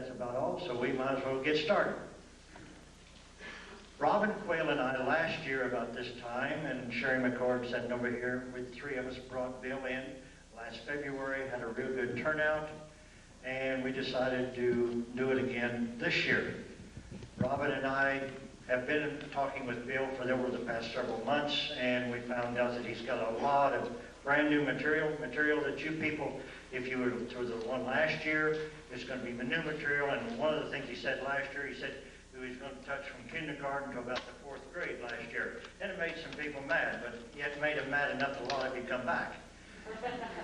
that's about all, so we might as well get started. Robin Quayle and I last year about this time, and Sherry McCord sitting over here, with three of us brought Bill in last February, had a real good turnout, and we decided to do it again this year. Robin and I have been talking with Bill for over the past several months, and we found out that he's got a lot of brand new material that you people, if you were to the one last year, is going to be new material. And one of the things he said last year, he said he was going to touch from kindergarten to about the 4th grade last year. And it made some people mad, but yet made them mad enough to a lot of you come back.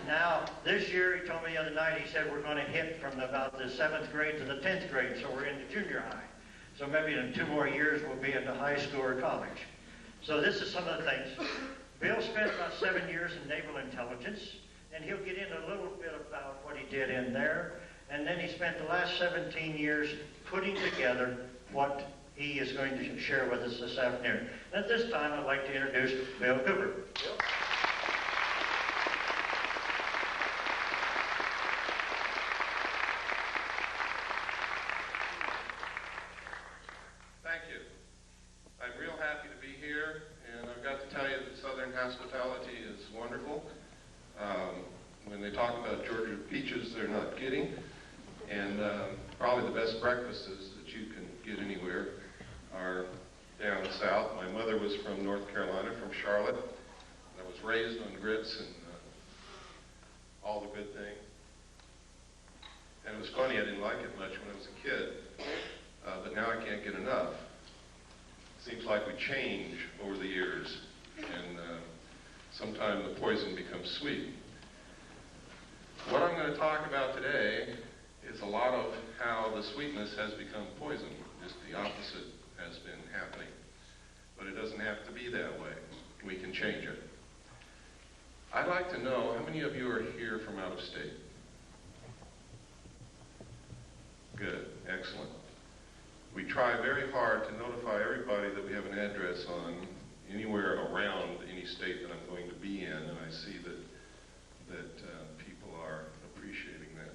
Now, this year, he told me the other night, he said we're going to hit from about the 7th grade to the 10th grade, so we're into junior high. So maybe in 2 more years, we'll be into high school or college. So this is some of the things. Bill spent about 7 years in naval intelligence, and he'll get in a little bit about what he did in there. And then he spent the last 17 years putting together what he is going to share with us this afternoon. And at this time, I'd like to introduce Bill Cooper. Bill? Hospitality is wonderful. When they talk about Georgia peaches, they're not kidding. And probably the best breakfasts that you can get anywhere are down south. My mother was from North Carolina, from Charlotte. I was raised on grits and all the good things. And it was funny, I didn't like it much when I was a kid, but now I can't get enough. It seems like we change over the years, and sometimes the poison becomes sweet. What I'm going to talk about today is a lot of how the sweetness has become poison. Just the opposite has been happening. But it doesn't have to be that way. We can change it. I'd like to know how many of you are here from out of state? Good, excellent. We try very hard to notify everybody that we have an address on anywhere around any state that I'm going to be in, and I see that people are appreciating that.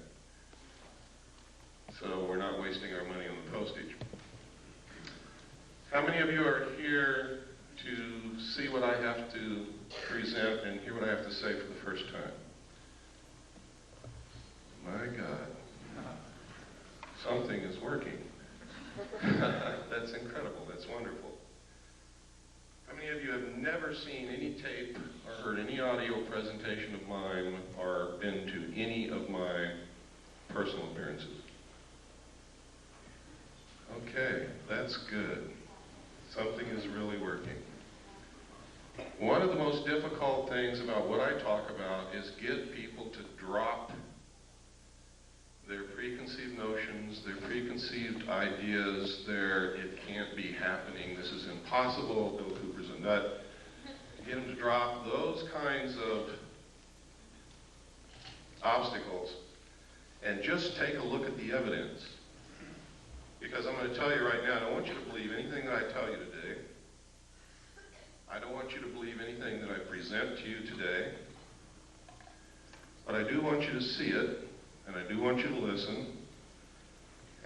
So we're not wasting our money on the postage. How many of you are here to see what I have to present and hear what I have to say for the first time? My God, something is working. That's incredible, that's wonderful. How many of you have never seen any tape or heard any audio presentation of mine or been to any of my personal appearances? Okay, that's good. Something is really working. One of the most difficult things about what I talk about is get people to drop their preconceived notions, their preconceived ideas, it can't be happening, this is impossible, Bill Cooper's a nut. Get them to drop those kinds of obstacles and just take a look at the evidence. Because I'm going to tell you right now, I don't want you to believe anything that I tell you today. I don't want you to believe anything that I present to you today. But I do want you to see it. And I do want you to listen,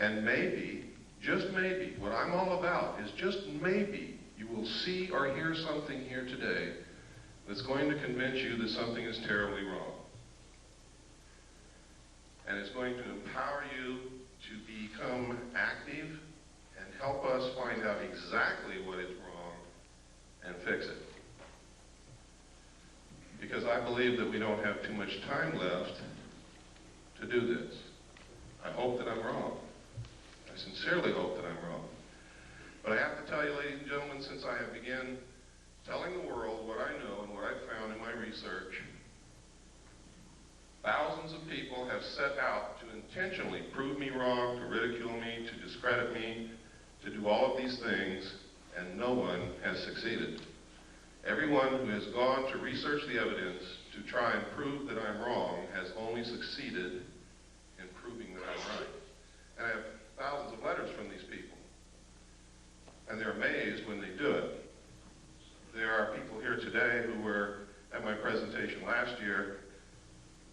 and maybe, just maybe, what I'm all about is just maybe you will see or hear something here today that's going to convince you that something is terribly wrong. And it's going to empower you to become active and help us find out exactly what is wrong and fix it. Because I believe that we don't have too much time left to do this. I hope that I'm wrong. I sincerely hope that I'm wrong. But I have to tell you, ladies and gentlemen, since I have begun telling the world what I know and what I've found in my research, thousands of people have set out to intentionally prove me wrong, to ridicule me, to discredit me, to do all of these things, and no one has succeeded. Everyone who has gone to research the evidence to try and prove that I'm wrong has only succeeded in proving that I'm right. And I have thousands of letters from these people. And they're amazed when they do it. There are people here today who were at my presentation last year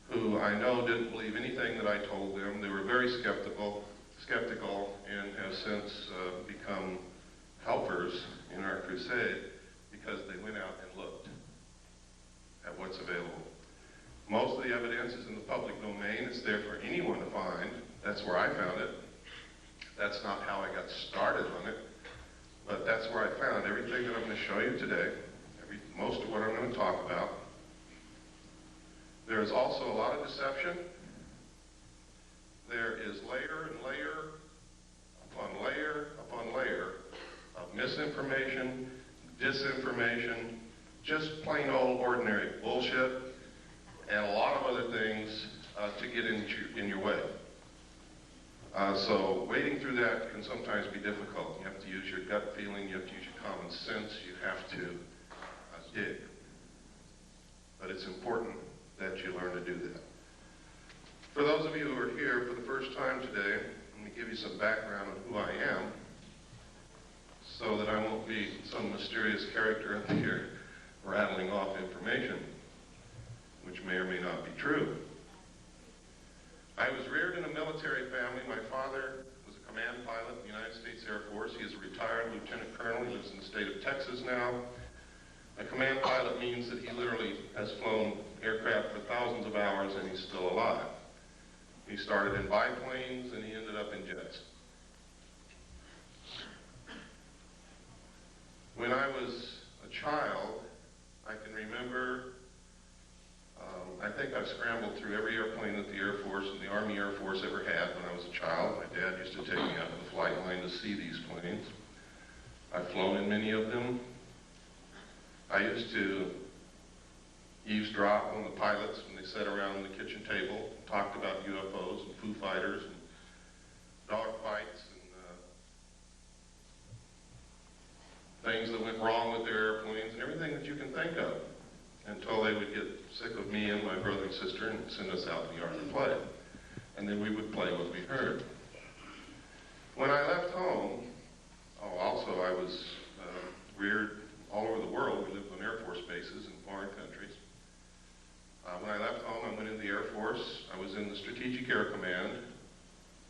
who I know didn't believe anything that I told them. They were very skeptical. skeptical and have since become helpers in our crusade because they went out and looked at what's available. Most of the evidence is in the public domain. It's there for anyone to find. That's where I found it. That's not how I got started on it, but that's where I found everything that I'm going to show you today, most of what I'm going to talk about. There is also a lot of deception. There is layer and layer upon layer upon layer of misinformation, disinformation, just plain old ordinary bullshit, and a lot of other things to get in your way. So wading through that can sometimes be difficult. You have to use your gut feeling, you have to use your common sense, you have to dig. But it's important that you learn to do that. For those of you who are here for the first time today, let me give you some background on who I am so that I won't be some mysterious character up here rattling off information, which may or may not be true. I was reared in a military family. My father was a command pilot in the United States Air Force. He is a retired lieutenant colonel. He lives in the state of Texas now. A command pilot means that he literally has flown aircraft for thousands of hours and he's still alive. He started in biplanes and he ended up in jets. When I was a child, I can remember, I think I've scrambled through every airplane that the Air Force and the Army Air Force ever had when I was a child. My dad used to take me out to the flight line to see these planes. I've flown in many of them. I used to eavesdrop on the pilots when they sat around the kitchen table and talked about UFOs and Foo Fighters and dogfights and things that went wrong with their airplanes and everything that you can think of, until they would get sick of me and my brother and sister and send us out in the yard to play. And then we would play what we heard. When I left home, also I was reared all over the world. We lived on Air Force bases in foreign countries. When I left home, I went in the Air Force. I was in the Strategic Air Command.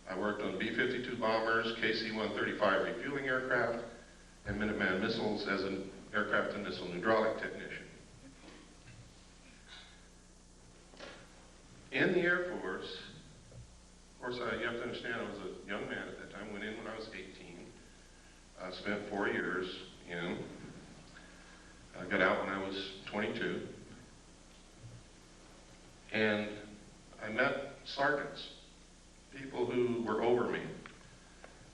I worked on B-52 bombers, KC-135 refueling aircraft, and Minuteman missiles as an aircraft and missile hydraulic technician. In the Air Force, of course, you have to understand I was a young man at that time. Went in when I was 18. I spent 4 years in. I got out when I was 22. And I met sergeants, people who were over me,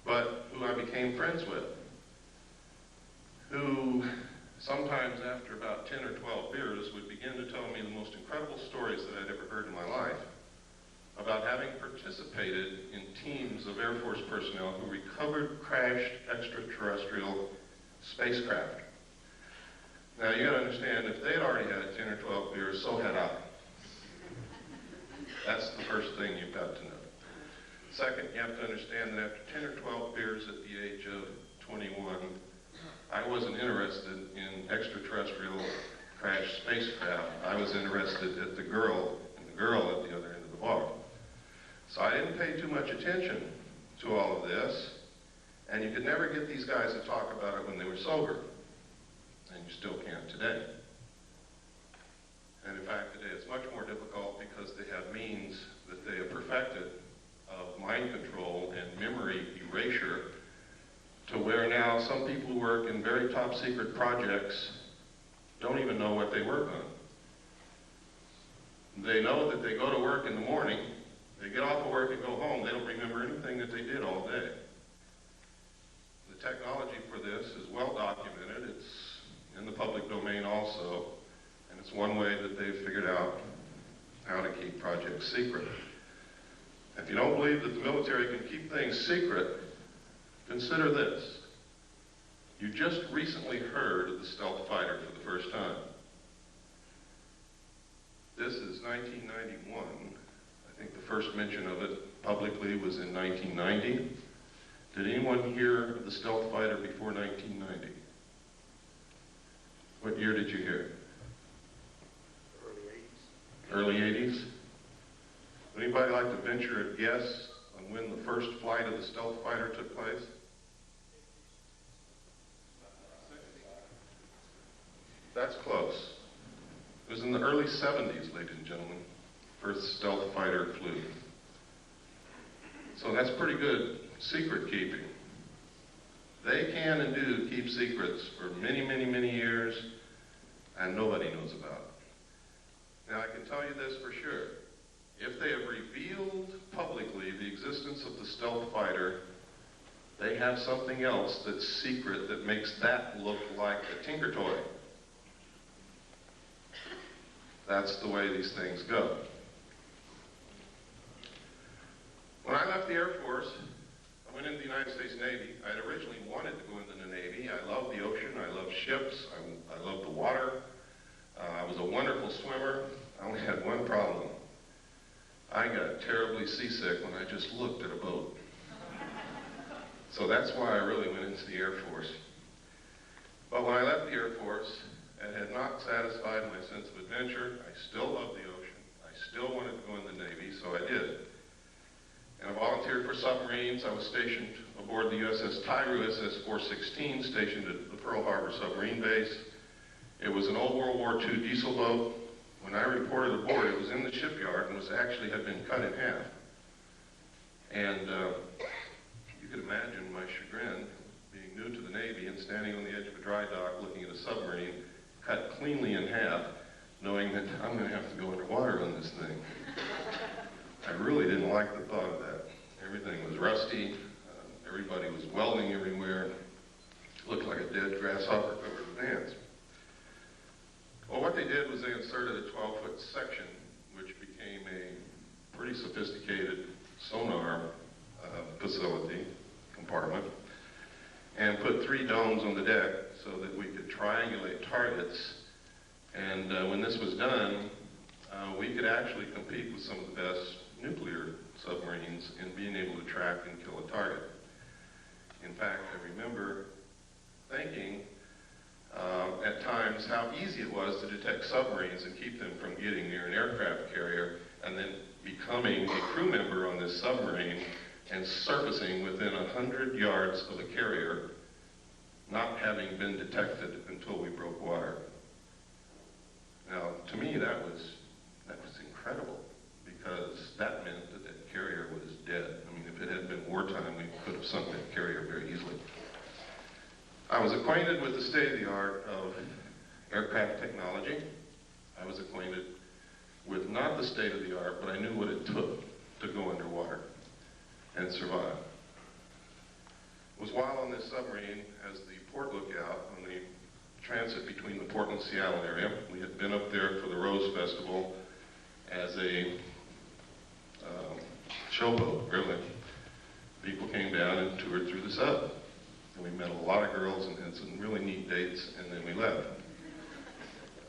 but who I became friends with, who sometimes after about 10 or 12 beers would begin to tell me the most incredible stories that I'd ever heard in my life about having participated in teams of Air Force personnel who recovered crashed extraterrestrial spacecraft. Now you gotta understand, if they'd already had 10 or 12 beers, so had I. That's the first thing you've got to know. Second, you have to understand that after 10 or 12 beers at the age of 21, I wasn't interested in extraterrestrial crashed spacecraft. I was interested at the girl, and the girl at the other end of the bar. So I didn't pay too much attention to all of this, and you could never get these guys to talk about it when they were sober, and you still can't today. And in fact, today it's much more difficult because they have means that they have perfected of mind control and memory erasure, to where now some people who work in very top secret projects don't even know what they work on. They know that they go to work in the morning, they get off of work and go home, they don't remember anything that they did all day. The technology for this is well documented, it's in the public domain also, and it's one way that they've figured out how to keep projects secret. If you don't believe that the military can keep things secret, consider this. You just recently heard of the stealth fighter for the first time. This is 1991. I think the first mention of it publicly was in 1990. Did anyone hear of the stealth fighter before 1990? What year did you hear? Early 80s. Early 80s? Would anybody like to venture a guess on when the first flight of the stealth fighter took place? That's close. It was in the early 70s, ladies and gentlemen, first stealth fighter flew. So that's pretty good secret keeping. They can and do keep secrets for many, many, many years, and nobody knows about it. Now, I can tell you this for sure. If they have revealed publicly the existence of the stealth fighter, they have something else that's secret that makes that look like a Tinker Toy. That's the way these things go. When I left the Air Force, I went into the United States Navy. I had originally wanted to go into the Navy. I love the ocean. I love ships. I love the water. I was a wonderful swimmer. I only had one problem. I got terribly seasick when I just looked at a boat. So that's why I really went into the Air Force. But when I left the Air Force, it had not satisfied my sense of adventure. I still loved the ocean. I still wanted to go in the Navy, so I did. And I volunteered for submarines. I was stationed aboard the USS Tyru, SS-416, stationed at the Pearl Harbor submarine base. It was an old World War II diesel boat. When I reported aboard, it was in the shipyard and had been cut in half. And you could imagine my chagrin, being new to the Navy and standing on the edge of a dry dock looking at a submarine cut cleanly in half, knowing that I'm going to have to go underwater on this thing. I really didn't like the thought of that. Everything was rusty. Everybody was welding everywhere. It looked like a dead grasshopper covered with ants. Well, what they did was they inserted a 12-foot section, which became a pretty sophisticated sonar facility, compartment, and put 3 domes on the deck so that we could triangulate targets. And when this was done, we could actually compete with some of the best nuclear submarines in being able to track and kill a target. In fact, I remember thinking at times how easy it was to detect submarines and keep them from getting near an aircraft carrier, and then becoming a crew member on this submarine and surfacing within 100 yards of a carrier, not having been detected until we broke water. Now, to me, that was incredible, because that meant that that carrier was dead. I mean, if it had been wartime, we could have sunk that carrier very easily. I was acquainted with the state-of-the-art of aircraft technology. I was acquainted with not the state-of-the-art, but I knew what it took to go underwater and survive. It was while on this submarine, as the port lookout on the transit between the Portland and Seattle area. We had been up there for the Rose Festival as a showboat, really. People came down and toured through the sub. And we met a lot of girls and had some really neat dates, and then we left.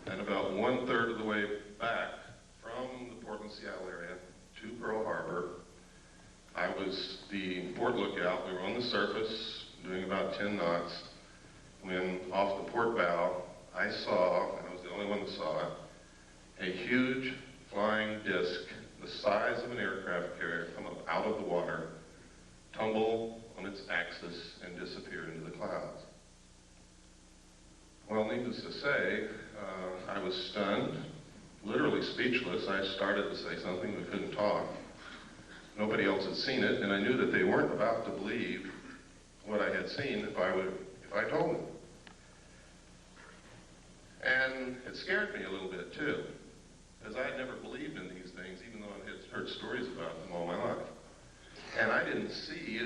And about 1/3 of the way back from the Portland, Seattle area to Pearl Harbor, I was the port lookout. We were on the surface doing about 10 knots when off the port bow, I saw, and I was the only one that saw it, a huge flying disc the size of an aircraft carrier come up out of the water, tumble on its axis, and disappear into the clouds. Well, needless to say, I was stunned, literally speechless. I started to say something, but couldn't talk. Nobody else had seen it, and I knew that they weren't about to believe what I had seen if I told them. And it scared me a little bit too, because I had never believed in these things, even though I had heard stories about them all my life. And I didn't see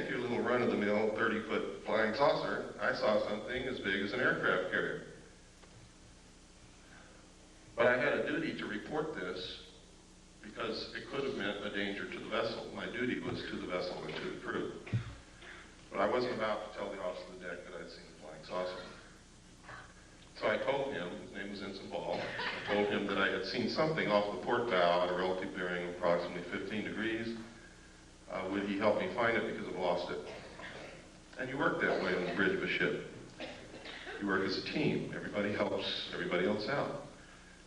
your little run-of-the-mill 30-foot flying saucer. I saw something as big as an aircraft carrier. But I had a duty to report this because it could have meant a danger to the vessel. My duty was to the vessel and to the crew. But I wasn't about to tell the officer of the deck that I'd seen the flying saucer. So I told him, his name was Ensign Ball, I told him that I had seen something off the port bow at a relative bearing of approximately 15 degrees. Would he help me find it because I've lost it? And you work that way on the bridge of a ship. You work as a team. Everybody helps everybody else out.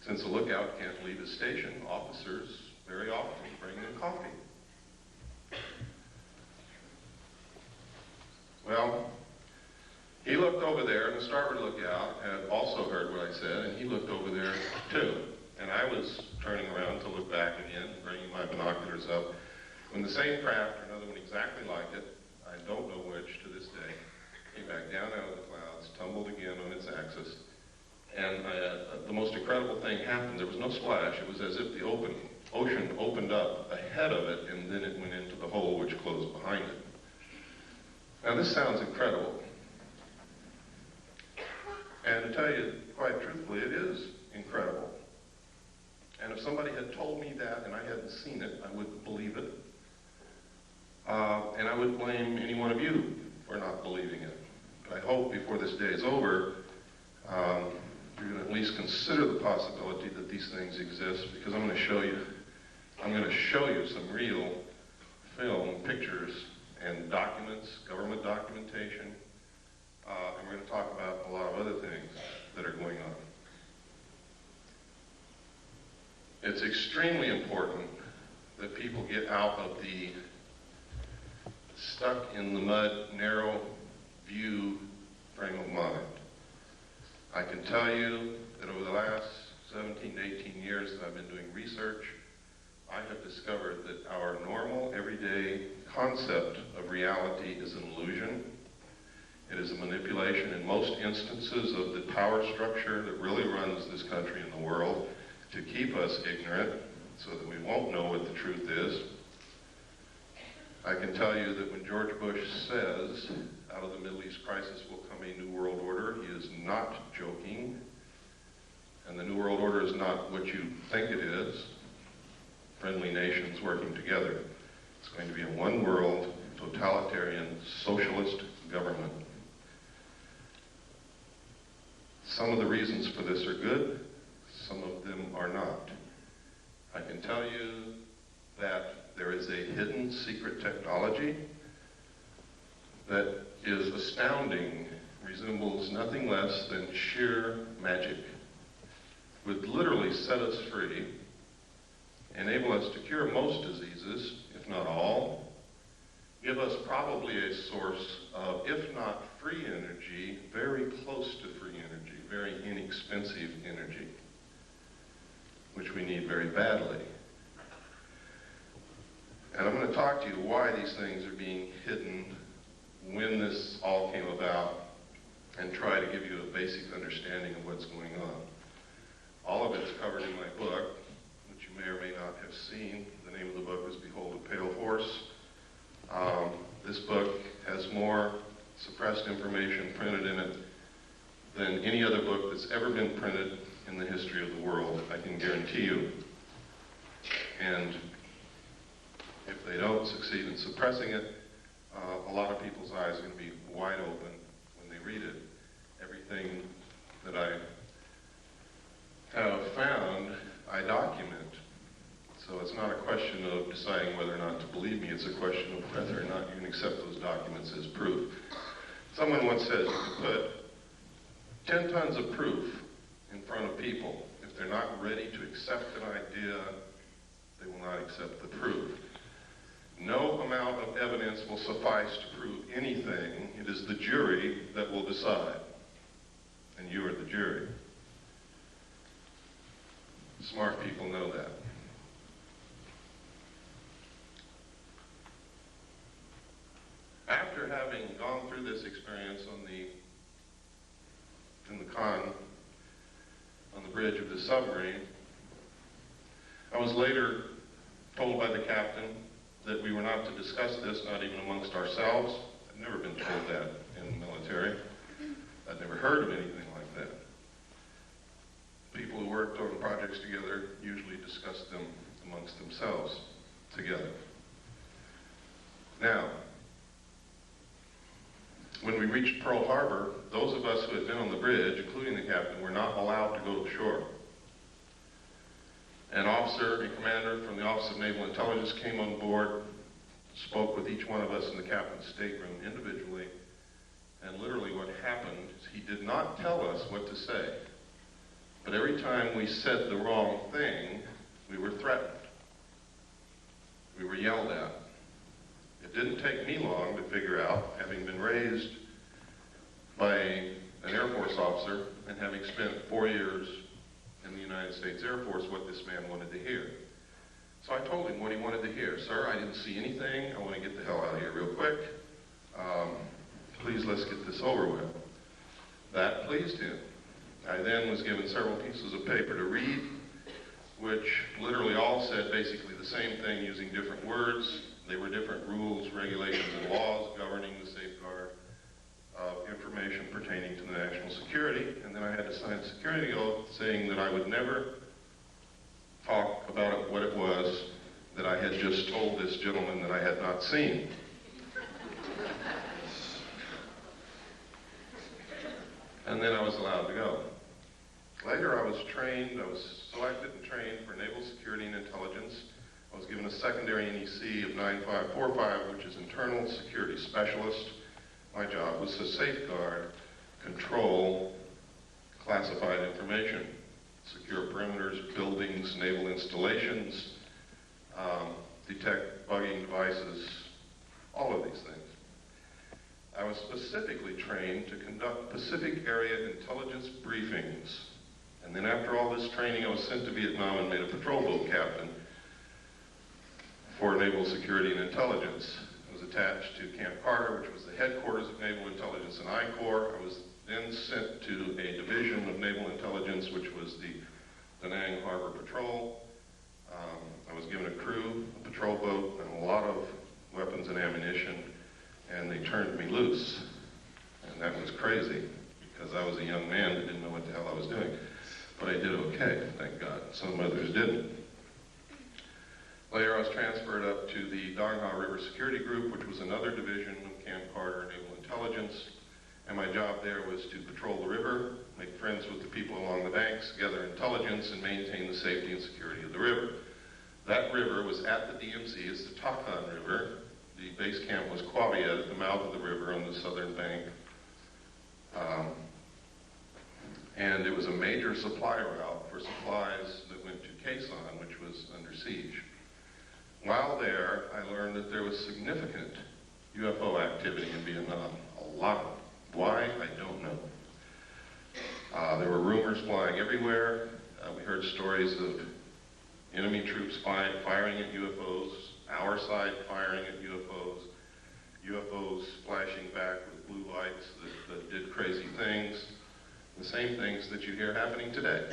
Since the lookout can't leave his station, officers very often bring them coffee. Well, he looked over there, and the starboard lookout had also heard what I said, and he looked over there too. And I was turning around to look back again, bringing my binoculars up, when the same craft, or another one exactly like it, I don't know which to this day, came back down out of the clouds, tumbled again on its axis, and the most incredible thing happened. There was no splash. It was as if the ocean opened up ahead of it, and then it went into the hole which closed behind it. Now this sounds incredible. And to tell you quite truthfully, it is incredible. And if somebody had told me that and I hadn't seen it, I wouldn't believe it. And I would blame any one of you for not believing it. But I hope before this day is over, you're going to at least consider the possibility that these things exist, because I'm going to show you some real film, pictures, and documents, government documentation. And we're going to talk about a lot of other things that are going on. It's extremely important that people get out of the stuck in the mud, narrow view frame of mind. I can tell you that over the last 17 to 18 years that I've been doing research, I have discovered that our normal, everyday concept of reality is an illusion. It is a manipulation in most instances of the power structure that really runs this country and the world to keep us ignorant so that we won't know what the truth is. I can tell you that when George Bush says, out of the Middle East crisis will come a new world order, he is not joking. And the new world order is not what you think it is. Friendly nations working together. It's going to be a one world, totalitarian, socialist government. Some of the reasons for this are good, some of them are not. I can tell you that there is a hidden secret technology that is astounding, resembles nothing less than sheer magic, would literally set us free, enable us to cure most diseases, if not all, give us probably a source of, if not free energy, very close to free energy, very inexpensive energy, which we need very badly. And I'm going to talk to you why these things are being hidden, when this all came about, and try to give you a basic understanding of what's going on. All of it's covered in my book, which you may or may not have seen. The name of the book is Behold a Pale Horse. This book has more suppressed information printed in it than any other book that's ever been printed in the history of the world, I can guarantee you. And if they don't succeed in suppressing it, a lot of people's eyes are going to be wide open when they read it. Everything that I have found, I document. So it's not a question of deciding whether or not to believe me, it's a question of whether or not you can accept those documents as proof. Someone once said you can put 10 tons of proof in front of people. If they're not ready to accept an idea, they will not accept the proof. No amount of evidence will suffice to prove anything. It is the jury that will decide. And you are the jury. Smart people know that. After having gone through this experience in the con, on the bridge of the submarine, I was later told by the captain that we were not to discuss this, not even amongst ourselves. I'd never been told that in the military. I'd never heard of anything like that. People who worked on projects together usually discussed them amongst themselves together. Now, when we reached Pearl Harbor, those of us who had been on the bridge, including the captain, were not allowed to go to shore. An officer, a commander from the Office of Naval Intelligence came on board, spoke with each one of us in the captain's stateroom individually, and literally what happened is he did not tell us what to say. But every time we said the wrong thing, we were threatened. We were yelled at. It didn't take me long to figure out, having been raised Air Force what this man wanted to hear. So I told him what he wanted to hear. Sir, I didn't see anything. I want to get the hell out of here real quick. Please, let's get this over with. That pleased him. I then was given several pieces of paper to read, which literally all said basically the same thing using different words. They were different rules, regulations, and laws governing the safeguard of information pertaining to the national security. And then I had to sign a security oath saying that I would never talk about what it was that I had just told this gentleman that I had not seen. And then I was allowed to go. Later I was selected and trained for Naval Security and Intelligence. I was given a secondary NEC of 9545, which is Internal Security Specialist. My job was to safeguard, control classified information, secure perimeters, buildings, naval installations, detect bugging devices, all of these things. I was specifically trained to conduct Pacific Area intelligence briefings. And then after all this training, I was sent to Vietnam and made a patrol boat captain for Naval Security and Intelligence. I was attached to Camp Carter, which was the headquarters of Naval Intelligence and I Corps. I was then sent to a division of Naval Intelligence, which was the Da Nang Harbor Patrol. I was given a crew, a patrol boat, and a lot of weapons and ammunition, and they turned me loose. And that was crazy, because I was a young man that didn't know what the hell I was doing. But I did okay, thank God. Some others didn't. Later, I was transferred up to the Dong Ha River Security Group, which was another division of Camp Carter Naval Intelligence. And my job there was to patrol the river, make friends with the people along the banks, gather intelligence, and maintain the safety and security of the river. That river was at the DMZ. It's the Takan River. The base camp was Qua Viet at the mouth of the river on the southern bank. And it was a major supply route for supplies that went to Khe Sanh, which was under siege. While there, I learned that there was significant UFO activity in Vietnam, a lot of it. Why? I don't know. There were rumors flying everywhere. We heard stories of enemy troops firing at UFOs, our side firing at UFOs, UFOs flashing back with blue lights that did crazy things, the same things that you hear happening today.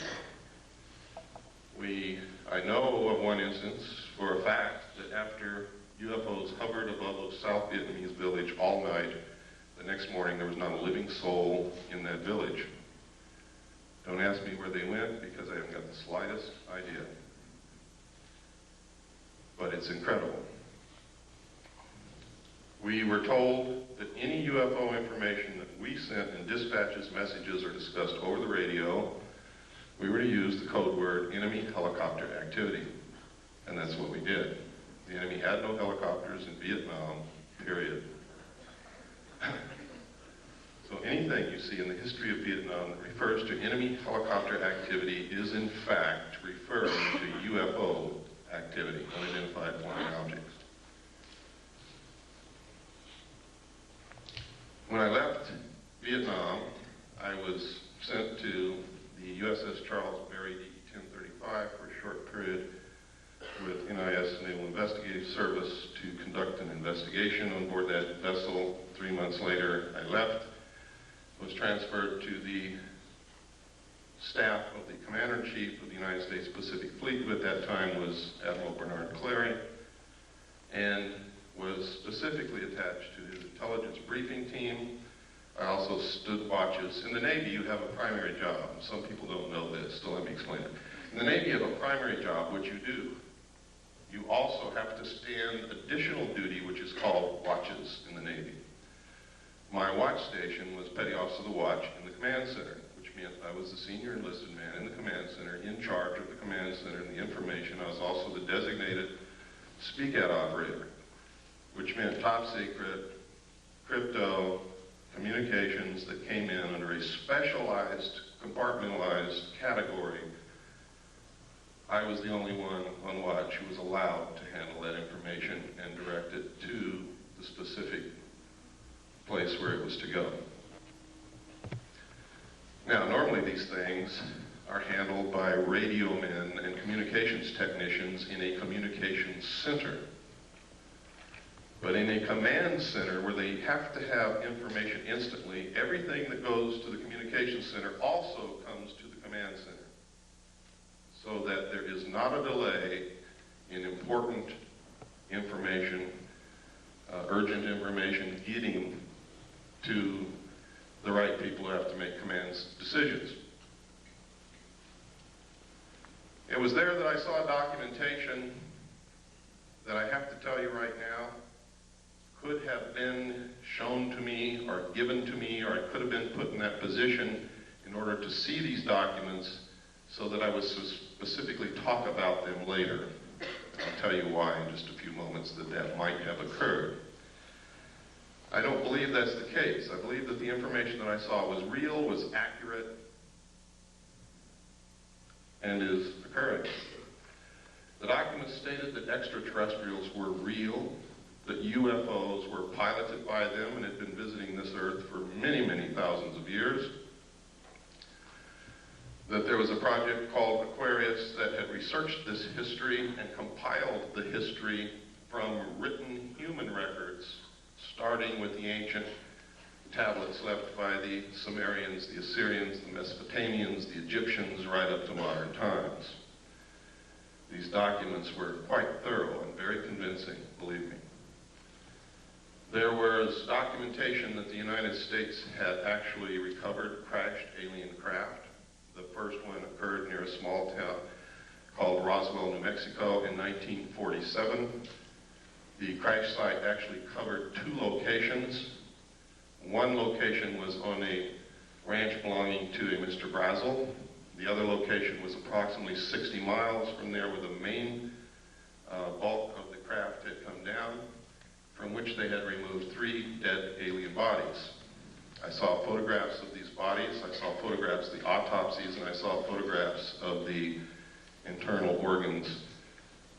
I know of one instance for a fact that after UFOs hovered above a South Vietnamese village all night, the next morning there was not a living soul in that village. Don't ask me where they went because I haven't got the slightest idea. But it's incredible. We were told that any UFO information that we sent in dispatches, messages, or discussed over the radio, we were to use the code word enemy helicopter activity. And that's what we did. The enemy had no helicopters in Vietnam, period. So anything you see in the history of Vietnam that refers to enemy helicopter activity is in fact referring to UFO activity, unidentified flying objects. When I left Vietnam, I was sent to the USS Charles Berry DE-1035 for a short period with NIS Naval Investigative Service to conduct an investigation on board that vessel. 3 months later, I left, was transferred to the staff of the Commander-in-Chief of the United States Pacific Fleet, who at that time was Admiral Bernard Clary, and was specifically attached to his intelligence briefing team. I also stood watches. In the Navy, you have a primary job. Some people don't know this, so let me explain it. In the Navy, you have a primary job, which you do. You also have to stand additional duty, which is called watches in the Navy. My watch station was Petty Officer of the Watch in the Command Center, which meant I was the senior enlisted man in the Command Center, in charge of the Command Center and the information. I was also the designated speak-out operator, which meant top secret, crypto, communications that came in under a specialized, compartmentalized category. I was the only one on watch who was allowed to handle that information and direct it to the specific place where it was to go. Now, normally these things are handled by radio men and communications technicians in a communications center. But in a command center where they have to have information instantly, everything that goes to the communications center also comes to the command center, so that there is not a delay in important information, urgent information getting to the right people who have to make command decisions. It was there that I saw documentation that I have to tell you right now could have been shown to me or given to me, or I could have been put in that position in order to see these documents so that I would specifically talk about them later. I'll tell you why in just a few moments that might have occurred. I don't believe that's the case. I believe that the information that I saw was real, was accurate, and is occurring. The documents stated that extraterrestrials were real, that UFOs were piloted by them and had been visiting this Earth for many, many thousands of years, that there was a project called Aquarius that had researched this history and compiled the history from written human records, starting with the ancient tablets left by the Sumerians, the Assyrians, the Mesopotamians, the Egyptians, right up to modern times. These documents were quite thorough and very convincing, believe me. There was documentation that the United States had actually recovered crashed alien craft. The first one occurred near a small town called Roswell, New Mexico in 1947. The crash site actually covered 2 locations. One location was on a ranch belonging to a Mr. Brazel. The other location was approximately 60 miles from there, where the main bulk of the craft had come down, from which they had removed 3 dead alien bodies. I saw photographs of these bodies, I saw photographs of the autopsies, and I saw photographs of the internal organs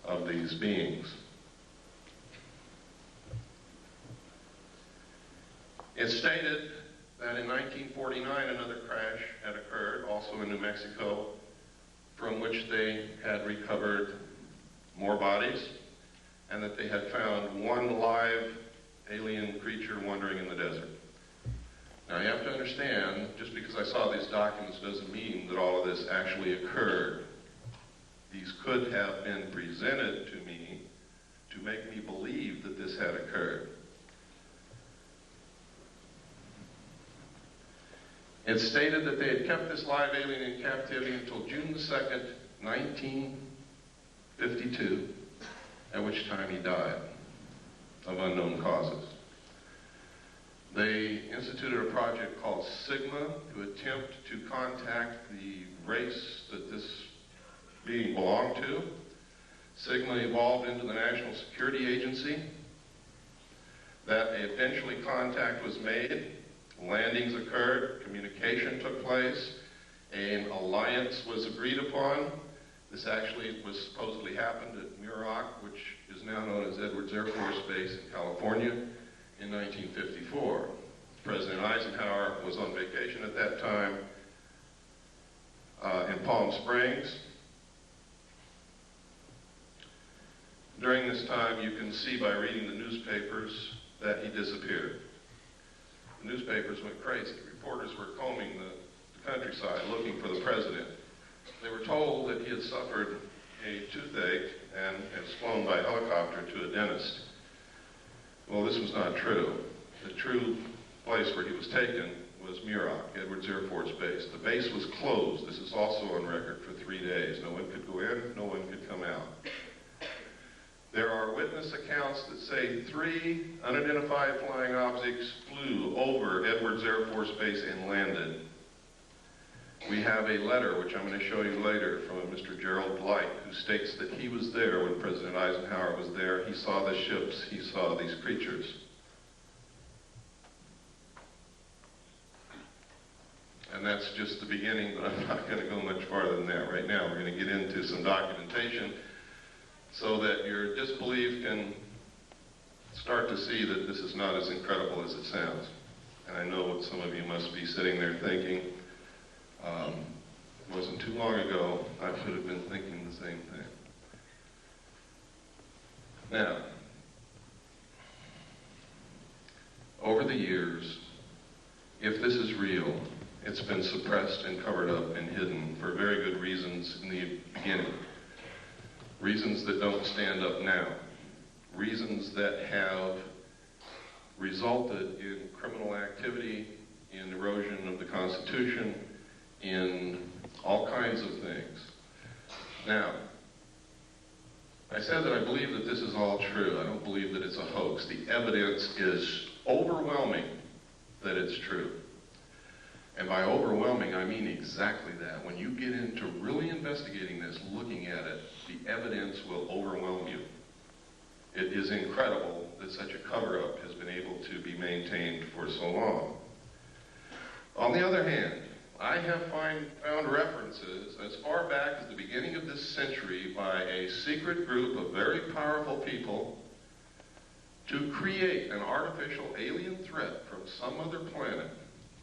of these beings. It stated that in 1949 another crash had occurred, also in New Mexico, from which they had recovered more bodies, and that they had found 1 live alien creature wandering in the desert. Now you have to understand, just because I saw these documents doesn't mean that all of this actually occurred. These could have been presented to me to make me believe that this had occurred. It stated that they had kept this live alien in captivity until June the 2nd, 1952, at which time he died of unknown causes. They instituted a project called Sigma to attempt to contact the race that this being belonged to. Sigma evolved into the National Security Agency. That eventually contact was made. Landings occurred, communication took place, an alliance was agreed upon. This actually was supposedly happened at Muroc, which is now known as Edwards Air Force Base in California, in 1954. President Eisenhower was on vacation at that time in Palm Springs. During this time, you can see by reading the newspapers that he disappeared. The newspapers went crazy. Reporters were combing the countryside looking for the president. They were told that he had suffered a toothache and was flown by helicopter to a dentist. Well, this was not true. The true place where he was taken was Muroc, Edwards Air Force Base. The base was closed. This is also on record for 3 days. No one could go in, no one could come out. There are witness accounts that say 3 unidentified flying objects flew over Edwards Air Force Base and landed. We have a letter, which I'm going to show you later, from a Mr. Gerald Blight, who states that he was there when President Eisenhower was there. He saw the ships, he saw these creatures. And that's just the beginning, but I'm not going to go much farther than that. Right now, we're going to get into some documentation so that your disbelief can start to see that this is not as incredible as it sounds. And I know what some of you must be sitting there thinking. It wasn't too long ago I should have been thinking the same thing. Now, over the years, if this is real, it's been suppressed and covered up and hidden for very good reasons in the beginning. Reasons that don't stand up now. Reasons that have resulted in criminal activity, in erosion of the Constitution, in all kinds of things. Now, I said that I believe that this is all true. I don't believe that it's a hoax. The evidence is overwhelming that it's true. And by overwhelming, I mean exactly that. When you get into really investigating this, looking at it, the evidence will overwhelm you. It is incredible that such a cover-up has been able to be maintained for so long. On the other hand, I have found references as far back as the beginning of this century by a secret group of very powerful people to create an artificial alien threat from some other planet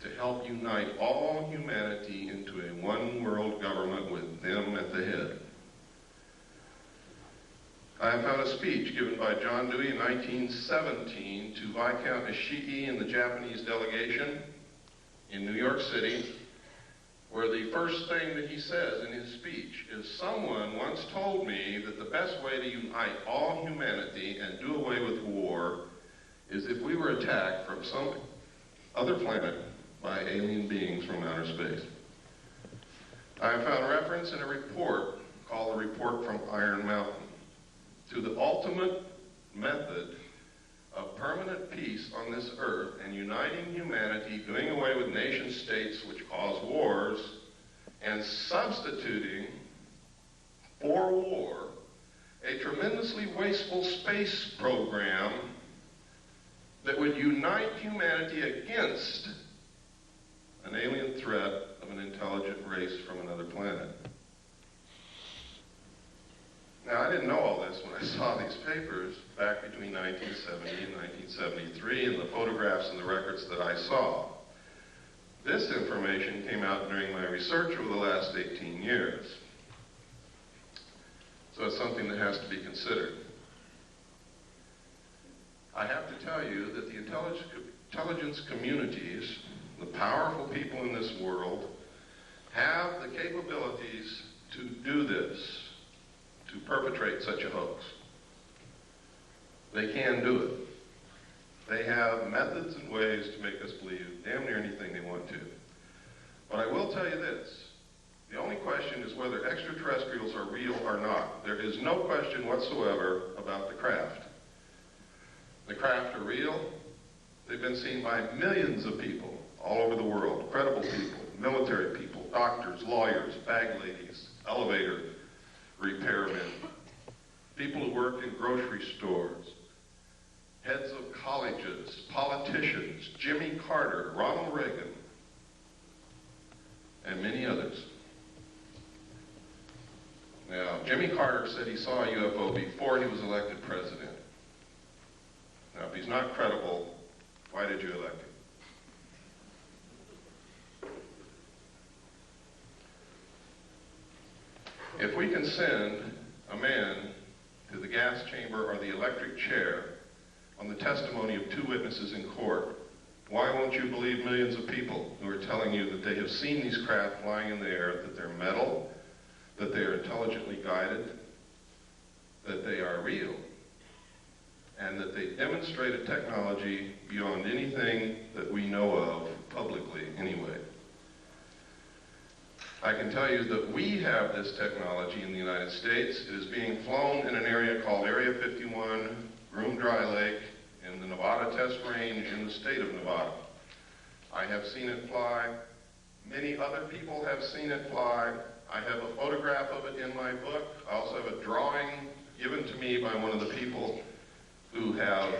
to help unite all humanity into a one-world government with them at the head. I have found a speech given by John Dewey in 1917 to Viscount Ishii and the Japanese delegation in New York City, where the first thing that he says in his speech is, "Someone once told me that the best way to unite all humanity and do away with war is if we were attacked from some other planet by alien beings from outer space." I have found reference in a report called the Report from Iron Mountain to the ultimate method of permanent peace on this earth and uniting humanity, doing away with nation states which cause wars, and substituting for war a tremendously wasteful space program that would unite humanity against an alien threat of an intelligent race from another planet. Now, I didn't know all this when I saw these papers back between 1970 and 1973 and the photographs and the records that I saw. This information came out during my research over the last 18 years. So it's something that has to be considered. I have to tell you that the intelligence communities, the powerful people in this world, have the capabilities to do this, to perpetrate such a hoax. They can do it. They have methods and ways to make us believe damn near anything they want to. But I will tell you this. The only question is whether extraterrestrials are real or not. There is no question whatsoever about the craft. The craft are real. They've been seen by millions of people all over the world. Credible people, military people, doctors, lawyers, bag ladies, elevator repairmen, people who work in grocery stores, heads of colleges, politicians, Jimmy Carter, Ronald Reagan, and many others. Now, Jimmy Carter said he saw a UFO before he was elected president. Now, if he's not credible, why did you elect him? If we can send a man to the gas chamber or the electric chair on the testimony of two witnesses in court, why won't you believe millions of people who are telling you that they have seen these craft flying in the air, that they're metal, that they are intelligently guided, that they are real, and that they demonstrate a technology beyond anything that we know of publicly anyway? I can tell you that we have this technology in the United States. It is being flown in an area called Area 51, Groom Dry Lake, in the Nevada Test Range in the state of Nevada. I have seen it fly. Many other people have seen it fly. I have a photograph of it in my book. I also have a drawing given to me by one of the people who have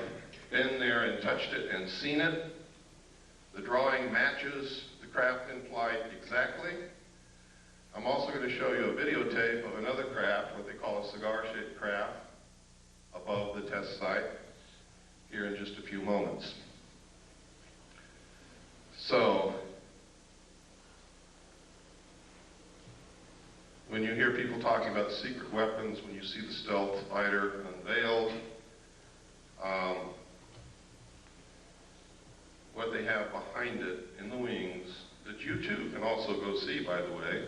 been there and touched it and seen it. The drawing matches the craft in flight exactly. I'm also going to show you a videotape of another craft, what they call a cigar-shaped craft, above the test site here in just a few moments. So, when you hear people talking about secret weapons, when you see the stealth fighter unveiled, what they have behind it in the wings, that you too can also go see, by the way,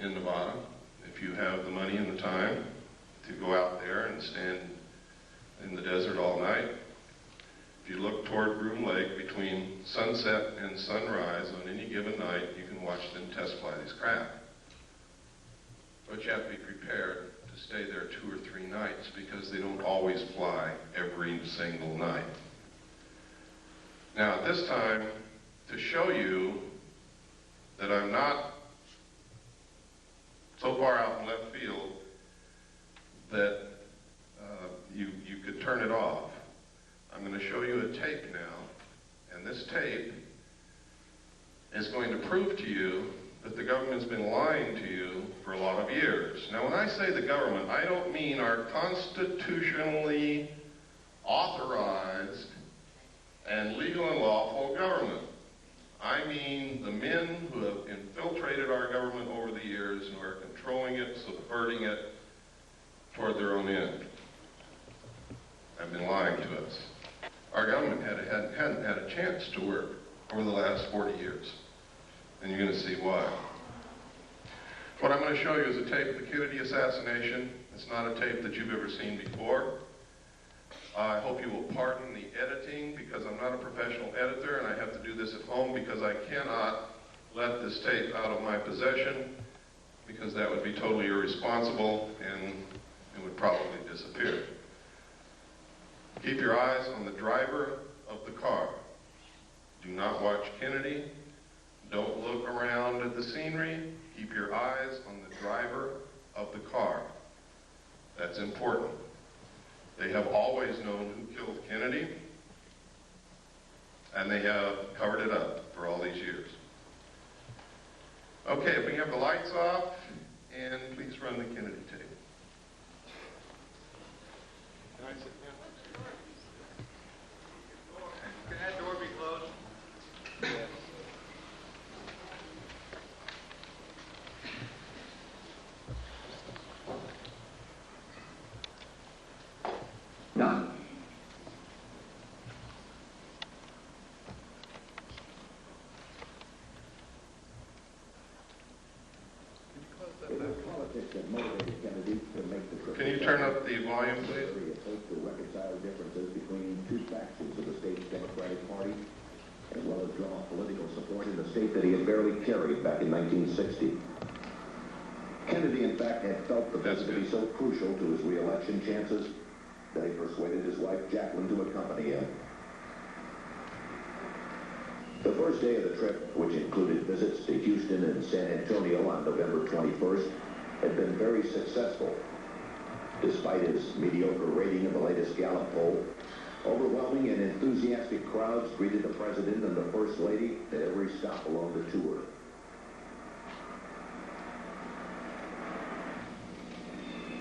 in Nevada, if you have the money and the time to go out there and stand in the desert all night. If you look toward Groom Lake, between sunset and sunrise on any given night, you can watch them test fly these craft. But you have to be prepared to stay there 2 or 3 nights because they don't always fly every single night. Now, at this time, to show you that I'm not so far out in left field that you could turn it off, I'm going to show you a tape now, and this tape is going to prove to you that the government's been lying to you for a lot of years. Now, when I say the government, I don't mean our constitutionally authorized and legal and lawful government. I mean the men who have infiltrated our government over the years and who are controlling it, subverting it toward their own end. Have been lying to us. Our government hadn't had a chance to work over the last 40 years. And you're going to see why. What I'm going to show you is a tape of the Kennedy assassination. It's not a tape that you've ever seen before. I hope you will pardon the editing because I'm not a professional editor and I have to do this at home because I cannot let this tape out of my possession because that would be totally irresponsible and it would probably disappear. Keep your eyes on the driver of the car. Do not watch Kennedy. Don't look around at the scenery. Keep your eyes on the driver of the car. That's important. They have always known who killed Kennedy, and they have covered it up for all these years. Okay, if we have the lights off, and please run the Kennedy tape. Can I sit down? Can that door be closed? Yes. None. It was politics that motivated Kennedy to make the trip. Can you turn up the volume, please? It hoped to reconcile differences between two factions of the state's Democratic Party, as well as draw political support in the state that he had barely carried back in 1960. Kennedy, in fact, had felt the visit to be so crucial to his re-election chances that he persuaded his wife, Jacqueline, to accompany him. The first day of the trip, which included visits to Houston and San Antonio on November 21st, had been very successful. Despite his mediocre rating in the latest Gallup poll, overwhelming and enthusiastic crowds greeted the President and the First Lady at every stop along the tour.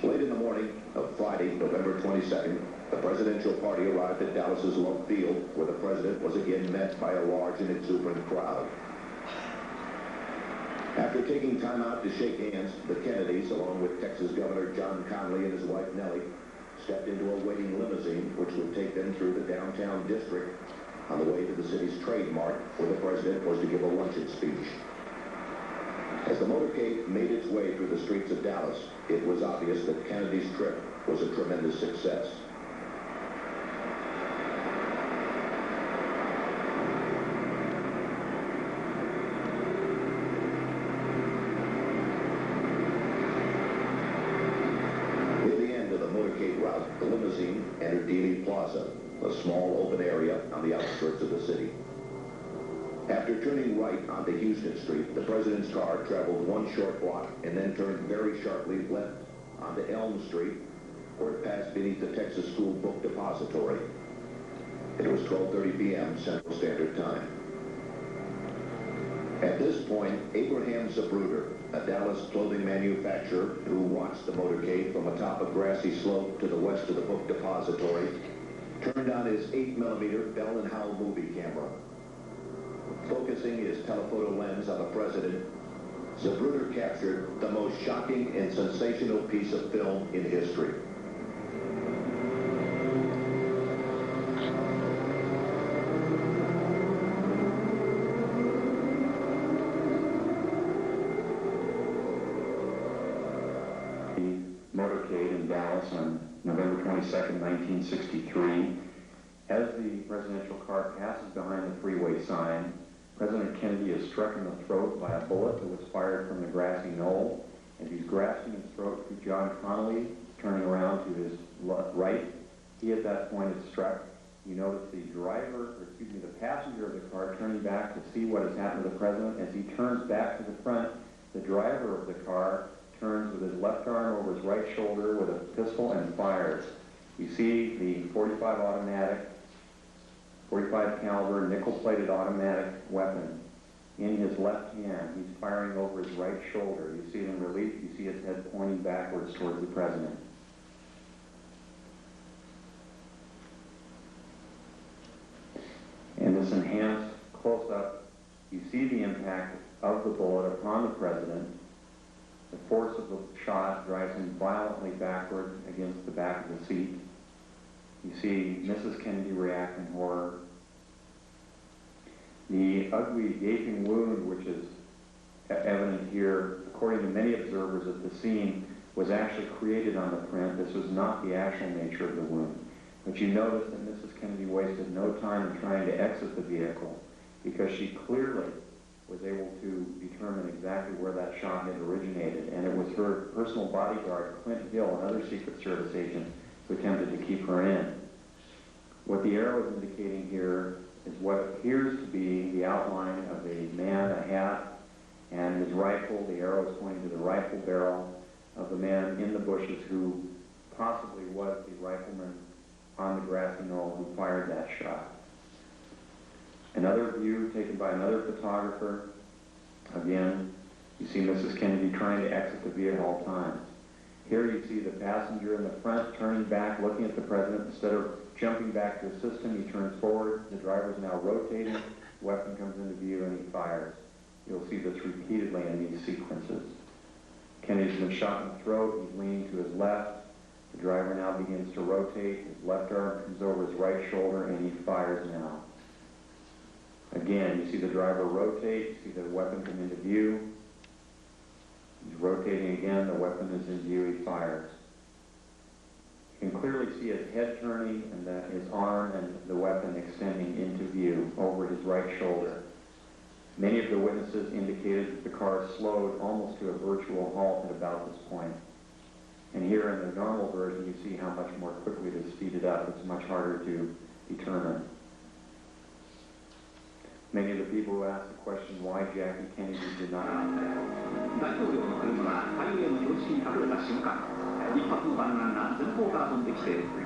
Late in the morning of Friday, November 22nd, the presidential party arrived at Dallas's Love Field, where the president was again met by a large and exuberant crowd. After taking time out to shake hands, the Kennedys, along with Texas Governor John Connally and his wife Nellie, stepped into a waiting limousine which would take them through the downtown district on the way to the city's Trade Mart, where the president was to give a luncheon speech. As the motorcade made its way through the streets of Dallas, it was obvious that Kennedy's trip was a tremendous success. Route, the limousine entered Dealey Plaza, a small open area on the outskirts of the city. After turning right onto Houston Street, the president's car traveled one short block and then turned very sharply left onto Elm Street, where it passed beneath the Texas School Book Depository. It was 12:30 p.m. Central Standard Time. At this point, Abraham Zapruder, a Dallas clothing manufacturer who watched the motorcade from atop a grassy slope to the west of the book depository, turned on his 8mm Bell & Howell movie camera. Focusing his telephoto lens on the president, Zapruder captured the most shocking and sensational piece of film in history. Motorcade in Dallas on November 22nd, 1963. As the presidential car passes behind the freeway sign, President Kennedy is struck in the throat by a bullet that was fired from the grassy knoll. As he's grasping his throat to John Connally, turning around to his right, he at that point is struck. You notice the passenger of the car turning back to see what has happened to the president. As he turns back to the front, the driver of the car turns with his left arm over his right shoulder with a pistol and fires. You see the 45 caliber nickel-plated automatic weapon in his left hand. He's firing over his right shoulder. You see it in relief. You see his head pointing backwards towards the president. In this enhanced close-up, you see the impact of the bullet upon the president. The force of the shot drives him violently backward against the back of the seat. You see Mrs. Kennedy react in horror. The ugly gaping wound, which is evident here, according to many observers at the scene, was actually created on the print. This was not the actual nature of the wound. But you notice that Mrs. Kennedy wasted no time in trying to exit the vehicle because she clearly was able to determine exactly where that shot had originated. And it was her personal bodyguard, Clint Hill, another Secret Service agent, who attempted to keep her in. What the arrow is indicating here is what appears to be the outline of a man, a hat, and his rifle. The arrow is pointing to the rifle barrel of the man in the bushes who possibly was the rifleman on the grassy knoll who fired that shot. Another view taken by another photographer. Again, you see Mrs. Kennedy trying to exit the vehicle at all times. Here you see the passenger in the front turning back, looking at the president. Instead of jumping back to assist him, he turns forward. The driver is now rotating. The weapon comes into view and he fires. You'll see this repeatedly in these sequences. Kennedy's been shot in the throat. He's leaning to his left. The driver now begins to rotate. His left arm comes over his right shoulder and he fires now. Again, you see the driver rotate. You see the weapon come into view. He's rotating again. The weapon is in view. He fires. You can clearly see his head turning and his arm and the weapon extending into view over his right shoulder. Many of the witnesses indicated that the car slowed almost to a virtual halt at about this point. And here in the normal version, you see how much more quickly it is speeded up. It's much harder to determine. Many of the people who asked the question why Jackie Kennedy did not.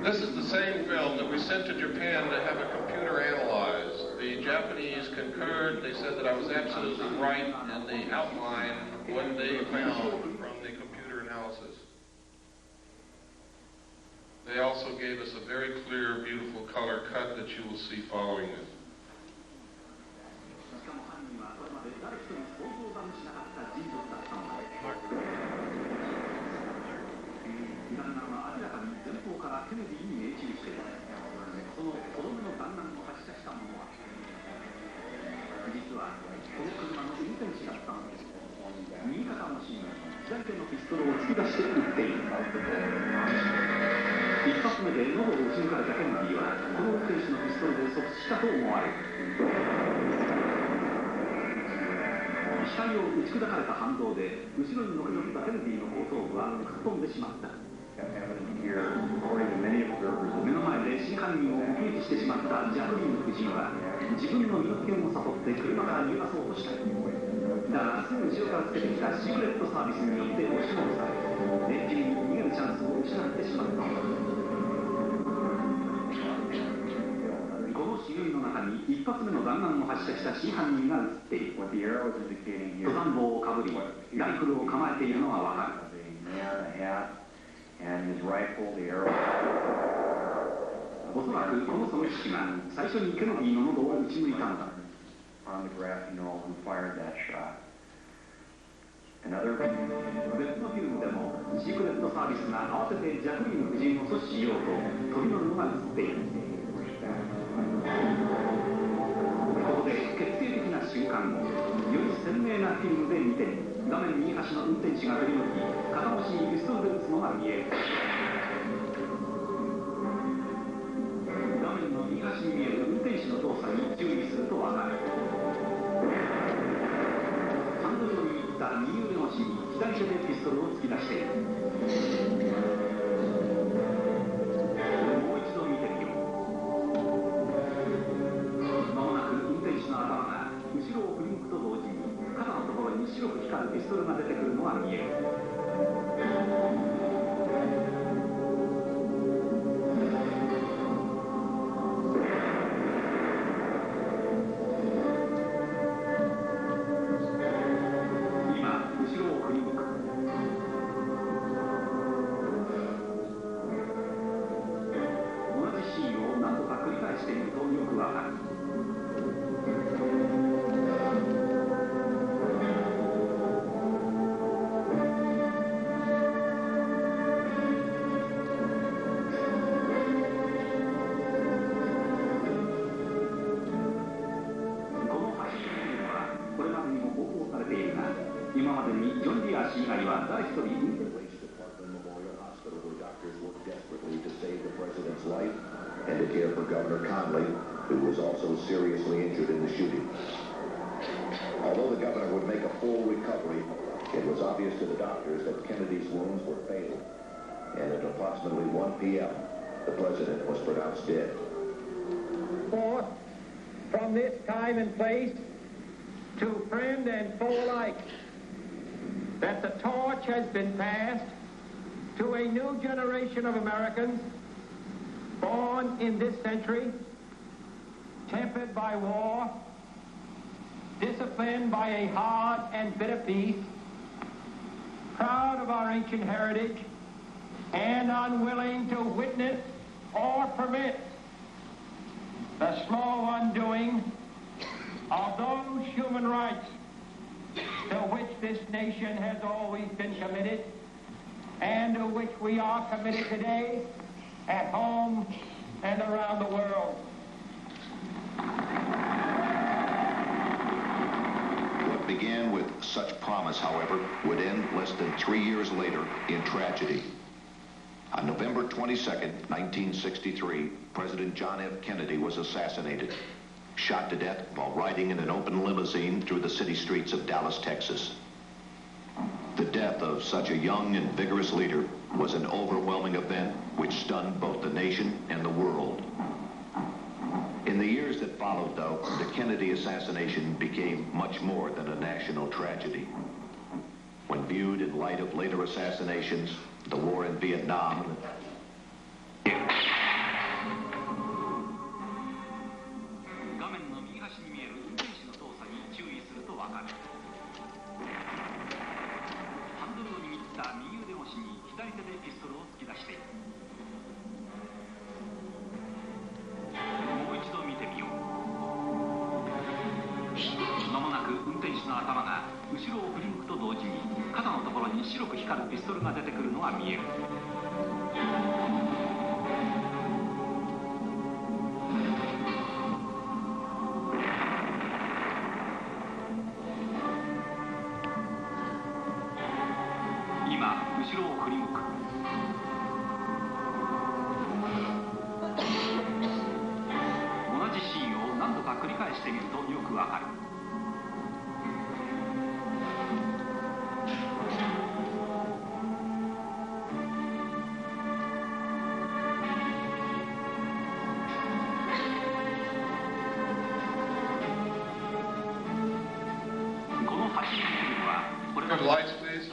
This is the same film that we sent to Japan to have a computer analyzed. The Japanese concurred. They said that I was absolutely right in the outline of what they found from the computer analysis. They also gave us a very clear, beautiful color cut that you will see following it. Here, according to many observers, 目の前で真犯人を目撃してしまったジャクリーン夫人は自分の身の危険を悟って車から逃がそうとした。だがすぐ後ろからつけてきたシークレットサービスによって押し戻され、電気に逃げるチャンスを失ってしまった。このシーンの中に一発目の弾丸を発射した真犯人が映っている。登山帽をかぶり、ライフルを構えているのがわかる。And his rifle, the arrow. おそらくこの狙撃手が最初にケネディの喉を撃ち抜いたのだ。On the grassy knoll who fired that shot. Another 別のフィルムでもシークレットサービスが慌ててジャクリーン夫人を阻止しようと飛び乗るのが映っている。ここで決定的な瞬間をより鮮明なフィルムで見て画面右端の運転手が振り向き片腰にピストルで撃つのが見える。画面の右端に見える運転手の動作に注意するとわかる。ハンドルを握った右腕の芯に左手でピストルを突き出している。もう一度見てみよう。間もなく運転手の頭が後ろを振り向くと同時に肩のところに白く光るピストルが出てくるのが見える。and to care for Governor Conley, who was also seriously injured in the shooting. Although the governor would make a full recovery, it was obvious to the doctors that Kennedy's wounds were fatal, and at approximately 1 p.m., the president was pronounced dead. Forth from this time and place to friend and foe alike, that the torch has been passed to a new generation of Americans born in this century, tempered by war, disciplined by a hard and bitter peace, proud of our ancient heritage, and unwilling to witness or permit the slow undoing of those human rights to which this nation has always been committed and to which we are committed today at home and around the world. What began with such promise, however, would end less than 3 years later in tragedy. On November 22nd, 1963, President John F. Kennedy was assassinated, shot to death while riding in an open limousine through the city streets of Dallas, Texas. The death of such a young and vigorous leader was an overwhelming event which stunned both the nation and the world. In the years that followed, though, the Kennedy assassination became much more than a national tragedy. When viewed in light of later assassinations, the war in Vietnam, Lights, please.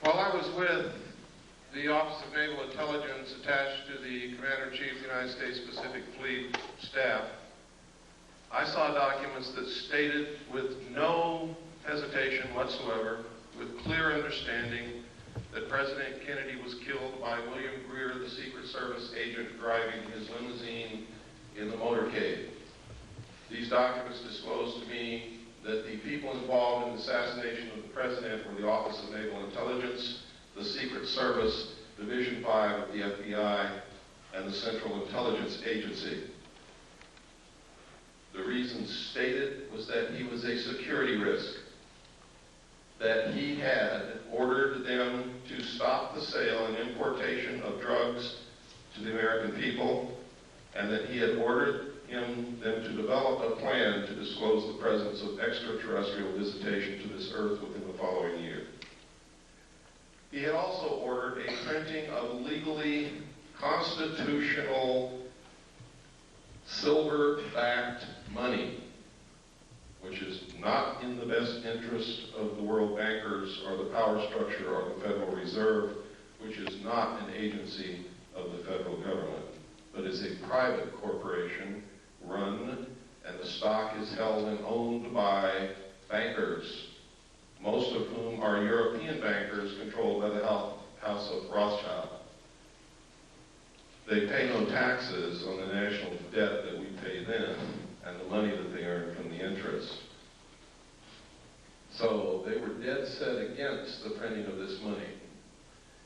While I was with the Office of Naval Intelligence attached to the Commander-in-Chief of the United States Pacific Fleet staff, I saw documents that stated with no hesitation whatsoever, with clear understanding, that President Kennedy was killed by William Greer, the Secret Service agent driving his limousine in the motorcade. These documents disclosed to me that the people involved in the assassination of the President were the Office of Naval Intelligence, the Secret Service, Division 5 of the FBI, and the Central Intelligence Agency. The reason stated was that he was a security risk, that he had ordered them to stop the sale and importation of drugs to the American people, and that he had ordered them to develop a plan to disclose the presence of extraterrestrial visitation to this earth within the following year. He had also ordered a printing of legally constitutional silver-backed money, which is not in the best interest of the world bankers or the power structure or the Federal Reserve, which is not an agency of the federal government, but is a private corporation run, and the stock is held and owned by bankers, most of whom are European bankers controlled by the House of Rothschild. They pay no taxes on the national debt that we pay them and the money that they earn from the interest. So they were dead set against the printing of this money.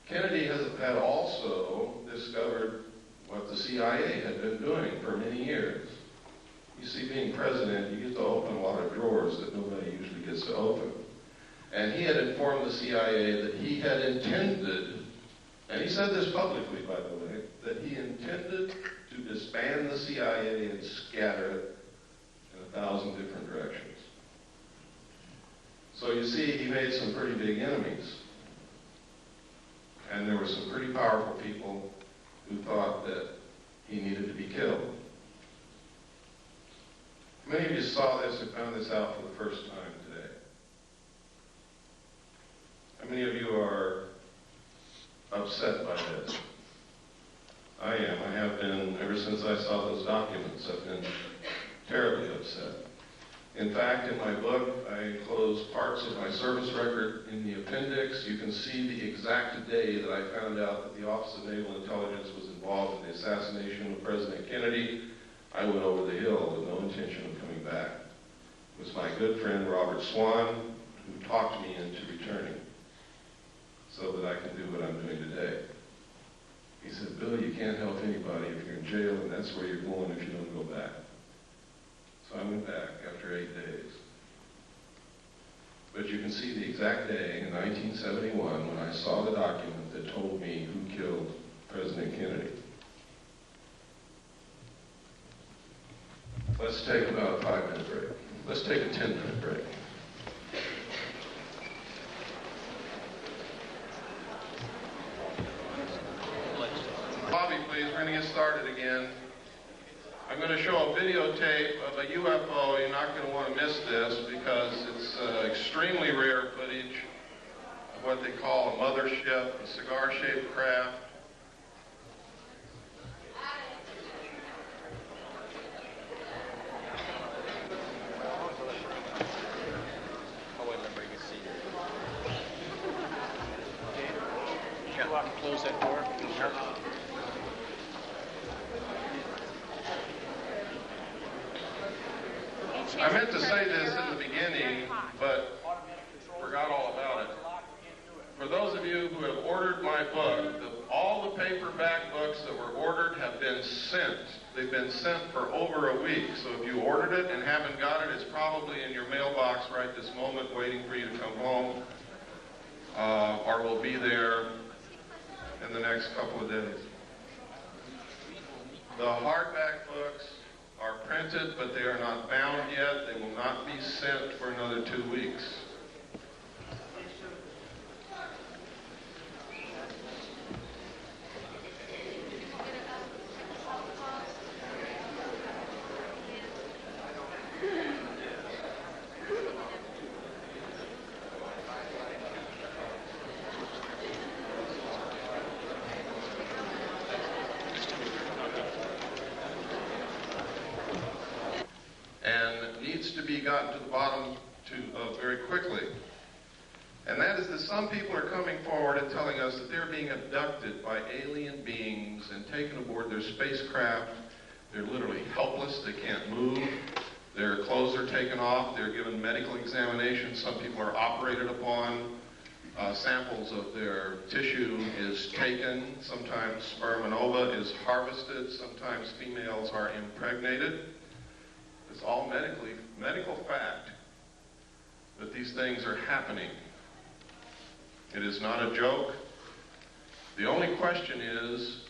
Kennedy had also discovered what the CIA had been doing for many years. You see, being president, you get to open a lot of drawers that nobody usually gets to open. And he had informed the CIA that he had intended, and he said this publicly, by the way, that he intended to disband the CIA and scatter it in 1,000 different directions. So you see, he made some pretty big enemies. And there were some pretty powerful people who thought that he needed to be killed. Many of you saw this and found this out for the first time today. How many of you are upset by this? I am. I have been ever since I saw those documents. I've been terribly upset. In fact, in my book, I enclose parts of my service record in the appendix. You can see the exact day that I found out that the Office of Naval Intelligence was involved in the assassination of President Kennedy. I went over the hill with no intention of coming back. It was my good friend Robert Swan who talked me into returning so that I can do what I'm doing today. He said, "Bill, you can't help anybody if you're in jail, and that's where you're going if you don't go back." So I went back after 8 days. But you can see the exact day in 1971 when I saw the document that told me who killed President Kennedy. Let's take about a 5-minute break. Let's take a 10-minute break. Lobby, please. We're going to get started again. I'm going to show a videotape of a UFO. You're not going to want to miss this because it's extremely rare footage of what they call a mothership, a cigar-shaped craft. Close that door. I meant to say this in the beginning, but forgot all about it. For those of you who have ordered my book, all the paperback books that were ordered have been sent. They've been sent for over a week. So if you ordered it and haven't got it, it's probably in your mailbox right this moment waiting for you to come home, or will be there in the next couple of days. The hardback books are printed, but they are not bound yet. They will not be sent for another 2 weeks. To be gotten to the bottom of very quickly. And that is that some people are coming forward and telling us that they're being abducted by alien beings and taken aboard their spacecraft. They're literally helpless. They can't move. Their clothes are taken off. They're given medical examinations. Some people are operated upon. Samples of their tissue is taken. Sometimes sperm and ova is harvested. Sometimes females are impregnated. It's all medical fact that these things are happening. It is not a joke. The only question is,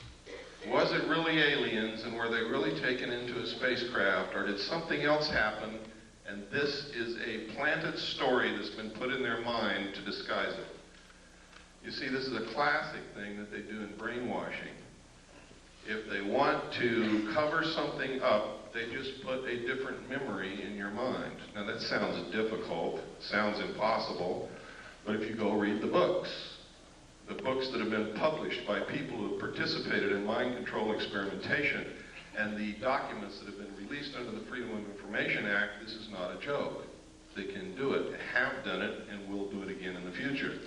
was it really aliens and were they really taken into a spacecraft, or did something else happen and this is a planted story that's been put in their mind to disguise it? You see, this is a classic thing that they do in brainwashing. If they want to cover something up, they just put a different memory in your mind. Now that sounds difficult, sounds impossible, but if you go read the books that have been published by people who have participated in mind control experimentation, and the documents that have been released under the Freedom of Information Act, this is not a joke. They can do it, have done it, and will do it again in the future.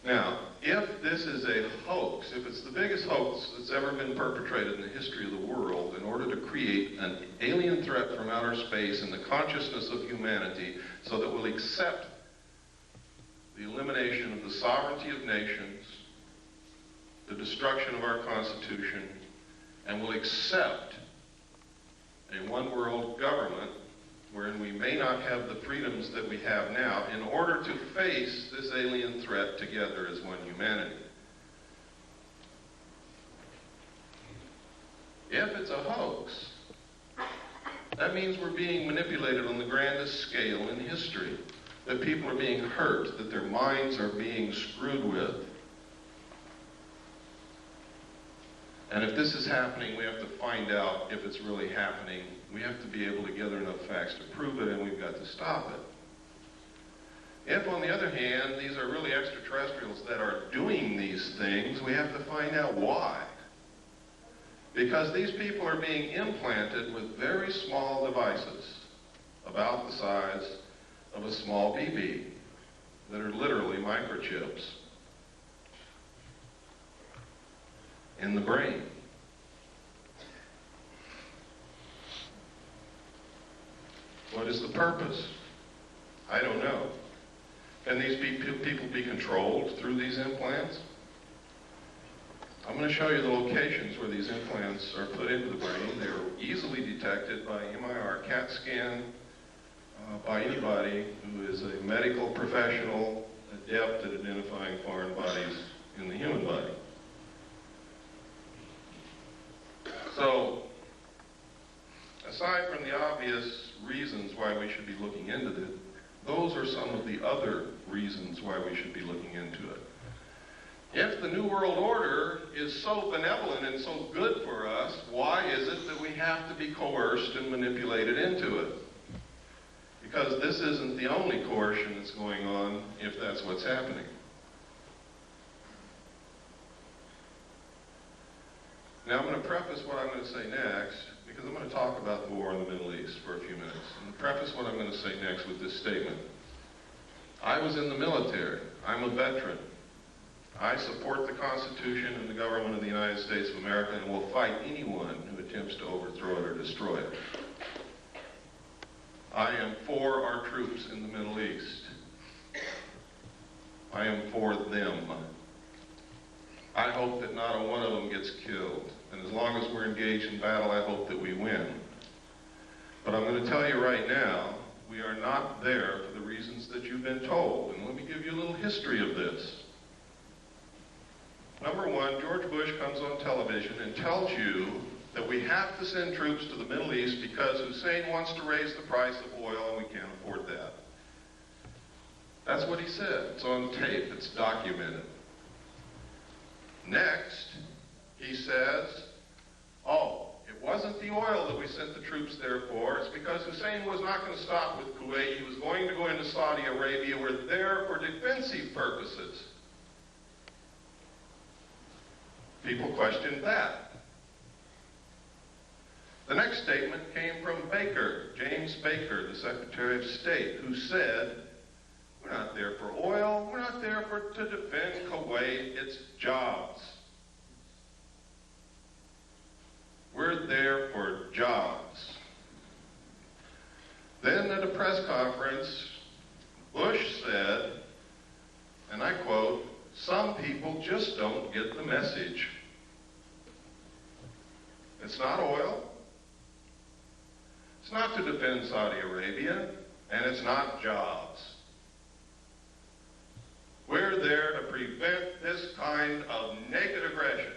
Now, if this is a hoax, if it's the biggest hoax that's ever been perpetrated in the history of the world in order to create an alien threat from outer space in the consciousness of humanity so that we'll accept the elimination of the sovereignty of nations, the destruction of our Constitution, and will accept a one-world government wherein we may not have the freedoms that we have now in order to face this alien threat together as one humanity. If it's a hoax, that means we're being manipulated on the grandest scale in history, that people are being hurt, that their minds are being screwed with. And if this is happening, we have to find out if it's really happening. We have to be able to gather enough facts to prove it, and we've got to stop it. If, on the other hand, these are really extraterrestrials that are doing these things, we have to find out why. Because these people are being implanted with very small devices, about the size of a small BB, that are literally microchips in the brain. What is the purpose? I don't know. Can these people be controlled through these implants? I'm going to show you the locations where these implants are put into the brain. They're easily detected by MRI, CAT scan, by anybody who is a medical professional adept at identifying foreign bodies in the human body. So, aside from the obvious reasons why we should be looking into this, those are some of the other reasons why we should be looking into it. If the New World Order is so benevolent and so good for us, why is it that we have to be coerced and manipulated into it? Because this isn't the only coercion that's going on, if that's what's happening. Now I'm going to preface what I'm going to say next, because I'm going to talk about the war in the Middle East for a few minutes. I'm going to preface what I'm going to say next with this statement. I was in the military. I'm a veteran. I support the Constitution and the government of the United States of America and will fight anyone who attempts to overthrow it or destroy it. I am for our troops in the Middle East. I am for them. I hope that not a one of them gets killed. And as long as we're engaged in battle, I hope that we win. But I'm going to tell you right now, we are not there for the reasons that you've been told. And let me give you a little history of this. Number one, George Bush comes on television and tells you that we have to send troops to the Middle East because Hussein wants to raise the price of oil and we can't afford that. That's what he said. It's on tape. It's documented. Next, he says, oh, it wasn't the oil that we sent the troops there for. It's because Hussein was not going to stop with Kuwait. He was going to go into Saudi Arabia. We're there for defensive purposes. People questioned that. The next statement came from Baker, James Baker, the Secretary of State, who said, we're not there for oil. We're not there to defend Kuwait. It's jobs. We're there for jobs. Then at a press conference, Bush said, and I quote, "Some people just don't get the message. It's not oil. It's not to defend Saudi Arabia, and it's not jobs. We're there to prevent this kind of naked aggression."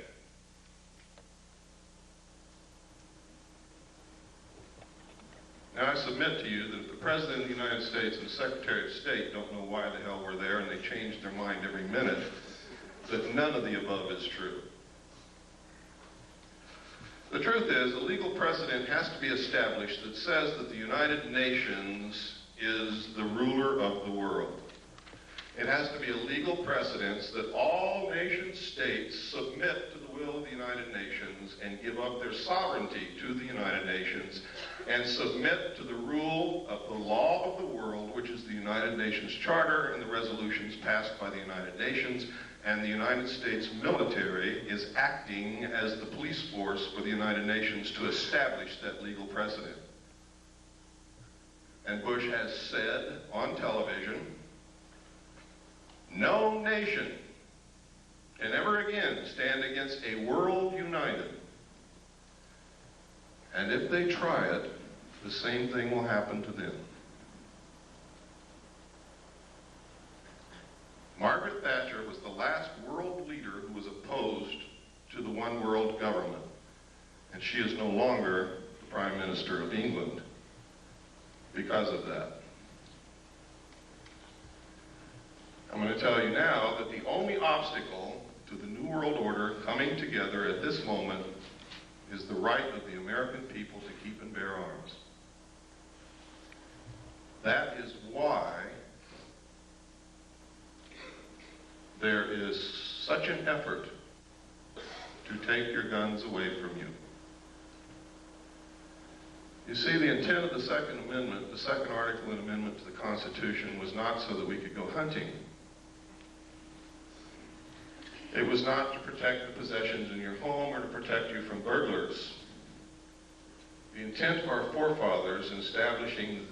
Now, I submit to you that if the President of the United States and the Secretary of State don't know why the hell we're there and they change their mind every minute, that none of the above is true. The truth is, a legal precedent has to be established that says that the United Nations is the ruler of the world. It has to be a legal precedent that all nation states submit to the will of the United Nations and give up their sovereignty to the United Nations and submit to the rule of the law of the world, which is the United Nations Charter and the resolutions passed by the United Nations. And the United States military is acting as the police force for the United Nations to establish that legal precedent. And Bush has said on television, no nation can ever again stand against a world united. And if they try it, the same thing will happen to them. Margaret Thatcher was the last world leader who was opposed to the one world government. And she is no longer the Prime Minister of England because of that. I'm going to tell you now that the only obstacle to the New World Order coming together at this moment is the right of the American people to keep and bear arms. That is why there is such an effort to take your guns away from you. You see, the intent of the Second Amendment, the second article and amendment to the Constitution, was not so that we could go hunting. It was not to protect the possessions in your home or to protect you from burglars. The intent of our forefathers in establishing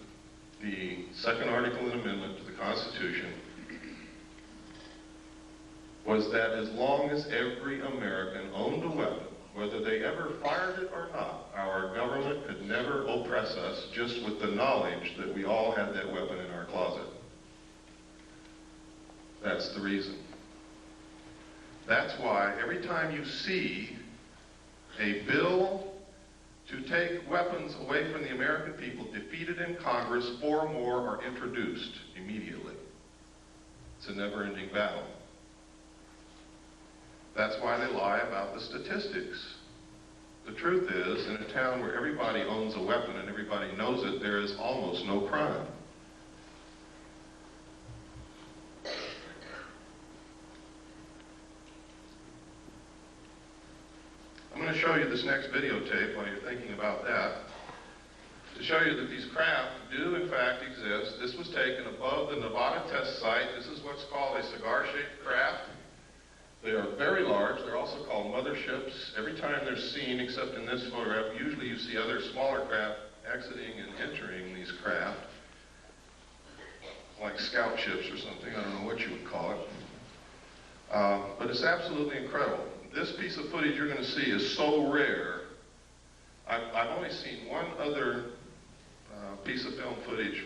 the second article and amendment to the Constitution was that as long as every American owned a weapon, whether they ever fired it or not, our government could never oppress us just with the knowledge that we all had that weapon in our closet. That's the reason. That's why every time you see a bill to take weapons away from the American people defeated in Congress, 4 more are introduced immediately. It's a never-ending battle. That's why they lie about the statistics. The truth is, in a town where everybody owns a weapon and everybody knows it, there is almost no crime. I'm going to show you this next videotape while you're thinking about that, to show you that these craft do in fact exist. This was taken above the Nevada test site. This is what's called a cigar-shaped craft. They are very large. They're also called motherships. Every time they're seen, except in this photograph, usually you see other smaller craft exiting and entering these craft, like scout ships or something. I don't know what you would call it. But it's absolutely incredible. This piece of footage you're going to see is so rare. I've only seen one other piece of film footage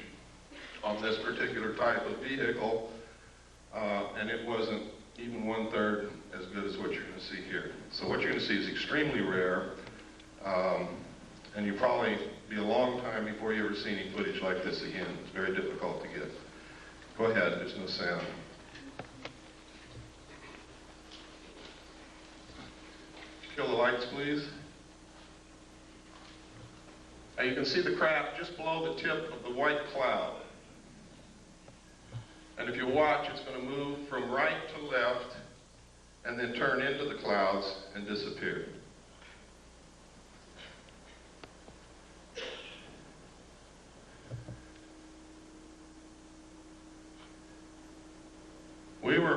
on this particular type of vehicle, and it wasn't even 1/3 as good as what you're going to see here. So what you're going to see is extremely rare, and you'll probably be a long time before you ever see any footage like this again. It's very difficult to get. Go ahead, there's no sound. Kill the lights, please. Now you can see the craft just below the tip of the white cloud. And if you watch, it's going to move from right to left and then turn into the clouds and disappear.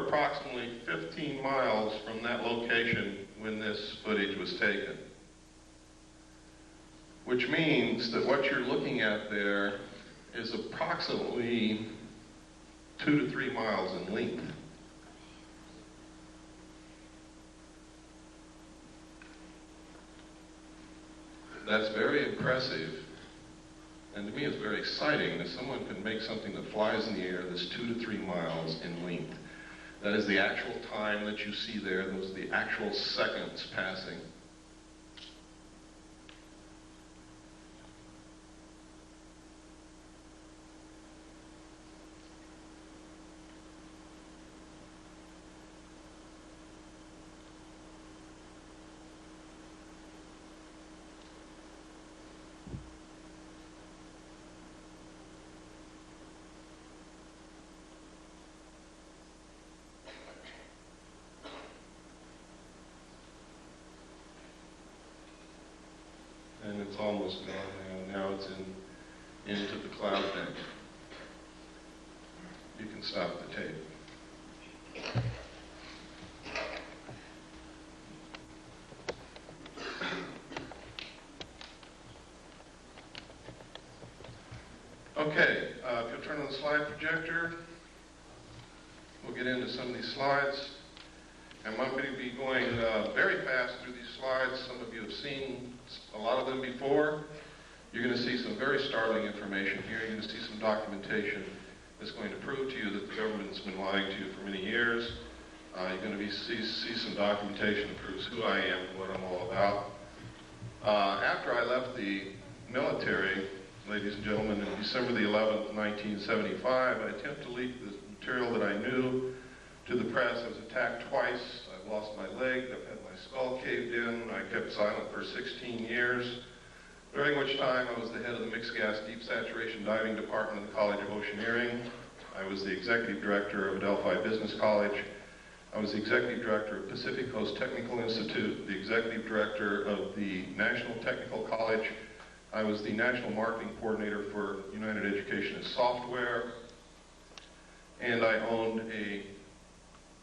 were approximately 15 miles from that location when this footage was taken. Which means that what you're looking at there is approximately 2 to 3 miles in length. That's very impressive, and to me it's very exciting that someone can make something that flies in the air that's 2 to 3 miles in length. That is the actual time that you see there, those are the actual seconds passing. And it's almost gone now. Now it's into the cloud bank. You can stop the tape. Okay, if you'll turn on the slide projector, we'll get into some of these slides. I'm going to be going very fast through these slides. Some of you have seen a lot of them before. You're going to see some very startling information here. You're going to see some documentation that's going to prove to you that the government's been lying to you for many years. You're going to see some documentation that proves who I am and what I'm all about. After I left the military, ladies and gentlemen, in December the 11th, 1975, I attempted to leak the material that I knew to the press. I was attacked twice. I've lost my leg. I've had my skull caved in. I kept silent for 16 years, during which time I was the head of the Mixed Gas Deep Saturation Diving Department of the College of Oceaneering. I was the executive director of Adelphi Business College. I was the executive director of Pacific Coast Technical Institute, the executive director of the National Technical College. I was the national marketing coordinator for United Education and Software. And I owned a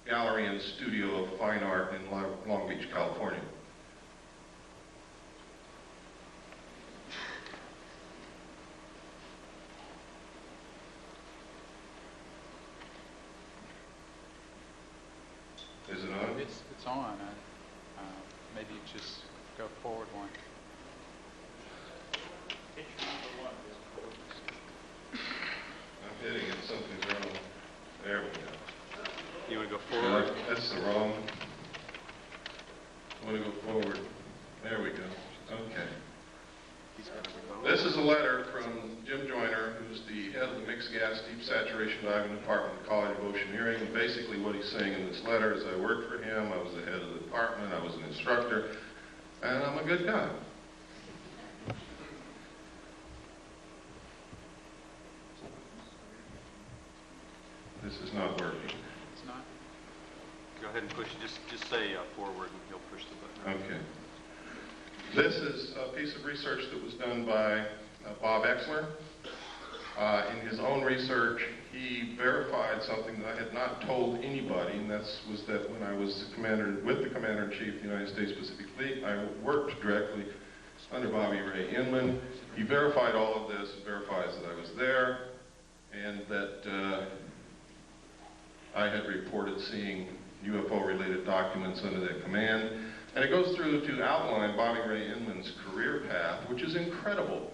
gallery and studio of fine art in Long Beach, California. Is it on? It's on. Maybe just go forward one. I'm hitting it, something's wrong. There we go. You want to go forward? That's the wrong. I want to go forward. There we go. Okay. This is a letter from Jim Joyner, who's the head of the Mixed Gas Deep Saturation Diving Department of the College of Oceaneering. And basically what he's saying in this letter is I worked for him, I was the head of the department, I was an instructor, and I'm a good guy. This is not working. It's not. Go ahead and push it. Just say forward and he'll push the button. Okay. This is a piece of research that was done by Bob Exler. In his own research, he verified something that I had not told anybody, and that was that when I was with the Commander-in-Chief of the United States Pacific Fleet, I worked directly under Bobby Ray Inman. He verified all of this, verifies that I was there, and that I had reported seeing UFO-related documents under that command. And it goes through to outline Bobby Ray Inman's career path, which is incredible.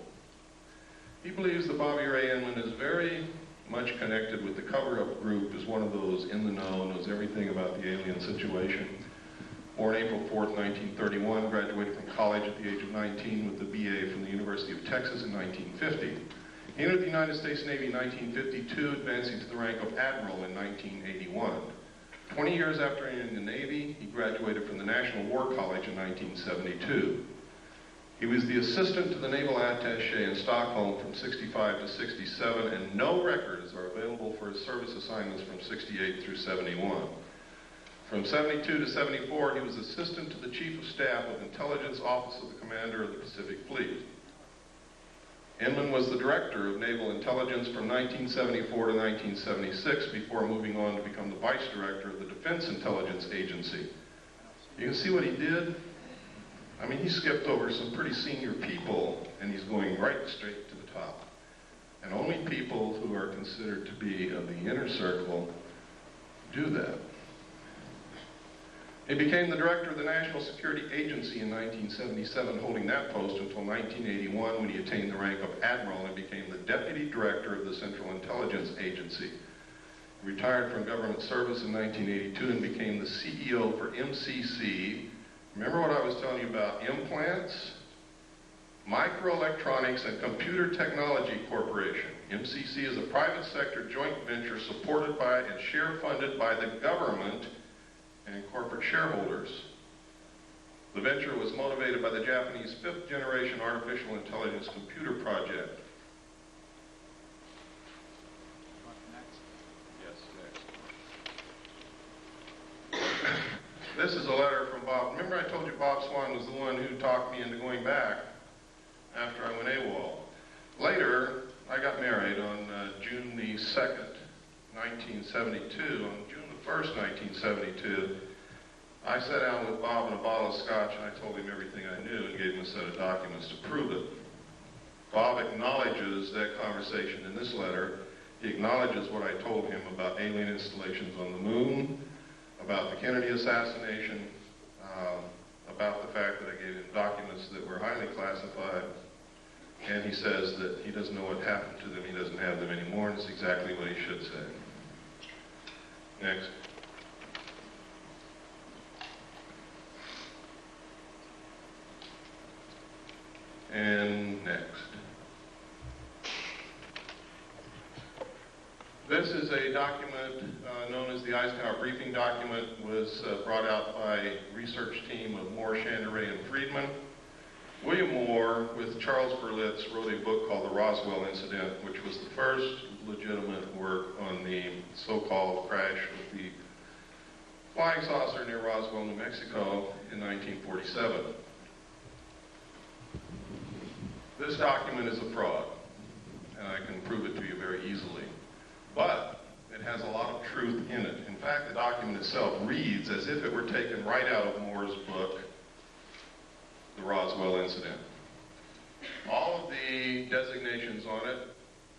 He believes that Bobby Ray Inman is very much connected with the cover-up group, is one of those in the know, knows everything about the alien situation. Born April 4th, 1931, graduated from college at the age of 19 with a BA from the University of Texas in 1950. He entered the United States Navy in 1952, advancing to the rank of Admiral in 1981. 20 years after entering the Navy, he graduated from the National War College in 1972. He was the assistant to the Naval Attaché in Stockholm from 65 to 67, and no records are available for his service assignments from 68 through 71. From 72 to 74, he was assistant to the Chief of Staff of Intelligence Office of the Commander of the Pacific Fleet. Inman was the director of Naval Intelligence from 1974 to 1976 before moving on to become the vice director of the Defense Intelligence Agency. You can see what he did? I mean, he skipped over some pretty senior people, and he's going right straight to the top. And only people who are considered to be of the inner circle do that. He became the director of the National Security Agency in 1977, holding that post until 1981 when he attained the rank of admiral and became the deputy director of the Central Intelligence Agency. He retired from government service in 1982 and became the CEO for MCC. Remember what I was telling you about implants? Microelectronics and Computer Technology Corporation. MCC is a private sector joint venture supported by and share funded by the government and corporate shareholders. The venture was motivated by the Japanese fifth generation artificial intelligence computer project. Yes, next. This is a letter from Bob. Remember I told you Bob Swan was the one who talked me into going back after I went AWOL. Later, I got married on June the 2nd, 1972. On June the 1st, 1972, I sat down with Bob and a bottle of scotch and I told him everything I knew and gave him a set of documents to prove it. Bob acknowledges that conversation in this letter. He acknowledges what I told him about alien installations on the moon, about the Kennedy assassination, about the fact that I gave him documents that were highly classified, and he says that he doesn't know what happened to them, he doesn't have them anymore, and it's exactly what he should say. Next. And next. This is a document known as the Eisenhower Briefing Document. It was brought out by a research team of Moore, Chandray, and Friedman. William Moore, with Charles Berlitz, wrote a book called The Roswell Incident, which was the first legitimate work on the so-called crash of the flying saucer near Roswell, New Mexico in 1947. This document is a fraud, and I can prove it to you very easily. But it has a lot of truth in it. In fact, the document itself reads as if it were taken right out of Moore's book, The Roswell Incident. All of the designations on it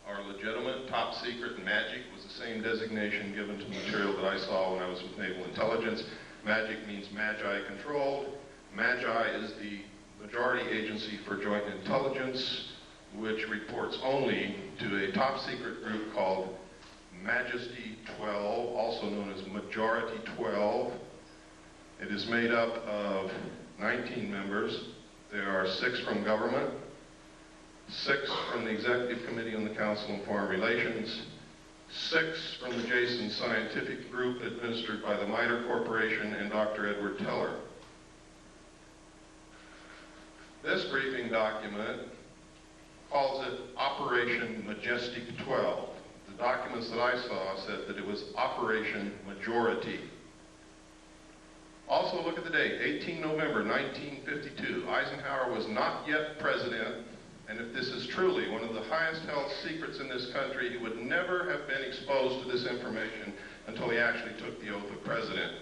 are legitimate. Top secret and magic was the same designation given to the material that I saw when I was with Naval Intelligence. Magic means Magi controlled. Magi is the majority agency for joint intelligence, which reports only to a top secret group called Majesty 12, also known as Majority 12. It is made up of 19 members. There are 6 from government, 6 from the Executive Committee on the Council on Foreign Relations, 6 from the Jason Scientific Group administered by the MITRE Corporation and Dr. Edward Teller. This briefing document calls it Operation Majestic 12. The documents that I saw said that it was Operation Majority. Also, look at the date, 18 November 1952. Eisenhower was not yet president, and if this is truly one of the highest held secrets in this country, he would never have been exposed to this information until he actually took the oath of president.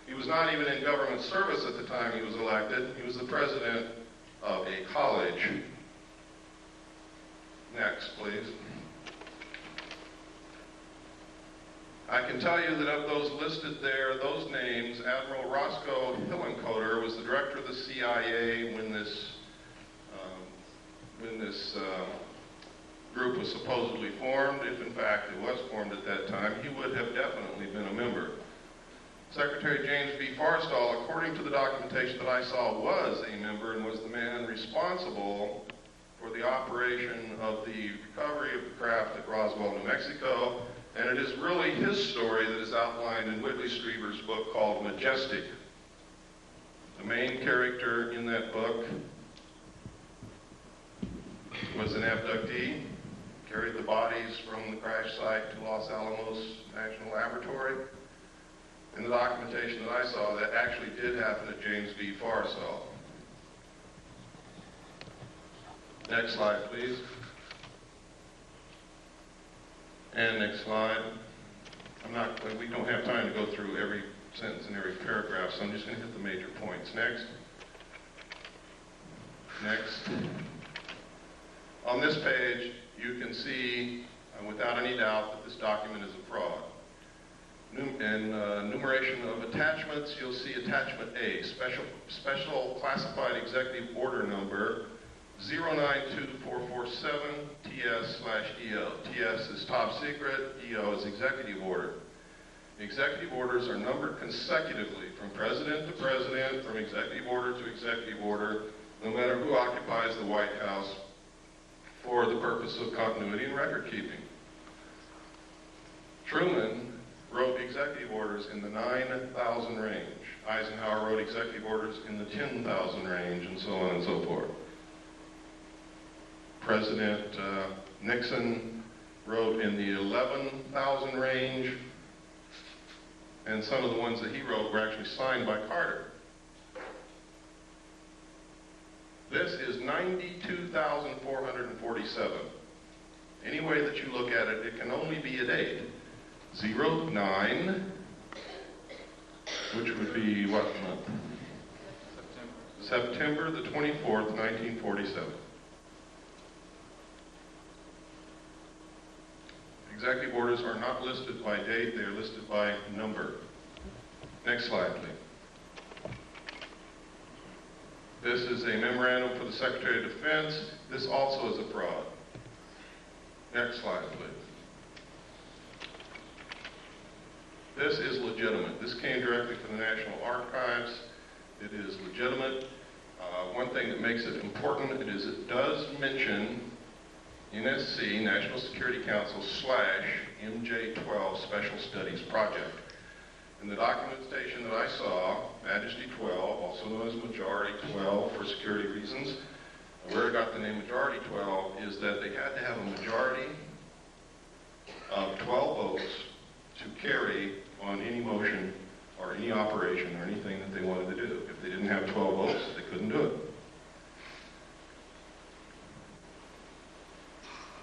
He was not even in government service at the time he was elected. He was the president of a college. Next, please. I can tell you that of those listed there, those names, Admiral Roscoe Hillenkoetter was the director of the CIA when this group was supposedly formed. If in fact it was formed at that time, he would have definitely been a member. Secretary James B. Forrestal, according to the documentation that I saw, was a member and was the man responsible for the operation of the recovery of the craft at Roswell, New Mexico. And it is really his story that is outlined in Whitley Strieber's book called Majestic. The main character in that book was an abductee, carried the bodies from the crash site to Los Alamos National Laboratory. In the documentation that I saw, that actually did happen at James B. Forrestal. Next slide, please. And next slide. We don't have time to go through every sentence and every paragraph, so I'm just going to hit the major points. Next. Next. On this page, you can see, without any doubt, that this document is a fraud. In enumeration of attachments, you'll see attachment A, special classified executive order number 092447 TS/EO. TS is top secret, EO is executive order. Executive orders are numbered consecutively from president to president, from executive order to executive order, no matter who occupies the White House, for the purpose of continuity and record keeping. Truman wrote executive orders in the 9,000 range. Eisenhower wrote executive orders in the 10,000 range, and so on and so forth. President Nixon wrote in the 11,000 range, and some of the ones that he wrote were actually signed by Carter. This is 92,447. Any way that you look at it, it can only be a date. 09, which would be what month? September the 24th, 1947. Executive orders are not listed by date, they are listed by number. Next slide, please. This is a memorandum for the Secretary of Defense. This also is a fraud. Next slide, please. This is legitimate. This came directly from the National Archives. It is legitimate. One thing that makes it important is it does mention NSC, National Security Council / MJ-12 Special Studies Project. In the documentation that I saw, Majesty 12, also known as Majority 12 for security reasons, where I got the name Majority 12 is that they had to have a majority of 12 votes to carry on any motion or any operation or anything that they wanted to do. If they didn't have 12 votes, they couldn't do it.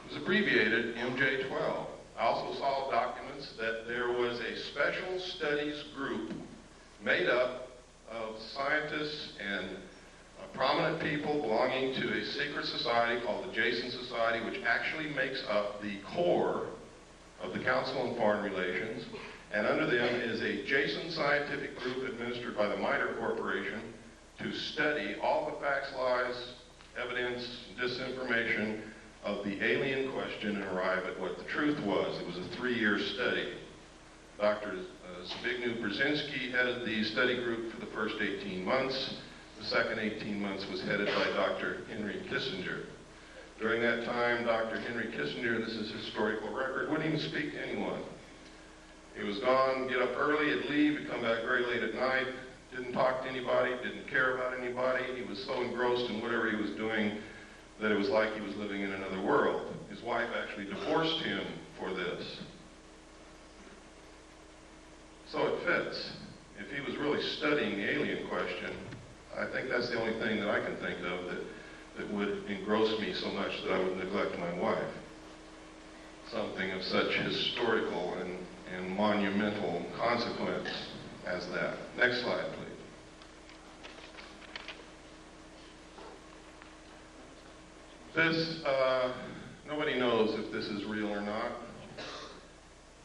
It was abbreviated MJ-12. I also saw documents that there was a special studies group made up of scientists and prominent people belonging to a secret society called the Jason Society, which actually makes up the core of the Council on Foreign Relations. And under them is a Jason scientific group administered by the MITRE Corporation to study all the facts, lies, evidence, disinformation of the alien question and arrive at what the truth was. It was a 3-year study. Dr. Zbigniew Brzezinski headed the study group for the first 18 months. The second 18 months was headed by Dr. Henry Kissinger. During that time, Dr. Henry Kissinger, this is historical record, wouldn't even speak to anyone. He was gone, get up early, he'd leave, he'd come back very late at night, didn't talk to anybody, didn't care about anybody. He was so engrossed in whatever he was doing that it was like he was living in another world. His wife actually divorced him for this. So it fits. If he was really studying the alien question, I think that's the only thing that I can think of that would engross me so much that I would neglect my wife. Something of such historical and monumental consequence as that. Next slide, please. This, nobody knows if this is real or not,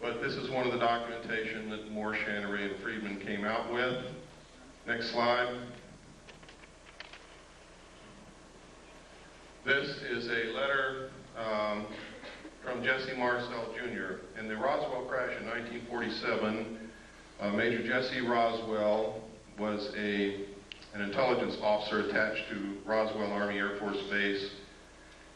but this is one of the documentation that Moore, Channery, and Friedman came out with. Next slide. This is a letter from Jesse Marcel Jr. In the Roswell crash in 1947, Major Jesse Roswell was an intelligence officer attached to Roswell Army Air Force Base,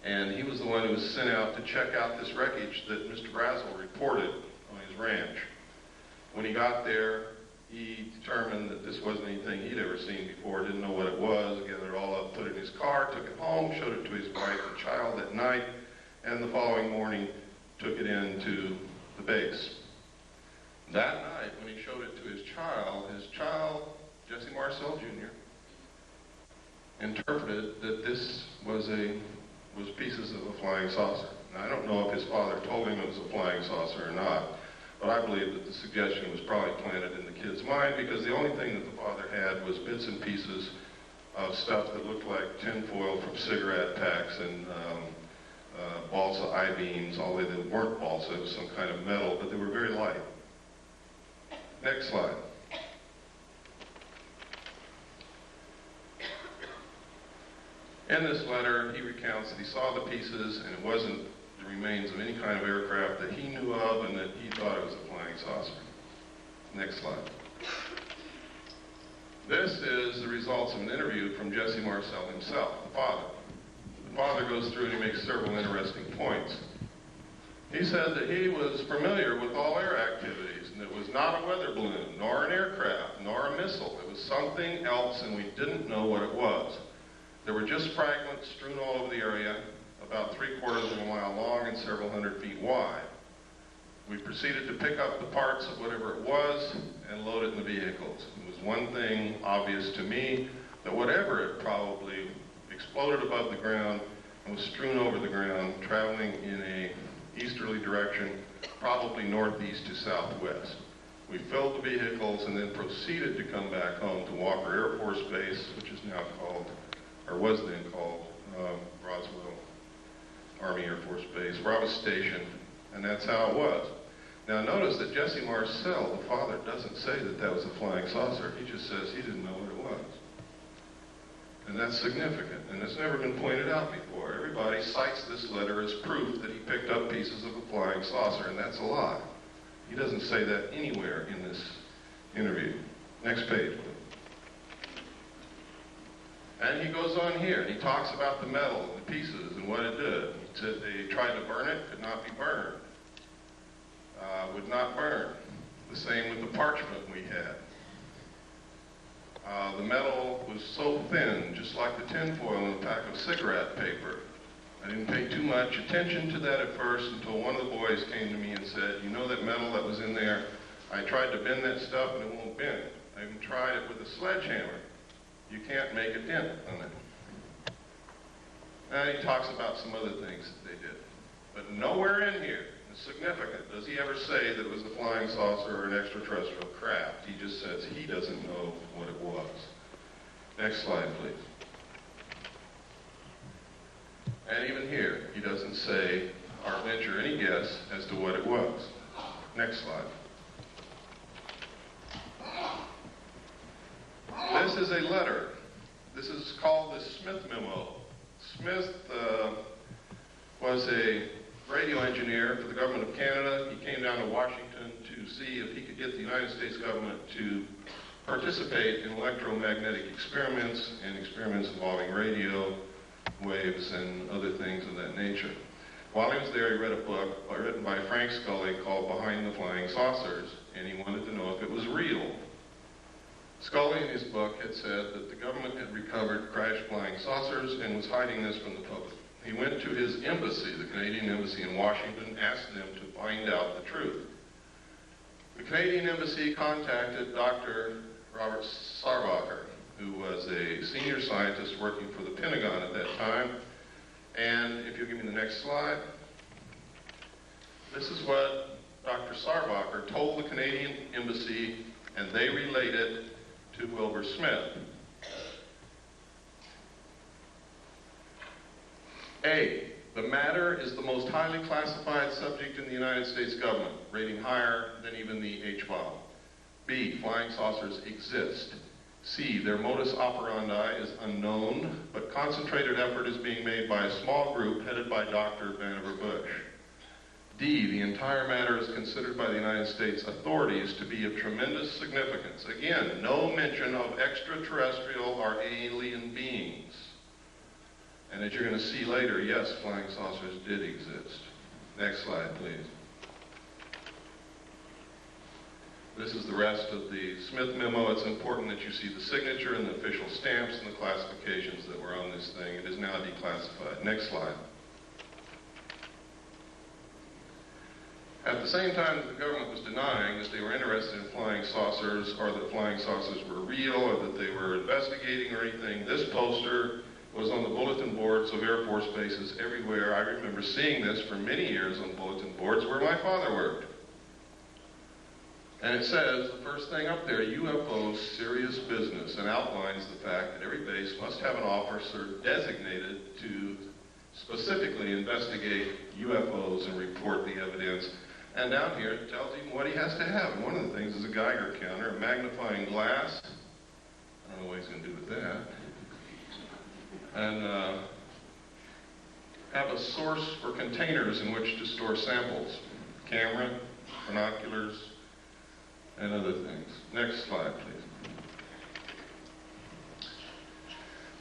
and he was the one who was sent out to check out this wreckage that Mr. Brazel reported on his ranch. When he got there, he determined that this wasn't anything he'd ever seen before, didn't know what it was, gathered it all up, put it in his car, took it home, showed it to his wife and child that night, and the following morning took it into the base. That night, when he showed it to his child, Jesse Marcel Jr., interpreted that this was a was pieces of a flying saucer. Now, I don't know if his father told him it was a flying saucer or not, but I believe that the suggestion was probably planted in the kid's mind because the only thing that the father had was bits and pieces of stuff that looked like tinfoil from cigarette packs and balsa I-beams, although they weren't balsa, it was some kind of metal, but they were very light. Next slide. In this letter, he recounts that he saw the pieces and it wasn't the remains of any kind of aircraft that he knew of and that he thought it was a flying saucer. Next slide. This is the results of an interview from Jesse Marcel himself, the father. The father goes through and he makes several interesting points. He said that he was familiar with all air activities and it was not a weather balloon, nor an aircraft, nor a missile. It was something else and we didn't know what it was. There were just fragments strewn all over the area, about 3/4 of a mile long and several hundred feet wide. We proceeded to pick up the parts of whatever it was and load it in the vehicles. It was one thing obvious to me, that whatever it probably exploded above the ground and was strewn over the ground, traveling in a easterly direction, probably northeast to southwest. We filled the vehicles and then proceeded to come back home to Walker Air Force Base, which is now called, or was then called, Roswell Army Air Force Base, where I was stationed, and that's how it was. Now notice that Jesse Marcel, the father, doesn't say that that was a flying saucer. He just says he didn't know what it was. And that's significant, and it's never been pointed out before. Everybody cites this letter as proof that he picked up pieces of a flying saucer, and that's a lie. He doesn't say that anywhere in this interview. Next page, please. And he goes on here, and he talks about the metal and the pieces and what it did. He said they tried to burn it, could not be burned. Would not burn. The same with the parchment we had. The metal was so thin, just like the tinfoil in a pack of cigarette paper. I didn't pay too much attention to that at first until one of the boys came to me and said, you know that metal that was in there? I tried to bend that stuff and it won't bend. I even tried it with a sledgehammer. You can't make a dent on it. And he talks about some other things that they did. But nowhere in here, it's significant, does he ever say that it was a flying saucer or an extraterrestrial craft. He just says he doesn't know what it was. Next slide, please. And even here, he doesn't say or venture any guess as to what it was. Next slide. This is a letter. This is called the Smith Memo. Smith was a radio engineer for the government of Canada. He came down to Washington to see if he could get the United States government to participate in electromagnetic experiments and experiments involving radio waves and other things of that nature. While he was there, he read a book written by Frank Scully called Behind the Flying Saucers, and he wanted to know if it was real. Scully in his book had said that the government had recovered crashed flying saucers and was hiding this from the public. He went to his embassy, the Canadian Embassy in Washington, asked them to find out the truth. The Canadian Embassy contacted Dr. Robert Sarbacher, who was a senior scientist working for the Pentagon at that time. And if you'll give me the next slide, this is what Dr. Sarbacher told the Canadian Embassy, and they relayed it to Wilbur Smith. A, the matter is the most highly classified subject in the United States government, rating higher than even the H-bomb. B, flying saucers exist. C, their modus operandi is unknown, but concentrated effort is being made by a small group headed by Dr. Vannevar Bush. D, the entire matter is considered by the United States authorities to be of tremendous significance. Again, no mention of extraterrestrial or alien beings. And as you're going to see later, yes, flying saucers did exist. Next slide, please. This is the rest of the Smith Memo. It's important that you see the signature and the official stamps and the classifications that were on this thing. It is now declassified. Next slide. At the same time that the government was denying that they were interested in flying saucers or that flying saucers were real or that they were investigating or anything, this poster was on the bulletin boards of Air Force bases everywhere. I remember seeing this for many years on bulletin boards where my father worked. And it says, the first thing up there, UFOs, serious business, and outlines the fact that every base must have an officer designated to specifically investigate UFOs and report the evidence. And down here, it tells him what he has to have. And one of the things is a Geiger counter, a magnifying glass. I don't know what he's going to do with that. And have a source for containers in which to store samples. Camera, binoculars, and other things. Next slide, please.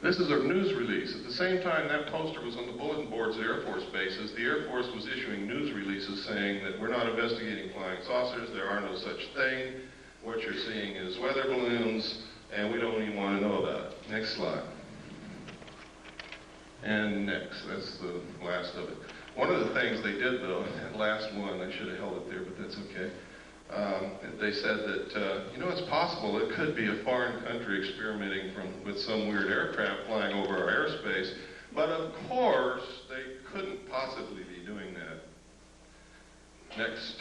This is a news release. At the same time that poster was on the bulletin boards at Air Force bases, the Air Force was issuing news releases saying that we're not investigating flying saucers, there are no such thing, what you're seeing is weather balloons, and we don't even want to know about it. Next slide. And next, that's the last of it. One of the things they did though, that last one, I should have held it there, but that's okay. They said that, you know, it's possible it could be a foreign country experimenting with some weird aircraft flying over our airspace, but of course they couldn't possibly be doing that. Next.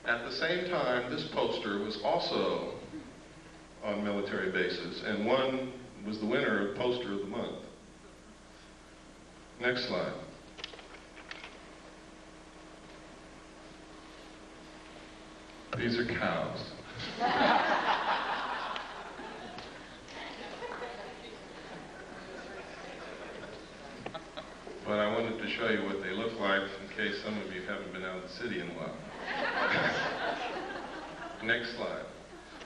At the same time, this poster was also on military bases, and one was the winner of Poster of the Month. Next slide. These are cows. But I wanted to show you what they look like in case some of you haven't been out of the city in a while. Next slide.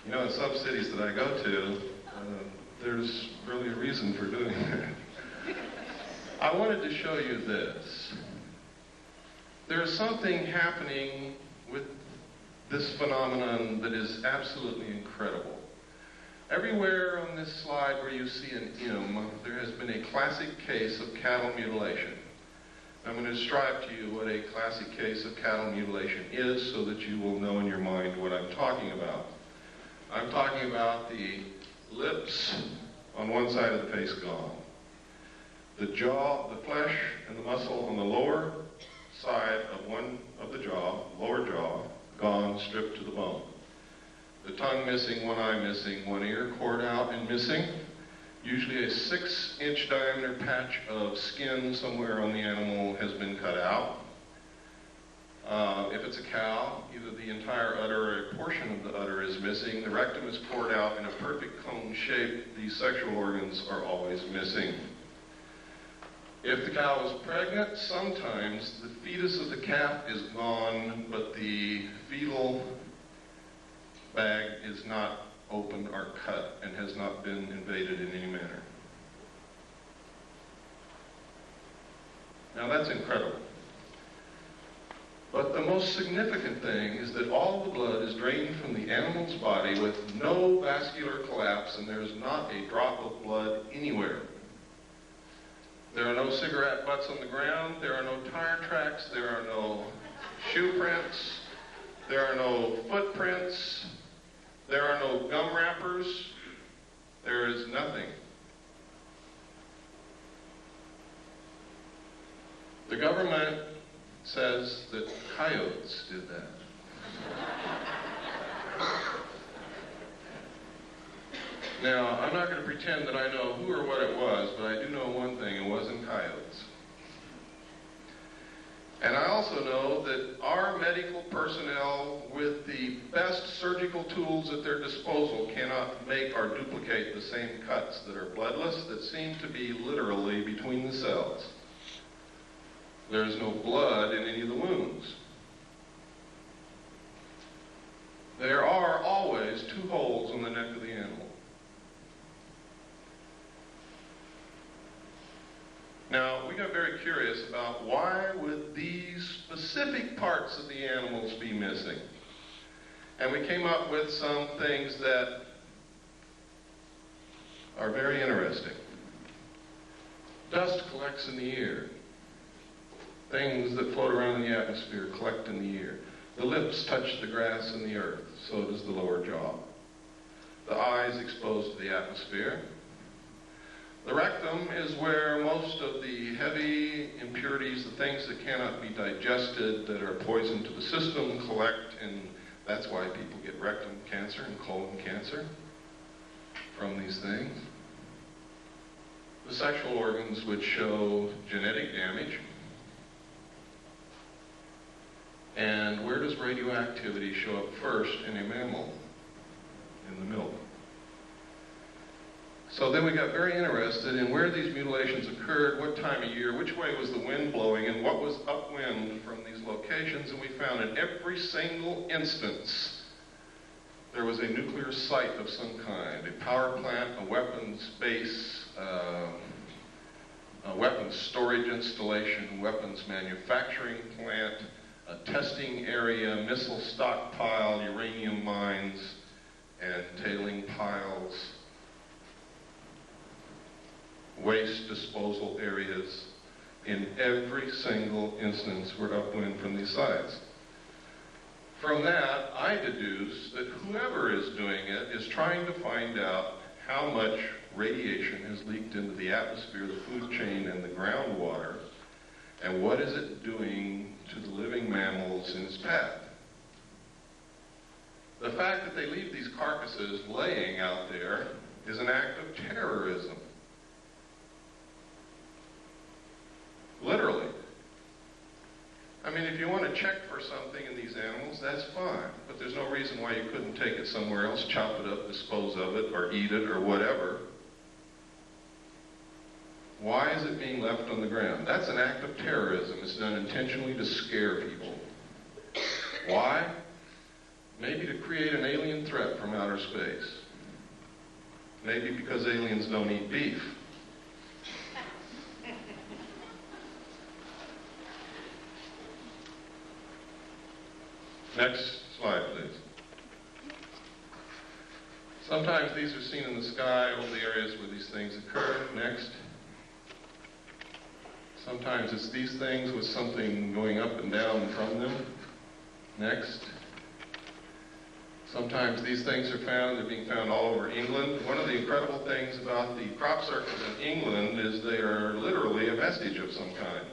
You know, in some cities that I go to, there's really a reason for doing that. I wanted to show you this. There's something happening with this phenomenon that is absolutely incredible. Everywhere on this slide where you see an M, there has been a classic case of cattle mutilation. I'm going to describe to you what a classic case of cattle mutilation is so that you will know in your mind what I'm talking about. I'm talking about the lips on one side of the face gone. The jaw, the flesh and the muscle on the lower side of one of the jaw, lower jaw, gone, stripped to the bone. The tongue missing, one eye missing, one ear cored out and missing. Usually a 6-inch diameter patch of skin somewhere on the animal has been cut out. If it's a cow, either the entire udder or a portion of the udder is missing. The rectum is cored out in a perfect cone shape. These sexual organs are always missing. If the cow is pregnant, sometimes the fetus of the calf is gone, but the fetal bag is not opened or cut and has not been invaded in any manner. Now that's incredible. But the most significant thing is that all the blood is drained from the animal's body with no vascular collapse, and there's not a drop of blood anywhere. There are no cigarette butts on the ground, there are no tire tracks, there are no shoe prints, there are no footprints, there are no gum wrappers, there is nothing. The government says that coyotes did that. Now, I'm not going to pretend that I know who or what it was, but I do know one thing, it wasn't coyotes. And I also know that our medical personnel, with the best surgical tools at their disposal, cannot make or duplicate the same cuts that are bloodless, that seem to be literally between the cells. There's no blood in any of the wounds. There are always 2 holes on the neck of the animal. Now, we got very curious about why would these specific parts of the animals be missing? And we came up with some things that are very interesting. Dust collects in the ear. Things that float around in the atmosphere collect in the ear. The lips touch the grass and the earth, so does the lower jaw. The eyes exposed to the atmosphere. The rectum is where most of the heavy impurities, the things that cannot be digested, that are poison to the system, collect, and that's why people get rectum cancer and colon cancer from these things. The sexual organs would show genetic damage. And where does radioactivity show up first in a mammal? In the milk. So then we got very interested in where these mutilations occurred, what time of year, which way was the wind blowing, and what was upwind from these locations. And we found in every single instance there was a nuclear site of some kind, a power plant, a weapons base, a weapons storage installation, weapons manufacturing plant, a testing area, missile stockpile, uranium mines, and tailing piles, waste disposal areas. In every single instance were upwind from these sites. From that, I deduce that whoever is doing it is trying to find out how much radiation has leaked into the atmosphere, the food chain, and the groundwater, and what is it doing to the living mammals in its path. The fact that they leave these carcasses laying out there is an act of terrorism. Literally. I mean, if you want to check for something in these animals, that's fine. But there's no reason why you couldn't take it somewhere else, chop it up, dispose of it, or eat it, or whatever. Why is it being left on the ground? That's an act of terrorism. It's done intentionally to scare people. Why? Maybe to create an alien threat from outer space. Maybe because aliens don't eat beef. Next slide, please. Sometimes these are seen in the sky over the areas where these things occur. Next. Sometimes it's these things with something going up and down from them. Next. Sometimes these things are found, they're being found all over England. One of the incredible things about the crop circles in England is they are literally a vestige of some kind.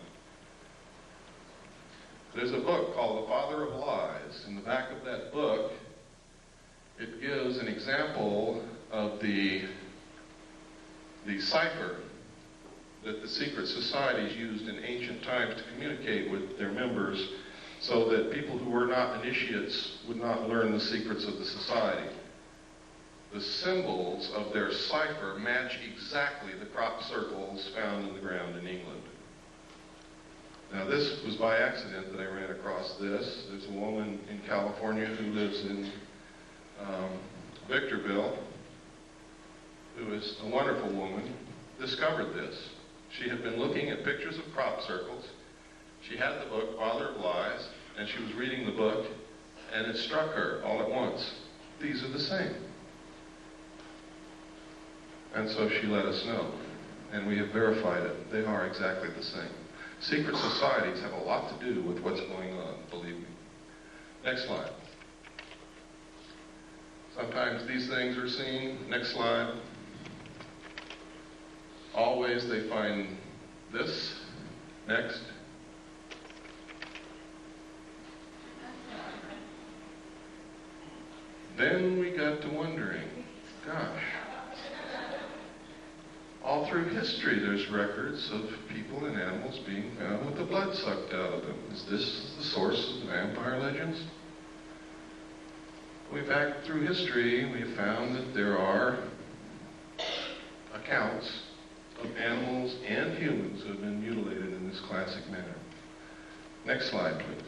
There's a book called The Father of Lies. In the back of that book, it gives an example of the cipher that the secret societies used in ancient times to communicate with their members so that people who were not initiates would not learn the secrets of the society. The symbols of their cipher match exactly the crop circles found in the ground in England. Now, this was by accident that I ran across this. There's a woman in California who lives in Victorville, who is a wonderful woman, discovered this. She had been looking at pictures of crop circles. She had the book, Father of Lies, and she was reading the book, and it struck her all at once. These are the same. And so she let us know, and we have verified it. They are exactly the same. Secret societies have a lot to do with what's going on, believe me. Next slide. Sometimes these things are seen. Next slide. Always they find this. Next. Then we got to wondering, gosh, all through history there's records of people and animals being found with the blood sucked out of them. Is this the source of the vampire legends? Back through history, we have found that there are accounts of animals and humans who have been mutilated in this classic manner. Next slide, please.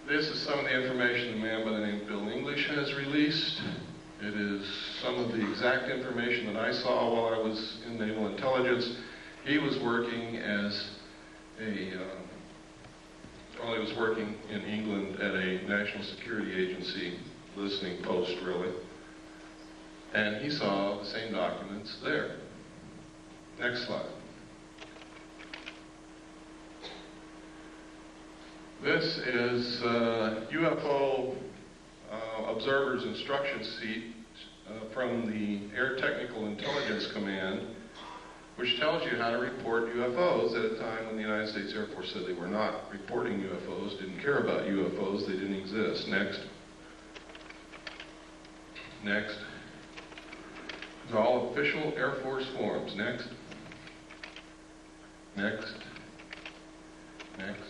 This is some of the information a man by the name of Bill English has released. It is some of the exact information that I saw while I was in naval intelligence. He was working as he was working in England at a national security agency, listening post really, and he saw the same documents there. Next slide. This is UFO observers' instruction from the Air Technical Intelligence Command, which tells you how to report UFOs at a time when the United States Air Force said they were not reporting UFOs, didn't care about UFOs, they didn't exist. Next. Next. These are all official Air Force forms. Next. Next. Next.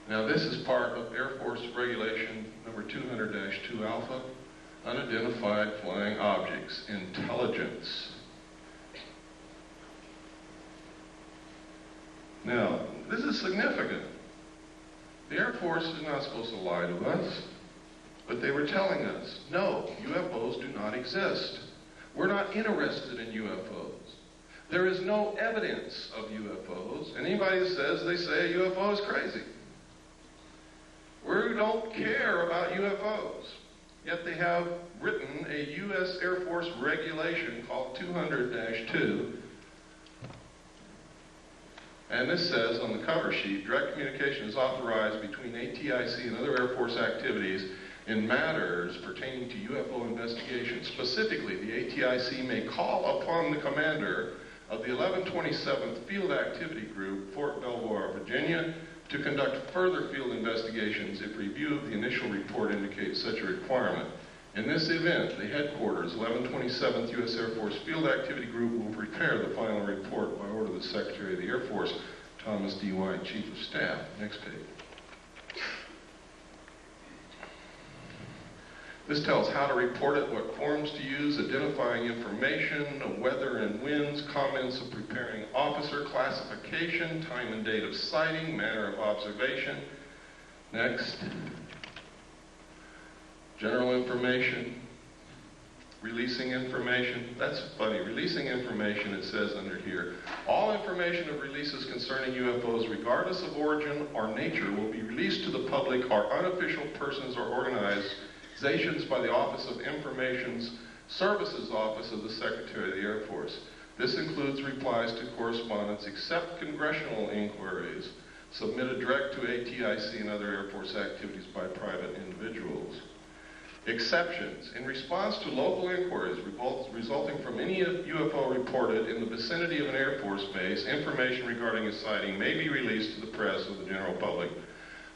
Now this is part of Air Force Regulation number 200-2 Alpha, unidentified flying objects, intelligence. Now, this is significant. The Air Force is not supposed to lie to us, but they were telling us, no, UFOs do not exist. We're not interested in UFOs. There is no evidence of UFOs, and anybody that says they say a UFO is crazy. We don't care about UFOs. Yet they have written a U.S. Air Force regulation called 200-2. And this says on the cover sheet, direct communication is authorized between ATIC and other Air Force activities in matters pertaining to UFO investigation. Specifically, the ATIC may call upon the commander of the 1127th Field Activity Group, Fort Belvoir, Virginia, to conduct further field investigations if review of the initial report indicates such a requirement. In this event, the headquarters, 1127th U.S. Air Force Field Activity Group, will prepare the final report by order of the Secretary of the Air Force, Thomas D. White, Chief of Staff. Next page. This tells how to report it, what forms to use, identifying information, weather and winds, comments of preparing officer, classification, time and date of sighting, manner of observation. Next. General information, releasing information. That's funny. Releasing information, it says under here. All information of releases concerning UFOs, regardless of origin or nature, will be released to the public or unofficial persons or organizations by the Office of Information Services Office of the Secretary of the Air Force. This includes replies to correspondence, except congressional inquiries, submitted direct to ATIC and other Air Force activities by private individuals. Exceptions. In response to local inquiries resulting from any UFO reported in the vicinity of an Air Force base, information regarding a sighting may be released to the press or the general public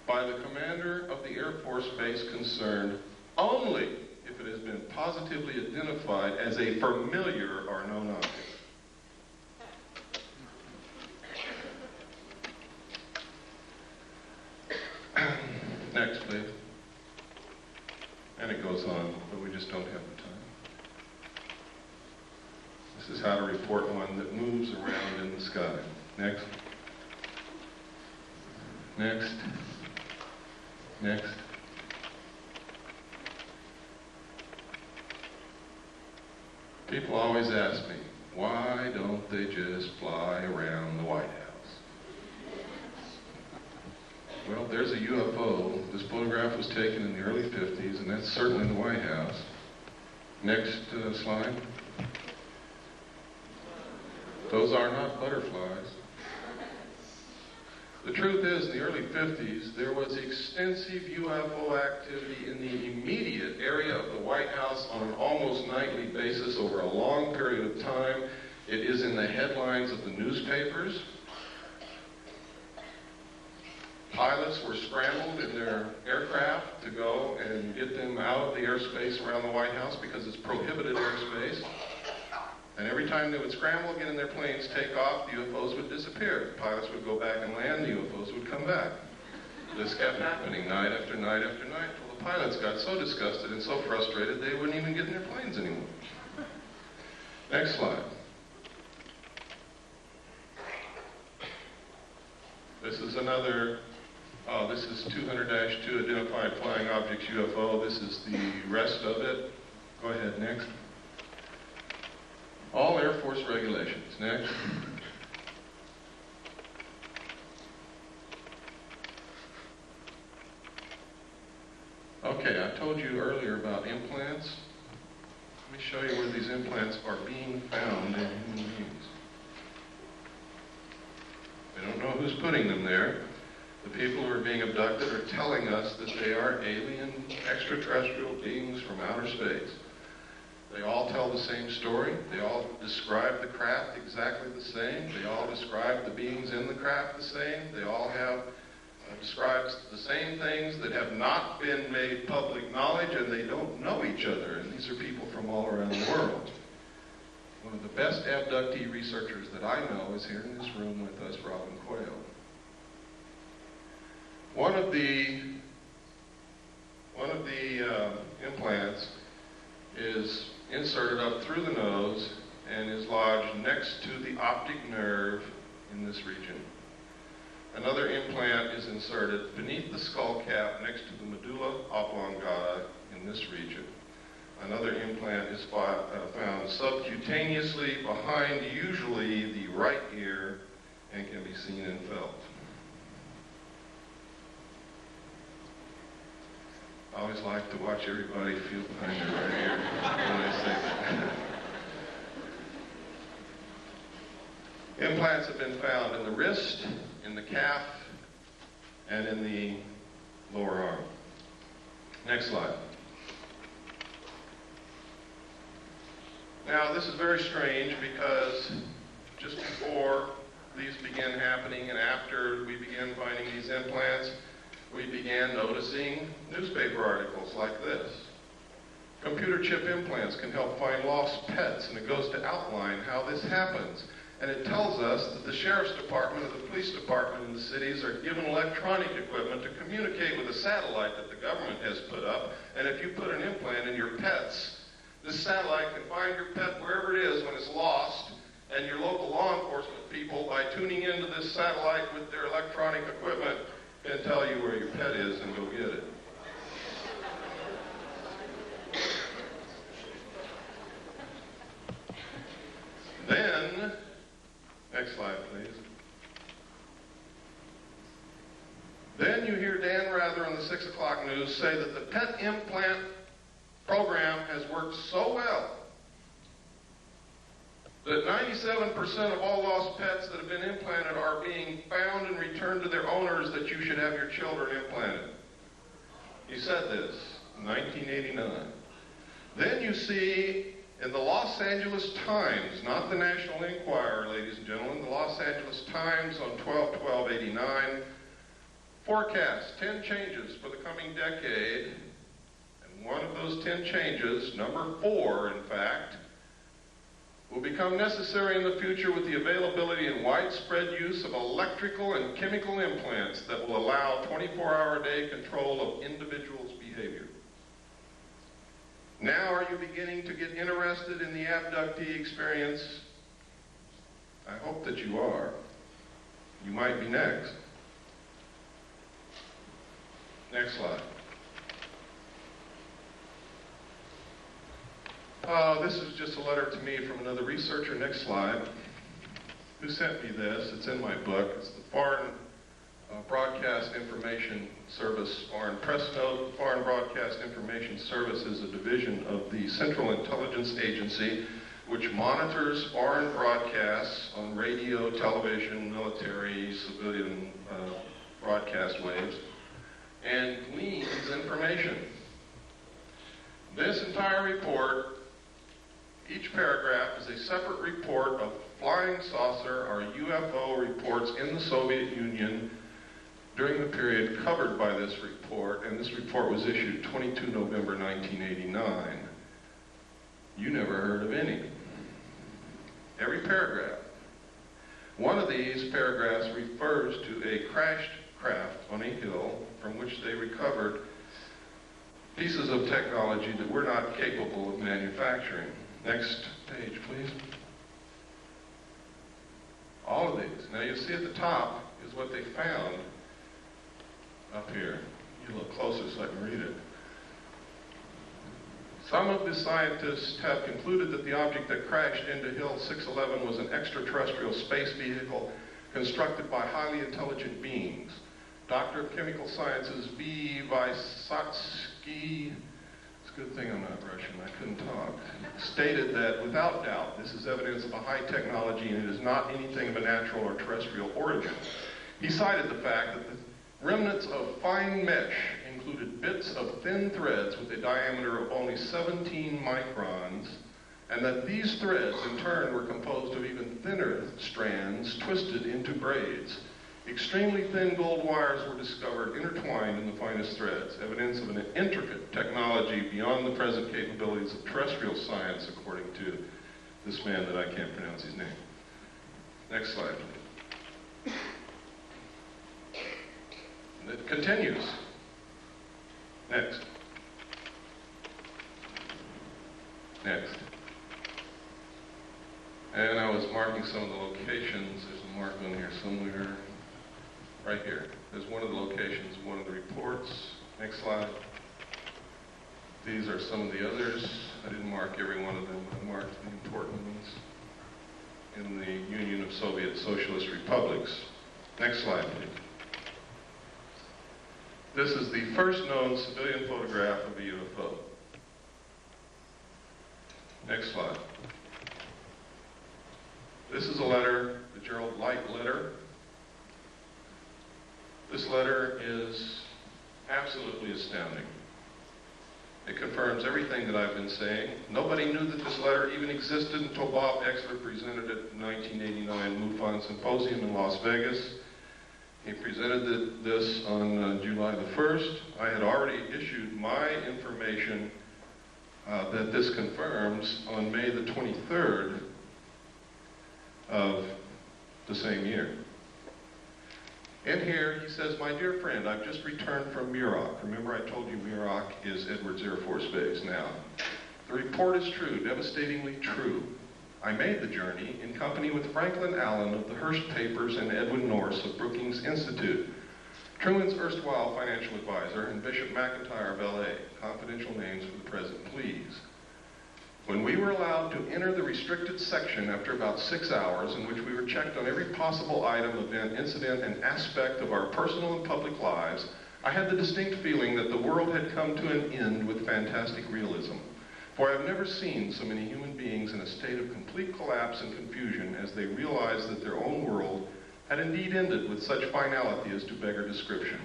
by the commander of the Air Force base concerned only if it has been positively identified as a familiar or known object. Next, please. And it goes on, but we just don't have the time. This is how to report one that moves around in the sky. Next. Next. Next. People always ask me, why don't they just fly around the White House? Well, there's a UFO. This photograph was taken in the early 50s, and that's certainly the White House. Next slide. Those are not butterflies. The truth is, in the early 50s, there was extensive UFO activity in the immediate area of the White House on an almost nightly basis over a long period of time. It is in the headlines of the newspapers. Pilots were scrambled in their aircraft to go and get them out of the airspace around the White House because it's prohibited airspace. And every time they would scramble, get in their planes, take off, the UFOs would disappear. The pilots would go back and land, the UFOs would come back. This kept happening night after night after night until the pilots got so disgusted and so frustrated they wouldn't even get in their planes anymore. Next slide. This is another, this is 200-2 identified flying objects UFO. This is the rest of it. Go ahead, next. All Air Force regulations. Next. Okay, I told you earlier about implants. Let me show you where these implants are being found in human beings. We don't know who's putting them there. The people who are being abducted are telling us that they are alien extraterrestrial beings from outer space. They all tell the same story. They all describe the craft exactly the same. They all describe the beings in the craft the same. They all have describes the same things that have not been made public knowledge, and they don't know each other. And these are people from all around the world. One of the best abductee researchers that I know is here in this room with us, Robin Quayle. One of the implants is inserted up through the nose and is lodged next to the optic nerve in this region. Another implant is inserted beneath the skull cap next to the medulla oblongata in this region. Another implant is found subcutaneously behind usually the right ear and can be seen and felt. I always like to watch everybody feel behind their right ear when I say that. Implants have been found in the wrist, in the calf, and in the lower arm. Next slide. Now, this is very strange because just before these began happening and after we began finding these implants, we began noticing newspaper articles like this. Computer chip implants can help find lost pets, and it goes to outline how this happens. And it tells us that the sheriff's department or the police department in the cities are given electronic equipment to communicate with a satellite that the government has put up. And if you put an implant in your pets, this satellite can find your pet wherever it is when it's lost, and your local law enforcement people, by tuning into this satellite with their electronic equipment, can tell you where your pet is and go get it. Then, next slide, please. Then you hear Dan Rather on the 6 o'clock news say that the pet implant program has worked so well that 97% of all lost pets that have been implanted are being found and returned to their owners, that you should have your children implanted. He said this in 1989. Then you see in the Los Angeles Times, not the National Enquirer, ladies and gentlemen, the Los Angeles Times on 12/12/89, forecast 10 changes for the coming decade. And one of those 10 changes, number 4 in fact, will become necessary in the future with the availability and widespread use of electrical and chemical implants that will allow 24-hour-a-day control of individuals' behavior. Now are you beginning to get interested in the abductee experience? I hope that you are. You might be next. Next slide. This is just a letter to me from another researcher. Next slide. Who sent me this? It's in my book. It's the Foreign Broadcast Information Service, Foreign Press Note. Foreign Broadcast Information Service is a division of the Central Intelligence Agency, which monitors foreign broadcasts on radio, television, military, civilian broadcast waves, and gleans information. This entire report, each paragraph, is a separate report of flying saucer or UFO reports in the Soviet Union during the period covered by this report, and this report was issued 22 November 1989. You never heard of any. Every paragraph. One of these paragraphs refers to a crashed craft on a hill from which they recovered pieces of technology that we're not capable of manufacturing. Next page, please. All of these. Now you see at the top is what they found up here. You look closer so I can read it. Some of the scientists have concluded that the object that crashed into Hill 611 was an extraterrestrial space vehicle constructed by highly intelligent beings. Doctor of Chemical Sciences V. Vysotsky, it's a good thing I'm not Russian, I couldn't talk, stated that without doubt this is evidence of a high technology and it is not anything of a natural or terrestrial origin. He cited the fact that the remnants of fine mesh included bits of thin threads with a diameter of only 17 microns and that these threads in turn were composed of even thinner strands twisted into braids. Extremely thin gold wires were discovered intertwined in the finest threads, evidence of an intricate technology beyond the present capabilities of terrestrial science, according to this man that I can't pronounce his name. Next slide, please. And it continues. Next. Next. And I was marking some of the locations. There's a mark on here somewhere. Right here. There's one of the locations, one of the reports. Next slide. These are some of the others. I didn't mark every one of them. I marked the important ones in the Union of Soviet Socialist Republics. Next slide, please. This is the first known civilian photograph of a UFO. Next slide. This is a letter, the Gerald Light letter. This letter is absolutely astounding. It confirms everything that I've been saying. Nobody knew that this letter even existed until Bob Exler presented it at the 1989 MUFON Symposium in Las Vegas. He presented this on July the 1st. I had already issued my information that this confirms on May the 23rd of the same year. In here, he says, "My dear friend, I've just returned from Muroc." Remember, I told you Muroc is Edwards Air Force Base now. "The report is true, devastatingly true. I made the journey in company with Franklin Allen of the Hearst Papers and Edwin Norse of Brookings Institute, Truman's erstwhile financial advisor, and Bishop McIntyre of LA. Confidential names for the present, please. When we were allowed to enter the restricted section after about 6 hours, in which we were checked on every possible item, event, incident, and aspect of our personal and public lives, I had the distinct feeling that the world had come to an end with fantastic realism. For I have never seen so many human beings in a state of complete collapse and confusion as they realized that their own world had indeed ended with such finality as to beggar description."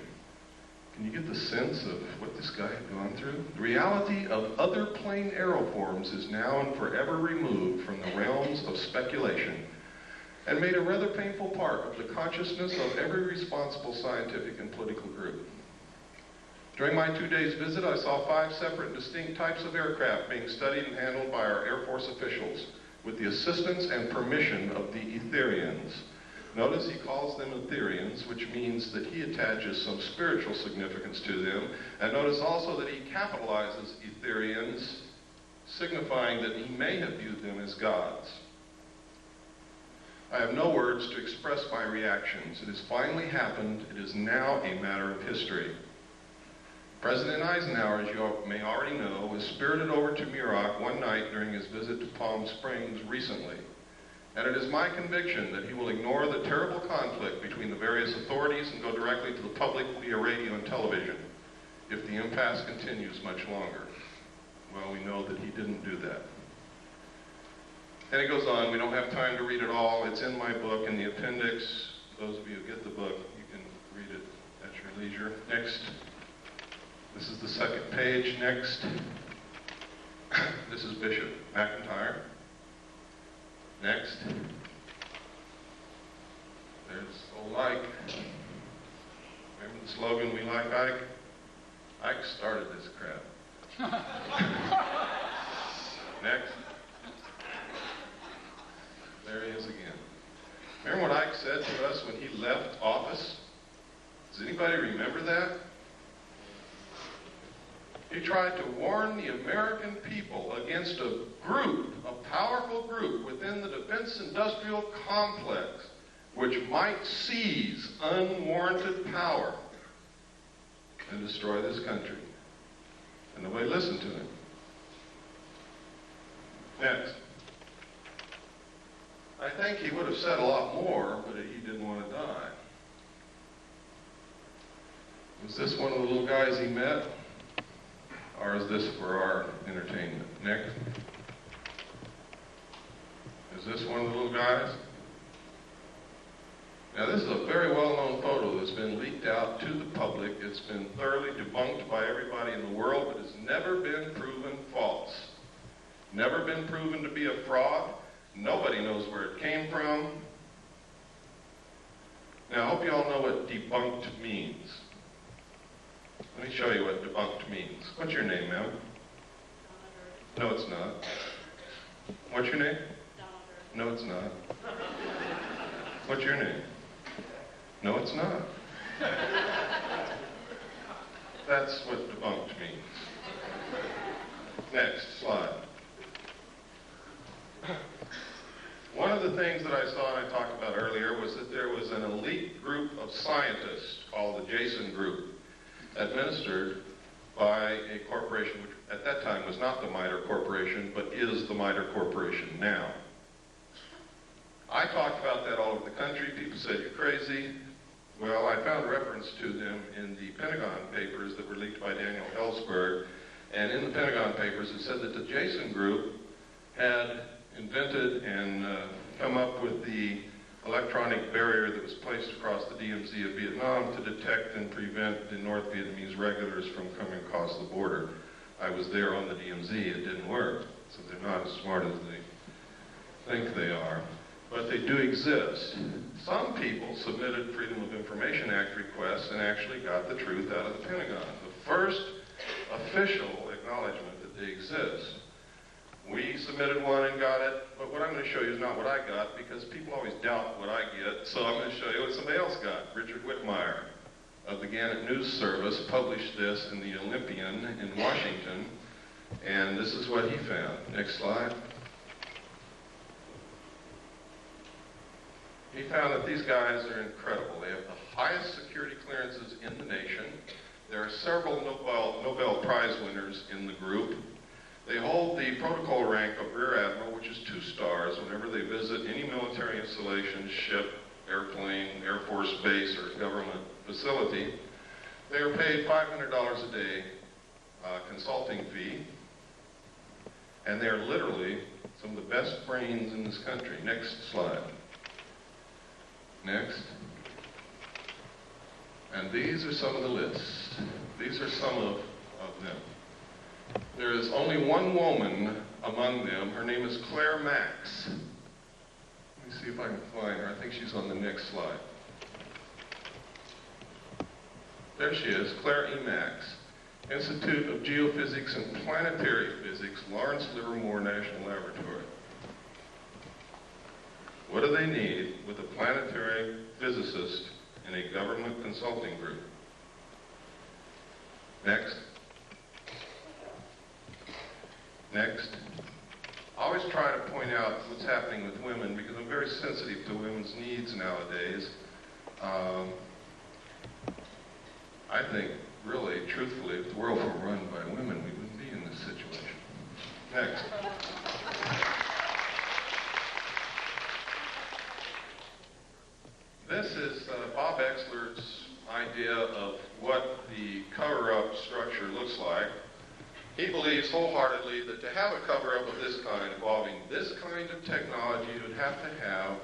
Can you get the sense of what this guy had gone through? The reality of other plane aeroforms is now and forever removed from the realms of speculation and made a rather painful part of the consciousness of every responsible scientific and political group. During my 2 days visit, I saw 5 separate and distinct types of aircraft being studied and handled by our Air Force officials with the assistance and permission of the Etherians. Notice he calls them Etherians, which means that he attaches some spiritual significance to them. And notice also that he capitalizes Etherians, signifying that he may have viewed them as gods. I have no words to express my reactions. It has finally happened. It is now a matter of history. President Eisenhower, as you may already know, was spirited over to Muroc one night during his visit to Palm Springs recently. And it is my conviction that he will ignore the terrible conflict between the various authorities and go directly to the public via radio and television if the impasse continues much longer. Well, we know that he didn't do that. And it goes on. We don't have time to read it all. It's in my book in the appendix. Those of you who get the book, you can read it at your leisure. Next. This is the second page. Next. This is Bishop McIntyre. Next. There's old Ike. Remember the slogan, "We like Ike"? Ike started this crap. Next. There he is again. Remember what Ike said to us when he left office? Does anybody remember that? He tried to warn the American people against a group, a powerful group within the defense industrial complex, which might seize unwarranted power and destroy this country. And nobody listened to him. Next. I think he would have said a lot more, but he didn't want to die. Was this one of the little guys he met? Or is this for our entertainment? Next. Is this one of the little guys? Now, this is a very well-known photo that's been leaked out to the public. It's been thoroughly debunked by everybody in the world, but it's never been proven false. Never been proven to be a fraud. Nobody knows where it came from. Now, I hope you all know what debunked means. Let me show you what debunked means. What's your name, ma'am? No, it's not. What's your name? No, it's not. What's your name? No, it's not. That's what debunked means. Next slide. One of the things that I saw and I talked about earlier was that there was an elite group of scientists called the Jason Group, administered by a corporation which at that time was not the MITRE Corporation, but is the MITRE Corporation now. I talked about that all over the country. People said, you're crazy. Well, I found reference to them in the Pentagon papers that were leaked by Daniel Ellsberg. And in the Pentagon papers, it said that the Jason Group had invented and come up with the electronic barrier that was placed across the DMZ of Vietnam to detect and prevent the North Vietnamese regulars from coming across the border. I was there on the DMZ. It didn't work. So they're not as smart as they think they are. But they do exist. Some people submitted Freedom of Information Act requests and actually got the truth out of the Pentagon. The first official acknowledgement that they exist. We submitted one and got it, but what I'm going to show you is not what I got, because people always doubt what I get, so I'm going to show you what somebody else got. Richard Whitmire of the Gannett News Service published this in the Olympian in Washington, and this is what he found. Next slide. He found that these guys are incredible. They have the highest security clearances in the nation. There are several Nobel Prize winners in the group. They hold the protocol rank of Rear Admiral, which is 2 stars whenever they visit any military installation, ship, airplane, Air Force base, or government facility. They are paid $500 a day consulting fee, and they are literally some of the best brains in this country. Next slide. Next. And these are some of the lists. These are some of them. There is only one woman among them. Her name is Claire Max. Let me see if I can find her. I think she's on the next slide. There she is, Claire E. Max, Institute of Geophysics and Planetary Physics, Lawrence Livermore National Laboratory. What do they need with a planetary physicist in a government consulting group? Next. Next. I always try to point out what's happening with women because I'm very sensitive to women's needs nowadays. I think, really, truthfully, if the world were run by women, we wouldn't be in this situation. Next. This is Bob Exler's idea of what the cover-up structure looks like. He believes wholeheartedly that to have a cover-up of this kind, involving this kind of technology, you would have to have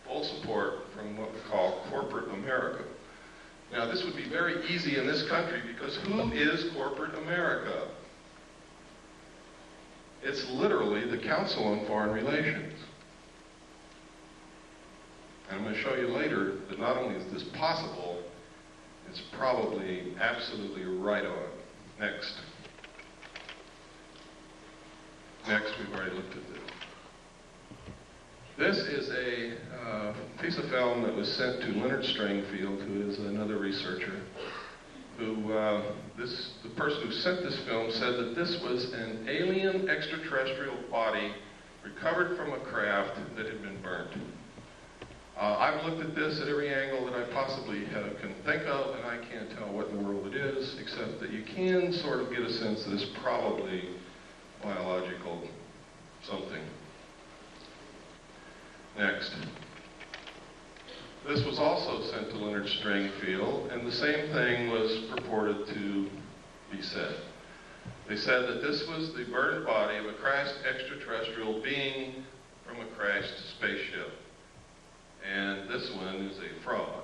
full support from what we call corporate America. Now, this would be very easy in this country because who is corporate America? It's literally the Council on Foreign Relations. And I'm going to show you later that not only is this possible, it's probably absolutely right on. Next. Next, we've already looked at this. This is a piece of film that was sent to Leonard Stringfield, who is another researcher, who, the person who sent this film said that this was an alien extraterrestrial body recovered from a craft that had been burnt. I've looked at this at every angle that I possibly can think of, and I can't tell what in the world it is, except that you can sort of get a sense that it's probably biological something. Next. This was also sent to Leonard Stringfield, and the same thing was purported to be said. They said that this was the burned body of a crashed extraterrestrial being from a crashed spaceship. And this one is a fraud.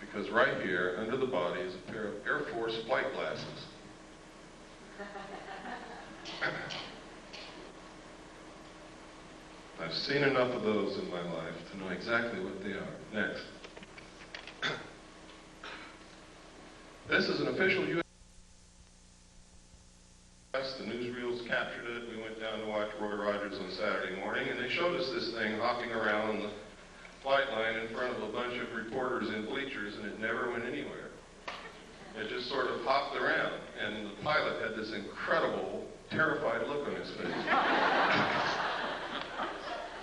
Because right here, under the body, is a pair of Air Force flight glasses. seen enough of those in my life to know exactly what they are. Next. This is an official U.S. The newsreels captured it. We went down to watch Roy Rogers on Saturday morning, and they showed us this thing hopping around the flight line in front of a bunch of reporters in bleachers, and it never went anywhere. It just sort of hopped around, and the pilot had this incredible, terrified look on his face.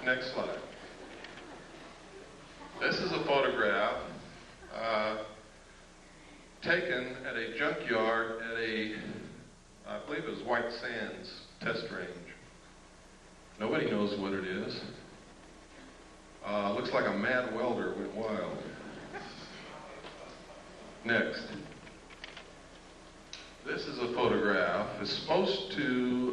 Next slide. This is a photograph taken at a junkyard at a, I believe it was White Sands test range. Nobody knows what it is. Looks like a mad welder went wild. Next. This is a photograph. It's supposed to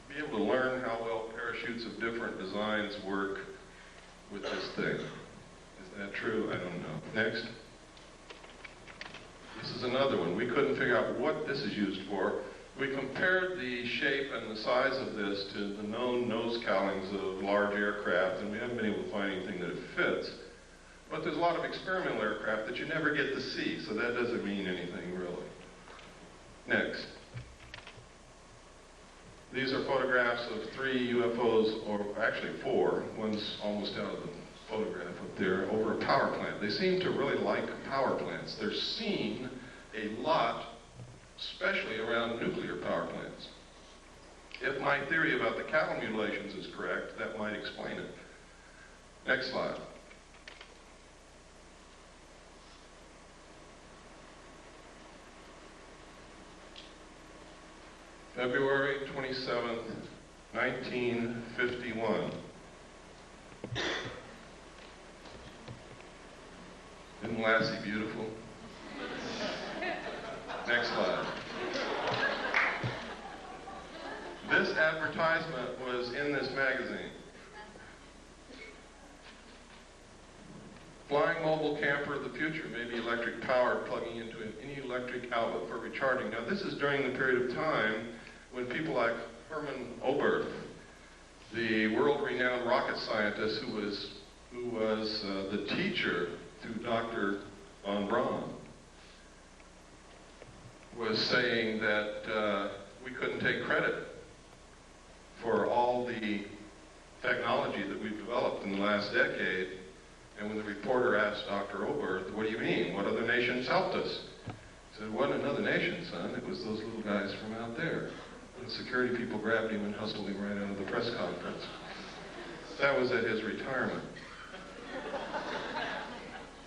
be able to learn how well parachutes of different designs work with this thing. Is that true? I don't know. Next. This is another one. We couldn't figure out what this is used for. We compared the shape and the size of this to the known nose cowlings of large aircraft, and we haven't been able to find anything that it fits. But there's a lot of experimental aircraft that you never get to see, so that doesn't mean anything really. Next. These are photographs of 3 UFOs, or actually 4. One's almost out of the photograph up there, over a power plant. They seem to really like power plants. They're seen a lot, especially around nuclear power plants. If my theory about the cattle mutilations is correct, that might explain it. Next slide. February 27th, 1951. Isn't Lassie beautiful? Next slide. This advertisement was in this magazine. Flying mobile camper of the future may be electric powered, plugging into any electric outlet for recharging. Now this is during the period of time when people like Herman Oberth, the world-renowned rocket scientist who was the teacher to Dr. von Braun, was saying that we couldn't take credit for all the technology that we've developed in the last decade. And when the reporter asked Dr. Oberth, "What do you mean? What other nations helped us?" He said, "It wasn't another nation, son. It was those little guys from out there." And security people grabbed him and hustled him right out of the press conference. That was at his retirement.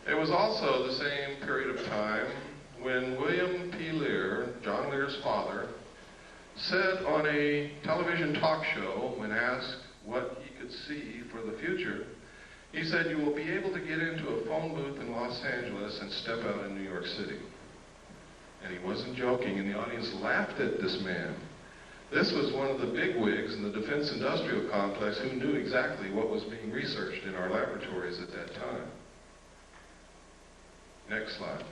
It was also the same period of time when William P. Lear, John Lear's father, said on a television talk show when asked what he could see for the future, he said, "You will be able to get into a phone booth in Los Angeles and step out in New York City." And he wasn't joking, and the audience laughed at this man. This was one of the bigwigs in the defense industrial complex who knew exactly what was being researched in our laboratories at that time. Next slide.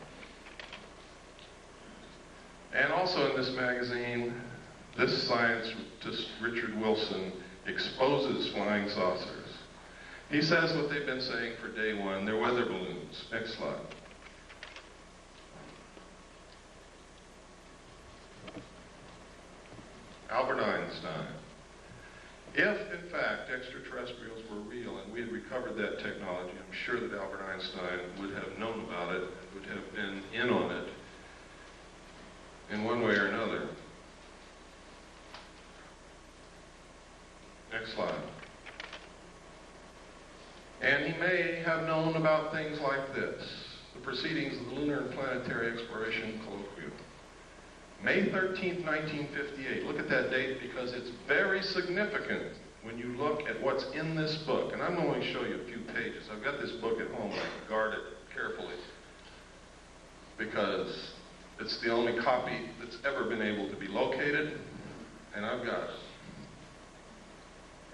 And also in this magazine, this scientist, Richard Wilson, exposes flying saucers. He says what they've been saying for day one, they're weather balloons. Next slide. Albert Einstein. If, in fact, extraterrestrials were real and we had recovered that technology, I'm sure that Albert Einstein would have known about it, would have been in on it in one way or another. Next slide. And he may have known about things like this, the proceedings of the Lunar and Planetary Exploration Colloquium. May 13th, 1958. Look at that date because it's very significant when you look at what's in this book. And I'm going to show you a few pages. I've got this book at home. I guard it carefully because it's the only copy that's ever been able to be located, and I've got it.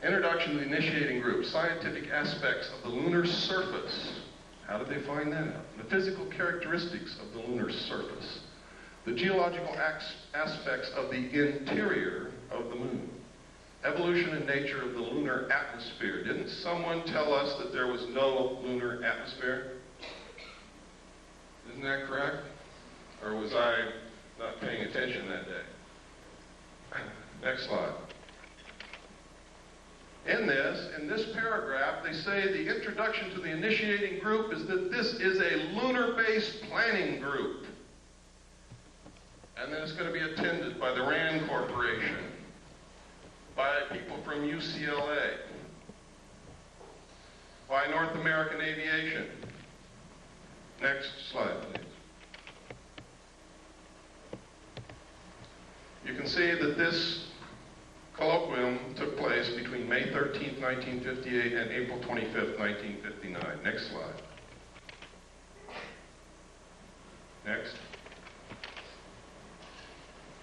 Introduction to the Initiating Group, Scientific Aspects of the Lunar Surface. How did they find that out? The physical characteristics of the lunar surface. The geological aspects of the interior of the moon. Evolution and nature of the lunar atmosphere. Didn't someone tell us that there was no lunar atmosphere? Isn't that correct? Or was I not paying attention that day? Next slide. In this paragraph, they say the introduction to the initiating group is that this is a lunar-based planning group. And then it's going to be attended by the RAND Corporation, by people from UCLA, by North American Aviation. Next slide, please. You can see that this colloquium took place between May 13th, 1958 and April 25th, 1959. Next slide. Next.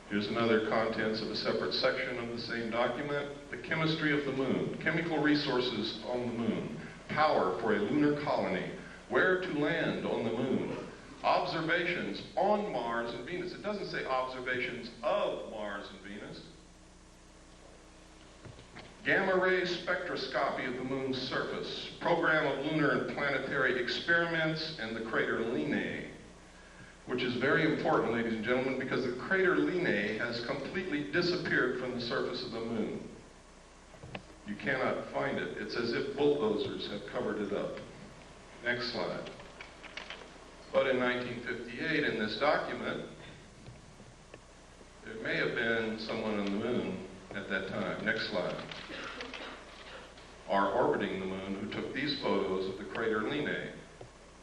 Here's another contents of a separate section of the same document. The chemistry of the moon, chemical resources on the moon, power for a lunar colony, where to land on the moon, observations on Mars and Venus. It doesn't say observations of Mars and Venus. Gamma-ray spectroscopy of the moon's surface, program of lunar and planetary experiments, and the crater Linnae, which is very important, ladies and gentlemen, because the crater Linnae has completely disappeared from the surface of the moon. You cannot find it. It's as if bulldozers have covered it up. Next slide. But in 1958, in this document, there may have been someone on the moon at that time. Next slide. Are orbiting the moon who took these photos of the crater Linnae.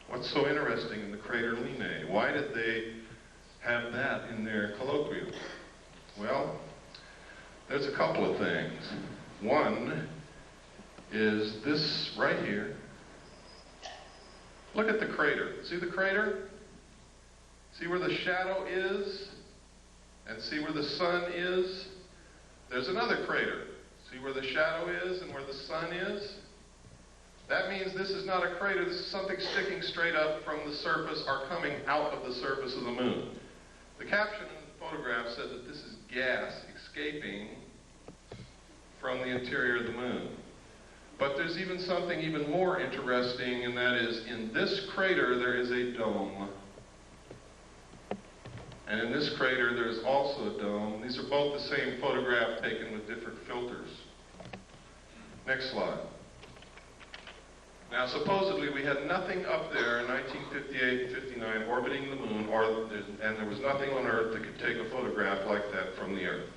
What's so interesting in the crater Linnae? Why did they have that in their colloquium? Well, there's a couple of things. One is this right here. Look at the crater. See the crater? See where the shadow is? And see where the sun is? There's another crater. See where the shadow is and where the sun is? That means this is not a crater. This is something sticking straight up from the surface or coming out of the surface of the moon. The caption in the photograph said that this is gas escaping from the interior of the moon. But there's even something even more interesting, and that is in this crater there is a dome. And in this crater there's also a dome. These are both the same photograph taken with different filters. Next slide. Now supposedly we had nothing up there in 1958 and 59 orbiting the moon, and there was nothing on Earth that could take a photograph like that from the Earth.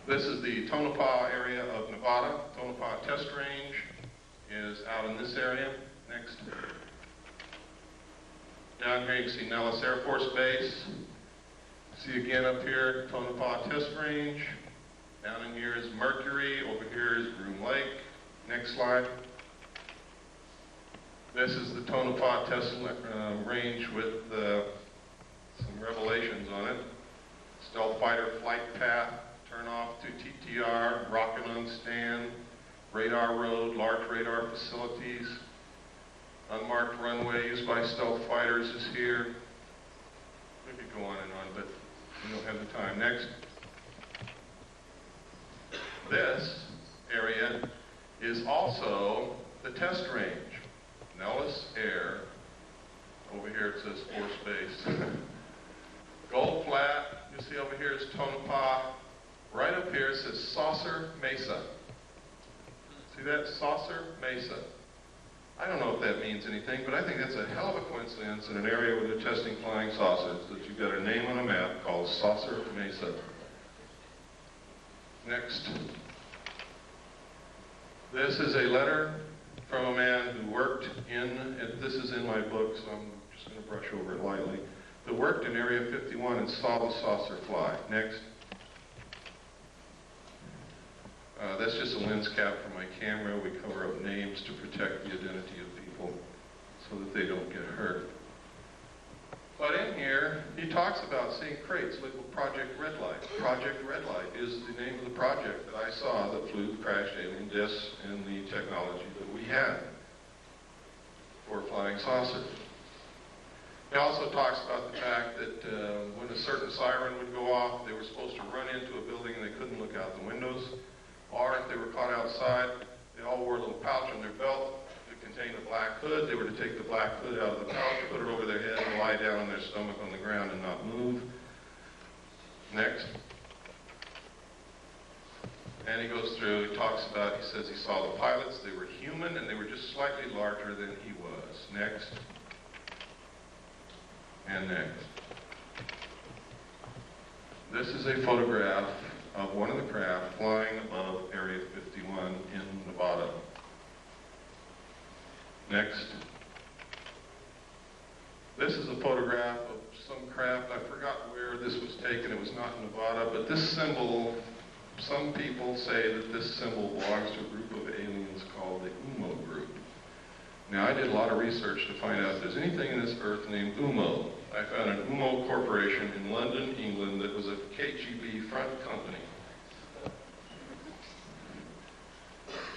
This is the Tonopah area of Nevada. Tonopah Test Range is out in this area. Next. Down here you can see Nellis Air Force Base. See again up here, Tonopah Test Range. Down in here is Mercury. Over here is Groom Lake. Next slide. This is the Tonopah Test Range with some revelations on it. Stealth fighter flight path, turn off to TTR, rocket on stand, radar road, large radar facilities, unmarked runway used by stealth fighters is here. We could go on and on, but we don't have the time. Next. This area is also the test range. Nellis Air. Over here it says Force Base. Gold Flat. You see over here is Tonopah. Right up here it says Saucer Mesa. See that? Saucer Mesa. I don't know if that means anything, but I think that's a hell of a coincidence in an area where they're testing flying saucers that you've got a name on a map called Saucer Mesa. Next. This is a letter from a man who worked in, this is in my book, so I'm just going to brush over it lightly, who worked in Area 51 and saw the saucer fly. Next. That's just a lens cap for my camera. We cover up names to protect the identity of people so that they don't get hurt. But in here, he talks about seeing crates labeled Project Red Light. Project Red Light is the name of the project that I saw that flew crashed alien discs and the technology that we had for flying saucers. He also talks about the fact that when a certain siren would go off, they were supposed to run into a building and they couldn't look out the windows. Or if they were caught outside, they all wore a little pouch on their belt that contained a black hood. They were to take the black hood out of the pouch, put it over their head, and lie down on their stomach on the ground and not move. Next. And he goes through, he talks about, he says he saw the pilots, they were human and they were just slightly larger than he was. Next. And next. This is a photograph of one of the craft flying above Area 51 in Nevada. Next. This is a photograph of some craft. I forgot where this was taken. It was not in Nevada, but this symbol, some people say that this symbol belongs to a group of aliens called the UMO group. Now, I did a lot of research to find out if there's anything in this earth named UMO. I found an UMO corporation in London, England, that was a KGB front company.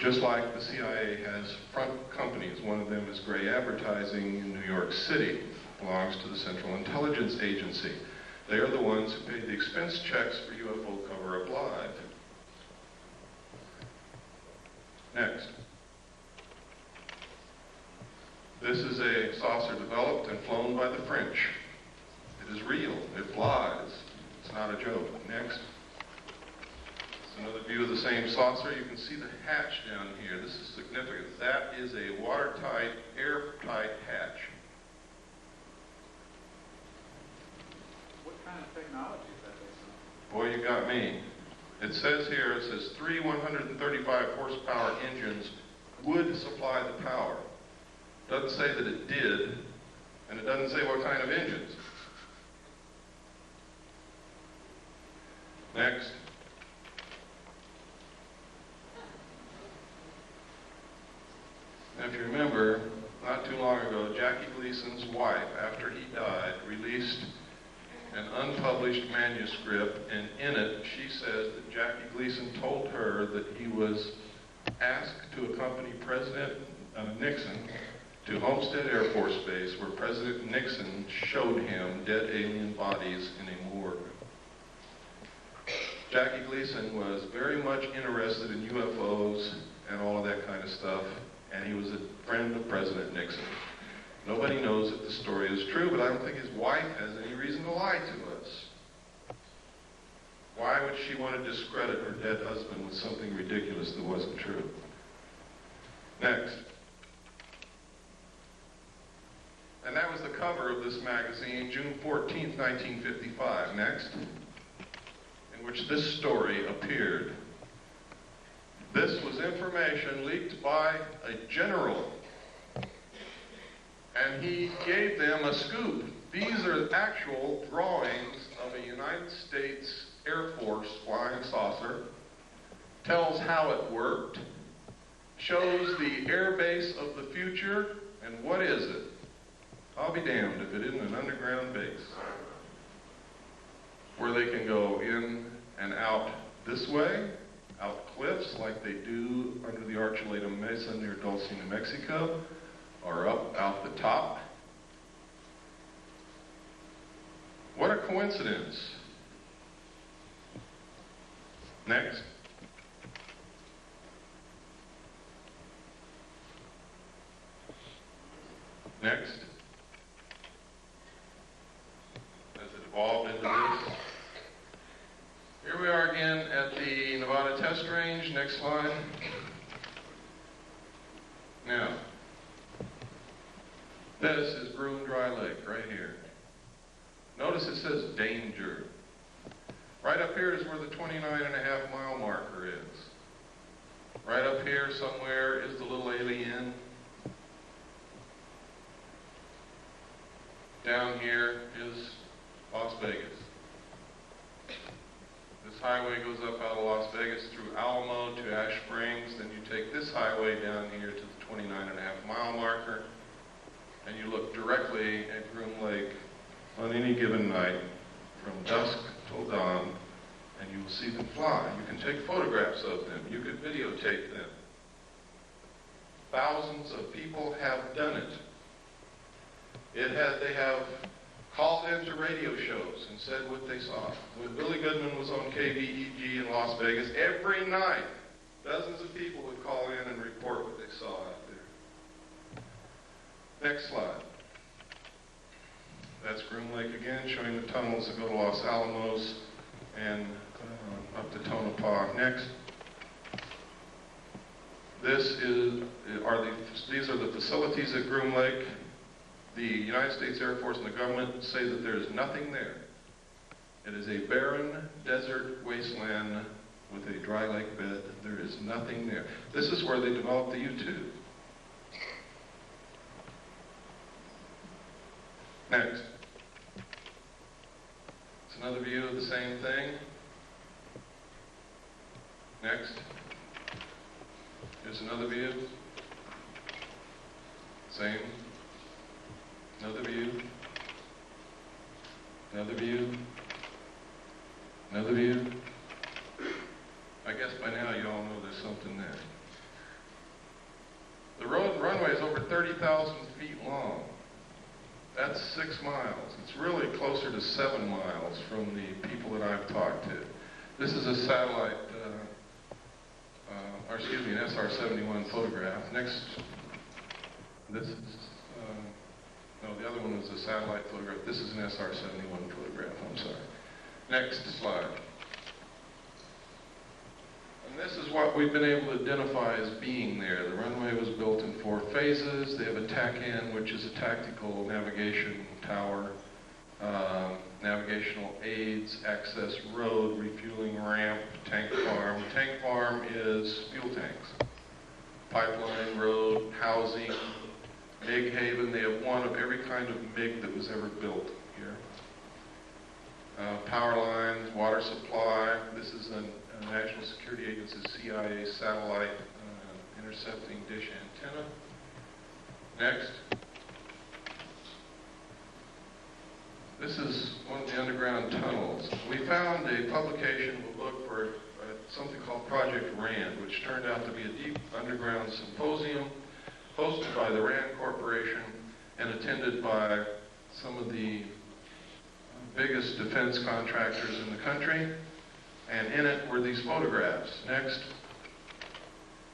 Just like the CIA has front companies. One of them is Gray Advertising in New York City. Belongs to the Central Intelligence Agency. They are the ones who pay the expense checks for UFO Cover-Up Live. Next. This is a saucer developed and flown by the French. It is real. It flies. It's not a joke. Next. It's another view of the same saucer. You can see the hatch down here. This is significant. That is a watertight, airtight hatch. What kind of technology is that based on? Boy, you got me. It says here, it says 3 135 horsepower engines would supply the power. Doesn't say that it did, and it doesn't say what kind of engines. Next. Now, if you remember, not too long ago, Jackie Gleason's wife, after he died, released an unpublished manuscript, and in it she says that Jackie Gleason told her that he was asked to accompany President Nixon to Homestead Air Force Base, where President Nixon showed him dead alien bodies in a morgue. Jackie Gleason was very much interested in UFOs and all of that kind of stuff, and he was a friend of President Nixon. Nobody knows if the story is true, but I don't think his wife has any reason to lie to us. Why would she want to discredit her dead husband with something ridiculous that wasn't true? Next. And that was the cover of this magazine, June 14th, 1955. Next. In which this story appeared. This was information leaked by a general. And he gave them a scoop. These are actual drawings of a United States Air Force flying saucer. Tells how it worked. Shows the air base of the future. And what is it? I'll be damned if it isn't an underground base. Where they can go in and out this way, out cliffs like they do under the Archuleta Mesa near Dulce, New Mexico, or up out the top. What a coincidence. Next. Next. As it evolved into this. Here we are again at the Nevada test range. Next slide. Now, this is Broom Dry Lake right here. Notice it says danger. Right up here is where the 29.5 mile marker is. Right up here somewhere is the little alien. Down here is Las Vegas. This highway goes up out of Las Vegas through Alamo to Ash Springs. Then you take this highway down here to the 29.5 mile marker, and you look directly at Groom Lake on any given night from dusk till dawn, and you will see them fly. You can take photographs of them. You can videotape them. Thousands of people have done it. They have called into radio shows and said what they saw. When Billy Goodman was on KVEG in Las Vegas, every night, dozens of people would call in and report what they saw out there. Next slide. That's Groom Lake again, showing the tunnels that go to Los Alamos and up to Tonopah. Next. These are the facilities at Groom Lake. The United States Air Force and the government say that there is nothing there. It is a barren desert wasteland with a dry lake bed. There is nothing there. This is where they developed the U-2. Next. It's another view of the same thing. Next. Here's another view. Same. Another view. Another view. Another view. I guess by now you all know there's something there. The runway is over 30,000 feet long. That's 6 miles. It's really closer to 7 miles from the people that I've talked to. This is a satellite, an SR-71 photograph. Next, this is, no, the other one was a satellite photograph. This is an SR-71 photograph, I'm sorry. Next slide. And this is what we've been able to identify as being there. The runway was built in 4 phases. They have a TACAN, which is a tactical navigation tower, navigational aids, access road, refueling ramp, tank farm. Tank farm is fuel tanks. Pipeline, road, housing, MiG haven. They have one of every kind of MiG that was ever built here. Power lines, water supply. This is a National Security Agency, CIA satellite intercepting dish antenna. Next. This is one of the underground tunnels. We found a publication, we'll look for something called Project RAND, which turned out to be a deep underground symposium hosted by the RAND Corporation and attended by some of the biggest defense contractors in the country. And in it were these photographs. Next.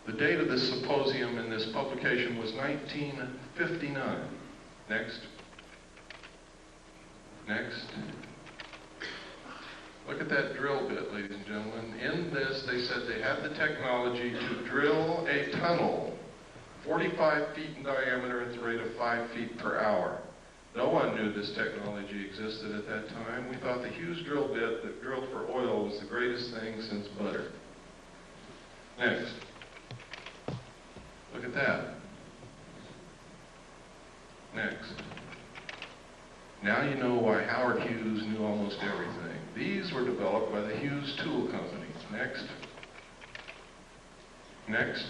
The date of this symposium in this publication was 1959. Next. Next. Look at that drill bit, ladies and gentlemen. In this, they said they had the technology to drill a tunnel 45 feet in diameter at the rate of 5 feet per hour. No one knew this technology existed at that time. We thought the Hughes drill bit that drilled for oil was the greatest thing since butter. Next. Look at that. Next. Now you know why Howard Hughes knew almost everything. These were developed by the Hughes Tool Company. Next. Next.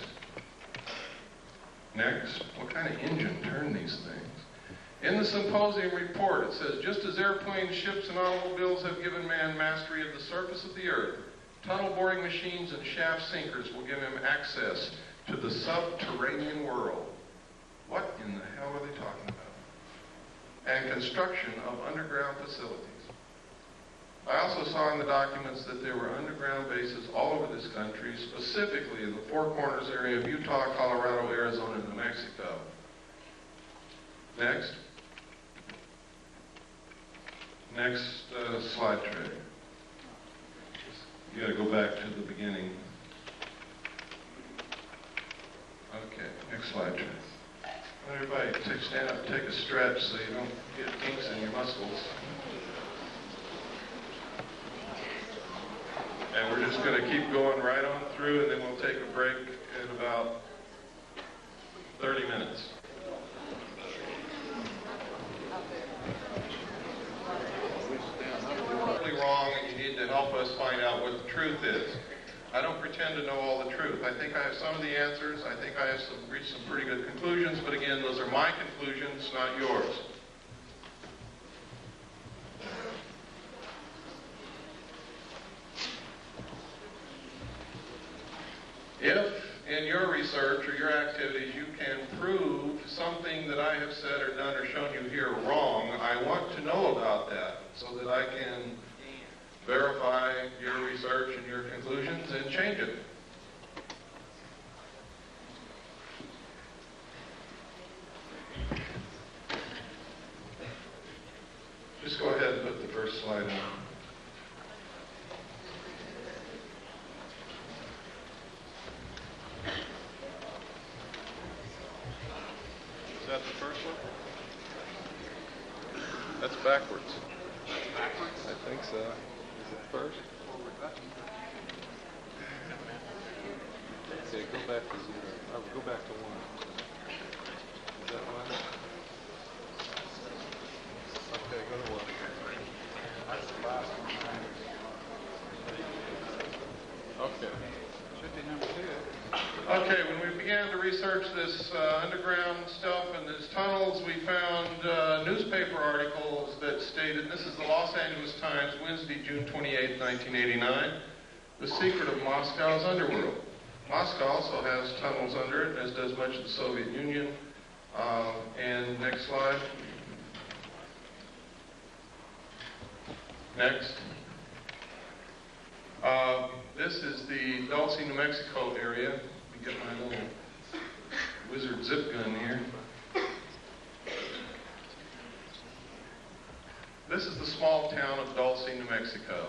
Next. What kind of engine turned these things? In the symposium report, it says, just as airplanes, ships, and automobiles have given man mastery of the surface of the earth, tunnel boring machines and shaft sinkers will give him access to the subterranean world. What in the hell are they talking about? And construction of underground facilities. I also saw in the documents that there were underground bases all over this country, specifically in the Four Corners area of Utah, Colorado, Arizona, and New Mexico. Next. Next slide tray. You got to go back to the beginning. Okay, next slide tray. Everybody stand up and take a stretch so you don't get kinks in your muscles. And we're just going to keep going right on through, and then we'll take a break in about 30 minutes. Wrong, and you need to help us find out what the truth is. I don't pretend to know all the truth. I think I have some of the answers. I think I have reached some pretty good conclusions, but again, those are my conclusions, not yours. If in your research or your activities you can prove something that I have said or done or shown you here wrong, I want to know about that so that I can verify your research and your conclusions and change it. Just go ahead and put the first slide in. Is that the first one? That's backwards. Backwards? I think so. Is it first? Okay, go back to 0. Go back to 1. Is that 1? Okay, go to 1. That's the last one. Okay. Should be number 2. Okay, when we began to research this underground stuff and these tunnels, we found newspaper articles that stated, this is the Los Angeles Times, Wednesday, June 28, 1989, the secret of Moscow's underworld. Moscow also has tunnels under it, as does much of the Soviet Union. And next slide. Next. This is the Dulce, New Mexico area. Let me get my little wizard zip gun here. This is the small town of Dulce, New Mexico.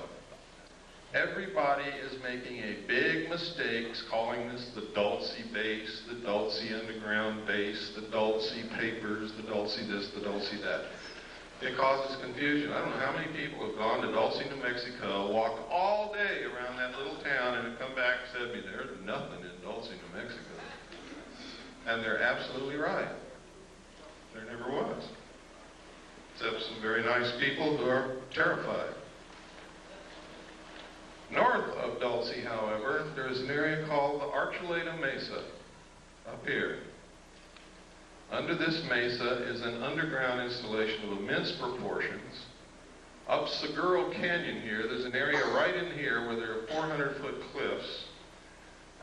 Everybody is making a big mistake calling this the Dulce base, the Dulce underground base, the Dulce papers, the Dulce this, the Dulce that. It causes confusion. I don't know how many people have gone to Dulce, New Mexico, walked all day around that little town, and have come back and said to me, there's nothing in Dulce, New Mexico. And they're absolutely right. There never was. Except some very nice people who are terrified. North of Dulce, however, there is an area called the Archuleta Mesa, up here. Under this mesa is an underground installation of immense proportions. Up Seguro Canyon here, there's an area right in here where there are 400-foot cliffs,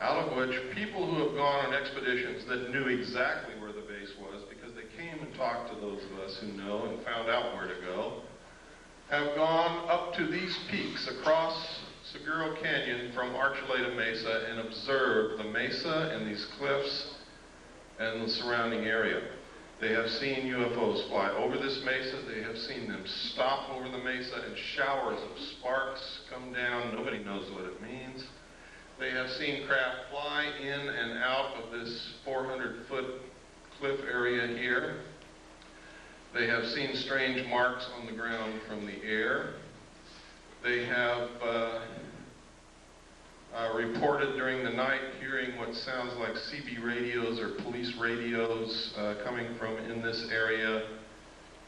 out of which people who have gone on expeditions that knew exactly where the base was, because they came and talked to those of us who know and found out where to go, have gone up to these peaks across Seguro Canyon from Archuleta Mesa and observed the mesa and these cliffs and the surrounding area. They have seen UFOs fly over this mesa. They have seen them stop over the mesa and showers of sparks come down. Nobody knows what it means. They have seen craft fly in and out of this 400-foot cliff area here. They have seen strange marks on the ground from the air. They have reported during the night hearing what sounds like CB radios or police radios coming from in this area.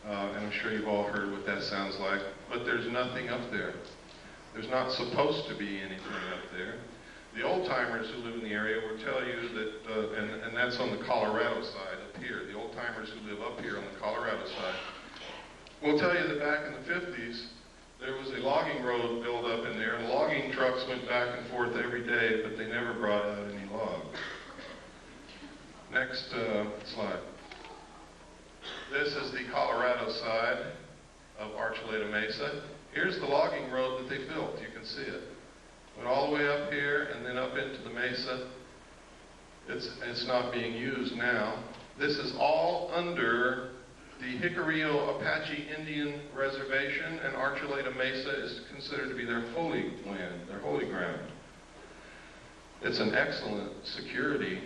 And I'm sure you've all heard what that sounds like. But there's nothing up there. There's not supposed to be anything up there. The old-timers who live in the area will tell you that, and that's on the Colorado side up here, the old-timers who live up here on the Colorado side, will tell you that back in the 50s, there was a logging road built up in there, and logging trucks went back and forth every day, but they never brought out any logs. Next slide. This is the Colorado side of Archuleta Mesa. Here's the logging road that they built. You can see it. Went all the way up here and then up into the mesa. It's not being used now. This is all under the Jicarilla Apache Indian Reservation, and Archuleta Mesa is considered to be their holy land, their holy ground. It's an excellent security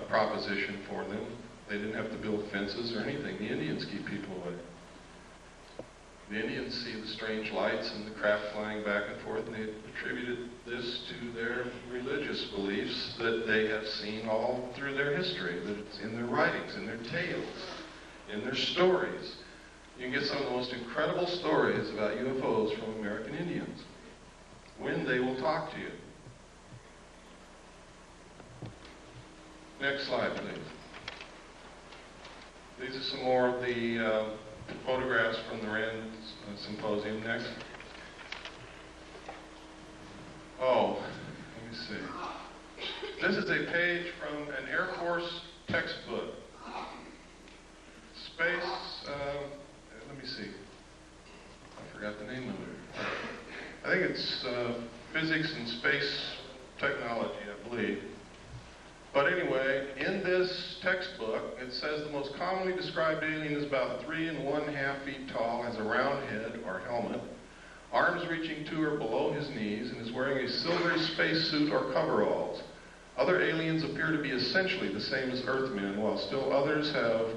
proposition for them. They didn't have to build fences or anything. The Indians keep people away. The Indians see the strange lights and the craft flying back and forth, and they attributed this to their religious beliefs that they have seen all through their history, that it's in their writings, in their tales, in their stories. You can get some of the most incredible stories about UFOs from American Indians, when they will talk to you. Next slide, please. These are some more of the photographs from the Rand Symposium. Next. Oh, This is a page from an Air Force textbook. Space, let me see. I forgot the name of it. I think it's Physics and Space Technology, I believe. But anyway, in this textbook, it says the most commonly described alien is about 3 1/2 feet tall, has a round head or helmet, arms reaching to or below his knees, and is wearing a silvery spacesuit or coveralls. Other aliens appear to be essentially the same as Earthmen, while still others have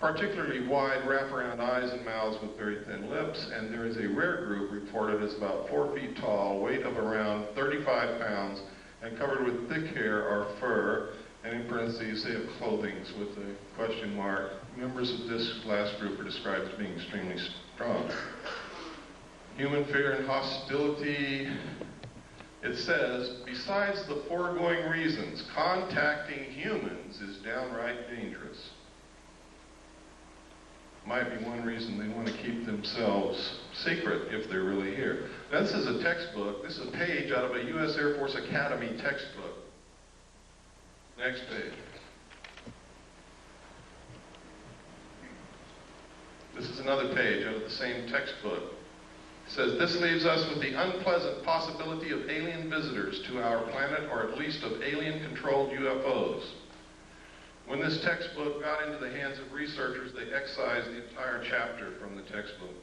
particularly wide wraparound eyes and mouths with very thin lips, and there is a rare group reported as about 4 feet tall, weight of around 35 pounds, and covered with thick hair or fur, and in parentheses they have clothing with a question mark. Members of this last group are described as being extremely strong. Human fear and hostility. It says, besides the foregoing reasons, contacting humans is downright dangerous. Might be one reason they want to keep themselves secret if they're really here. Now, this is a textbook. This is a page out of a U.S. Air Force Academy textbook. Next page. This is another page out of the same textbook. It says, this leaves us with the unpleasant possibility of alien visitors to our planet, or at least of alien-controlled UFOs. When this textbook got into the hands of researchers, they excised the entire chapter from the textbook.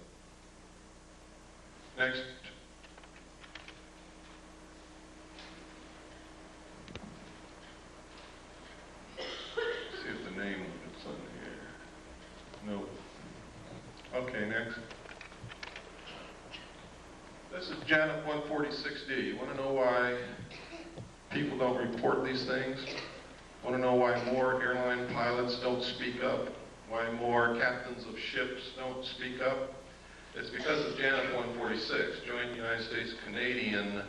Next. See if the name is on here. Nope. Okay, next. This is Janet 146D. You want to know why people don't report these things? Want to know why more airline pilots don't speak up? Why more captains of ships don't speak up? It's because of Janet 146, Joint United States-Canadian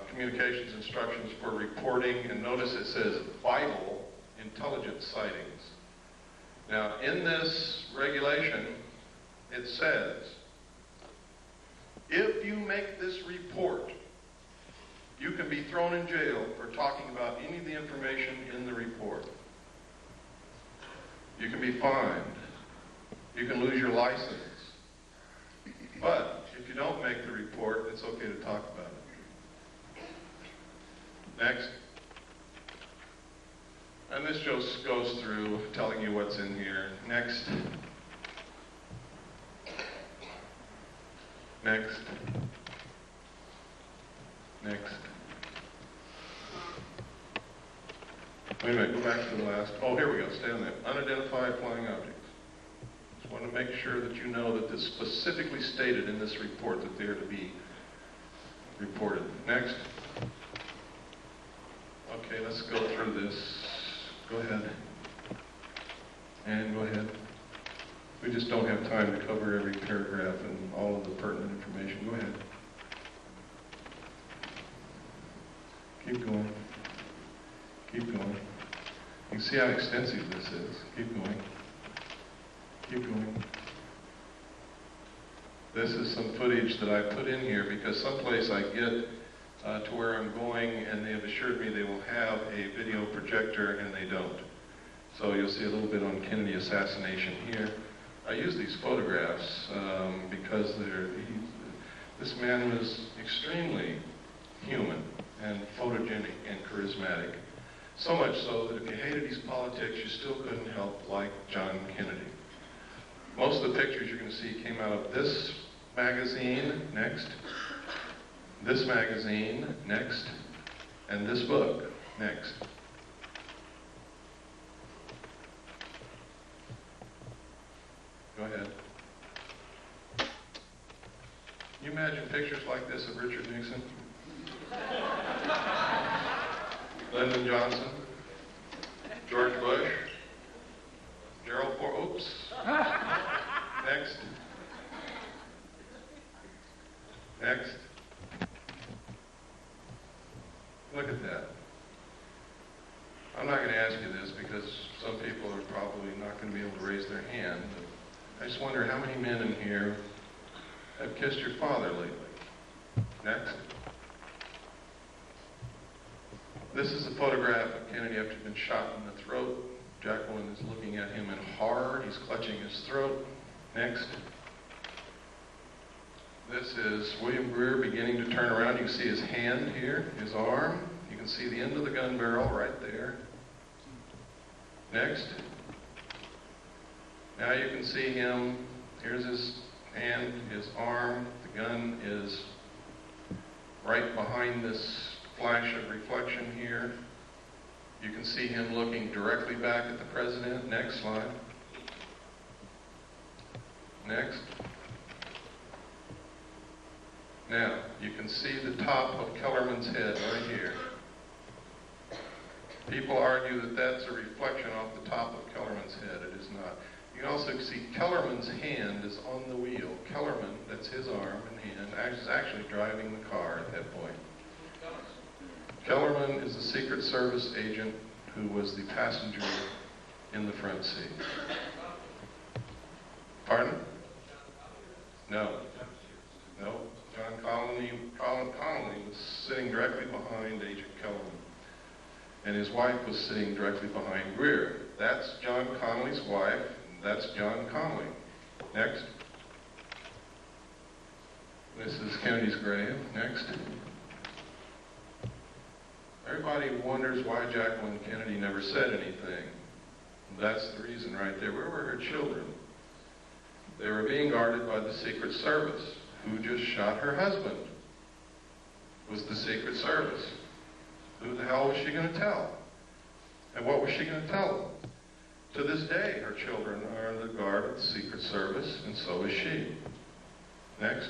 Communications Instructions for Reporting, and notice it says vital intelligence sightings. Now, in this regulation, it says, if you make this report, you can be thrown in jail for talking about any of the information in the report. You can be fined. You can lose your license. But if you don't make the report, it's okay to talk about it. Next. And this just goes through telling you what's in here. Next. Next. Next. Wait a minute, go back to the last. Oh, here we go. Stay on that. Unidentified flying objects. Just want to make sure that you know that this specifically stated in this report that they are to be reported. Next. Okay, let's go through this. Go ahead. And go ahead. We just don't have time to cover every paragraph and all of the pertinent information. Go ahead. Keep going. Keep going. You can see how extensive this is. Keep going. Keep going. This is some footage that I put in here because someplace I get to where I'm going, and they have assured me they will have a video projector, and they don't. So you'll see a little bit on Kennedy assassination here. I use these photographs because this man was extremely human and photogenic and charismatic. So much so that if you hated his politics, you still couldn't help like John Kennedy. Most of the pictures you're going to see came out of this magazine, next, this magazine, next, and this book, next. Go ahead. Can you imagine pictures like this of Richard Nixon? Lyndon Johnson? George Bush? Gerald Ford? Oops. Next. Next. Look at that. I'm not going to ask you this because some people are probably not going to be able to raise their hand. But I just wonder how many men in here have kissed your father lately. Next. This is a photograph of Kennedy after he'd been shot in the throat. Jacqueline is looking at him in horror. He's clutching his throat. Next. This is William Greer beginning to turn around. You can see his hand here, his arm. You can see the end of the gun barrel right there. Next. Now you can see him. Here's his hand, his arm. The gun is right behind this flash of reflection here. You can see him looking directly back at the president. Next slide. Next. Now, you can see the top of Kellerman's head right here. People argue that that's a reflection off the top of Kellerman's head. It is not. You can also see Kellerman's hand is on the wheel. Kellerman, that's his arm and hand, is actually driving the car at that point. Kellerman is a Secret Service agent who was the passenger in the front seat. Pardon? No. No. John Connolly was sitting directly behind Agent Kellerman. And his wife was sitting directly behind Greer. That's John Connolly's wife. That's John Connolly. Next. This is Kennedy's grave. Next. Everybody wonders why Jacqueline Kennedy never said anything. That's the reason right there. Where were her children? They were being guarded by the Secret Service, who just shot her husband. It was the Secret Service. Who the hell was she going to tell? And what was she going to tell them? To this day, her children are in the guard of the Secret Service, and so is she. Next.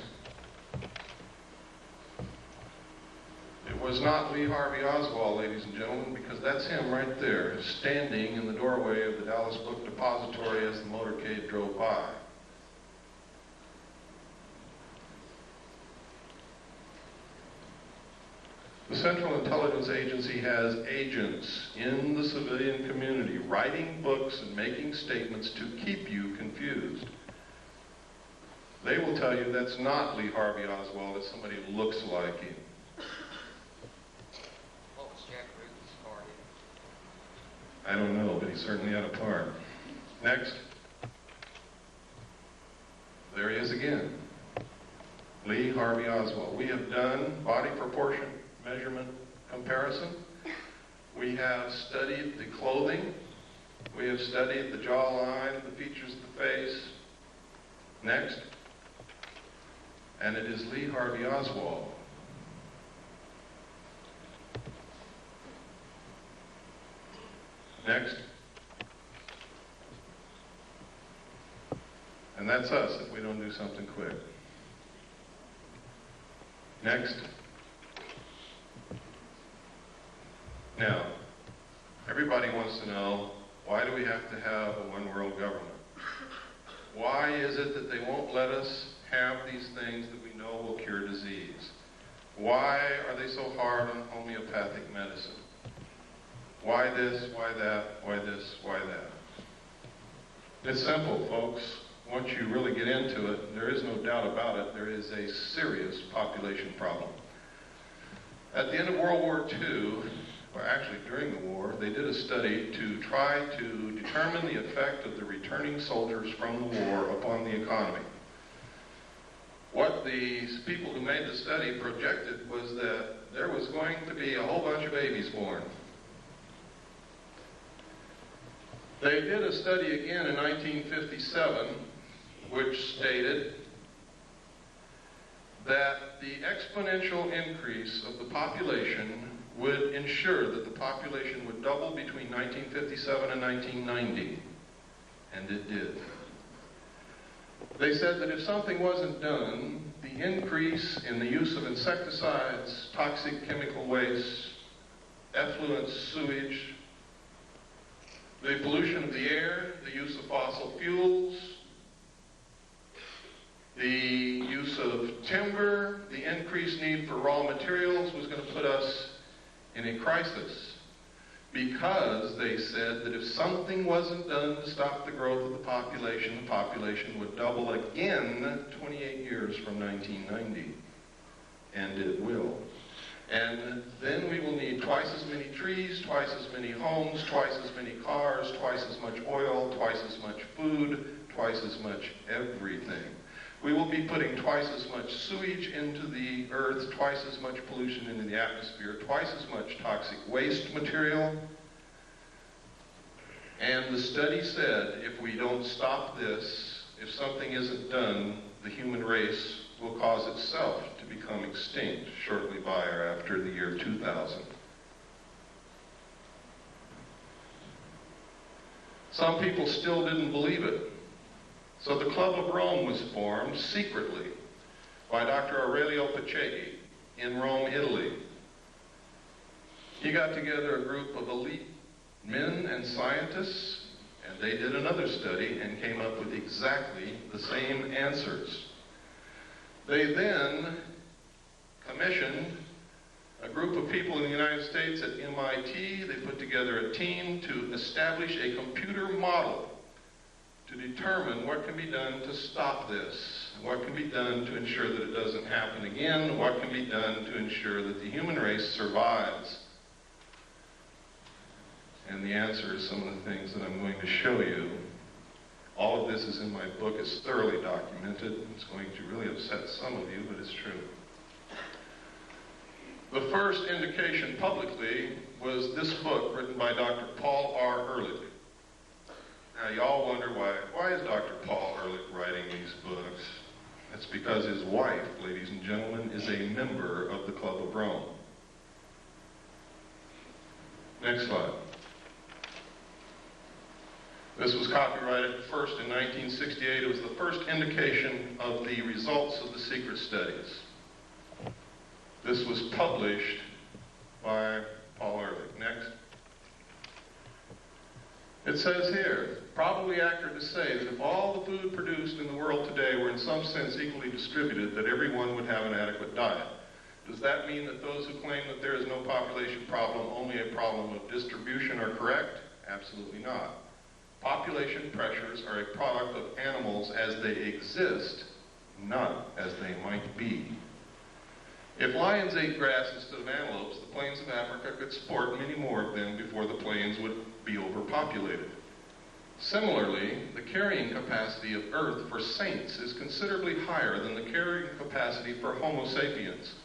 It was not Lee Harvey Oswald, ladies and gentlemen, because that's him right there, standing in the doorway of the Dallas Book Depository as the motorcade drove by. The Central Intelligence Agency has agents in the civilian community writing books and making statements to keep you confused. They will tell you that's not Lee Harvey Oswald, it's somebody who looks like him. What was Jack Ruby's part in? I don't know, but he certainly had a part. Next. There he is again. Lee Harvey Oswald. We have done body proportion measurement comparison. We have studied the clothing. We have studied the jawline, the features of the face. Next. And it is Lee Harvey Oswald. Next. And that's us if we don't do something quick. Next. Now, everybody wants to know, why do we have to have a one-world government? Why is it that they won't let us have these things that we know will cure disease? Why are they so hard on homeopathic medicine? Why this, why that, why this, why that? It's simple, folks. Once you really get into it, there is no doubt about it, there is a serious population problem. At the end of World War II, or actually during the war, they did a study to try to determine the effect of the returning soldiers from the war upon the economy. What the people who made the study projected was that there was going to be a whole bunch of babies born. They did a study again in 1957, which stated that the exponential increase of the population would ensure that the population would double between 1957 and 1990, and it did. They said that if something wasn't done, the increase in the use of insecticides, toxic chemical waste, effluent sewage, the pollution of the air, the use of fossil fuels, the use of timber, the increased need for raw materials was going to put us in a crisis, because they said that if something wasn't done to stop the growth of the population would double again 28 years from 1990, and it will. And then we will need twice as many trees, twice as many homes, twice as many cars, twice as much oil, twice as much food, twice as much everything. We will be putting twice as much sewage into the earth, twice as much pollution into the atmosphere, twice as much toxic waste material. And the study said if we don't stop this, if something isn't done, the human race will cause itself to become extinct shortly by or after the year 2000. Some people still didn't believe it. So the Club of Rome was formed secretly by Dr. Aurelio Pacheco in Rome, Italy. He got together a group of elite men and scientists, and they did another study and came up with exactly the same answers. They then commissioned a group of people in the United States at MIT. They put together a team to establish a computer model to determine what can be done to stop this, what can be done to ensure that it doesn't happen again, what can be done to ensure that the human race survives. And the answer is some of the things that I'm going to show you. All of this is in my book. It's thoroughly documented. It's going to really upset some of you, but it's true. The first indication publicly was this book written by Dr. Paul R. Ehrlich. Now, y'all wonder why is Dr. Paul Ehrlich writing these books? That's because his wife, ladies and gentlemen, is a member of the Club of Rome. Next slide. This was copyrighted first in 1968. It was the first indication of the results of the secret studies. This was published by Paul Ehrlich. Next. It says here, probably accurate to say that if all the food produced in the world today were in some sense equally distributed, that everyone would have an adequate diet. Does that mean that those who claim that there is no population problem, only a problem of distribution, are correct? Absolutely not. Population pressures are a product of animals as they exist, not as they might be. If lions ate grass instead of antelopes, the plains of Africa could support many more of them before the plains would be overpopulated. Similarly, the carrying capacity of Earth for saints is considerably higher than the carrying capacity for Homo sapiens.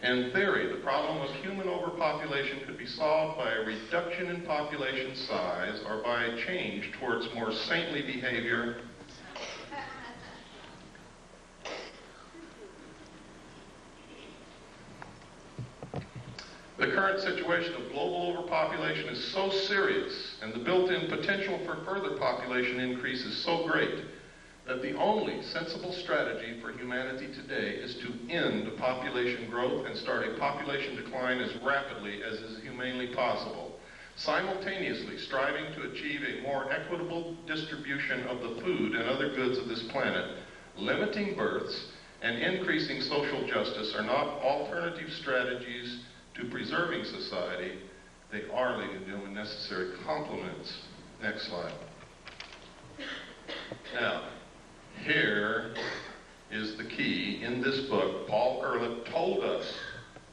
In theory, the problem of human overpopulation could be solved by a reduction in population size or by a change towards more saintly behavior. The current situation of global overpopulation is so serious, and the built-in potential for further population increase is so great, that the only sensible strategy for humanity today is to end population growth and start a population decline as rapidly as is humanly possible, simultaneously striving to achieve a more equitable distribution of the food and other goods of this planet. Limiting births and increasing social justice are not alternative strategies to preserving society. They are, ladies and gentlemen, necessary complements. Next slide. Now, here is the key. In this book, Paul Ehrlich told us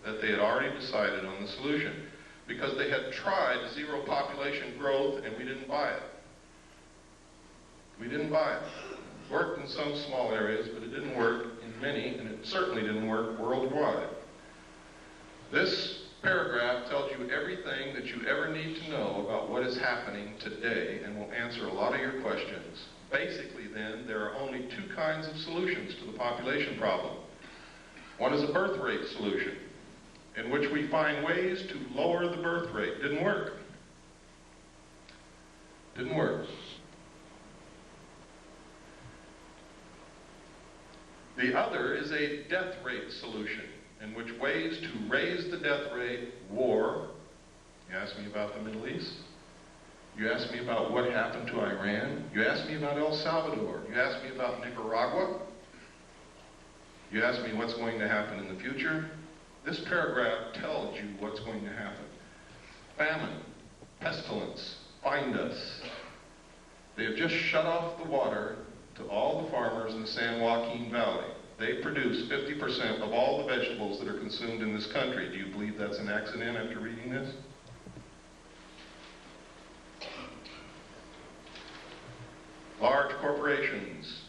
that they had already decided on the solution because they had tried zero population growth and we didn't buy it. We didn't buy it. It worked in some small areas, but it didn't work in many, and it certainly didn't work worldwide. This paragraph tells you everything that you ever need to know about what is happening today and will answer a lot of your questions. Basically, then, there are only two kinds of solutions to the population problem. One is a birth rate solution, in which we find ways to lower the birth rate. Didn't work. Didn't work. The other is a death rate solution, in which ways to raise the death rate, war. You asked me about the Middle East. You asked me about what happened to Iran. You asked me about El Salvador. You asked me about Nicaragua. You asked me what's going to happen in the future. This paragraph tells you what's going to happen. Famine, pestilence, find us. They have just shut off the water to all the farmers in the San Joaquin Valley. They produce 50% of all the vegetables that are consumed in this country. Do you believe that's an accident after reading this? Large corporations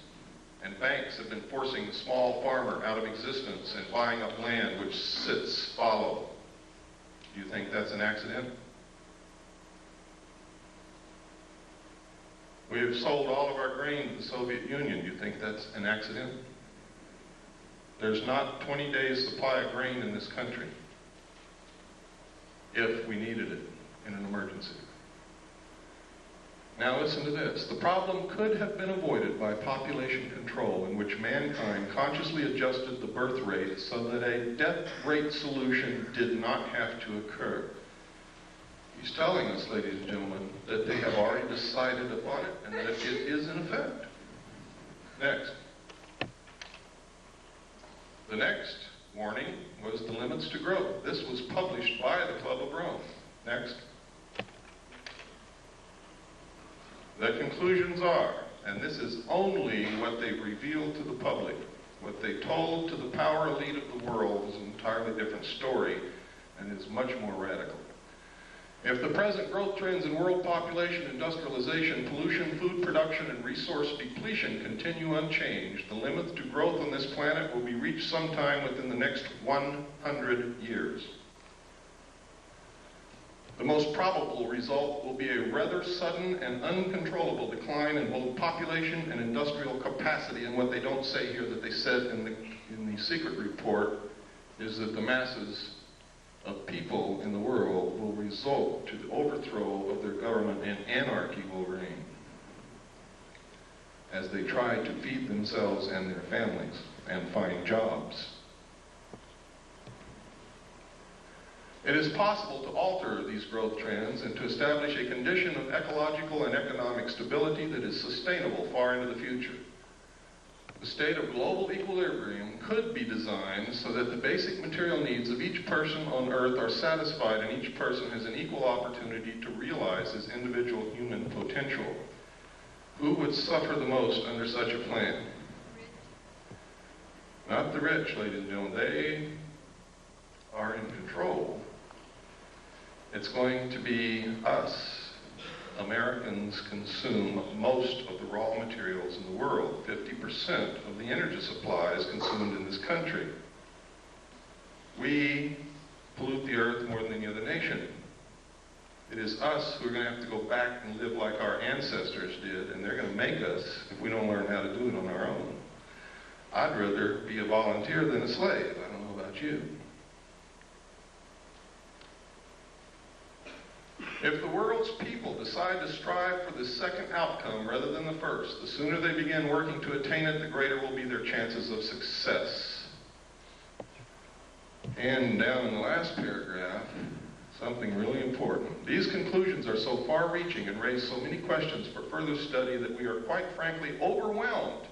and banks have been forcing the small farmer out of existence and buying up land which sits fallow. Do you think that's an accident? We have sold all of our grain to the Soviet Union. Do you think that's an accident? There's not 20 days supply of grain in this country if we needed it in an emergency. Now listen to this. The problem could have been avoided by population control, in which mankind consciously adjusted the birth rate so that a death rate solution did not have to occur. He's telling us, ladies and gentlemen, that they have already decided upon it and that it is in effect. Next. The next warning was the limits to growth. This was published by the Club of Rome. Next. The conclusions are, and this is only what they revealed to the public, what they told to the power elite of the world is an entirely different story and is much more radical. If the present growth trends in world population, industrialization, pollution, food production, and resource depletion continue unchanged, the limit to growth on this planet will be reached sometime within the next 100 years. The most probable result will be a rather sudden and uncontrollable decline in both population and industrial capacity. And what they don't say here that they said in the secret report is that the masses of people in the world will result to the overthrow of their government and anarchy will reign as they try to feed themselves and their families and find jobs. It is possible to alter these growth trends and to establish a condition of ecological and economic stability that is sustainable far into the future. The state of global equilibrium could be designed so that the basic material needs of each person on Earth are satisfied and each person has an equal opportunity to realize his individual human potential. Who would suffer the most under such a plan? Not the rich, ladies and gentlemen. They are in control. It's going to be us. Americans consume most of the raw materials in the world. 50% of the energy supply is consumed in this country. We pollute the earth more than any other nation. It is us who are going to have to go back and live like our ancestors did, and they're going to make us if we don't learn how to do it on our own. I'd rather be a volunteer than a slave. I don't know about you. If the world's people decide to strive for the second outcome rather than the first, the sooner they begin working to attain it, the greater will be their chances of success. And down in the last paragraph, something really important. These conclusions are so far-reaching and raise so many questions for further study that we are quite frankly overwhelmed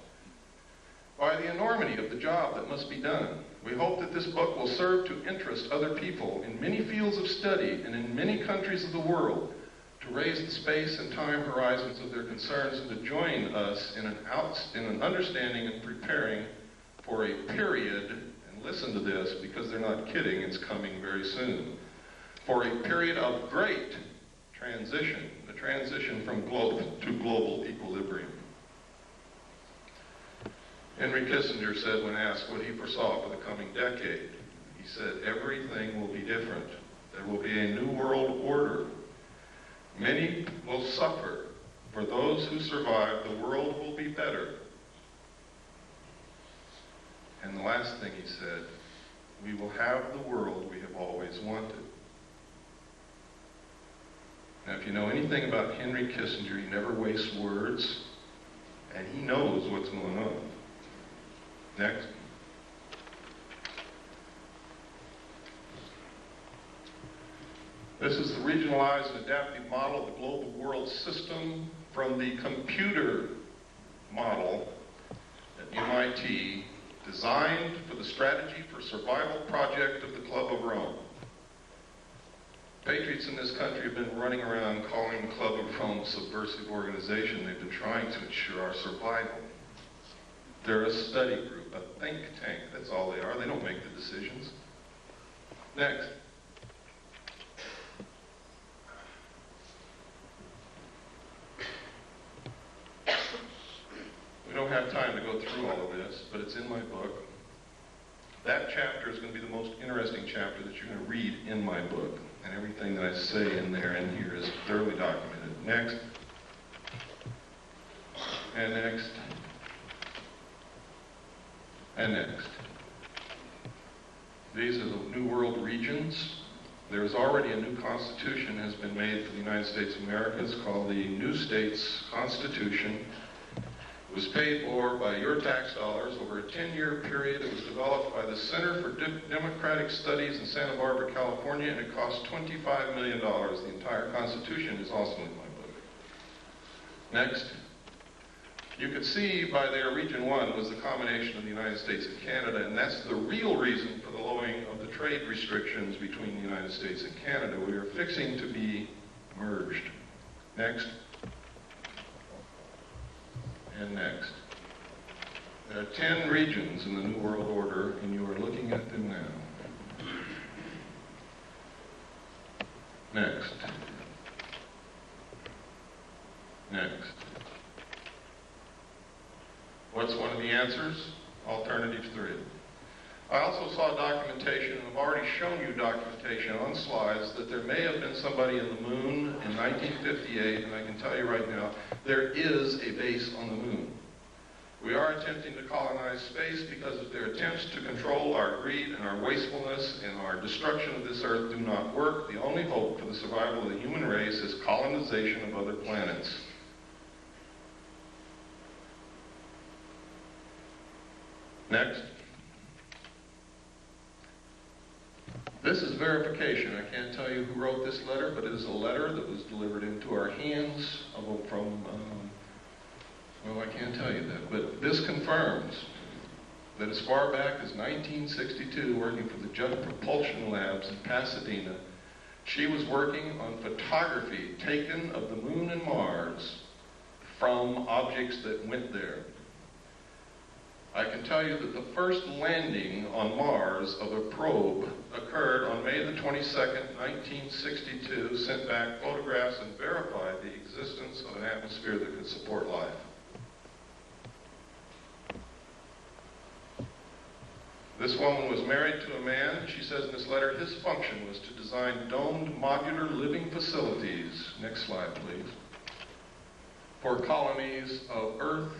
by the enormity of the job that must be done. We hope that this book will serve to interest other people in many fields of study and in many countries of the world to raise the space and time horizons of their concerns and to join us in an understanding and preparing for a period, and listen to this because they're not kidding, it's coming very soon, for a period of great transition, the transition from global equilibrium. Henry Kissinger said when asked what he foresaw for the coming decade, he said, everything will be different. There will be a new world order. Many will suffer. For those who survive, the world will be better. And the last thing he said, we will have the world we have always wanted. Now, if you know anything about Henry Kissinger, he never wastes words, and he knows what's going on. Next. This is the regionalized and adaptive model of the global world system from the computer model at MIT, designed for the Strategy for Survival project of the Club of Rome. Patriots in this country have been running around calling the Club of Rome a subversive organization. They've been trying to ensure our survival. They're a study group, a think tank. That's all they are. They don't make the decisions. Next. We don't have time to go through all of this, but it's in my book. That chapter is going to be the most interesting chapter that you're going to read in my book. And everything that I say in there and here is thoroughly documented. Next. And next. And next. These are the New World regions. There is already a new constitution has been made for the United States of America. It's called the New States Constitution. It was paid for by your tax dollars over a 10-year period. It was developed by the Center for Democratic Studies in Santa Barbara, California, and it cost $25 million. The entire Constitution is also in my book. Next. You could see by there, Region 1 was the combination of the United States and Canada, and that's the real reason for the lowering of the trade restrictions between the United States and Canada. We are fixing to be merged. Next. And next. There are 10 regions in the New World Order, and you are looking at them now. Next. Next. What's one of the answers? Alternative 3. I also saw documentation, and I've already shown you documentation on slides, that there may have been somebody in the moon in 1958, and I can tell you right now, there is a base on the moon. We are attempting to colonize space because if their attempts to control our greed and our wastefulness and our destruction of this earth do not work, the only hope for the survival of the human race is colonization of other planets. Next. This is verification. I can't tell you who wrote this letter, but it is a letter that was delivered into our hands from, well, I can't tell you that, but this confirms that as far back as 1962, working for the Jet Propulsion Labs in Pasadena, she was working on photography taken of the moon and Mars from objects that went there. I can tell you that the first landing on Mars of a probe occurred on May the 22nd, 1962, sent back photographs and verified the existence of an atmosphere that could support life. This woman was married to a man. She says in this letter, his function was to design domed modular living facilities. Next slide, please. For colonies of Earth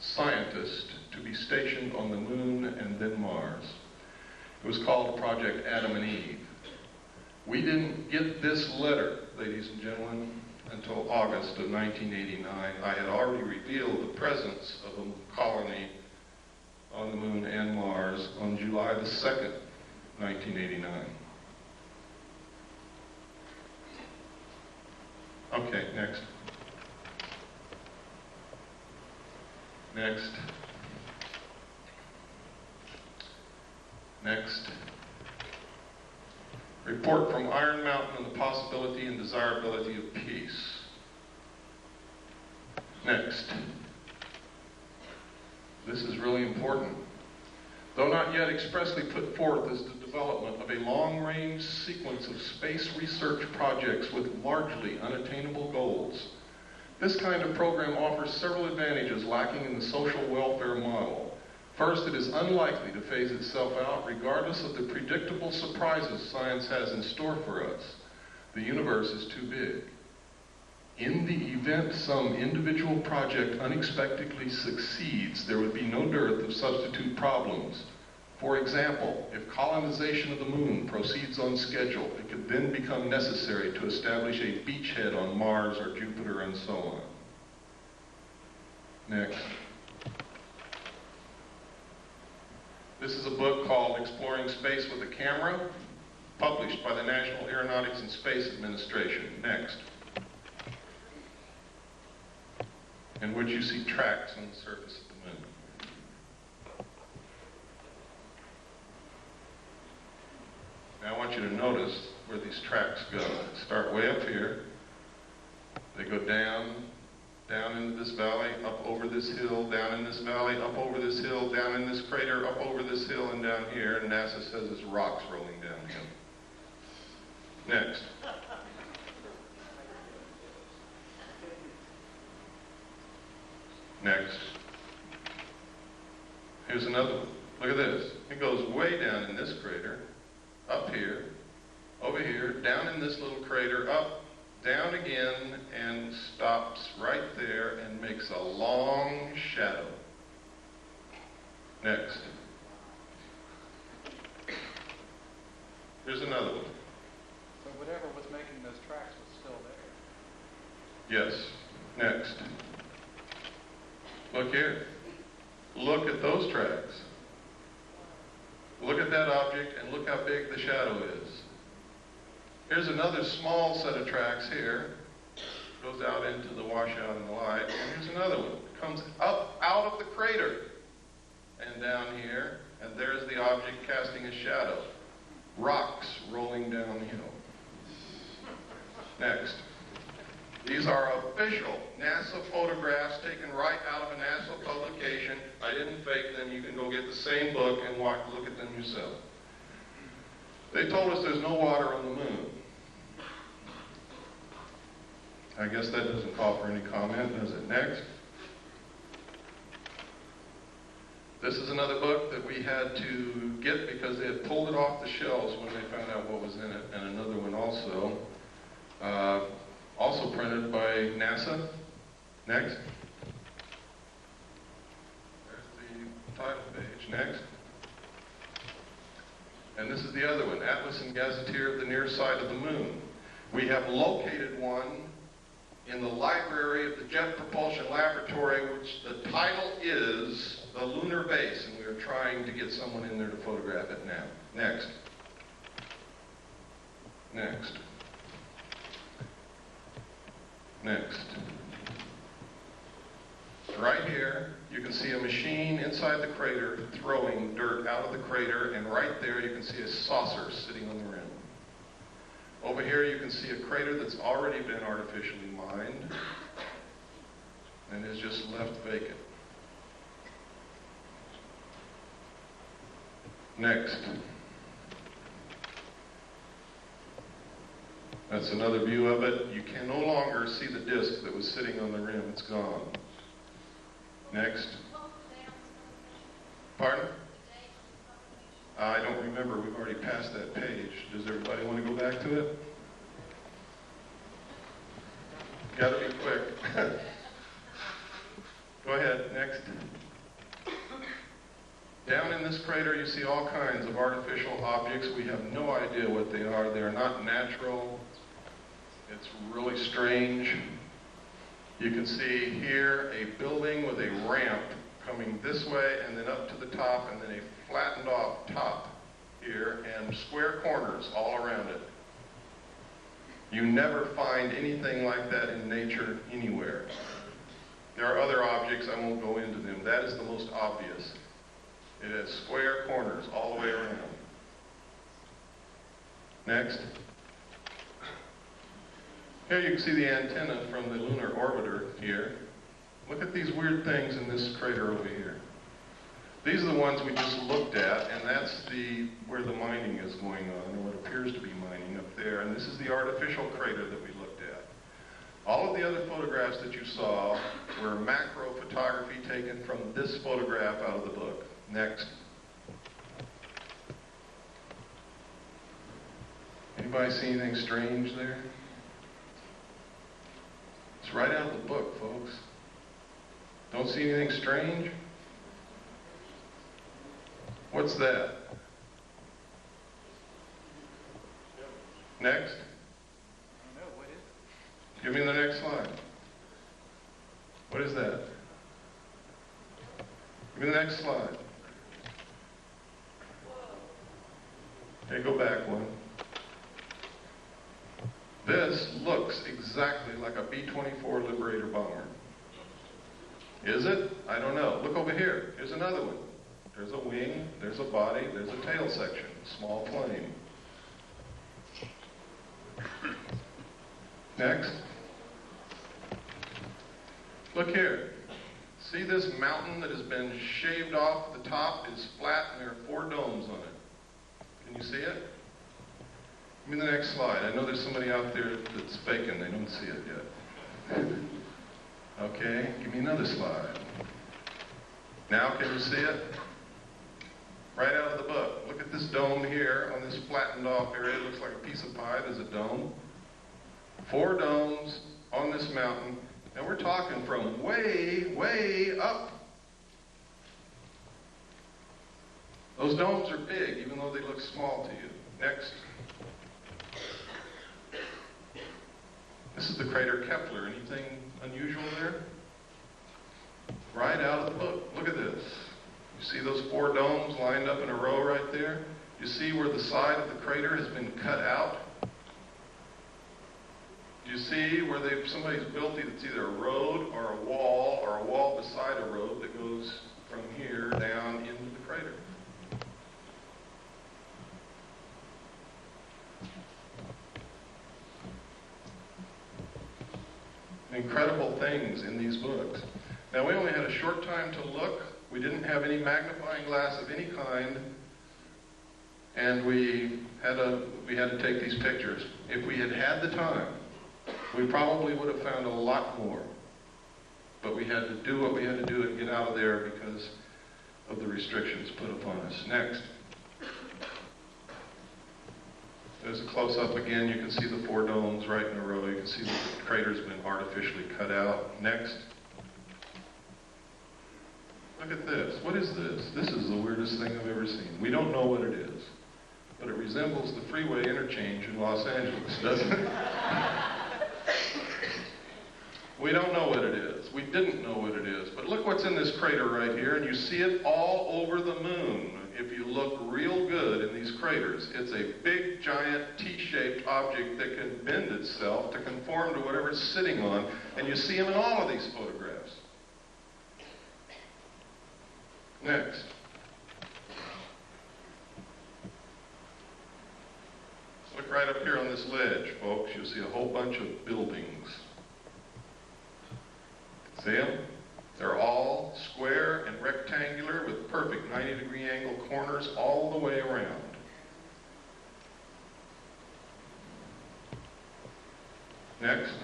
scientists to be stationed on the moon and then Mars. It was called Project Adam and Eve. We didn't get this letter, ladies and gentlemen, until August of 1989. I had already revealed the presence of a colony on the moon and Mars on July the 2nd, 1989. Okay, next. Next. Next. Report from Iron Mountain on the possibility and desirability of peace. Next. This is really important. Though not yet expressly put forth as the development of a long-range sequence of space research projects with largely unattainable goals, this kind of program offers several advantages lacking in the social welfare model. First, it is unlikely to phase itself out regardless of the predictable surprises science has in store for us. The universe is too big. In the event some individual project unexpectedly succeeds, there would be no dearth of substitute problems. For example, if colonization of the moon proceeds on schedule, it could then become necessary to establish a beachhead on Mars or Jupiter and so on. Next. This is a book called Exploring Space with a Camera, published by the National Aeronautics and Space Administration. Next. In which you see tracks on the surface of the moon. Now I want you to notice where these tracks go. They start way up here, they go down, down into this valley, up over this hill, down in this valley, up over this hill, down in this crater, up over this hill, and down here, and NASA says it's rocks rolling downhill. Next. Next. Here's another one. Look at this. It goes way down in this crater, up here, over here, down in this little crater, up, down again, and stops right there and makes a long shadow. Next. Here's another one. So whatever was making those tracks was still there. Yes. Next. Look here. Look at those tracks. Look at that object and look how big the shadow is. Here's another small set of tracks here. Goes out into the washout and the light. And here's another one. It comes up out of the crater and down here. And there's the object casting a shadow. Rocks rolling downhill. Next. These are official NASA photographs taken right out of a NASA publication. I didn't fake them. You can go get the same book and look at them yourself. They told us there's no water on the moon. I guess that doesn't call for any comment, does it? Next. This is another book that we had to get because they had pulled it off the shelves when they found out what was in it, and another one also. Also printed by NASA. Next. There's the title page. Next. And this is the other one, Atlas and Gazetteer of the Near Side of the Moon. We have located one in the library of the Jet Propulsion Laboratory, which the title is The Lunar Base, and we are trying to get someone in there to photograph it now. Next. Next. Next. Right here, you can see a machine inside the crater throwing dirt out of the crater, and right there you can see a saucer sitting on the rim. Over here you can see a crater that's already been artificially mined and is just left vacant. Next. That's another view of it. You can no longer see the disk that was sitting on the rim. It's gone. Next. Pardon? I don't remember. We've already passed that page. Does everybody want to go back to it? Got to be quick. Go ahead. Next. Down in this crater, you see all kinds of artificial objects. We have no idea what they are. They are not natural. It's really strange. You can see here a building with a ramp coming this way and then up to the top, and then a flattened off top here and square corners all around it. You never find anything like that in nature anywhere. There are other objects, I won't go into them. That is the most obvious. It has square corners all the way around. Next. Here you can see the antenna from the lunar orbiter here. Look at these weird things in this crater over here. These are the ones we just looked at, and that's where the mining is going on, or what appears to be mining up there. And this is the artificial crater that we looked at. All of the other photographs that you saw were macro photography taken from this photograph out of the book. Next. Anybody see anything strange there? It's right out of the book, folks. Don't see anything strange? What's that? Next. I don't know. What is it? Give me the next slide. What is that? Give me the next slide. Okay, go back one. This looks exactly like a B-24 Liberator bomber. Is it? I don't know. Look over here. Here's another one. There's a wing, there's a body, there's a tail section, small plane. Next. Look here. See this mountain that has been shaved off the top is flat and there are 4 domes on it. Can you see it? Give me the next slide. I know there's somebody out there that's faking. They don't see it yet. Okay, give me another slide. Now can you see it? Right out of the book. Look at this dome here on this flattened off area. It looks like a piece of pie. There's a dome. 4 domes on this mountain. And we're talking from way, way up. Those domes are big, even though they look small to you. Next. This is the crater Kepler. Anything unusual there? Right out of the book. Look at this. You see those 4 domes lined up in a row right there? You see where the side of the crater has been cut out? You see where somebody's built it's either a road or a wall beside a road that goes from here down into the crater. Incredible things in these books. Now, we only had a short time to look. We didn't have any magnifying glass of any kind, and we had to take these pictures. If we had had the time, we probably would have found a lot more. But we had to do what we had to do and get out of there because of the restrictions put upon us. Next. There's a close-up again. You can see the 4 domes right in a row. You can see the crater's been artificially cut out. Next. Look at this. What is this? This is the weirdest thing I've ever seen. We don't know what it is, but it resembles the freeway interchange in Los Angeles, doesn't it? We don't know what it is. We didn't know what it is. But look what's in this crater right here, and you see it all over the moon. If you look real good in these craters, it's a big, giant, T-shaped object that can bend itself to conform to whatever it's sitting on, and you see them in all of these photographs. Next. Look right up here on this ledge, folks. You'll see a whole bunch of buildings. See them? They're all square and rectangular with perfect 90-degree angle corners all the way around. Next.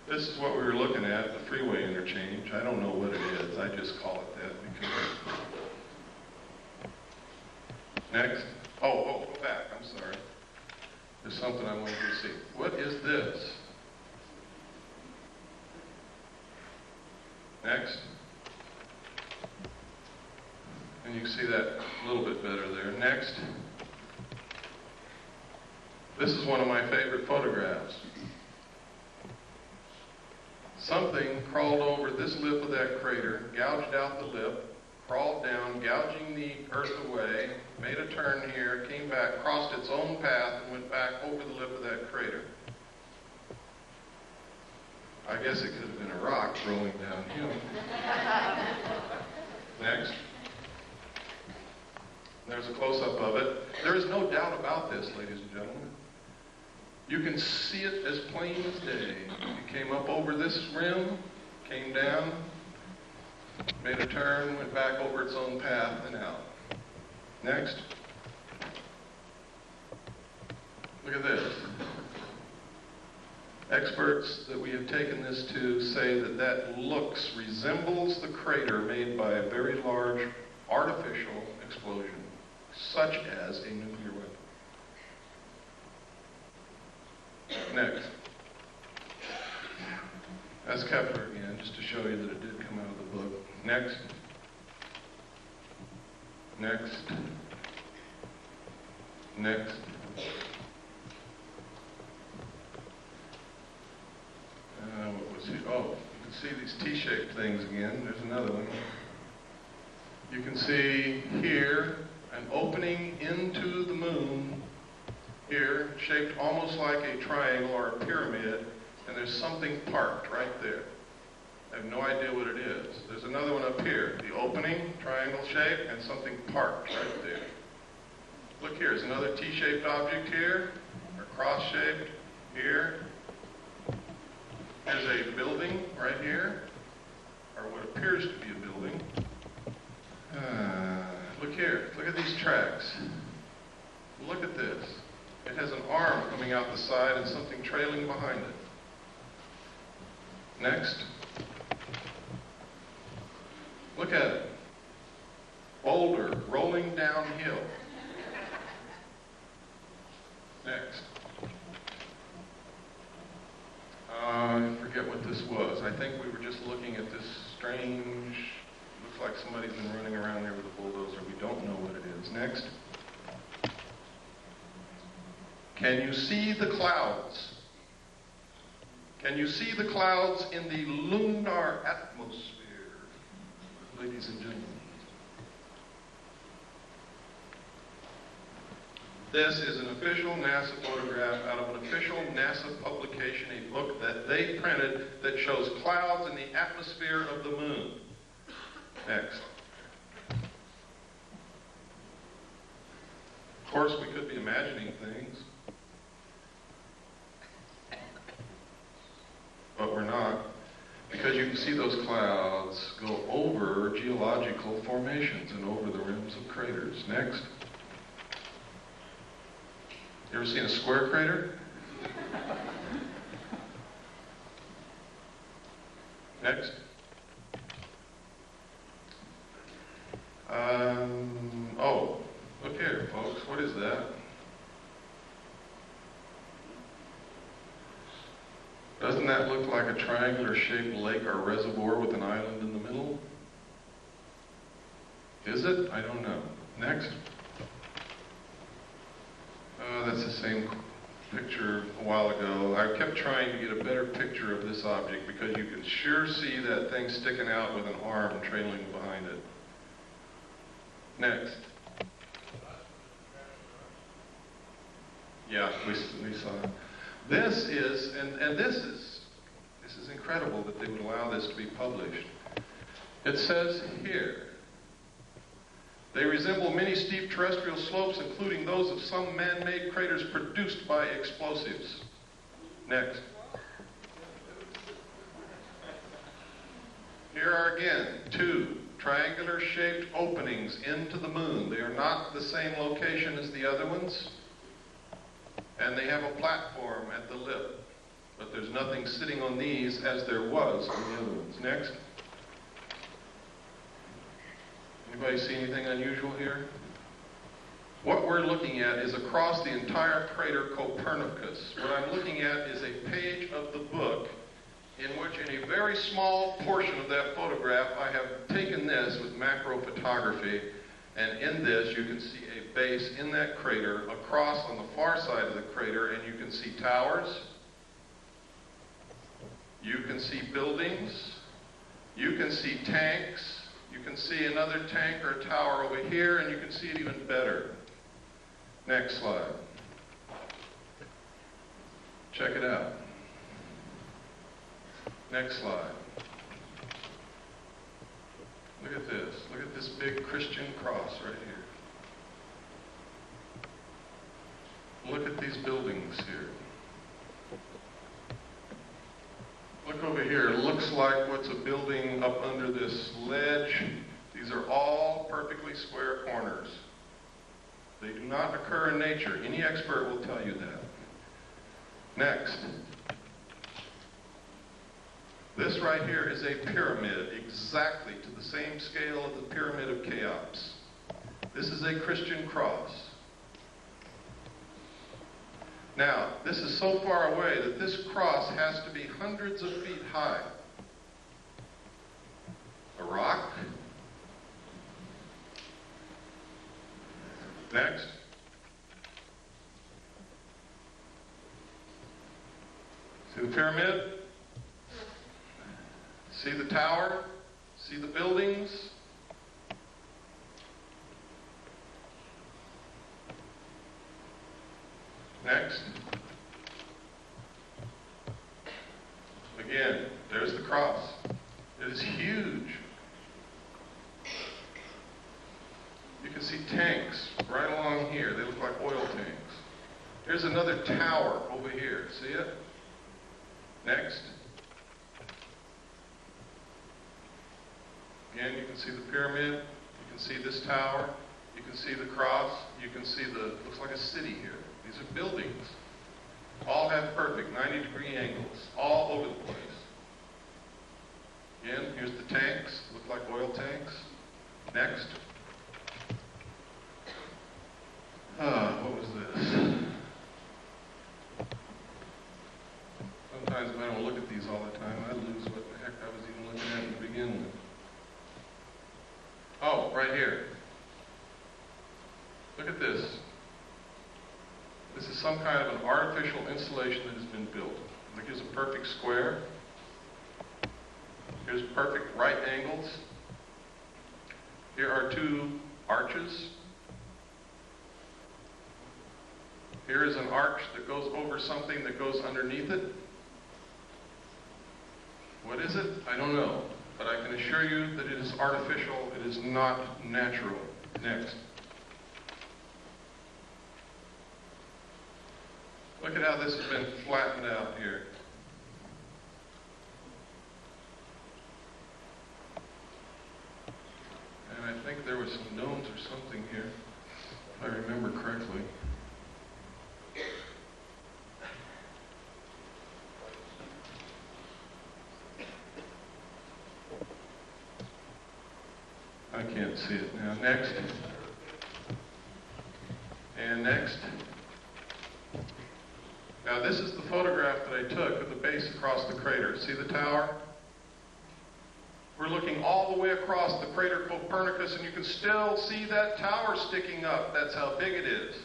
This is what we were looking at, the freeway interchange. I don't know what it is. I just call it that because... Next. Oh, go back. I'm sorry. There's something I want you to see. What is this? Next. And you can see that a little bit better there. Next. This is one of my favorite photographs. Something crawled over this lip of that crater, gouged out the lip, crawled down, gouging the earth away, made a turn here, came back, crossed its own path, and went back over the lip of that crater. I guess it could have been a rock rolling downhill. Next. There's a close-up of it. There is no doubt about this, ladies and gentlemen. You can see it as plain as day. It came up over this rim, came down, made a turn, went back over its own path and out. Next. Look at this. Experts that we have taken this to say that that resembles the crater made by a very large artificial explosion, such as a nuclear weapon. Next. That's Kepler again, just to show you that it did come out of the book. Next. Next. Next. What was it? Oh, you can see these T-shaped things again. There's another one. You can see here an opening into the moon here, shaped almost like a triangle or a pyramid, and there's something parked right there. I have no idea what it is. There's another one up here, the opening, triangle shape, and something parked right there. Look here, there's another T-shaped object here, or cross-shaped here. There's a building right here, or what appears to be a building. Look here. Look at these tracks. Look at this. It has an arm coming out the side and something trailing behind it. Next. Look at it. Boulder rolling downhill. Next. I forget what this was. I think we were just looking at this strange, looks like somebody's been running around there with a bulldozer. We don't know what it is. Next. Can you see the clouds? Can you see the clouds in the lunar atmosphere, ladies and gentlemen? This is an official NASA photograph out of an official NASA publication, a book that they printed that shows clouds in the atmosphere of the moon. Next. Of course, we could be imagining things, but we're not, because you can see those clouds go over geological formations and over the rims of craters. Next. You ever seen a square crater? Next. Oh, look here, folks. What is that? Doesn't that look like a triangular-shaped lake or reservoir with an island in the middle? Is it? I don't know. Next. That's the same picture a while ago. I kept trying to get a better picture of this object because you can sure see that thing sticking out with an arm trailing behind it. Next. Yeah, we saw it. This is, and this is incredible that they would allow this to be published. It says here, they resemble many steep terrestrial slopes, including those of some man-made craters produced by explosives. Next. Here are again 2 triangular-shaped openings into the moon. They are not the same location as the other ones, and they have a platform at the lip, but there's nothing sitting on these as there was on the other ones. Next. Anybody see anything unusual here? What we're looking at is across the entire crater Copernicus. What I'm looking at is a page of the book in which, in a very small portion of that photograph, I have taken this with macro photography, and in this you can see a base in that crater across on the far side of the crater, and you can see towers, you can see buildings, you can see tanks, you can see another tank or tower over here, and you can see it even better. Next slide. Check it out. Next slide. Look at this. Look at this big Christian cross right here. Look at these buildings here. Look over here. It looks like what's a building up under this ledge. These are all perfectly square corners. They do not occur in nature. Any expert will tell you that. Next. This right here is a pyramid, exactly to the same scale of the Pyramid of Cheops. This is a Christian cross. Now, this is so far away that this cross has to be hundreds of feet high. A rock. Next. See the pyramid? See the tower? See the buildings? Next. Again, there's the cross. It is huge. You can see tanks right along here. They look like oil tanks. Here's another tower over here. See it? Next. Again, you can see the pyramid, you can see this tower, you can see the cross, you can see looks like a city here. These are buildings. All have perfect 90-degree angles, all over the place. Again, here's the tanks, look like oil tanks. Next. What was this? Sometimes if I don't look at these all the time, I lose what the heck I was even looking at to begin with. Oh, right here. Look at this. This is some kind of an artificial installation that has been built. Look, here's a perfect square. Here's perfect right angles. Here are two arches. Here is an arch that goes over something that goes underneath it. What is it? I don't know. But I can assure you that it is artificial. It is not natural. Next. Look at how this has been flattened out here. And I think there were some domes or something here, if I remember correctly. I can't see it now. Next. And next. Now this is the photograph that I took of the base across the crater. See the tower? We're looking all the way across the crater Copernicus, and you can still see that tower sticking up. That's how big it is.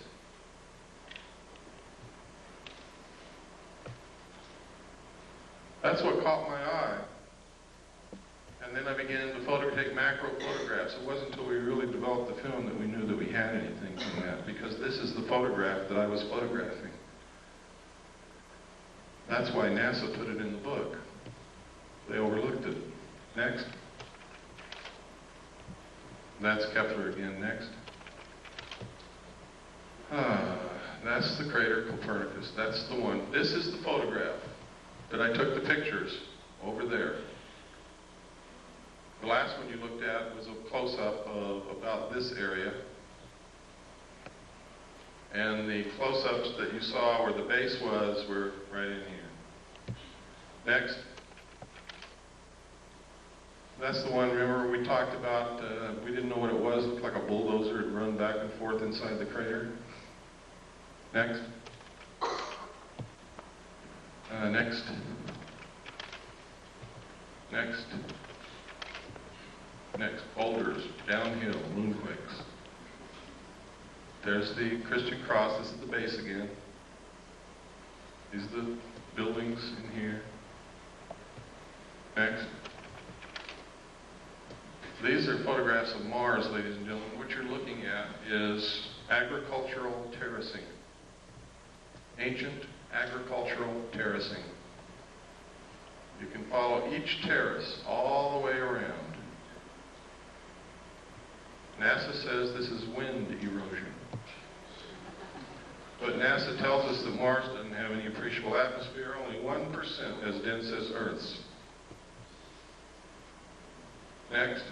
That's what caught my eye. And then I began to take macro photographs. It wasn't until we really developed the film that we knew that we had anything from that, because this is the photograph that I was photographing. That's why NASA put it in the book. They overlooked it. Next. That's Kepler again. Next. That's the crater Copernicus. That's the one. This is the photograph that I took the pictures over there. The last one you looked at was a close-up of about this area. And the close-ups that you saw where the base was were right in here. Next. That's the one, remember, we talked about, we didn't know what it was. It looked like a bulldozer had run back and forth inside the crater. Next. Next. Next. Next. Boulders, downhill, moonquakes. There's the Christian cross. This is the base again. These are the buildings in here. Next. These are photographs of Mars, ladies and gentlemen. What you're looking at is agricultural terracing. Ancient agricultural terracing. You can follow each terrace all the way around. NASA says this is wind erosion. But NASA tells us that Mars doesn't have any appreciable atmosphere, only 1% as dense as Earth's. Next.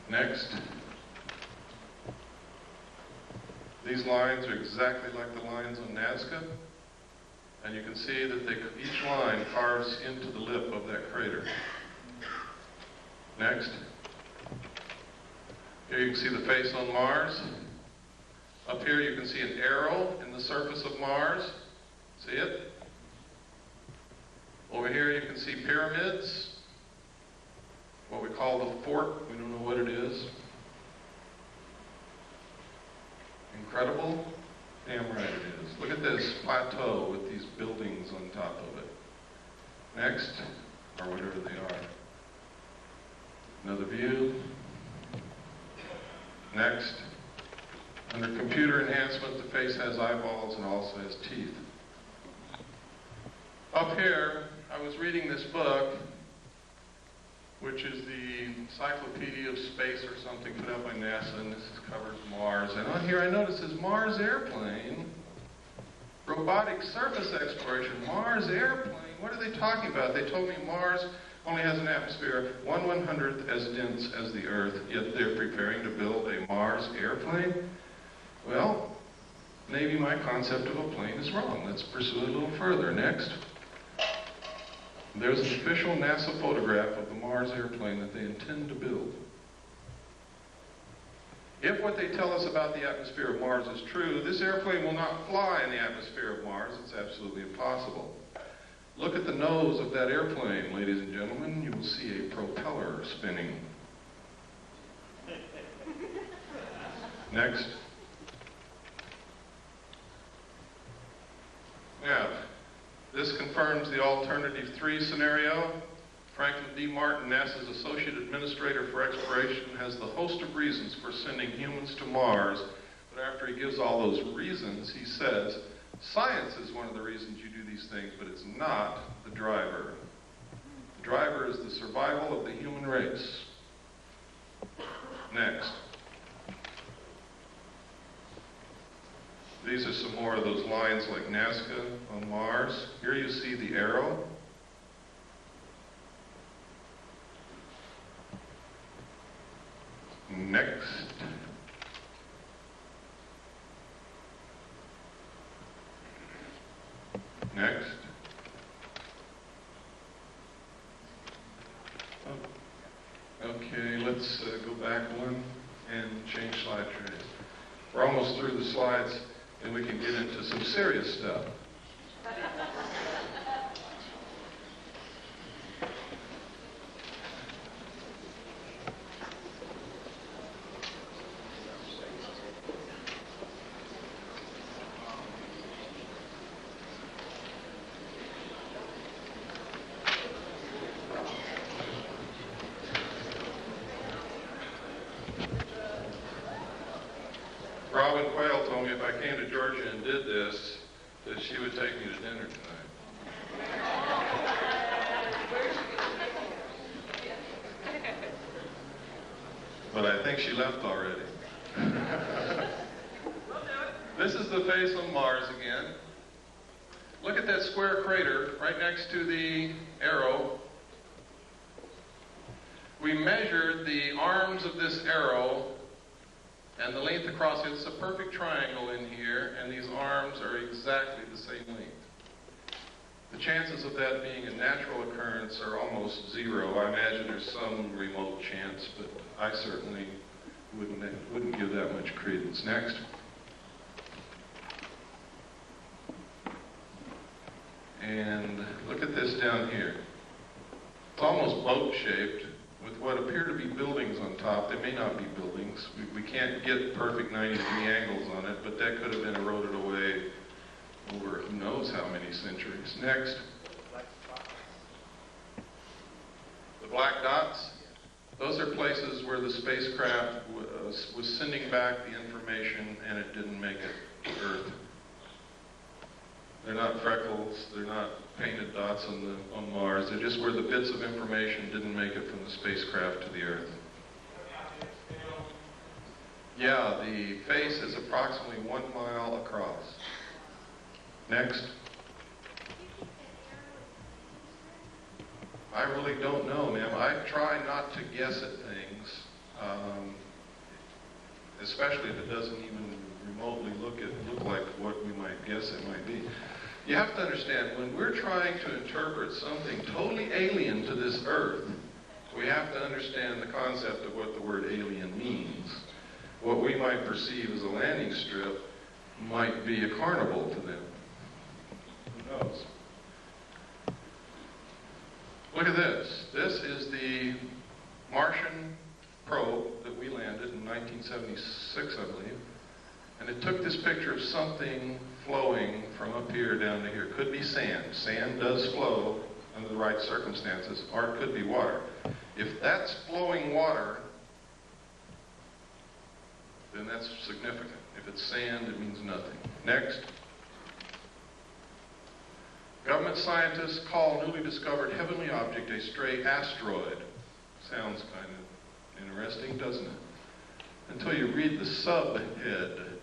Next. These lines are exactly like the lines on Nazca, and you can see that each line carves into the lip of that crater. Next. Here you can see the face on Mars. Up here you can see an arrow in the surface of Mars. See it? Over here you can see pyramids, what we call the fort. We don't know what it is. Incredible? Damn right it is. Look at this plateau with these buildings on top of it. Next, or whatever they are. Another view. Next. Under computer enhancement, the face has eyeballs and also has teeth. Up here, I was reading this book, which is the Encyclopedia of Space or something put out by NASA, and this covers Mars. And on here I notice it says Mars Airplane, Robotic Surface Exploration, Mars Airplane. what are they talking about? They told me Mars only has an atmosphere 1/100th as dense as the Earth, yet they're preparing to build a Mars airplane? Well, maybe my concept of a plane is wrong. Let's pursue it a little further. Next. There's an official NASA photograph of the Mars airplane that they intend to build. If what they tell us about the atmosphere of Mars is true, this airplane will not fly in the atmosphere of Mars. It's absolutely impossible. Look at the nose of that airplane, ladies and gentlemen. You will see a propeller spinning. Next. Now, this confirms the alternative 3 scenario. Franklin D. Martin, NASA's Associate Administrator for Exploration, has the host of reasons for sending humans to Mars, but after he gives all those reasons, he says, science is one of the reasons you do these things, but it's not the driver. The driver is the survival of the human race. Next. These are some more of those lines like Nazca on Mars. Here you see the arrow. Next. Next. Okay, let's go back one and change slide trays. We're almost through the slides and we can get into some serious stuff. Robin Quayle told me if I came to Georgia and did this, that she would take me to dinner tonight. But I think she left already. This is the face on Mars again. Look at that square crater right next to the arrow. We measured the arms of this arrow and the length across it. It's a perfect triangle in here, and these arms are exactly the same length. The chances of that being a natural occurrence are almost zero. I imagine there's some remote chance, but I certainly wouldn't give that much credence. Next. And look at this down here. It's almost boat-shaped, with what appear to be buildings on top. They may not be buildings. We can't get perfect 90-degree angles on it, but that could have been eroded away over who knows how many centuries. Next. The black dots. Those are places where the spacecraft was sending back the information and it didn't make it to Earth. They're not freckles, they're not painted dots on Mars. They're just where the bits of information didn't make it from the spacecraft to the Earth. Yeah, the face is approximately 1 mile across. Next. I really don't know, ma'am. I try not to guess at things, especially if it doesn't even remotely look like what we might guess it might be. You have to understand, when we're trying to interpret something totally alien to this Earth, we have to understand the concept of what the word alien means. What we might perceive as a landing strip might be a carnival to them. Who knows? Look at this. This is the Martian probe that we landed in 1976, I believe. And it took this picture of something flowing from up here down to here. Could be sand. Sand does flow under the right circumstances, or it could be water. If that's flowing water, then that's significant. If it's sand, it means nothing. Next. Government scientists call newly discovered heavenly object a stray asteroid. Sounds kind of interesting, doesn't it? Until you read the subhead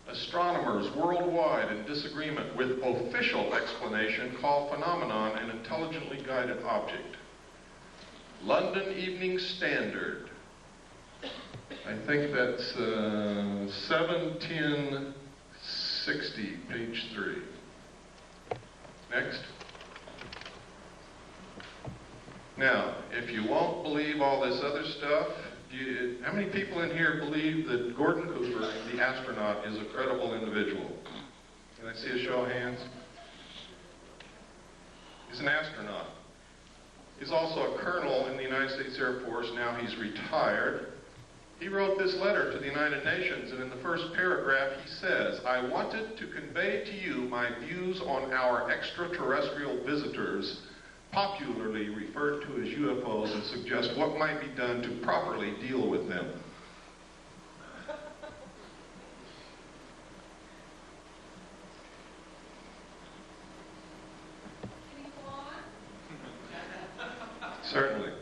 Astronomers worldwide in disagreement with official explanation call phenomenon an intelligently guided object. London Evening Standard. I think that's 7/10/60, page 3. Next. Now, if you won't believe all this other stuff, how many people in here believe that Gordon Cooper, the astronaut, is a credible individual? Can I see a show of hands? He's an astronaut. He's also a colonel in the United States Air Force. Now he's retired. He wrote this letter to the United Nations, and in the first paragraph he says, "I wanted to convey to you my views on our extraterrestrial visitors, popularly referred to as UFOs, and suggest what might be done to properly deal with them." Certainly.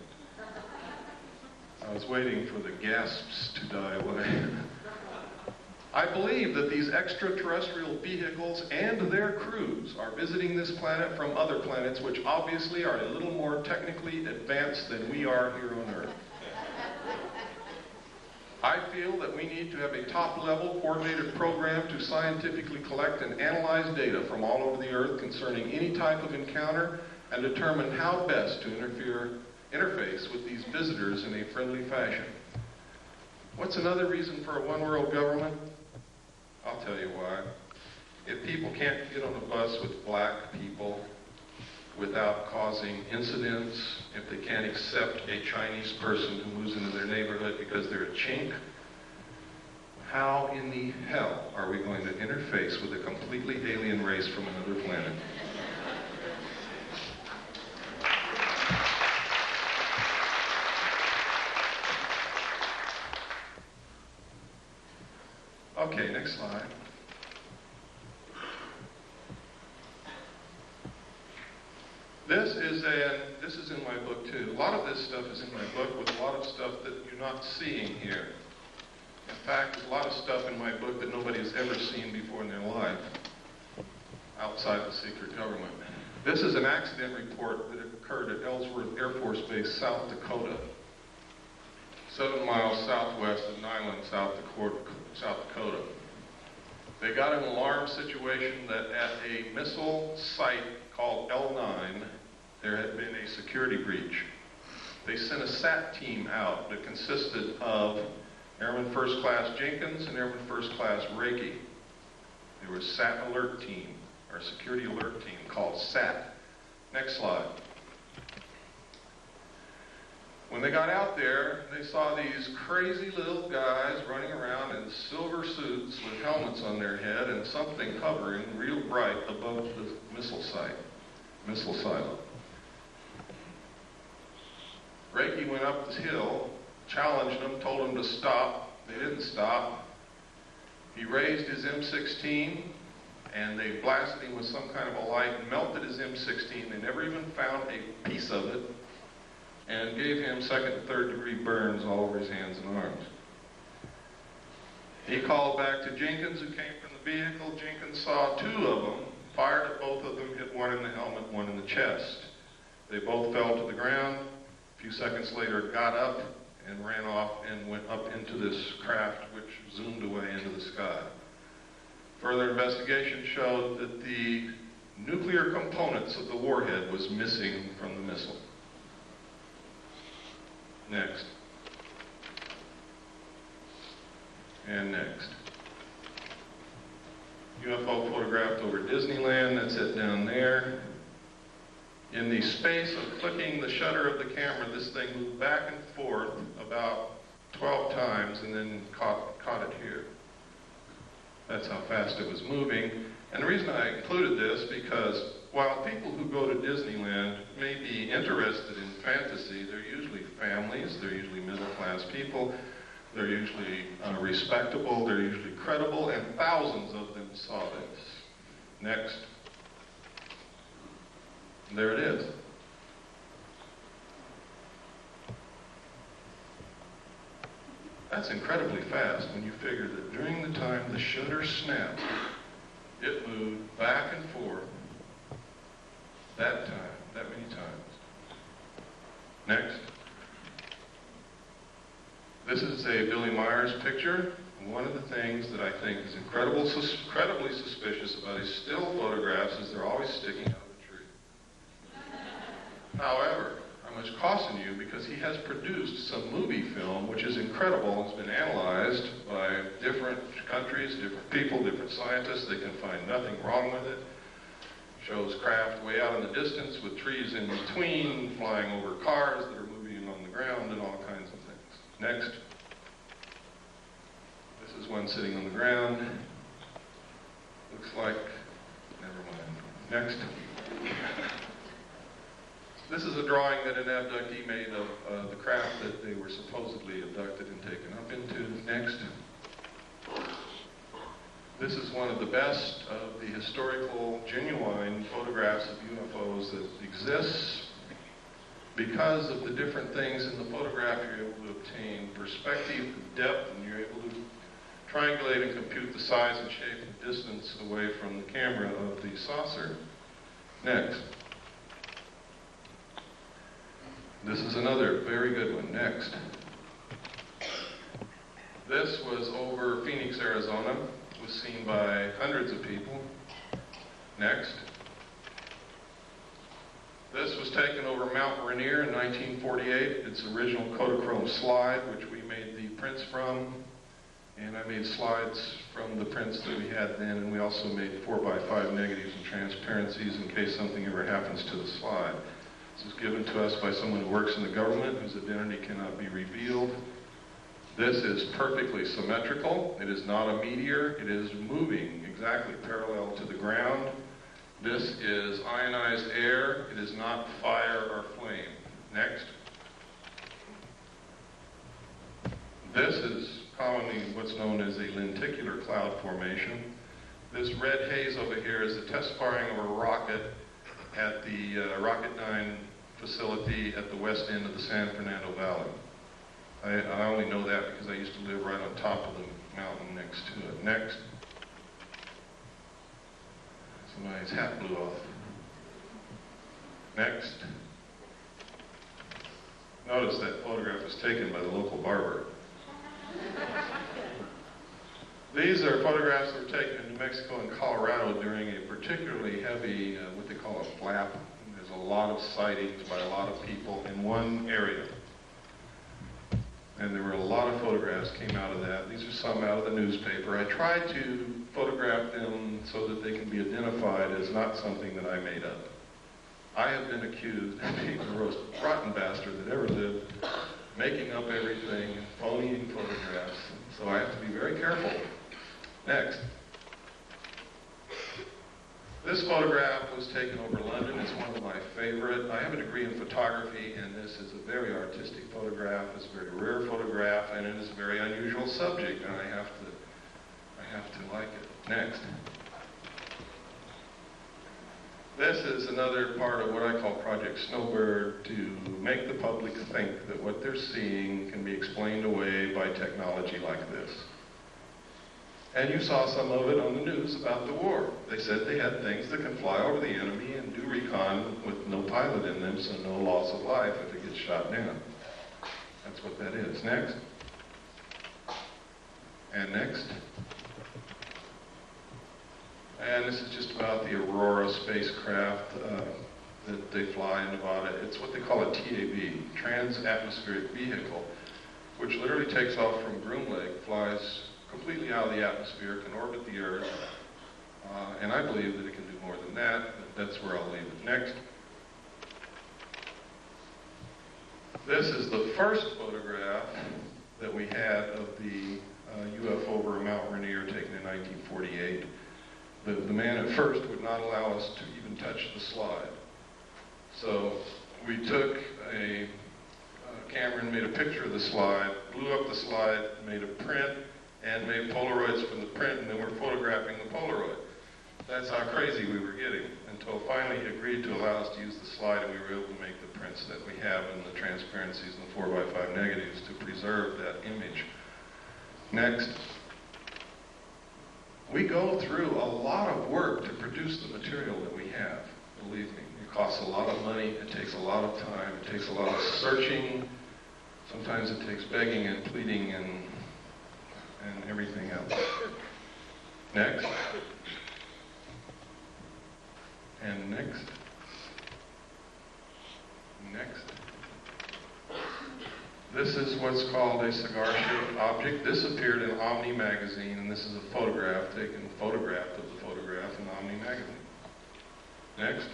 I was waiting for the gasps to die away. I believe that these extraterrestrial vehicles and their crews are visiting this planet from other planets, which obviously are a little more technically advanced than we are here on Earth. I feel that we need to have a top-level coordinated program to scientifically collect and analyze data from all over the Earth concerning any type of encounter and determine how best to interface with these visitors in a friendly fashion. What's another reason for a one-world government? I'll tell you why. If people can't get on a bus with black people without causing incidents, if they can't accept a Chinese person who moves into their neighborhood because they're a chink, how in the hell are we going to interface with a completely alien race from another planet? Okay, next slide. This is in my book too. A lot of this stuff is in my book with a lot of stuff that you're not seeing here. In fact, there's a lot of stuff in my book that nobody has ever seen before in their life outside the secret government. This is an accident report that occurred at Ellsworth Air Force Base, South Dakota. 7 miles southwest of Niland, South Dakota. They got an alarm situation that at a missile site called L9, there had been a security breach. They sent a SAT team out that consisted of Airman First Class Jenkins and Airman First Class Reiki. There was SAT alert team, or security alert team called SAT. Next slide. When they got out there, they saw these crazy little guys running around in silver suits with helmets on their head and something hovering real bright above the missile silo. Reiki went up the hill, challenged them, told them to stop. They didn't stop. He raised his M16, and they blasted him with some kind of a light and melted his M16. They never even found a piece of it, and gave him second and third degree burns all over his hands and arms. He called back to Jenkins, who came from the vehicle. Jenkins saw 2 of them, fired at both of them, hit one in the helmet, one in the chest. They both fell to the ground. A few seconds later, got up and ran off and went up into this craft, which zoomed away into the sky. Further investigation showed that the nuclear components of the warhead was missing from the missile. Next. And next. UFO photographed over Disneyland, that's it down there. In the space of clicking the shutter of the camera, this thing moved back and forth about 12 times and then caught it here. That's how fast it was moving. And the reason I included this, because while people who go to Disneyland may be interested in fantasy, they're usually families, they're usually middle-class people, they're usually respectable, they're usually credible, and thousands of them saw this. Next. There it is. That's incredibly fast when you figure that during the time the shutter snapped, it moved back and forth that many times. Next. This is a Billy Myers picture. One of the things that I think is incredibly suspicious about his still photographs is they're always sticking out of the tree. However, I must caution you because he has produced some movie film which is incredible. It's been analyzed by different countries, different people, different scientists. They can find nothing wrong with it. Shows craft way out in the distance with trees in between, flying over cars that are moving on the ground and all kinds of things. Next. This is one sitting on the ground. Looks like, never mind. Next. This is a drawing that an abductee made of the craft that they were supposedly abducted and taken up into. Next. This is one of the best of the historical, genuine photographs of UFOs that exists. Because of the different things in the photograph, you're able to obtain perspective, depth, and you're able to triangulate and compute the size and shape and distance away from the camera of the saucer. Next. This is another very good one. Next. This was over Phoenix, Arizona. It was seen by hundreds of people. Next. This was taken over Mount Rainier in 1948. It's original Kodachrome slide, which we made the prints from. And I made slides from the prints that we had then, and we also made 4x5 negatives and transparencies in case something ever happens to the slide. This was given to us by someone who works in the government whose identity cannot be revealed. This is perfectly symmetrical. It is not a meteor. It is moving exactly parallel to the ground. This is ionized air. It is not fire or flame. Next. This is commonly what's known as a lenticular cloud formation. This red haze over here is the test firing of a rocket at the Rocketdyne facility at the west end of the San Fernando Valley. I only know that because I used to live right on top of the mountain next to it. Next. Somebody's hat blew off. Next. Notice that photograph was taken by the local barber. These are photographs that were taken in New Mexico and Colorado during a particularly heavy, what they call a flap. There's a lot of sightings by a lot of people in one area. And there were a lot of photographs came out of that. These are some out of the newspaper. I tried to photograph them so that they can be identified as not something that I made up. I have been accused of being the most rotten bastard that ever lived, making up everything, phoning photographs. So I have to be very careful. Next. This photograph was taken over London. It's one of my favorite. I have a degree in photography, and this is a very artistic photograph. It's a very rare photograph, and it is a very unusual subject, and I have to like it. Next. This is another part of what I call Project Snowbird, to make the public think that what they're seeing can be explained away by technology like this. And you saw some of it on the news about the war. They said they had things that can fly over the enemy and do recon with no pilot in them, so no loss of life if it gets shot down. That's what that is. Next. And next. And this is just about the Aurora spacecraft that they fly in Nevada. It's what they call a TAV, Trans-Atmospheric Vehicle, which literally takes off from Groom Lake, flies completely out of the atmosphere, can orbit the Earth, and I believe that it can do more than that, but that's where I'll leave it. Next. This is the first photograph that we had of the UFO over Mount Rainier taken in 1948. The man at first would not allow us to even touch the slide. So we took a camera and made a picture of the slide, blew up the slide, made a print, and made Polaroids from the print, and then we're photographing the Polaroid. That's how crazy we were getting, until finally he agreed to allow us to use the slide, and we were able to make the prints that we have and the transparencies and the 4x5 negatives to preserve that image. Next. We go through a lot of work to produce the material that we have, believe me. It costs a lot of money, it takes a lot of time, it takes a lot of searching. Sometimes it takes begging and pleading and everything else. Next. And next. Next. This is what's called a cigar-shaped object. This appeared in Omni magazine, and this is a photograph taken photographed of the photograph in Omni magazine. Next.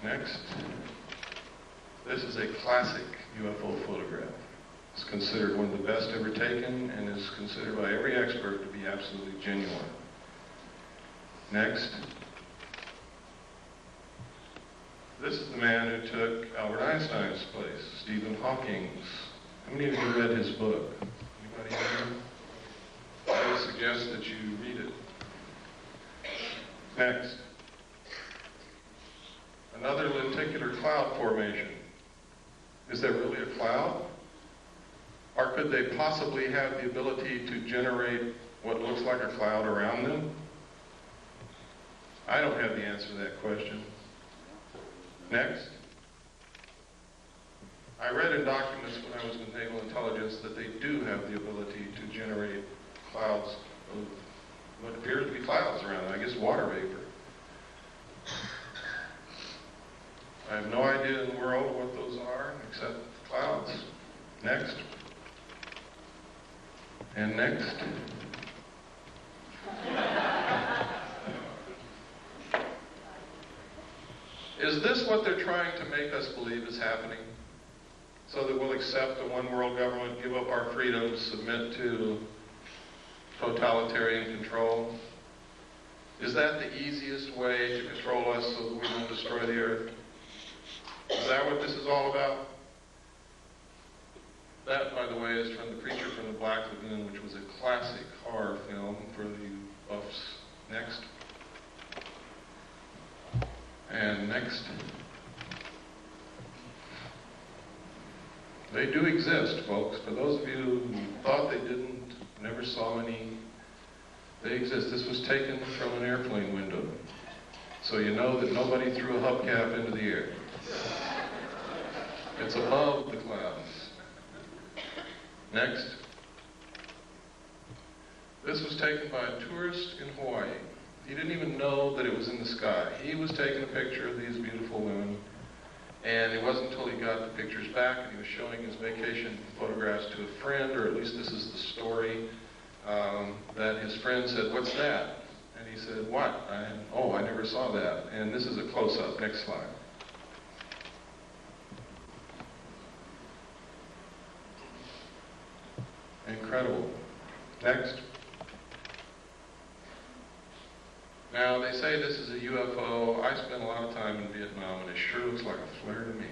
Next. This is a classic UFO photograph. It's considered one of the best ever taken and is considered by every expert to be absolutely genuine. Next. This is the man who took Albert Einstein's place, Stephen Hawking's. How many of you read his book? Anybody here? I would suggest that you read it. Next. Another lenticular cloud formation. Is there really a cloud? Or could they possibly have the ability to generate what looks like a cloud around them? I don't have the answer to that question. Next. I read in documents when I was in naval intelligence that they do have the ability to generate clouds of what appear to be clouds around them. I guess water vapor. I have no idea in the world what those are except clouds. Next. And next. Is this what they're trying to make us believe is happening? So that we'll accept a one world government, give up our freedoms, submit to totalitarian control? Is that the easiest way to control us so that we don't destroy the earth? Is that what this is all about? That, by the way, is from The Creature from the Black Lagoon, which was a classic horror film for the buffs. Next. And next. They do exist, folks. For those of you who thought they didn't, never saw any, they exist. This was taken from an airplane window. So you know that nobody threw a hubcap into the air. It's above the clouds. Next. This was taken by a tourist in Hawaii. He didn't even know that it was in the sky. He was taking a picture of these beautiful women, and it wasn't until he got the pictures back and he was showing his vacation photographs to a friend, or at least this is the story, that his friend said, "What's that?" And he said, "What?" I never saw that. And this is a close-up. Next slide. Incredible. Next. Now, they say this is a UFO. I spent a lot of time in Vietnam, and it sure looks like a flare to me.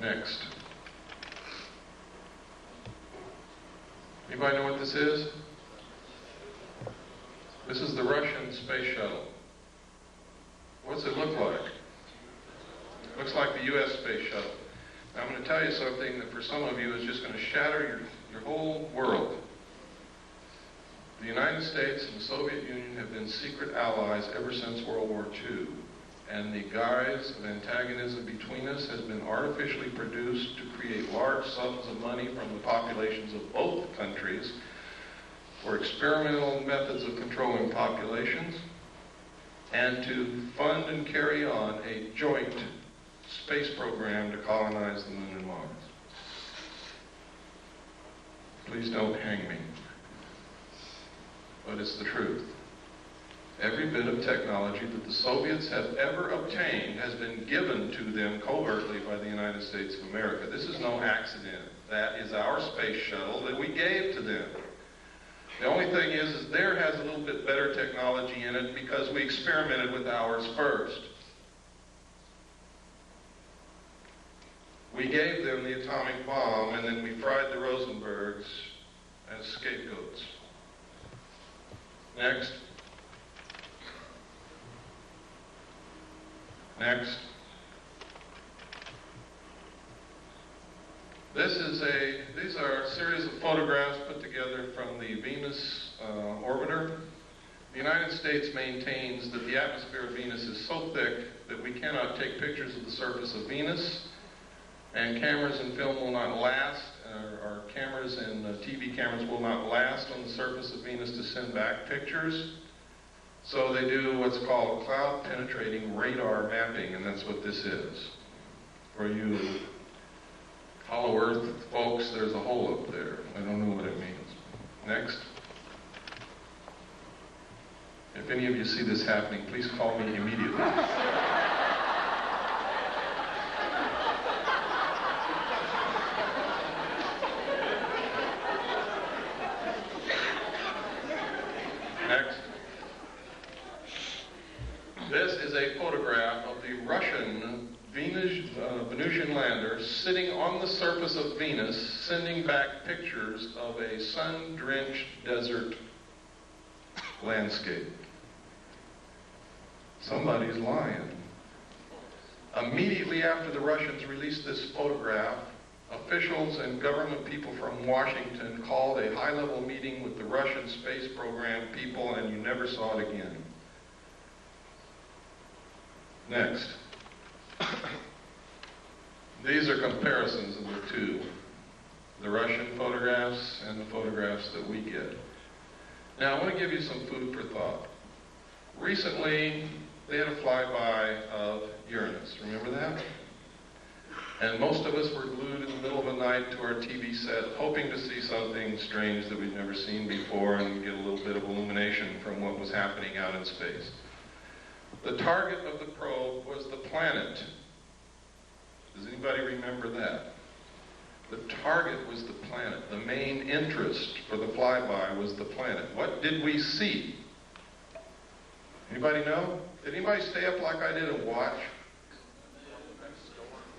Next. Anybody know what this is? This is the Russian space shuttle. What's it look like? It looks like the U.S. space shuttle. Now, I'm going to tell you something that for some of you is just going to shatter your whole world. The United States and the Soviet Union have been secret allies ever since World War II. And the guise of antagonism between us has been artificially produced to create large sums of money from the populations of both countries for experimental methods of controlling populations and to fund and carry on a joint space program to colonize the moon and Mars. Please don't hang me. But it's the truth. Every bit of technology that the Soviets have ever obtained has been given to them covertly by the United States of America. This is no accident. That is our space shuttle that we gave to them. The only thing is theirs has a little bit better technology in it because we experimented with ours first. We gave them the atomic bomb, and then we fried the Rosenbergs as scapegoats. Next. Next. These are a series of photographs put together from the Venus orbiter. The United States maintains that the atmosphere of Venus is so thick that we cannot take pictures of the surface of Venus, and cameras and film will not last, or cameras and TV cameras will not last on the surface of Venus to send back pictures. So they do what's called cloud-penetrating radar mapping, and that's what this is. For you Hollow Earth folks, there's a hole up there. I don't know what it means. Next. If any of you see this happening, please call me immediately. Next. This is a photograph of the Russian Venusian lander sitting on the surface of Venus, sending back pictures of a sun-drenched desert landscape. Somebody's lying. Immediately after the Russians released this photograph, officials and government people from Washington called a high-level meeting with the Russian space program people, and you never saw it again. Next. These are comparisons of the two, the Russian photographs and the photographs that we get. Now, I want to give you some food for thought. Recently, they had a flyby of Uranus. Remember that? And most of us were glued in the middle of the night to our TV set, hoping to see something strange that we'd never seen before and get a little bit of illumination from what was happening out in space. The target of the probe was the planet. Does anybody remember that? The target was the planet. The main interest for the flyby was the planet. What did we see? Anybody know? Did anybody stay up like I did and watch?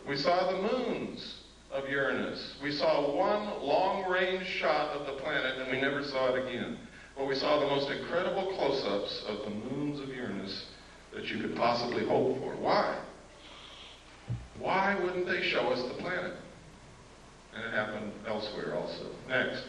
We saw the moons of Uranus. We saw one long-range shot of the planet, and we never saw it again. But we saw the most incredible close-ups of the moons of Uranus that you could possibly hope for. Why? Why wouldn't they show us the planet? And it happened elsewhere also. Next.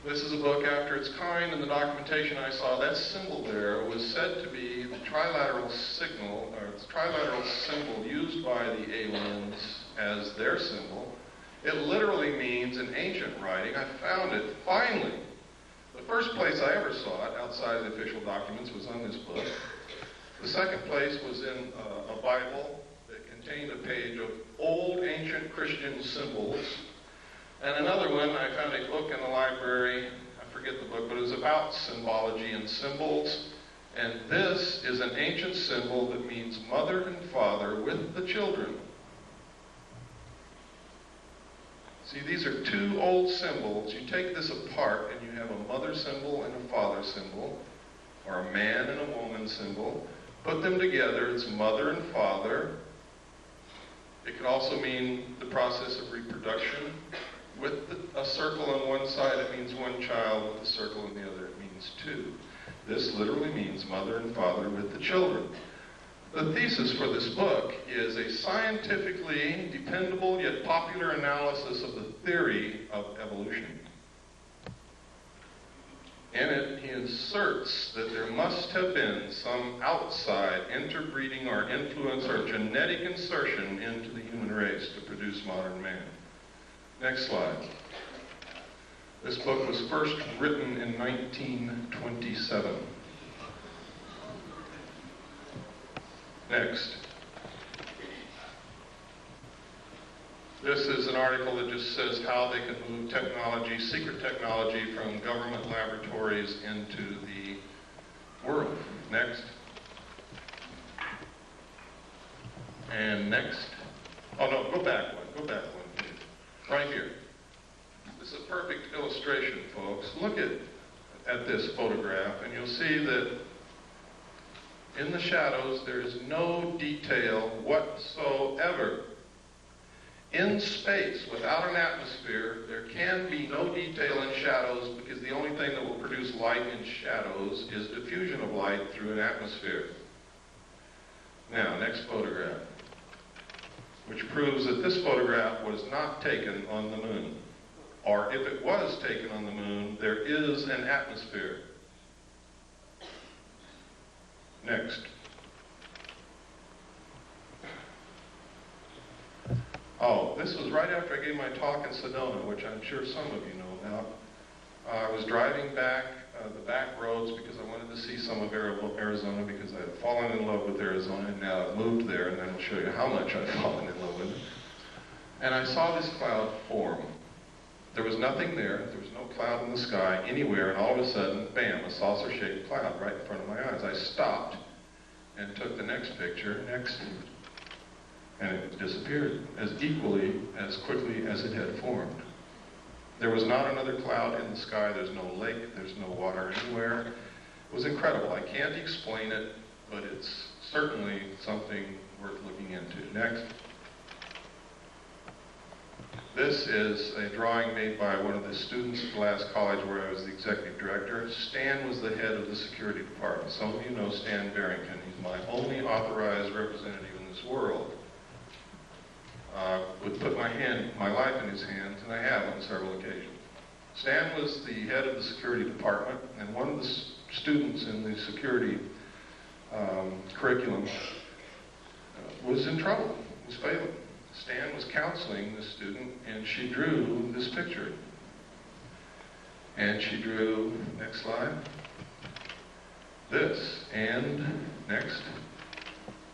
This is a book after its kind. In the documentation I saw, that symbol there was said to be the trilateral signal, or the trilateral symbol used by the aliens as their symbol. It literally means, in ancient writing, I found it, finally. The first place I ever saw it, outside of the official documents, was on this book. The second place was in a Bible that contained a page of old ancient Christian symbols. And another one, I found a book in the library, I forget the book, but it was about symbology and symbols. And this is an ancient symbol that means mother and father with the children. See, these are two old symbols. You take this apart and you have a mother symbol and a father symbol, or a man and a woman symbol. Put them together, it's mother and father. It could also mean the process of reproduction. With a circle on one side, it means one child. With a circle on the other, it means two. This literally means mother and father with the children. The thesis for this book is a scientifically dependable yet popular analysis of the theory of evolution. In it, he asserts that there must have been some outside interbreeding or influence or genetic insertion into the human race to produce modern man. Next slide. This book was first written in 1927. Next. This is an article that just says how they can move technology, secret technology, from government laboratories into the world. Next. And next. Oh no, go back one. Go back one, please. Right here. This is a perfect illustration, folks. Look at this photograph, and you'll see that in the shadows there is no detail whatsoever. In space, without an atmosphere, there can be no detail in shadows because the only thing that will produce light in shadows is diffusion of light through an atmosphere. Now, next photograph. which proves that this photograph was not taken on the moon. Or if it was taken on the moon, there is an atmosphere. Next. Oh, this was right after I gave my talk in Sedona, which I'm sure some of you know about. I was driving back the back roads because I wanted to see some of Arizona, because I had fallen in love with Arizona, and now I've moved there, and then I'll show you how much I've fallen in love with it. And I saw this cloud form. There was nothing there. There was no cloud in the sky anywhere, and all of a sudden, bam, a saucer-shaped cloud right in front of my eyes. I stopped and took the next picture, next, and it disappeared as equally, as quickly as it had formed. There was not another cloud in the sky. There's no lake. There's no water anywhere. It was incredible. I can't explain it, but it's certainly something worth looking into. Next. This is a drawing made by one of the students at Glass College, where I was the executive director. Stan was the head of the security department. Some of you know Stan Barrington. He's my only authorized representative in this world. Would put my life in his hands, and I have on several occasions. Stan was the head of the security department, and one of the students in the security curriculum was in trouble, was failing. Stan was counseling the student, and she drew this picture. And she drew, next slide, this, and next,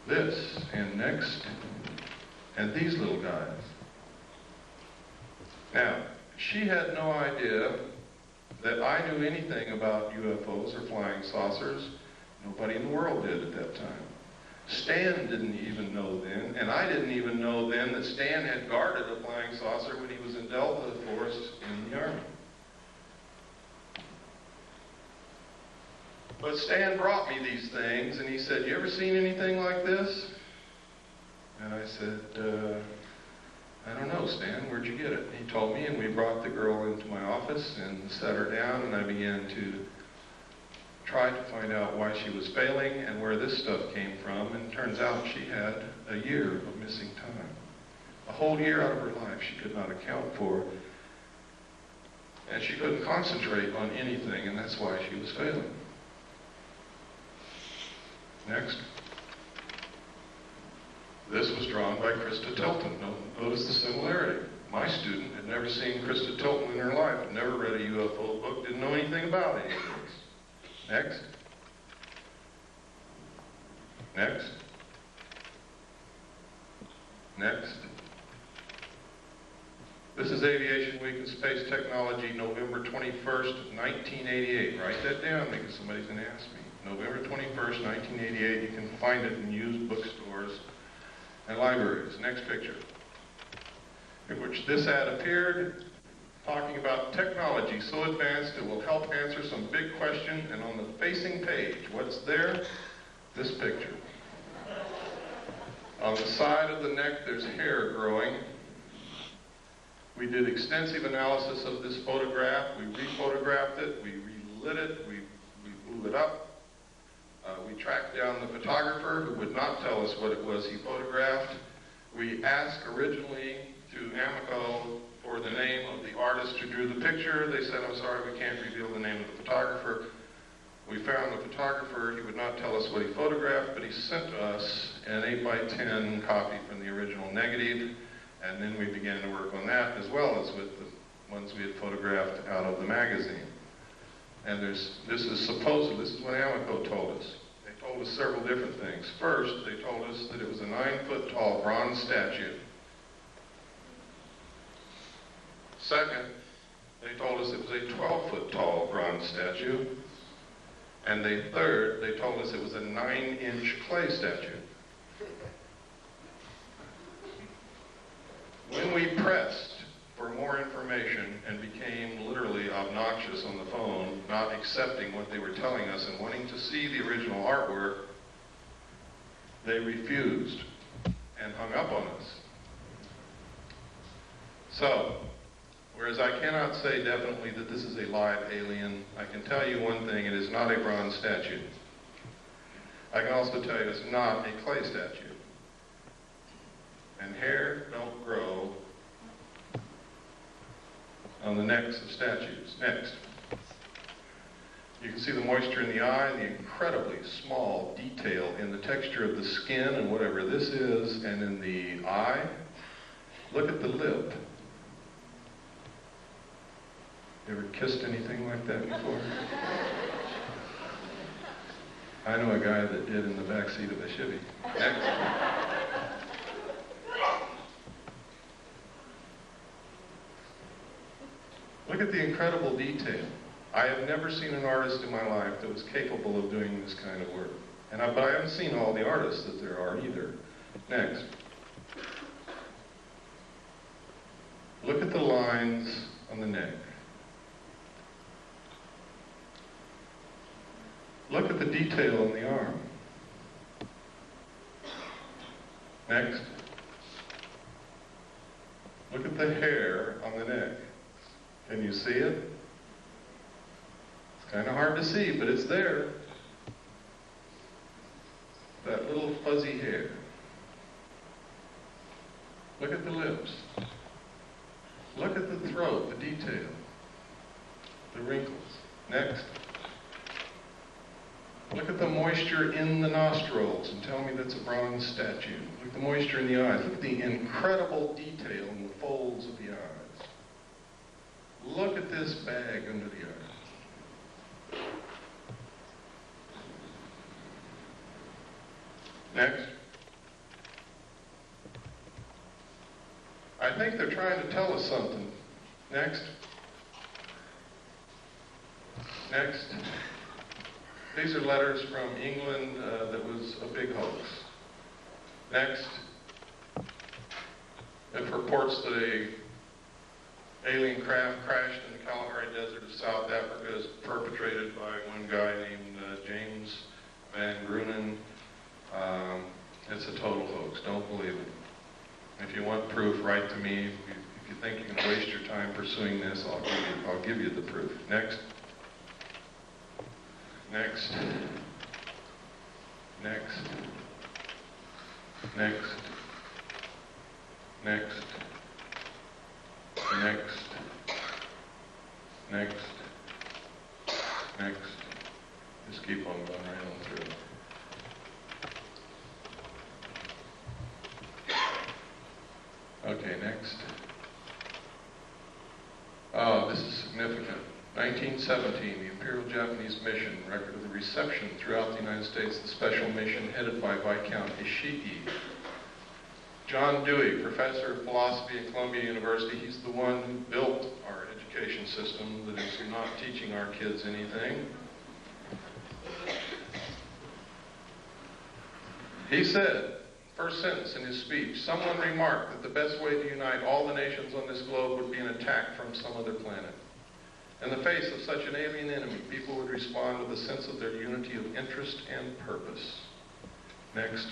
this, and next, and these little guys. Now, she had no idea that I knew anything about UFOs or flying saucers. Nobody in the world did at that time. Stan didn't even know then, and I didn't even know then that Stan had guarded a flying saucer when he was in Delta Force in the Army. But Stan brought me these things, and he said, "You ever seen anything like this?" And I said, "I don't know, Stan, where'd you get it?" He told me, and we brought the girl into my office and set her down, and I began to try to find out why she was failing and where this stuff came from, and it turns out she had a year of missing time. A whole year out of her life she could not account for, and she couldn't concentrate on anything, and that's why she was failing. Next. This was drawn by Krista Tilton. Notice the similarity. My student had never seen Krista Tilton in her life, had never read a UFO book, didn't know anything about any of this. Next. Next. Next. This is Aviation Week in Space Technology, November 21st, 1988. Write that down because somebody's going to ask me. November 21st, 1988. You can find it in used bookstores and libraries. Next picture. In which this ad appeared, talking about technology so advanced it will help answer some big question, and on the facing page, what's there? This picture. On the side of the neck, there's hair growing. We did extensive analysis of this photograph. We rephotographed it, we relit it, we blew it up. We tracked down the photographer who would not tell us what it was he photographed. We asked originally to Amoco for the name of the artist who drew the picture. They said, "I'm sorry, we can't reveal the name of the photographer." We found the photographer. He would not tell us what he photographed, but he sent us an 8x10 copy from the original negative, and then we began to work on that as well as with the ones we had photographed out of the magazine. And this is what Amoco told us. They told us several different things. First, they told us that it was a 9-foot-tall bronze statue. Second, they told us it was a 12-foot-tall bronze statue. And third, they told us it was a 9-inch clay statue. When we pressed for more information and became literally obnoxious on the phone, not accepting what they were telling us and wanting to see the original artwork, they refused and hung up on us. So, whereas I cannot say definitely that this is a live alien, I can tell you one thing: it is not a bronze statue. I can also tell you it's not a clay statue. and hair don't grow on the necks of statues. Next. You can see the moisture in the eye, the incredibly small detail in the texture of the skin and whatever this is, and in the eye. Look at the lip. You ever kissed anything like that before? I know a guy that did in the back seat of a Chevy. Next. Look at the incredible detail. I have never seen an artist in my life that was capable of doing this kind of work. But I haven't seen all the artists that there are either. Next. Look at the lines on the neck. Look at the detail on the arm. Next. Look at the hair on the neck. Can you see it? It's kind of hard to see, but it's there. That little fuzzy hair. Look at the lips. Look at the throat, the detail, the wrinkles. Next. Look at the moisture in the nostrils and tell me that's a bronze statue. Look at the moisture in the eyes. Look at the incredible detail in the folds of the eyes. Look at this bag under the eyes. Next. I think they're trying to tell us something. Next. Next. These are letters from England that was a big hoax. Next. It purports that a alien craft crashed in the Kalahari Desert of South Africa is perpetrated by one guy named James Van Grunen. It's a total hoax. Don't believe it. If you want proof, write to me. If you think you're going to waste your time pursuing this, I'll give you the proof. Next. Next. Next. Next. Next. Next. Next. Next. Just keep on going right on through. Okay, next. Oh, this is significant. 1917, the Imperial Japanese Mission, record of the reception throughout the United States, the special mission headed by Viscount Ishiki. John Dewey, professor of philosophy at Columbia University, he's the one who built our education system that is not teaching our kids anything. He said, first sentence in his speech, someone remarked that the best way to unite all the nations on this globe would be an attack from some other planet. In the face of such an alien enemy, people would respond with a sense of their unity of interest and purpose. Next.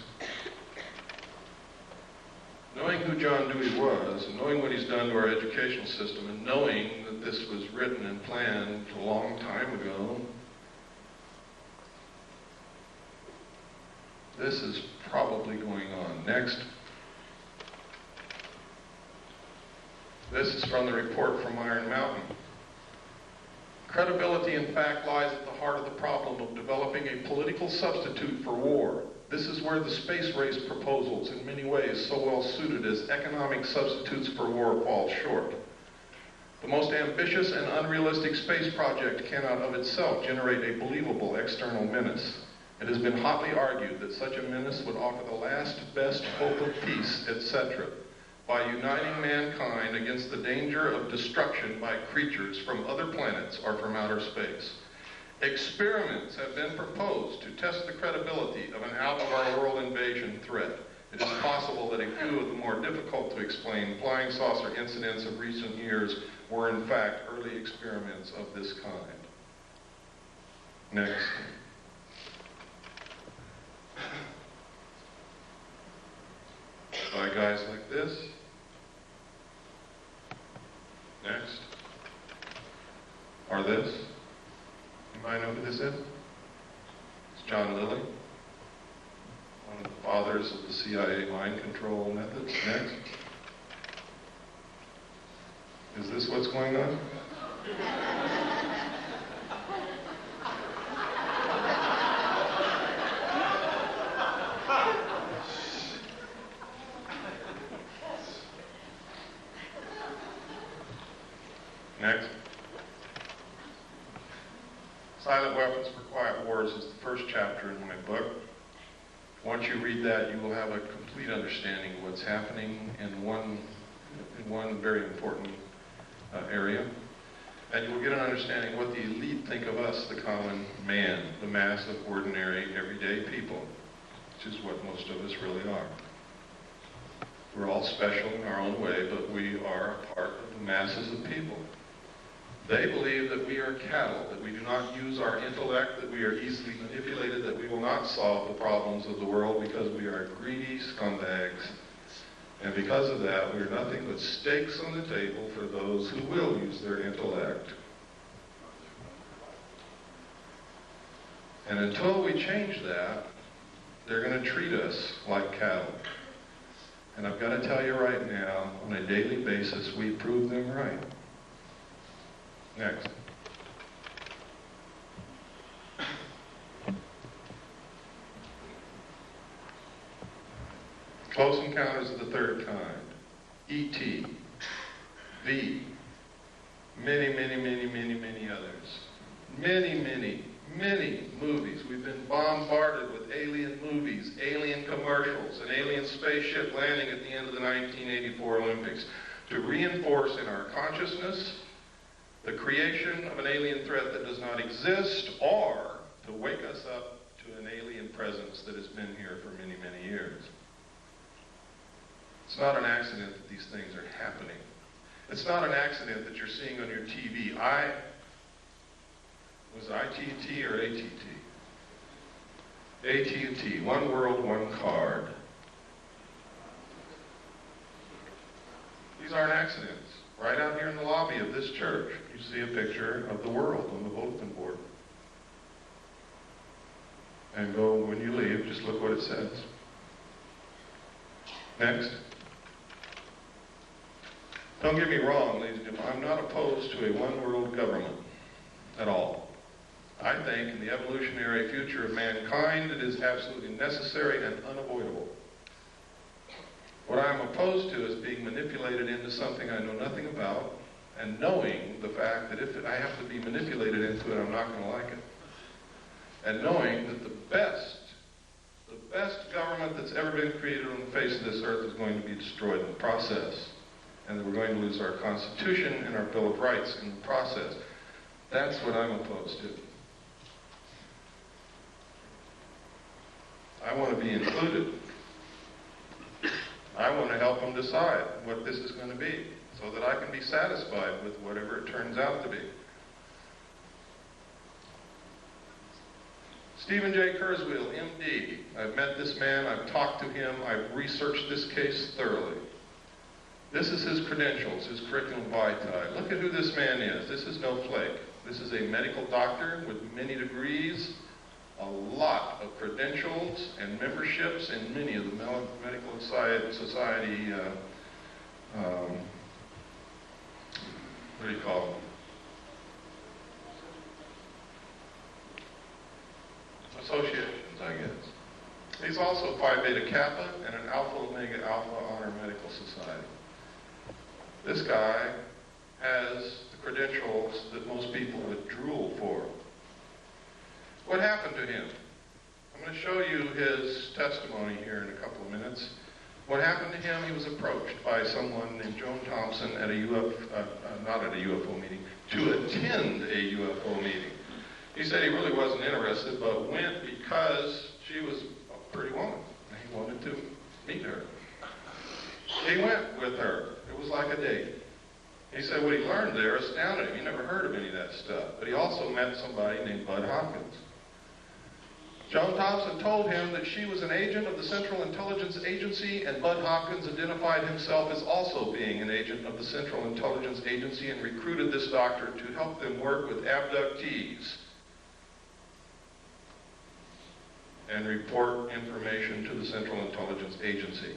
Knowing who John Dewey was, and knowing what he's done to our educational system, and knowing that this was written and planned a long time ago, this is probably going on. Next. This is from the report from Iron Mountain. Credibility, in fact, lies at the heart of the problem of developing a political substitute for war. This is where the space race proposals, in many ways so well suited as economic substitutes for war, fall short. The most ambitious and unrealistic space project cannot of itself generate a believable external menace. It has been hotly argued that such a menace would offer the last best hope of peace, etc., by uniting mankind against the danger of destruction by creatures from other planets or from outer space. Experiments have been proposed to test the credibility of an out-of-our-world invasion threat. It is possible that a few of the more difficult to explain flying saucer incidents of recent years were in fact early experiments of this kind. Next. By guys like this. Next. Or this. Anybody know who this is? It's John Lilly, one of the fathers of the CIA mind control. control methods. Next. Is this what's going on? Next. Silent Weapons for Quiet Wars is the first chapter in my book. Once you read that, you will have a complete understanding of what's happening in one very important area. And you will get an understanding of what the elite think of us, the common man, the mass of ordinary, everyday people, which is what most of us really are. We're all special in our own way, but we are a part of the masses of people. They believe that we are cattle, that we do not use our intellect, that we are easily manipulated, that we will not solve the problems of the world because we are greedy scumbags. And because of that, we are nothing but stakes on the table for those who will use their intellect. And until we change that, they're going to treat us like cattle. And I've got to tell you right now, on a daily basis, we prove them right. Next. Close Encounters of the Third Kind, E.T., V, many others. Many movies. We've been bombarded with alien movies, alien commercials, an alien spaceship landing at the end of the 1984 Olympics to reinforce in our consciousness the creation of an alien threat that does not exist, or to wake us up to an alien presence that has been here for many years. It's not an accident that these things are happening. It's not an accident that you're seeing on your TV. Was ITT or ATT? AT&T, one world, one card. These aren't accidents. Right out here in the lobby of this church, you see a picture of the world on the bulletin board. And go, when you leave, just look what it says. Next. Don't get me wrong, ladies and gentlemen, I'm not opposed to a one-world government at all. I think in the evolutionary future of mankind, it is absolutely necessary and unavoidable. What I'm opposed to is being manipulated into something I know nothing about, and knowing the fact that if I have to be manipulated into it, I'm not going to like it. And knowing that the best government that's ever been created on the face of this earth is going to be destroyed in the process. And that we're going to lose our Constitution and our Bill of Rights in the process. That's what I'm opposed to. I want to be included. I want to help them decide what this is going to be so that I can be satisfied with whatever it turns out to be. Stephen J. Kurzweil, MD. I've met this man, I've talked to him, I've researched this case thoroughly. This is his credentials, his curriculum vitae. Look at who this man is. This is no flake. This is a medical doctor with many degrees, a lot of credentials and memberships in many of the medical society, what do you call them? Associations, I guess. He's also Phi Beta Kappa and an Alpha Omega Alpha Honor Medical Society. This guy has the credentials that most people would drool for. What happened to him? I'm going to show you his testimony here in a couple of minutes. What happened to him, he was approached by someone named Joan Thompson at not at a UFO meeting, to attend a UFO meeting. He said he really wasn't interested, but went because she was a pretty woman, and he wanted to meet her. He went with her. It was like a date. He said what he learned there astounded him. He never heard of any of that stuff. But he also met somebody named Bud Hopkins. Joan Thompson told him that she was an agent of the Central Intelligence Agency, and Bud Hopkins identified himself as also being an agent of the Central Intelligence Agency and recruited this doctor to help them work with abductees and report information to the Central Intelligence Agency.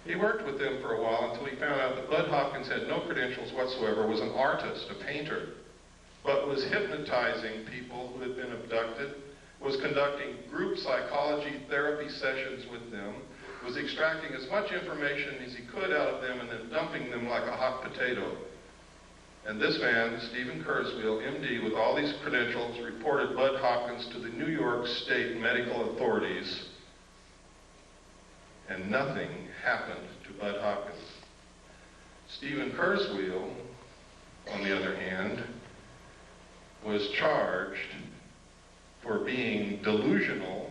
He worked with them for a while until he found out that Bud Hopkins had no credentials whatsoever, was an artist, a painter, but was hypnotizing people who had been abducted, was conducting group psychology therapy sessions with them, was extracting as much information as he could out of them and then dumping them like a hot potato. And this man, Stephen Kurzweil, MD, with all these credentials, reported Bud Hopkins to the New York State medical authorities, and nothing happened to Bud Hopkins. Stephen Kurzweil, on the other hand, was charged for being delusional,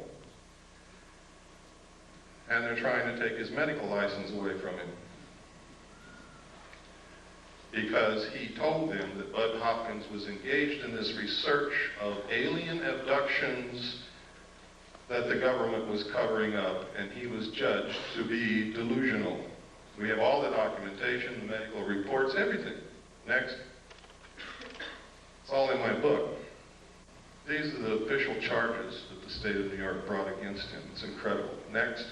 and they're trying to take his medical license away from him, because he told them that Bud Hopkins was engaged in this research of alien abductions that the government was covering up, and he was judged to be delusional. We have all the documentation, the medical reports, everything. Next. It's all in my book. These are the official charges that the state of New York brought against him. It's incredible. Next.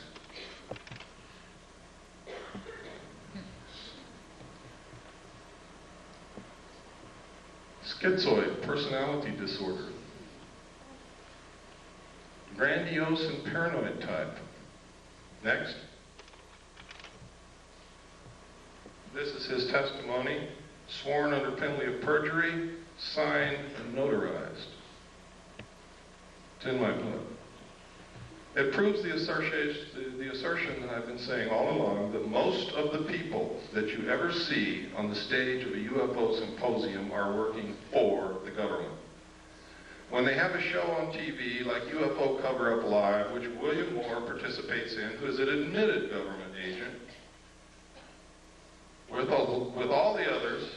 Schizoid personality disorder. Grandiose and paranoid type. Next. This is his testimony, sworn under penalty of perjury, signed and notarized. It's in my book. It proves the assertion that I've been saying all along, that most of the people that you ever see on the stage of a UFO symposium are working for the government. When they have a show on TV like UFO Cover-Up Live, which William Moore participates in, who is an admitted government agent, with all the others,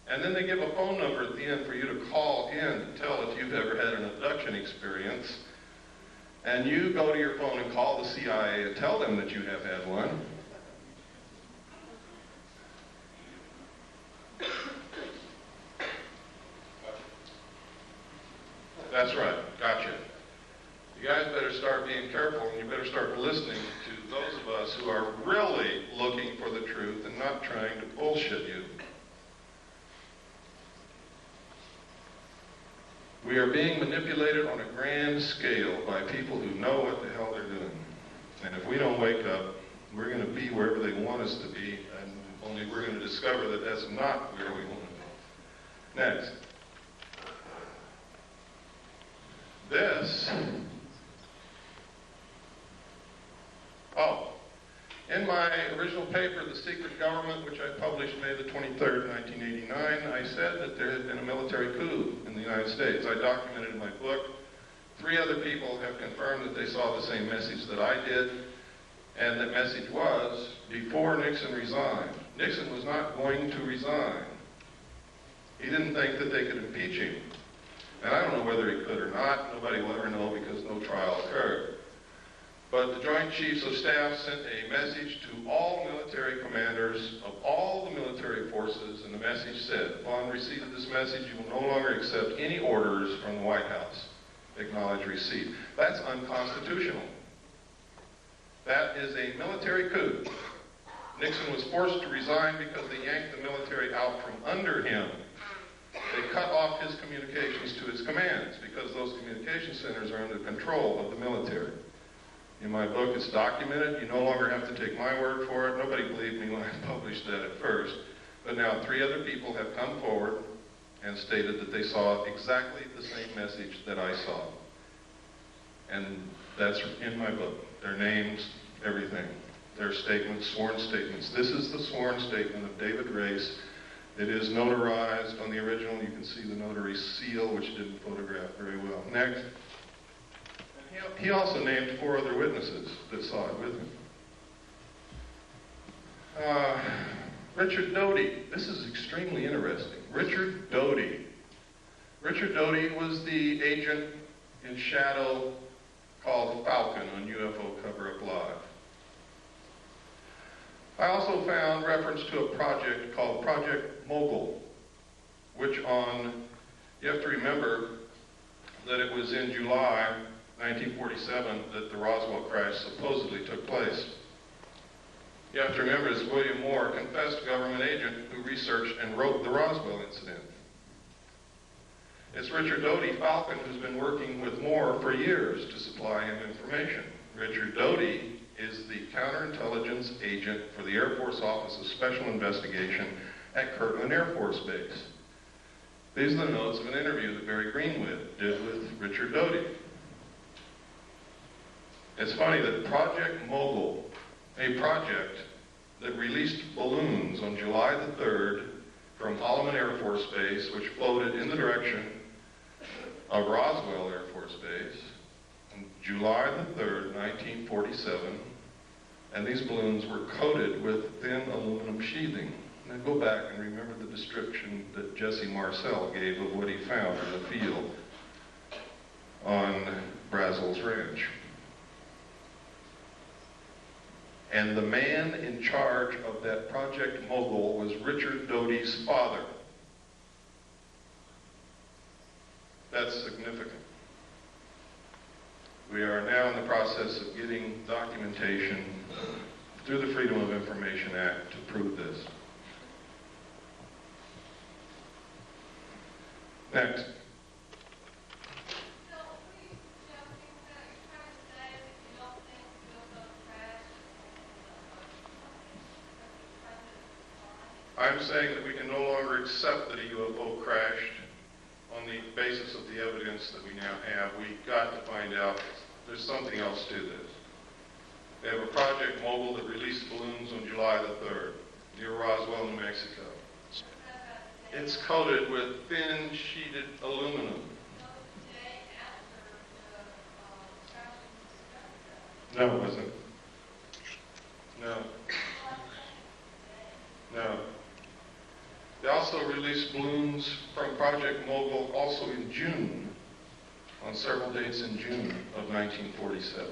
and then they give a phone number at the end for you to call in to tell if you've ever had an abduction experience, and you go to your phone and call the CIA and tell them that you have had one. That's right, gotcha. You guys better start being careful, and you better start listening to those of us who are really looking for the truth and not trying to bullshit you. We are being manipulated on a grand scale by people who know what the hell they're doing. And if we don't wake up, we're going to be wherever they want us to be, and only we're going to discover that that's not where we want to be. Next. This. In my original paper, The Secret Government, which I published May the 23rd, 1989, I said that there had been a military coup in the United States. I documented in my book. 3 other people have confirmed that they saw the same message that I did, and the message was, before Nixon resigned. Nixon was not going to resign. He didn't think that they could impeach him. And I don't know whether he could or not. Nobody will ever know because no trial occurred. But the Joint Chiefs of Staff sent a message to all military commanders of all the military forces, and the message said, upon receipt of this message, you will no longer accept any orders from the White House. Acknowledge receipt. That's unconstitutional. That is a military coup. Nixon was forced to resign because they yanked the military out from under him. They cut off his communications to his commands because those communication centers are under control of the military. In my book, it's documented. You no longer have to take my word for it. Nobody believed me when I published that at first. But now 3 other people have come forward and stated that they saw exactly the same message that I saw. And that's in my book. Their names, everything. Their statements, sworn statements. This is the sworn statement of David Race. It is notarized on the original. You can see the notary seal, which didn't photograph very well. Next. He also named 4 other witnesses that saw it with him. Richard Doty. This is extremely interesting. Richard Doty. Richard Doty was the agent in shadow called Falcon on UFO Cover-Up Live. I also found reference to a project called Project Mogul, which you have to remember that it was in July 1947 that the Roswell crash supposedly took place. You have to remember it's William Moore, a confessed government agent who researched and wrote the Roswell incident. It's Richard Doty Falcon who's been working with Moore for years to supply him information. Richard Doty is the counterintelligence agent for the Air Force Office of Special Investigation at Kirtland Air Force Base. These are the notes of an interview that Barry Greenwood did with Richard Doty. It's funny that Project Mogul, a project that released balloons on July the 3rd from Holloman Air Force Base, which floated in the direction of Roswell Air Force Base on July the 3rd, 1947, and these balloons were coated with thin aluminum sheathing. Now go back and remember the description that Jesse Marcel gave of what he found in the field on Brazel's Ranch. And the man in charge of that Project Mogul was Richard Doty's father. That's significant. We are now in the process of getting documentation through the Freedom of Information Act to prove this. Next. I'm saying that we can no longer accept that a UFO crashed on the basis of the evidence that we now have. We've got to find out there's something else to this. They have a Project Mogul that released balloons on July the 3rd near Roswell, New Mexico. It's coated with thin sheeted aluminum. No, it wasn't. No. No. They also released balloons from Project Mogul also in June, on several dates in June of 1947.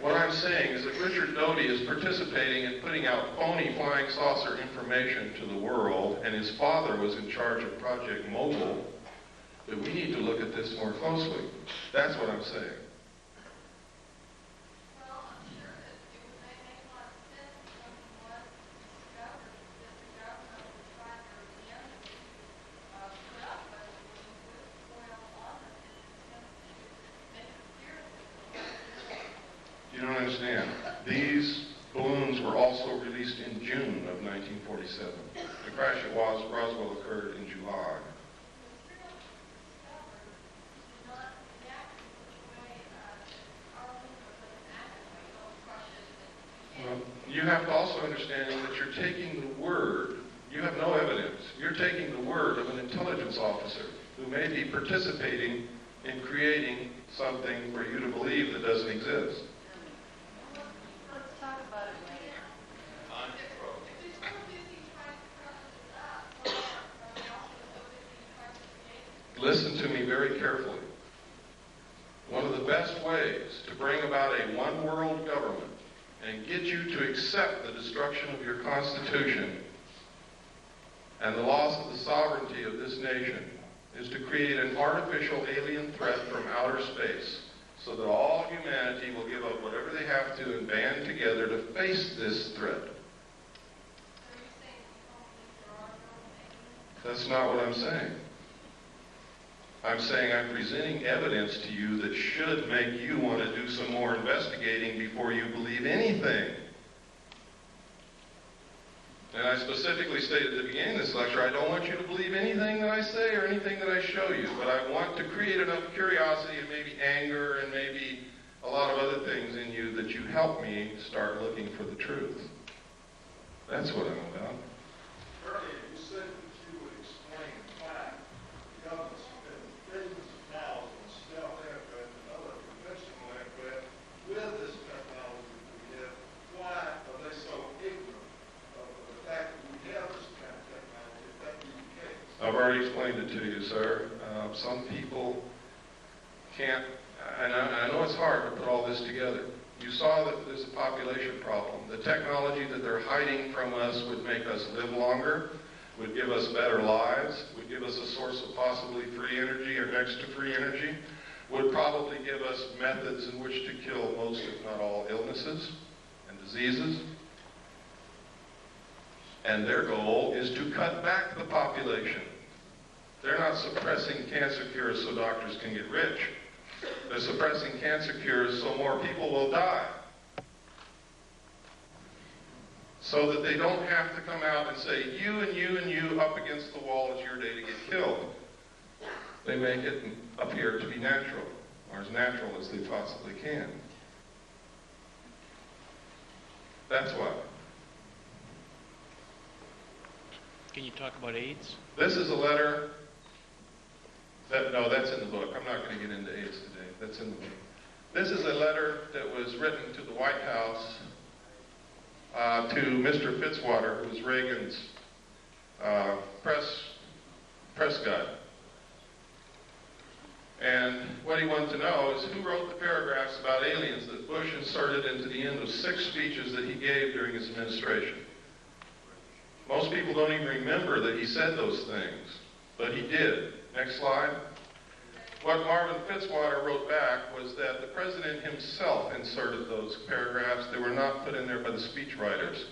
What I'm saying is that Richard Doty is participating in putting out phony flying saucer information to the world, and his father was in charge of Project Mogul, that we need to look at this more closely. That's what I'm saying. You don't understand. These balloons were also released in June of 1947. The crash at Roswell occurred in July. Well, you have to also understand that you're taking the word, you have no evidence, you're taking the word of an intelligence officer who may be participating in creating something for you to believe that doesn't exist. Listen to me very carefully. One of the best ways to bring about a one-world government and get you to accept the destruction of your Constitution and the loss of the sovereignty of this nation is to create an artificial alien threat from outer space so that all humanity will give up whatever they have to and band together to face this threat. That's not what I'm saying. I'm saying I'm presenting evidence to you that should make you want to do some more investigating before you believe anything. And I specifically stated at the beginning of this lecture, I don't want you to believe anything that I say or anything that I show you, but I want to create enough curiosity and maybe anger and maybe a lot of other things in you that you help me start looking for the truth. That's what I'm about. Earlier, you said that you would explain why the government's spent billions of dollars on stealth aircraft and other conventional aircraft with this technology that we have. Why are they so ignorant of the fact that we have this kind of technology, if that be the case? I've already explained it to you, sir. Some people can't, and I know it's hard to put all this together. You saw that there's a population problem. The technology that they're hiding from us would make us live longer, would give us better lives, would give us a source of possibly free energy or next to free energy, would probably give us methods in which to kill most, if not all, illnesses and diseases. And their goal is to cut back the population. They're not suppressing cancer cures so doctors can get rich. They're suppressing cancer cures so more people will die. So that they don't have to come out and say, you and you and you up against the wall, it's your day to get killed. They make it appear to be natural, or as natural as they possibly can. That's why. Can you talk about AIDS? This is a letter no, that's in the book. I'm not going to get into AIDS today. That's in the book. This is a letter that was written to the White House to Mr. Fitzwater, who was Reagan's press guy. And what he wanted to know is who wrote the paragraphs about aliens that Bush inserted into the end of 6 speeches that he gave during his administration. Most people don't even remember that he said those things, but he did. Next slide. What Marvin Fitzwater wrote back was that the president himself inserted those paragraphs. They were not put in there by the speechwriters.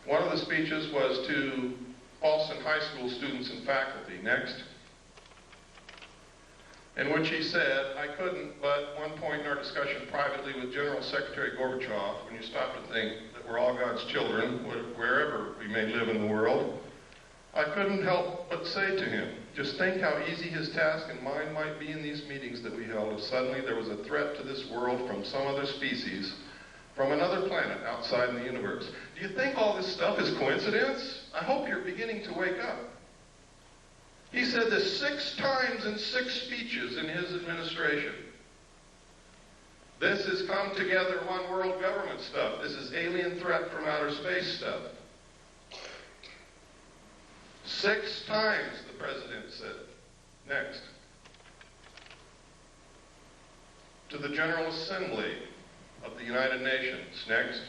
One of the speeches was to Boston High School students and faculty. Next. In which he said, I couldn't, but one point in our discussion privately with General Secretary Gorbachev, when you stop to think that we're all God's children, wherever we may live in the world, I couldn't help but say to him, just think how easy his task and mine might be in these meetings that we held if suddenly there was a threat to this world from some other species, from another planet outside in the universe. Do you think all this stuff is coincidence? I hope you're beginning to wake up. He said this 6 times in 6 speeches in his administration. This is come together one world government stuff. This is alien threat from outer space stuff. 6 times the president said. Next. To the General Assembly of the United Nations. Next.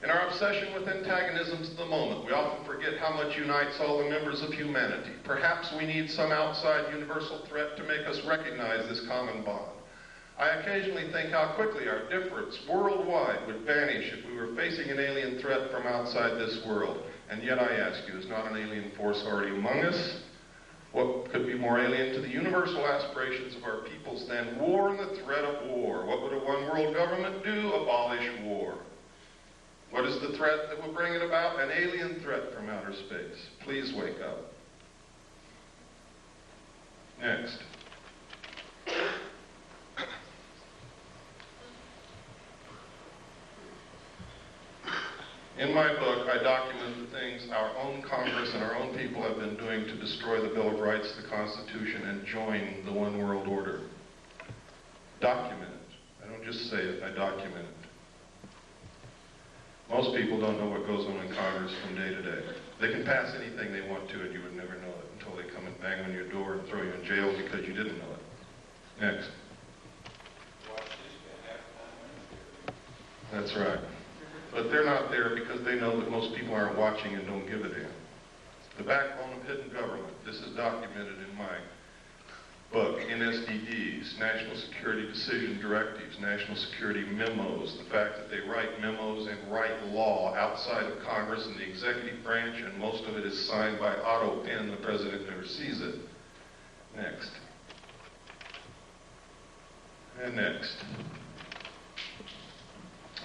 In our obsession with antagonisms of the moment, we often forget how much unites all the members of humanity. Perhaps we need some outside universal threat to make us recognize this common bond. I occasionally think how quickly our difference worldwide would vanish if we were facing an alien threat from outside this world. And yet I ask you, is not an alien force already among us? What could be more alien to the universal aspirations of our peoples than war and the threat of war? What would a one-world government do? Abolish war. What is the threat that will bring it about? An alien threat from outer space. Please wake up. Next. In my book, I document the things our own Congress and our own people have been doing to destroy the Bill of Rights, the Constitution, and join the one world order. Document it. I don't just say it, I document it. Most people don't know what goes on in Congress from day to day. They can pass anything they want to and you would never know it until they come and bang on your door and throw you in jail because you didn't know it. Next. That's right. But they're not there because they know that most people aren't watching and don't give a damn. The backbone of hidden government. This is documented in my book. NSDDs, National Security Decision Directives, National Security Memos, the fact that they write memos and write law outside of Congress and the executive branch, and most of it is signed by auto pen. The president never sees it. Next. And next.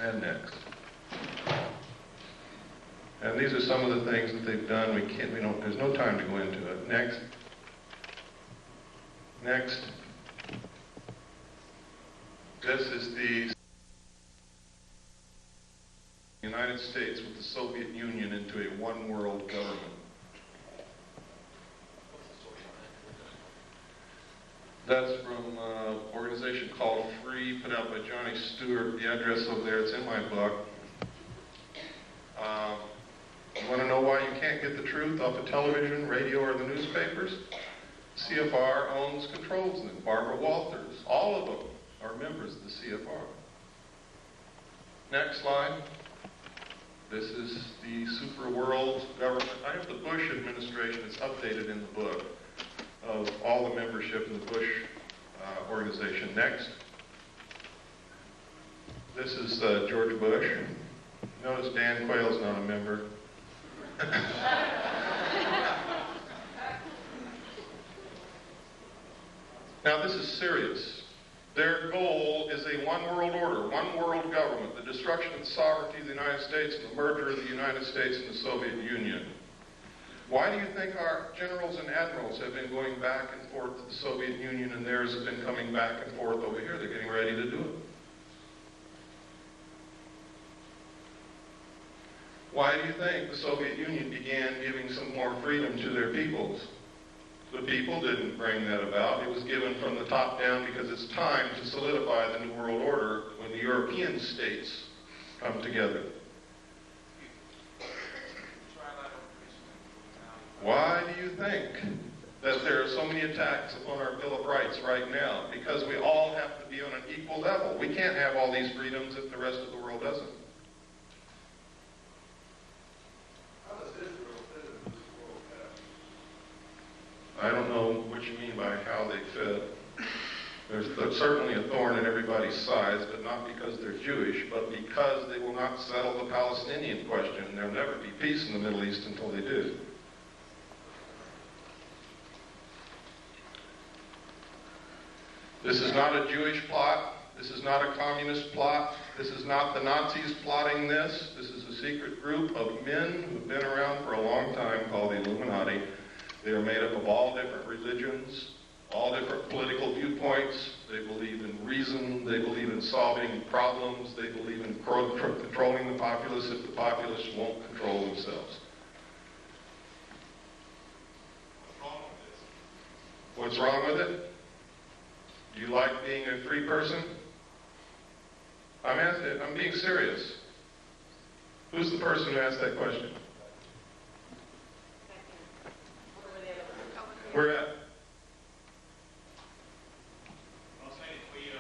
And next. And these are some of the things that they've done. There's no time to go into it. Next. Next. This is the United States with the Soviet Union into a one-world government. That's from an organization called Free, put out by Johnny Stewart. The address over there, it's in my book. You want to know why you can't get the truth off of television, radio, or the newspapers? CFR owns, controls them. Barbara Walters, all of them are members of the CFR. Next slide. This is the super world government. I have the Bush administration. It's updated in the book of all the membership in the Bush organization. Next. This is George Bush. Notice Dan Quayle's not a member. Now this is serious. Their goal is a one world order, one world government, the destruction of the sovereignty of the United States and the merger of the United States and the Soviet Union. Why do you think our generals and admirals have been going back and forth to the Soviet Union and theirs have been coming back and forth over here? They're getting ready to do it. Why do you think the Soviet Union began giving some more freedom to their peoples? The people didn't bring that about. It was given from the top down because it's time to solidify the New World Order when the European states come together. Why do you think that there are so many attacks upon our Bill of Rights right now? Because we all have to be on an equal level. We can't have all these freedoms if the rest of the world doesn't. How does Israel fit in this world pattern? I don't know what you mean by how they fit. There's certainly a thorn in everybody's sides, but not because they're Jewish, but because they will not settle the Palestinian question. There'll never be peace in the Middle East until they do. This is not a Jewish plot. This is not a communist plot. This is not the Nazis plotting this. This is a secret group of men who've been around for a long time called the Illuminati. They are made up of all different religions, all different political viewpoints. They believe in reason. They believe in solving problems. They believe in controlling the populace if the populace won't control themselves. What's wrong with it? Do you like being a free person? I'm being serious. Who's the person who asked that question? Where at? I'm saying we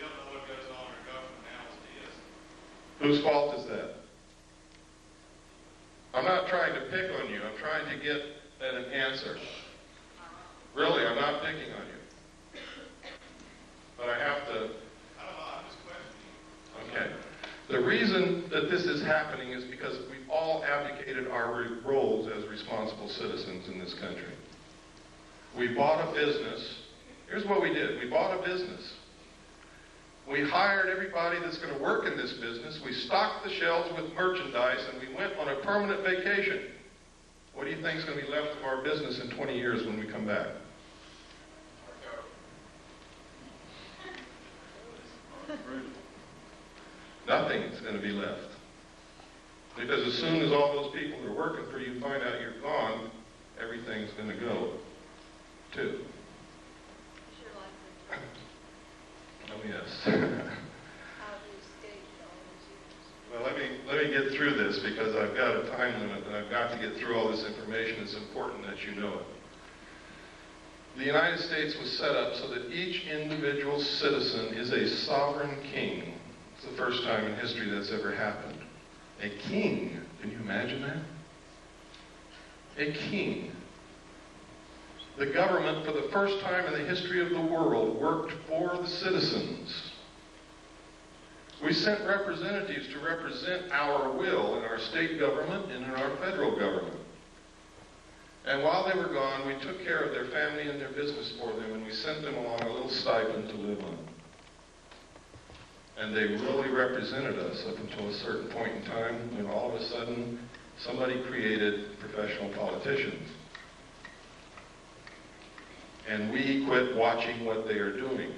don't know what goes on in our government now as it is. Whose fault is that? I'm not trying to pick on you. I'm trying to get at an answer. Really, I'm not picking on you. But I have to... I don't know, I'm just questioning. Okay. The reason that this is happening is because we've all abdicated our roles as responsible citizens in this country. We bought a business. Here's what we did. We bought a business. We hired everybody that's going to work in this business. We stocked the shelves with merchandise, and we went on a permanent vacation. What do you think is going to be left of our business in 20 years when we come back? Nothing's going to be left. Because as soon as all those people that are working for you find out you're gone, everything's going to go, too. Oh, yes. Well, let me get through this because I've got a time limit and I've got to get through all this information. It's important that you know it. The United States was set up so that each individual citizen is a sovereign king. It's the first time in history that's ever happened. A king. Can you imagine that? A king. The government, for the first time in the history of the world, worked for the citizens. We sent representatives to represent our will in our state government and in our federal government. And while they were gone, we took care of their family and their business for them, and we sent them along a little stipend to live on. And they really represented us up until a certain point in time when all of a sudden somebody created professional politicians. And we quit watching what they are doing.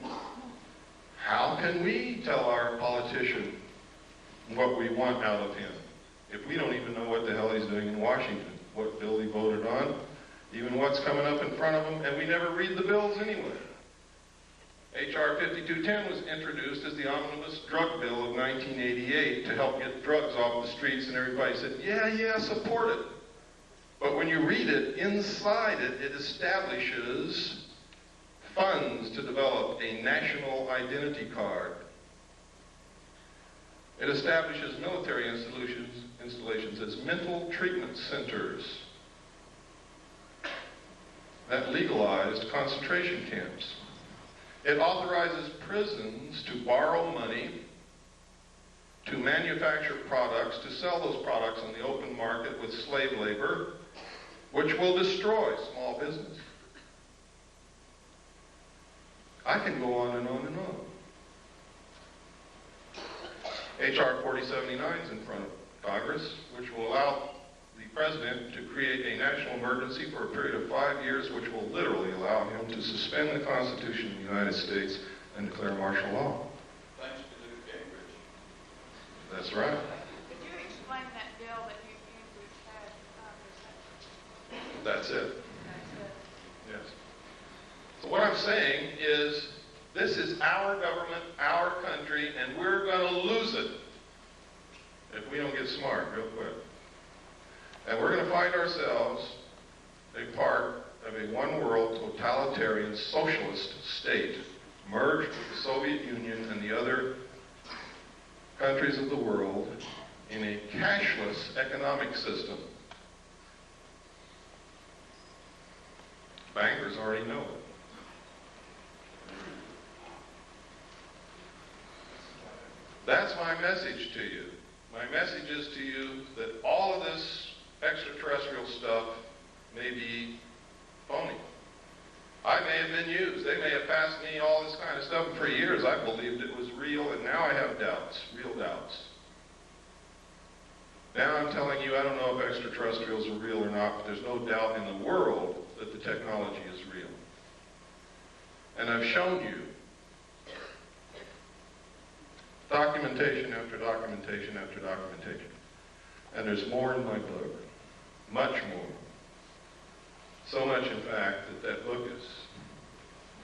How can we tell our politician what we want out of him if we don't even know what the hell he's doing in Washington, what bill he voted on, even what's coming up in front of him, and we never read the bills anyway? H.R. 5210 was introduced as the omnibus drug bill of 1988 to help get drugs off the streets, and everybody said, yeah, support it. But when you read it, inside it, it establishes funds to develop a national identity card. It establishes military installations as mental treatment centers that legalized concentration camps. It authorizes prisons to borrow money to manufacture products, to sell those products on the open market with slave labor, which will destroy small business. I can go on and on and on. H.R. 4079 is in front of Congress, which will allow the President to create a national emergency for a period of 5 years, which will literally allow him to suspend the Constitution of the United States and declare martial law. Thanks to Newt Gingrich. That's right. Could you explain that bill that you had That's it. That's it. Yes. So what I'm saying is, this is our government, our country, and we're going to lose it if we don't get smart real quick. And we're going to find ourselves a part of a one-world totalitarian socialist state merged with the Soviet Union and the other countries of the world in a cashless economic system. Bankers already know it. That's my message to you. My message is to you that all of this extraterrestrial stuff may be phony. I may have been used. They may have passed me all this kind of stuff. For years I believed it was real, and now I have doubts, real doubts. Now I'm telling you, I don't know if extraterrestrials are real or not, but there's no doubt in the world that the technology is real. And I've shown you documentation after documentation after documentation. And there's more in my book, much more. So much, in fact, that that book is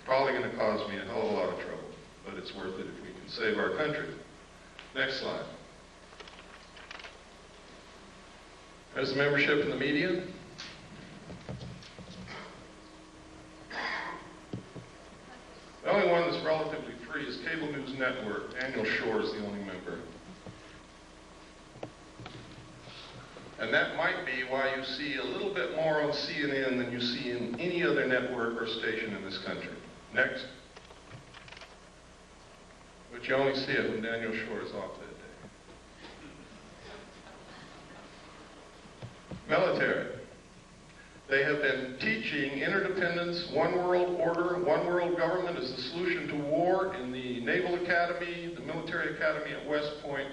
probably going to cause me a hell of a lot of trouble, but it's worth it if we can save our country. Next slide. There's the membership in the media. The only one that's relatively free is Cable News Network. Daniel Shore is the only member. And that might be why you see a little bit more on CNN than you see in any other network or station in this country. Next. But you only see it when Daniel Shore is off that day. Military. They have been teaching interdependence, one world order, one world government is the solution to war in the Naval Academy, the Military Academy at West Point,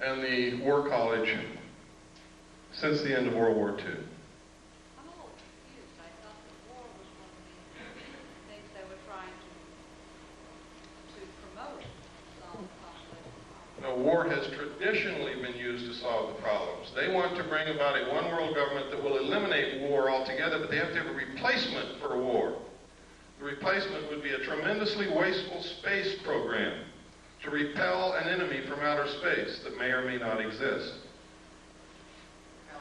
and the War College since the end of World War II. I'm a little confused. I thought the war was one of the things they were trying to promote solve conflict. No, war has traditionally been used to solve the problems. They want to bring about a one-world government that will eliminate war altogether, but they have to have a replacement for war. The replacement would be a tremendously wasteful space program to repel an enemy from outer space that may or may not exist.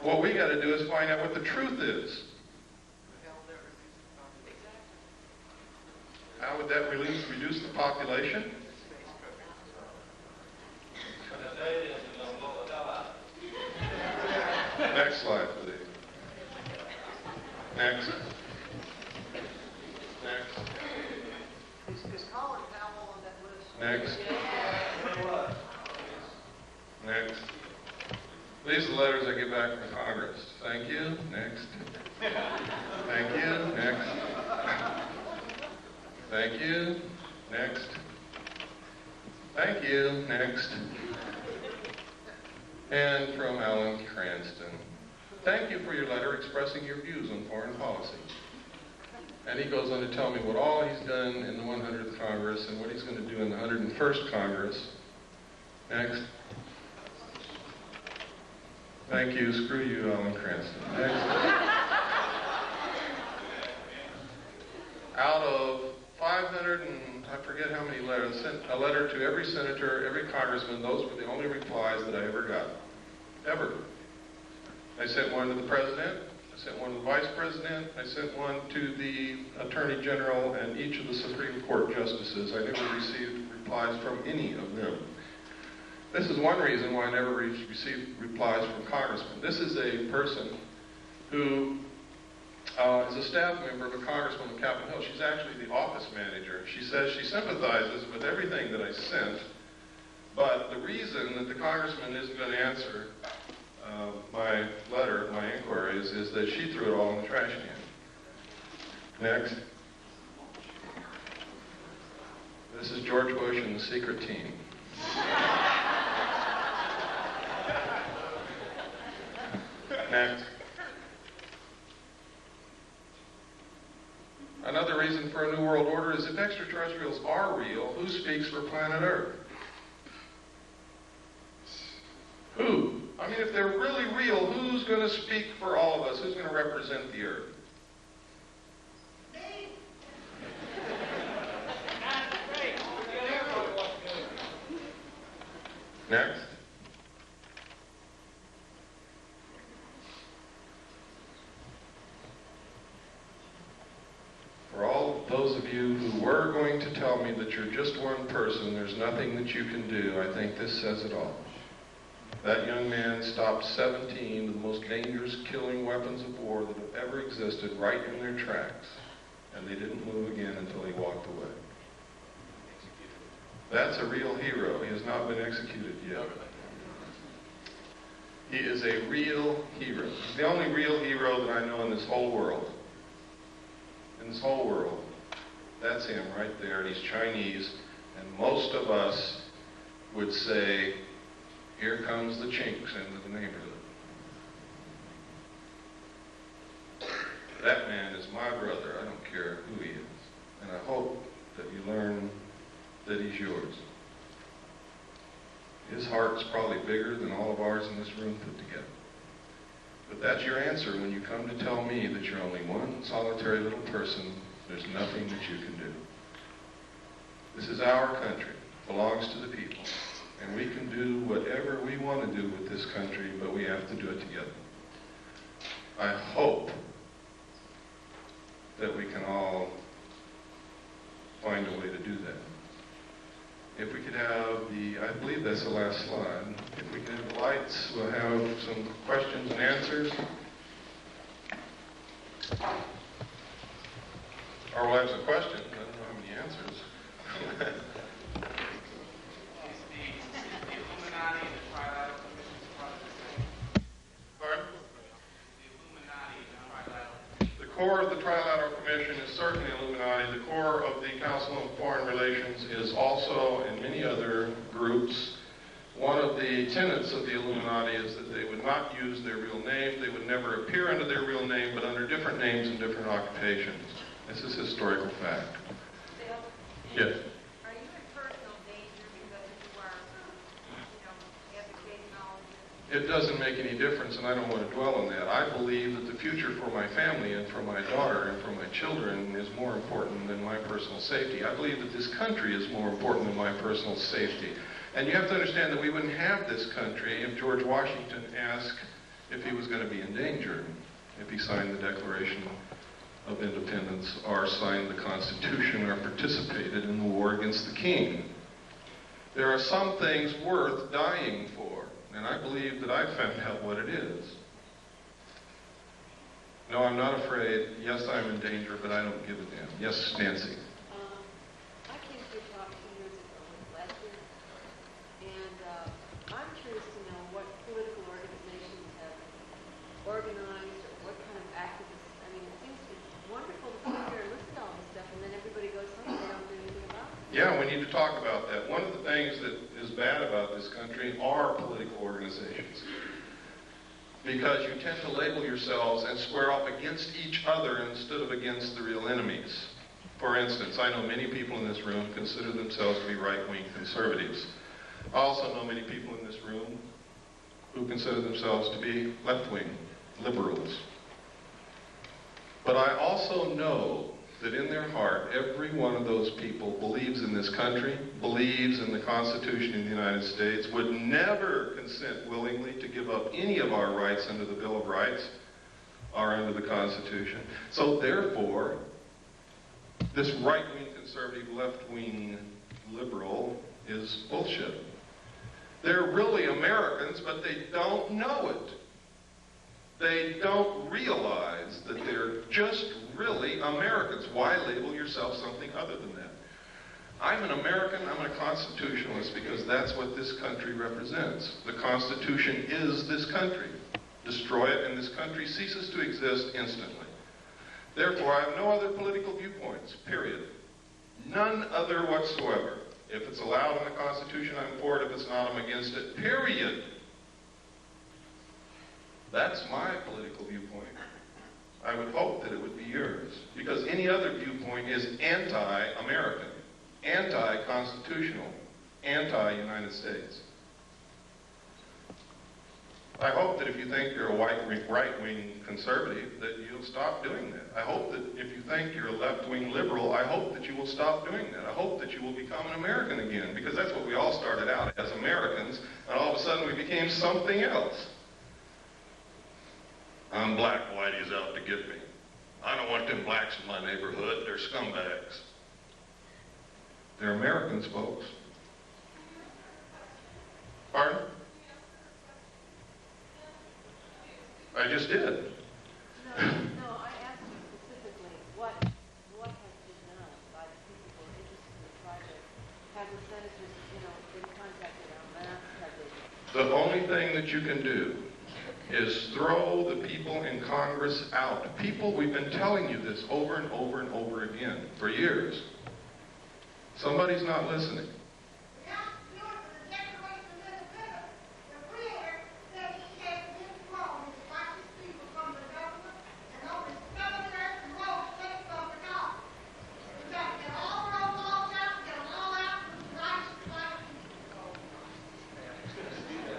What we got to do is find out what the truth is. How would that reduce the population? Next slide, please. Next. Next. Is Colin Powell on that list? Next. Next. These are the letters I get back from Congress. Thank you. Next. Thank you. Next. Thank you. Next. Thank you. Next. And from Alan Cranston. Thank you for your letter expressing your views on foreign policy. And he goes on to tell me what all he's done in the 100th Congress and what he's going to do in the 101st Congress. Next. Thank you. Screw you, Alan Cranston. Next. Out of 500 and I forget how many letters, sent a letter to every senator, every congressman. Those were the only replies that I ever got. Ever. I sent one to the president. I sent one to the vice president. I sent one to the attorney general and each of the Supreme Court justices. I never received replies from any of them. This is one reason why I never received replies from congressmen. This is a person who is a staff member of a congressman on Capitol Hill. She's actually the office manager. She says she sympathizes with everything that I sent, But the reason that the congressman isn't going to answer my letter, my inquiries, is that she threw it all in the trash can. Next. This is George Bush and the secret team. Next. Another reason for a new world order is if extraterrestrials are real, who speaks for planet Earth? Who? I mean, if they're really real, who's going to speak for all of us? Who's going to represent the Earth? Next. For all of those of you who were going to tell me that you're just one person, there's nothing that you can do, I think this says it all. That young man stopped 17 of the most dangerous killing weapons of war that have ever existed right in their tracks, and they didn't move again until he walked away. That's a real hero. He has not been executed yet. He is a real hero. He's the only real hero that I know in this whole world. In this whole world. That's him right there. He's Chinese, and most of us would say, here comes the chinks into the neighborhood. That man is my brother. I don't care who he is. And I hope that you learn that he's yours. His heart's probably bigger than all of ours in this room put together. But that's your answer when you come to tell me that you're only one solitary little person. There's nothing that you can do. This is our country. It belongs to the people. And we can do whatever we want to do with this country, but we have to do it together. I hope that we can all find a way to do that. If we could have I believe that's the last slide. If we could have the lights, we'll have some questions and answers. Or we'll have some questions. I don't know how many answers. The core of the Trilateral Commission is certainly Illuminati. The core of the Council on Foreign Relations is also, in many other groups, one of the tenets of the Illuminati is that they would not use their real name. They would never appear under their real name, but under different names and different occupations. This is historical fact. Bill? Yes. Are you in personal danger because you are, advocating all of this? It doesn't make any difference, and I don't want to dwell on that. I believe that the future for my family and for my daughter and for my children is more important than my personal safety. I believe that this country is more important than my personal safety. And you have to understand that we wouldn't have this country if George Washington asked if he was going to be in danger, if he signed the Declaration of Independence or signed the Constitution or participated in the war against the king. There are some things worth dying for. And I believe that I've found out what it is. No, I'm not afraid. Yes, I'm in danger, but I don't give a damn. Yes, Nancy. I came to your talk 2 years ago with Lester, and I'm curious to know what political organizations have organized or what kind of activists. I mean, it seems to be wonderful to sit there and listen to all this stuff, and then everybody goes home and they don't do anything about it. Yeah, we need to talk about that. One of the things that is bad about this country are political organizations. Because you tend to label yourselves and square up against each other instead of against the real enemies. For instance, I know many people in this room consider themselves to be right-wing conservatives. I also know many people in this room who consider themselves to be left-wing liberals. But I also know that in their heart, every one of those people believes in this country, believes in the Constitution of the United States, would never consent willingly to give up any of our rights under the Bill of Rights or under the Constitution. So therefore, this right-wing conservative, left-wing liberal is bullshit. They're really Americans, but they don't know it. They don't realize that they're just really Americans. Why label yourself something other than that? I'm an American, I'm a constitutionalist because that's what this country represents. The Constitution is this country. Destroy it and this country ceases to exist instantly. Therefore, I have no other political viewpoints, period. None other whatsoever. If it's allowed in the Constitution, I'm for it. If it's not, I'm against it, period. That's my political viewpoint. I would hope that it would be yours, because any other viewpoint is anti-American, anti-constitutional, anti-United States. I hope that if you think you're a right-wing conservative, that you'll stop doing that. I hope that if you think you're a left-wing liberal, I hope that you will stop doing that. I hope that you will become an American again, because that's what we all started out as, Americans, and all of a sudden we became something else. I'm black, whitey's out to get me. I don't want them blacks in my neighborhood, they're scumbags. They're Americans, folks. Pardon? I just did. No, I asked you specifically, what has been done by the people who are interested in the project? Have the senators, been contacted on that? The only thing that you can do is throw the people in Congress out. People, we've been telling you this over and over and over again for years. Somebody's not listening.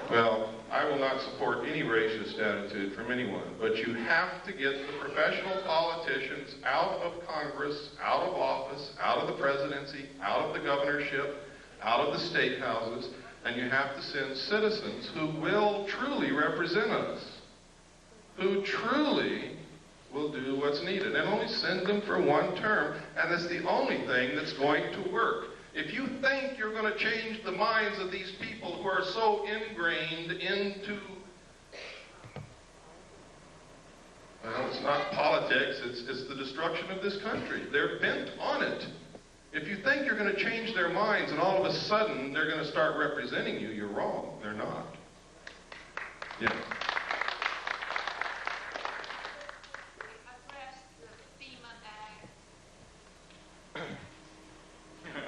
Well, I will not support any racist attitude from anyone, but you have to get the professional politicians out of Congress, out of office, out of the presidency, out of the governorship, out of the state houses, and you have to send citizens who will truly represent us, who truly will do what's needed, and only send them for one term, and that's the only thing that's going to work. If you think you're going to change the minds of these people who are so ingrained into, well, it's not politics, it's the destruction of this country. They're bent on it. If you think you're going to change their minds and all of a sudden they're going to start representing you, you're wrong. They're not. Yeah.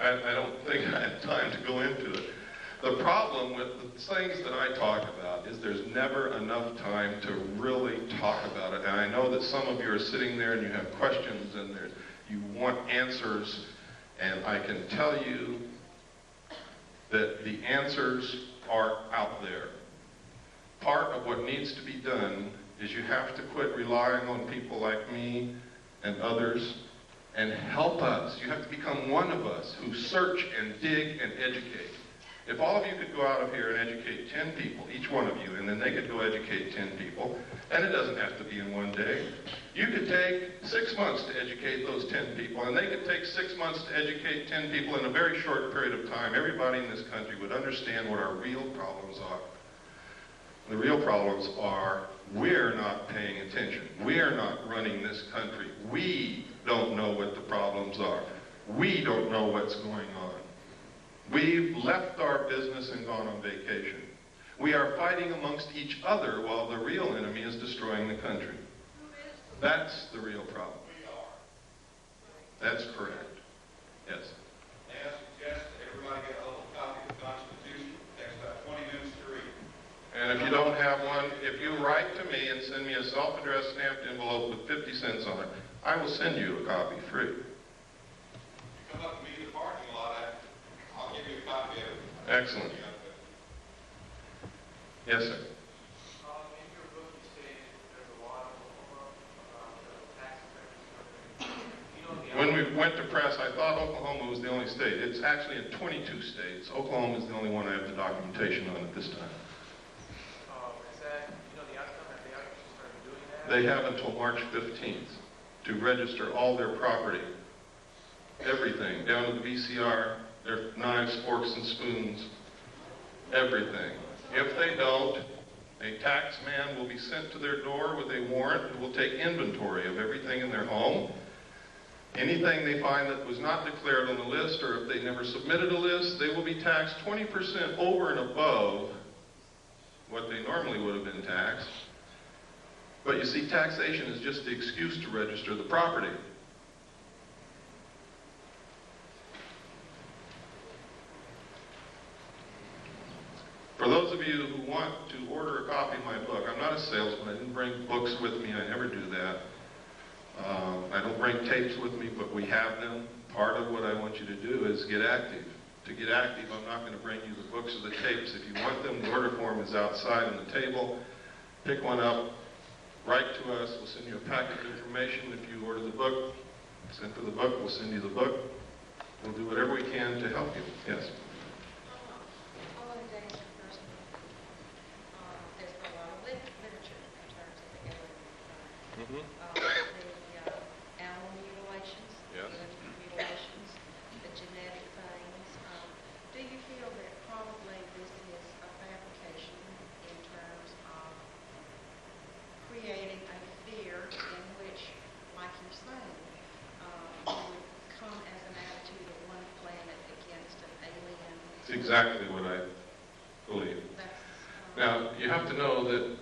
I don't think I have time to go into it. The problem with the things that I talk about is there's never enough time to really talk about it. And I know that some of you are sitting there and you have questions and you want answers. And I can tell you that the answers are out there. Part of what needs to be done is you have to quit relying on people like me and others and help us. You have to become one of us who search and dig and educate. If all of you could go out of here and educate 10 people, each one of you, and then they could go educate 10 people, and it doesn't have to be in one day. You could take 6 months to educate those 10 people, and they could take 6 months to educate 10 people in a very short period of time. Everybody in this country would understand what our real problems are. The real problems are we're not paying attention. We're not running this country. We don't know what the problems are. We don't know what's going on. We've left our business and gone on vacation. We are fighting amongst each other while the real enemy is destroying the country. That's the real problem. That's correct. Yes. May I suggest that everybody get a little copy of the Constitution? It takes about 20 minutes to read. And if you don't have one, if you write to me and send me a self-addressed stamped envelope with 50 cents on it, I will send you a copy free. You come up to me in the parking lot, I'll give you a copy of it. Excellent. Yes, sir. In your book, you stated there's a lot of about tax credits. When we went to press, I thought Oklahoma was the only state. It's actually in 22 states. Oklahoma is the only one I have the documentation on at this time. Is that, the outcome? Have they actually started doing that? They have until March 15th to register all their property, everything, down to the VCR, their knives, forks, and spoons, everything. If they don't, a tax man will be sent to their door with a warrant who will take inventory of everything in their home, Anything they find that was not declared on the list, or if they never submitted a list, they will be taxed 20% over and above what they normally would have been taxed. But you see, taxation is just the excuse to register the property. For those of you who want to order a copy of my book, I'm not a salesman. I didn't bring books with me. I never do that. I don't bring tapes with me, but we have them. Part of what I want you to do is get active. To get active, I'm not going to bring you the books or the tapes. If you want them, the order form is outside on the table. Pick one up, write to us. We'll send you a packet of information. If you order the book, send for the book, we'll send you the book. We'll do whatever we can to help you. Yes? The animal mutilations, Yes. human mutilations, the genetic things. Do you feel that probably this is a fabrication in terms of creating a fear in which, like you're saying, would come as an attitude of one planet against an alien? It's exactly what I believe. Now, you have to know that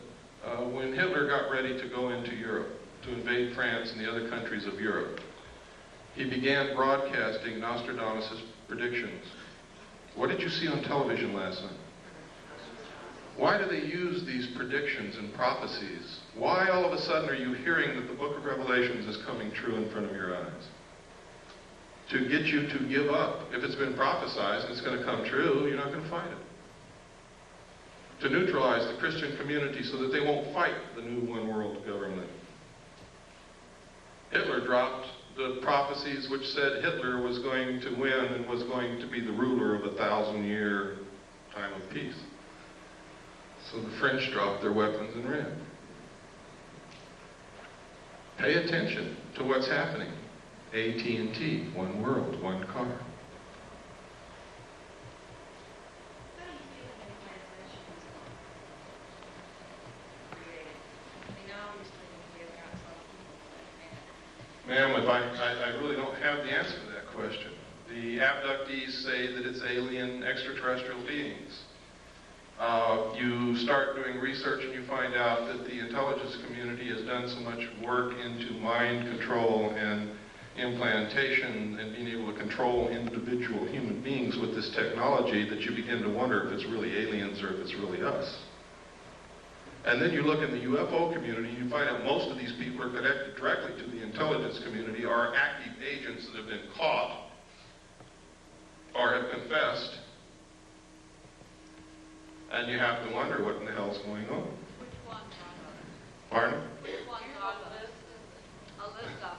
when Hitler got ready to go into Europe, to invade France and the other countries of Europe, he began broadcasting Nostradamus' predictions. What did you see on television last night? Why do they use these predictions and prophecies? Why all of a sudden are you hearing that the book of Revelations is coming true in front of your eyes? To get you to give up. If it's been prophesied and it's going to come true, you're not going to fight it. To neutralize the Christian community so that they won't fight the new one world government. Hitler dropped the prophecies which said Hitler was going to win and was going to be the ruler of a 1,000-year time of peace. So the French dropped their weapons and ran. Pay attention to what's happening. AT&T, one world, one car. Ma'am, I really don't have the answer to that question. The abductees say that it's alien extraterrestrial beings. You start doing research and you find out that the intelligence community has done so much work into mind control and implantation and being able to control individual human beings with this technology that you begin to wonder if it's really aliens or if it's really us. And then you look in the UFO community, you find out most of these people are connected directly to the intelligence community, are active agents that have been caught or have confessed. And you have to wonder what in the hell's going on. Which one, John? Pardon? Which one's on the list? A list of.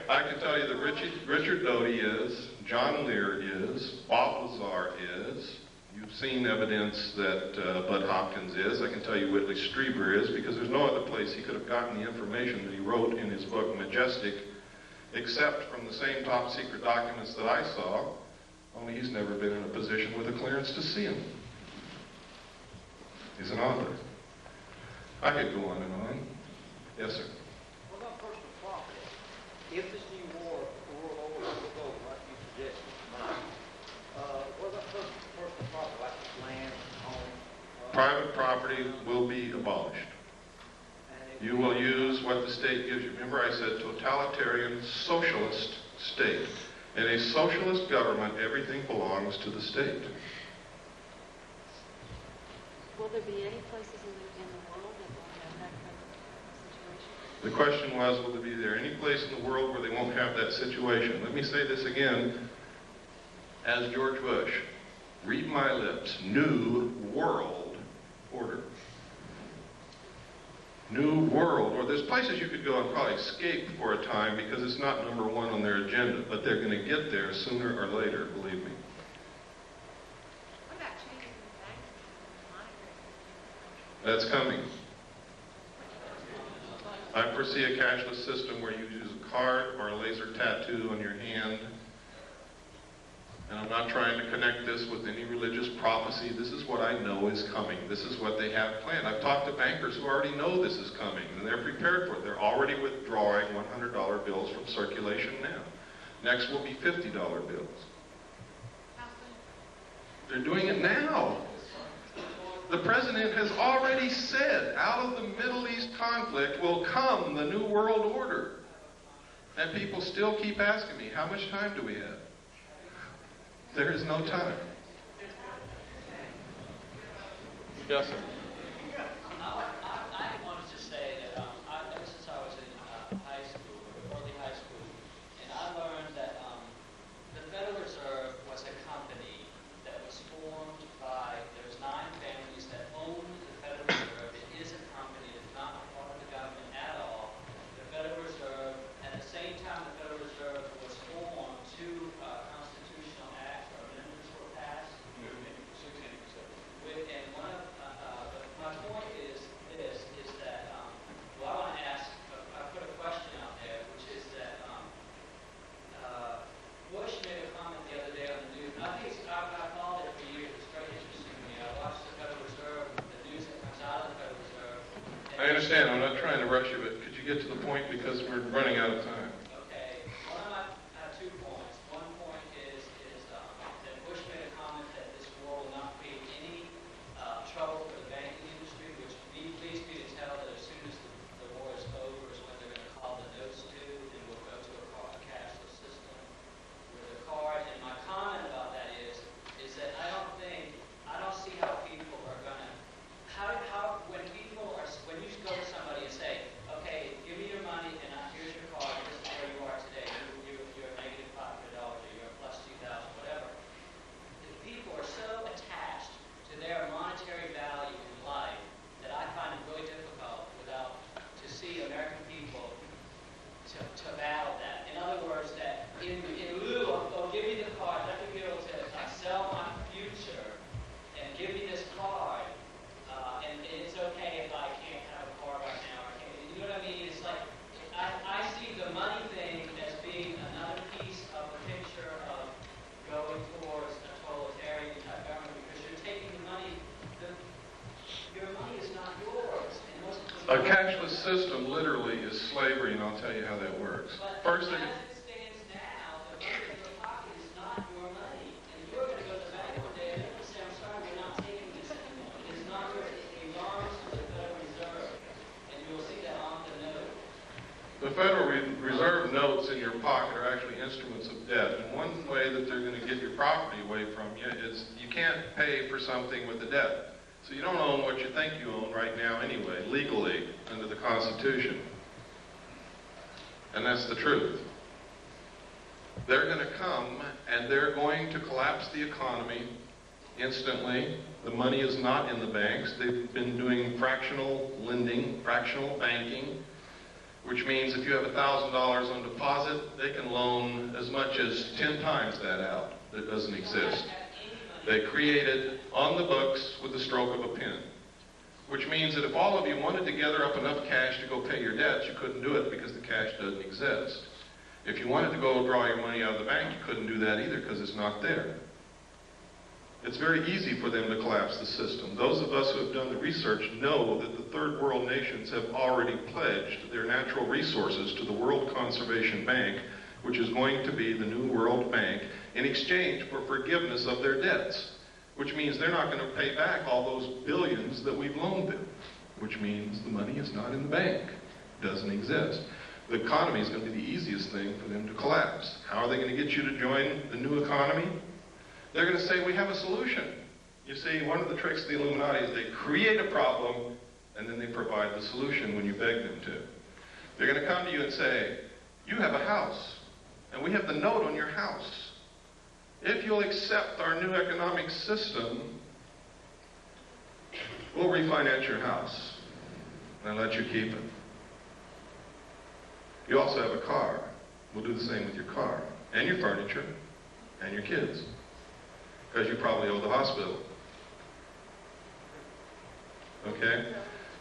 I can tell you that Richard Doty is, John Lear is, Bob Lazar is. You've seen evidence that Bud Hopkins is. I can tell you Whitley Strieber is, because there's no other place he could have gotten the information that he wrote in his book, Majestic, except from the same top secret documents that I saw, only he's never been in a position with a clearance to see them. He's an author. I could go on and on. Yes, sir. What about personal property? If this new war, world order will go like you suggested tonight, what about personal property, like land, home? Private property will be abolished. You will use what the state gives you. Remember I said totalitarian socialist state. In a socialist government, everything belongs to the state. Will there be any places in the world that will have that kind of situation? The question was, will there be any place in the world where they won't have that situation? Let me say this again, as George Bush. Read my lips. New world order. New world, or there's places you could go and probably escape for a time because it's not number one on their agenda, but they're going to get there sooner or later, believe me. What about changing the bank? That's coming. I foresee a cashless system where you use a card or a laser tattoo on your hand, And I'm not trying to connect this with any religious prophecy. This is what I know is coming. This is what they have planned. I've talked to bankers who already know this is coming, and they're prepared for it. They're already withdrawing $100 bills from circulation now. Next will be $50 bills. They're doing it now. The president has already said, out of the Middle East conflict will come the New World Order. And people still keep asking me, how much time do we have? There is no time. Yes, sir. I wanted to say that ever since I was in high school, early high school, and I learned that the Federal Reserve was a company that was formed by, there's 9 families that own the Federal Reserve. It is a company, it's not a part of the government at all. The Federal Reserve, at the same time the Federal Reserve was formed, 2 constitutional acts or amendments were passed. And one of, my point is this, is that, well, I want to ask, I put a question out there, which is that Bush made a comment the other day on the news, and I think I've followed it for years, it's very interesting to me. I watched the Federal Reserve, the news that comes out of the Federal Reserve. I understand, I'm not trying to rush you, but could you get to the point because we're running out of time? Okay, one of my, I have 2 points. One point is that Bush made a comment that this war will not create any trouble for the banking industry, which please be to tell that as soon as the war is over is when they're going to call the notes due, and we'll go to a cashless system with a card. And my comment about that is that I don't see how people are going to, when you go to somebody and say, okay, give me your money and here's your card, this is where you are today, you're a negative $500 or you're a plus 2,000, whatever. The people are so attached to their monetary value in life that I find it really difficult to see American people to battle that. In other words, that in lieu of give me the card, let me be able to sell my future and give me this card, and it's okay if I can't have a card right now. Or can't, you know what I mean? It's like, I see the money thing as being another piece of the picture of going towards a totalitarian type government, because you're taking the money, your money is not yours. And most A cashless system literally is slavery, and I'll tell you how that works. First thing. as it stands now, the money in your pocket is not your money. And you're going to go to the bank one day and they're going to say, I'm sorry, we're not taking this anymore. It's not yours. It belongs to the Federal Reserve. And you'll see that on the note. The Federal Reserve notes in your pocket are actually instruments of debt. And one way that they're going to get your property away from you is you can't pay for something with a debt. So you don't own what you think you own right now anyway, legally, under the Constitution. And that's the truth. They're going to come and they're going to collapse the economy instantly. The money is not in the banks. They've been doing fractional lending, fractional banking, which means if you have $1,000 on deposit, they can loan as much as 10 times that out. That doesn't exist. They created on the books with the stroke of a pen, which means that if all of you wanted to gather up enough cash to go pay your debts, you couldn't do it because the cash doesn't exist. If you wanted to go draw your money out of the bank, you couldn't do that either because it's not there. It's very easy for them to collapse the system. Those of us who have done the research know that the third world nations have already pledged their natural resources to the World Conservation Bank, which is going to be the new World Bank, in exchange for forgiveness of their debts, which means they're not going to pay back all those billions that we've loaned them, which means the money is not in the bank, doesn't exist. The economy is going to be the easiest thing for them to collapse. How are they going to get you to join the new economy? They're going to say, we have a solution. You see, one of the tricks of the Illuminati is they create a problem, and then they provide the solution when you beg them to. They're going to come to you and say, you have a house, and we have the note on your house. If you'll accept our new economic system, we'll refinance your house and let you keep it. You also have a car. We'll do the same with your car, and your furniture, and your kids, because you probably owe the hospital. Okay?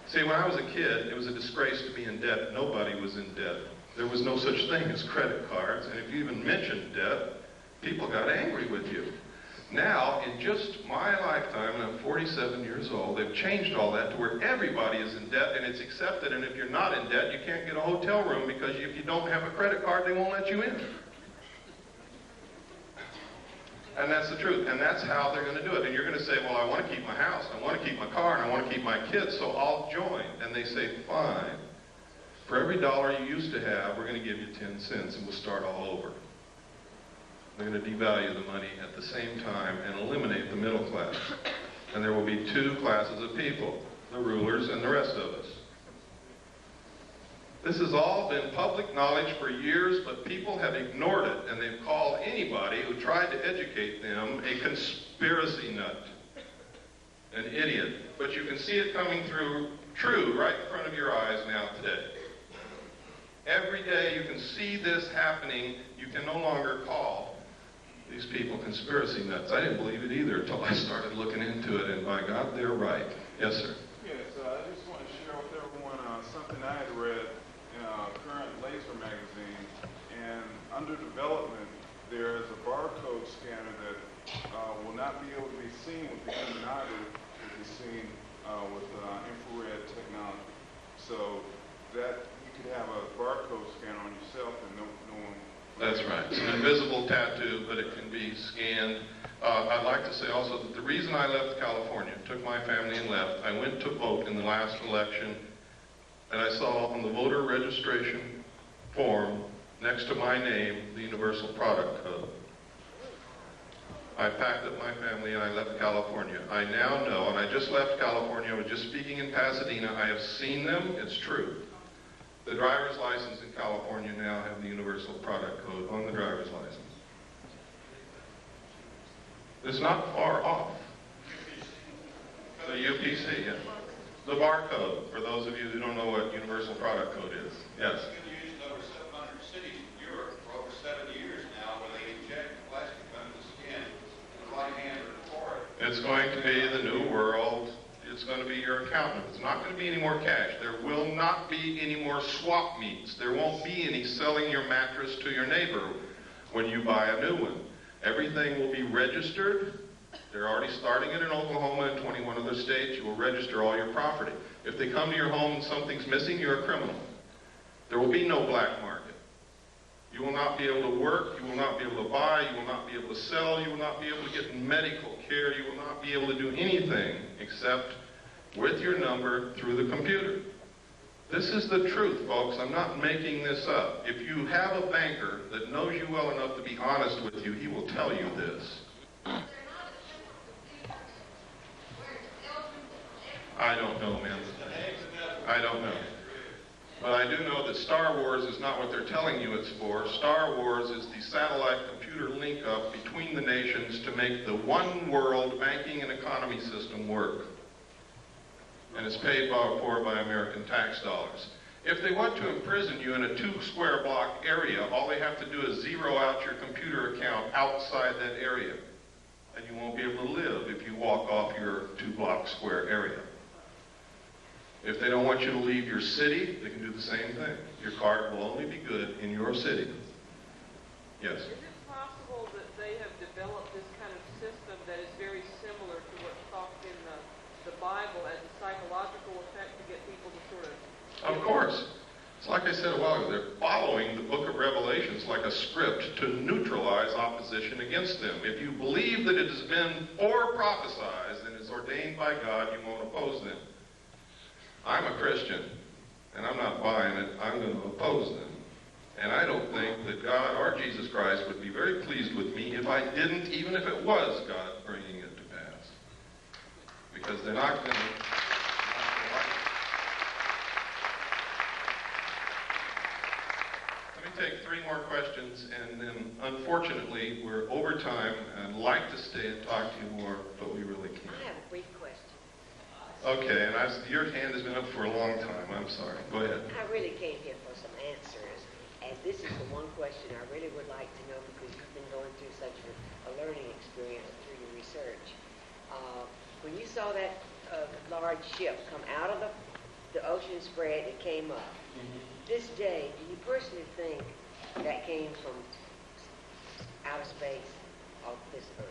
See, when I was a kid, it was a disgrace to be in debt. Nobody was in debt. There was no such thing as credit cards, and if you even mentioned debt, People got angry with you. Now, in just my lifetime, and I'm 47 years old, they've changed all that to where everybody is in debt, and it's accepted, and if you're not in debt, you can't get a hotel room because if you don't have a credit card, they won't let you in. And that's the truth, and that's how they're going to do it. And you're going to say, well, I want to keep my house, I want to keep my car, and I want to keep my kids, so I'll join. And they say, fine. For every dollar you used to have, we're going to give you 10 cents, and we'll start all over. They're going to devalue the money at the same time and eliminate the middle class. And there will be two classes of people, the rulers and the rest of us. This has all been public knowledge for years, but people have ignored it, and they've called anybody who tried to educate them a conspiracy nut, an idiot. But you can see it coming through true right in front of your eyes now today. Every day you can see this happening. You can no longer call these people conspiracy nuts. I didn't believe it either until I started looking into it, and by God, they're right. Yes, sir. Yes, I just want to share with everyone something I had read in a current laser magazine, and under development, there is a barcode scanner that will not be able to be seen with the human eye, but will be seen with infrared technology. So that you could have a barcode scanner on yourself and no one. That's right. It's an invisible tattoo, but it can be scanned. I'd like to say also that the reason I left California, took my family and left, I went to vote in the last election, and I saw on the voter registration form, next to my name, the Universal Product Code. I packed up my family and I left California. I now know, and I just left California, I was just speaking in Pasadena, I have seen them, it's true. The driver's license in California now have the Universal Product Code on the driver's license. It's not far off. The UPC, yes. The barcode, for those of you who don't know what Universal Product Code is. Yes. It's been used in over 700 cities in Europe for over 70 years now, where they inject plastic under the skin in the right hand or the forehead. It's going to be the new world. It's going to be your accountant. It's not going to be any more cash. There will not be any more swap meets. There won't be any selling your mattress to your neighbor when you buy a new one. Everything will be registered. They're already starting it in Oklahoma and 21 other states. You will register all your property. If they come to your home and something's missing, you're a criminal. There will be no black market. You will not be able to work. You will not be able to buy. You will not be able to sell. You will not be able to get medical care. You will not be able to do anything except with your number through the computer. This is the truth, folks. I'm not making this up. If you have a banker that knows you well enough to be honest with you, he will tell you this. I don't know, man. I don't know. But I do know that Star Wars is not what they're telling you it's for. Star Wars is the satellite computer link-up between the nations to make the one world banking and economy system work. And it's paid for by American tax dollars. If they want to imprison you in a 2-square block area, all they have to do is zero out your computer account outside that area. And you won't be able to live if you walk off your 2-block square area. If they don't want you to leave your city, they can do the same thing. Your card will only be good in your city. Yes? Is it possible that they have developed this kind of system that is very similar to what's talked in the Bible as a psychological effect to get people to sort of... Of course. It's like I said a while ago, they're following the book of Revelations like a script to neutralize opposition against them. If you believe that it has been prophesied and is ordained by God, you won't oppose them. I'm a Christian, and I'm not buying it. I'm going to oppose them. And I don't think that God or Jesus Christ would be very pleased with me if I didn't, even if it was God bringing it to pass. Because they're not going to like it. Let me take 3 more questions, and then unfortunately we're over time. I'd like to stay and talk to you more, but we really can't. I have a brief question. Okay, and your hand has been up for a long time. I'm sorry. Go ahead. I really came here for some answers, and this is the one question I really would like to know because you've been going through such a learning experience through your research. When you saw that large ship come out of the ocean spread, it came up. This day, do you personally think that came from outer space? of this earth?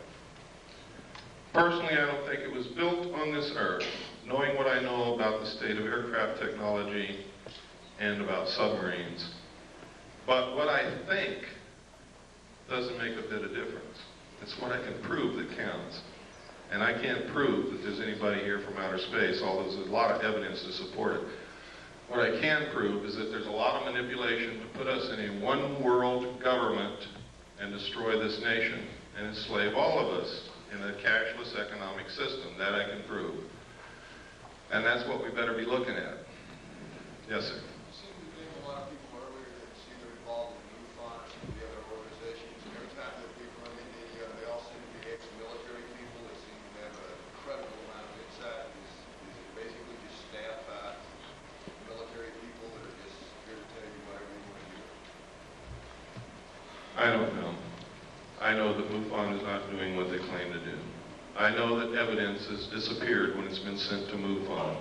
Personally, I don't think it was built on this earth, knowing what I know about the state of aircraft technology and about submarines. But what I think doesn't make a bit of difference. It's what I can prove that counts. And I can't prove that there's anybody here from outer space, although there's a lot of evidence to support it. What I can prove is that there's a lot of manipulation to put us in a one-world government and destroy this nation and enslave all of us in a cashless economic system. That I can prove. And that's what we better be looking at. Yes, sir. You seem to be a lot of people earlier that seem to be involved in MUFON and the other organizations. And every time that we run into they all seem to be ex-military people that seem to have an incredible amount of insight. Is it basically just staff military people that are just here to tell you whatever you want to hear? I don't know. I know that MUFON is not doing what they claim to do. I know that evidence has disappeared when it's been sent to MUFON.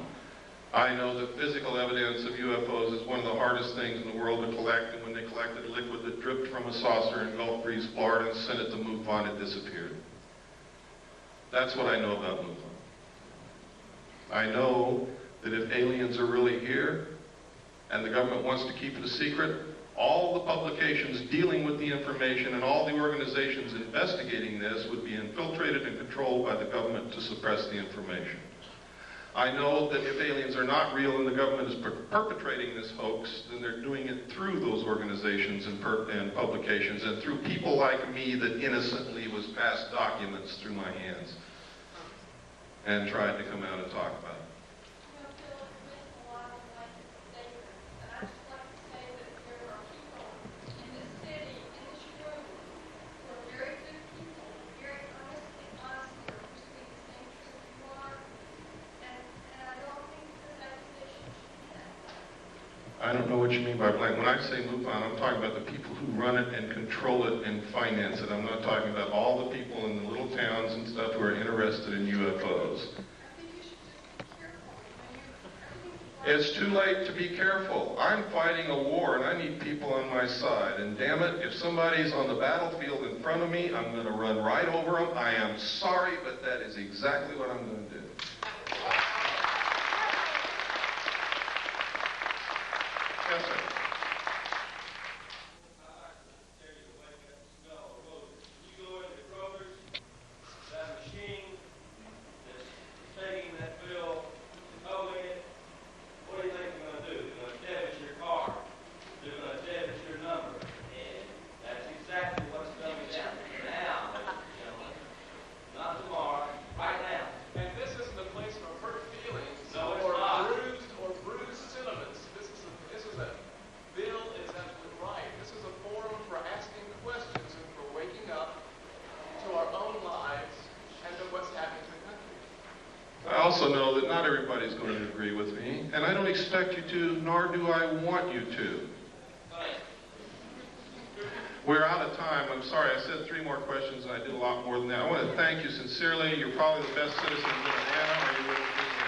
I know that physical evidence of UFOs is one of the hardest things in the world to collect, and when they collected liquid that dripped from a saucer in Gulf Breeze, Florida, and sent it to MUFON, it disappeared. That's what I know about MUFON. I know that if aliens are really here, and the government wants to keep it a secret, all the publications dealing with the information and all the organizations investigating this would be infiltrated and controlled by the government to suppress the information. I know that if aliens are not real and the government is perpetrating this hoax, then they're doing it through those organizations and publications and through people like me that innocently was passed documents through my hands and tried to come out and talk about it. I don't know what you mean by blank. When I say MUFON, I'm talking about the people who run it and control it and finance it. I'm not talking about all the people in the little towns and stuff who are interested in UFOs. It's too late to be careful. I'm fighting a war and I need people on my side. And damn it, if somebody's on the battlefield in front of me, I'm going to run right over them. I am sorry, but that is exactly what I'm going to do. Yes, sir. I also know that not everybody's going to agree with me, and I don't expect you to, nor do I want you to. We're out of time. I'm sorry, I said 3 more questions, and I did a lot more than that. I want to thank you sincerely. You're probably the best citizens in Atlanta, or you wouldn't be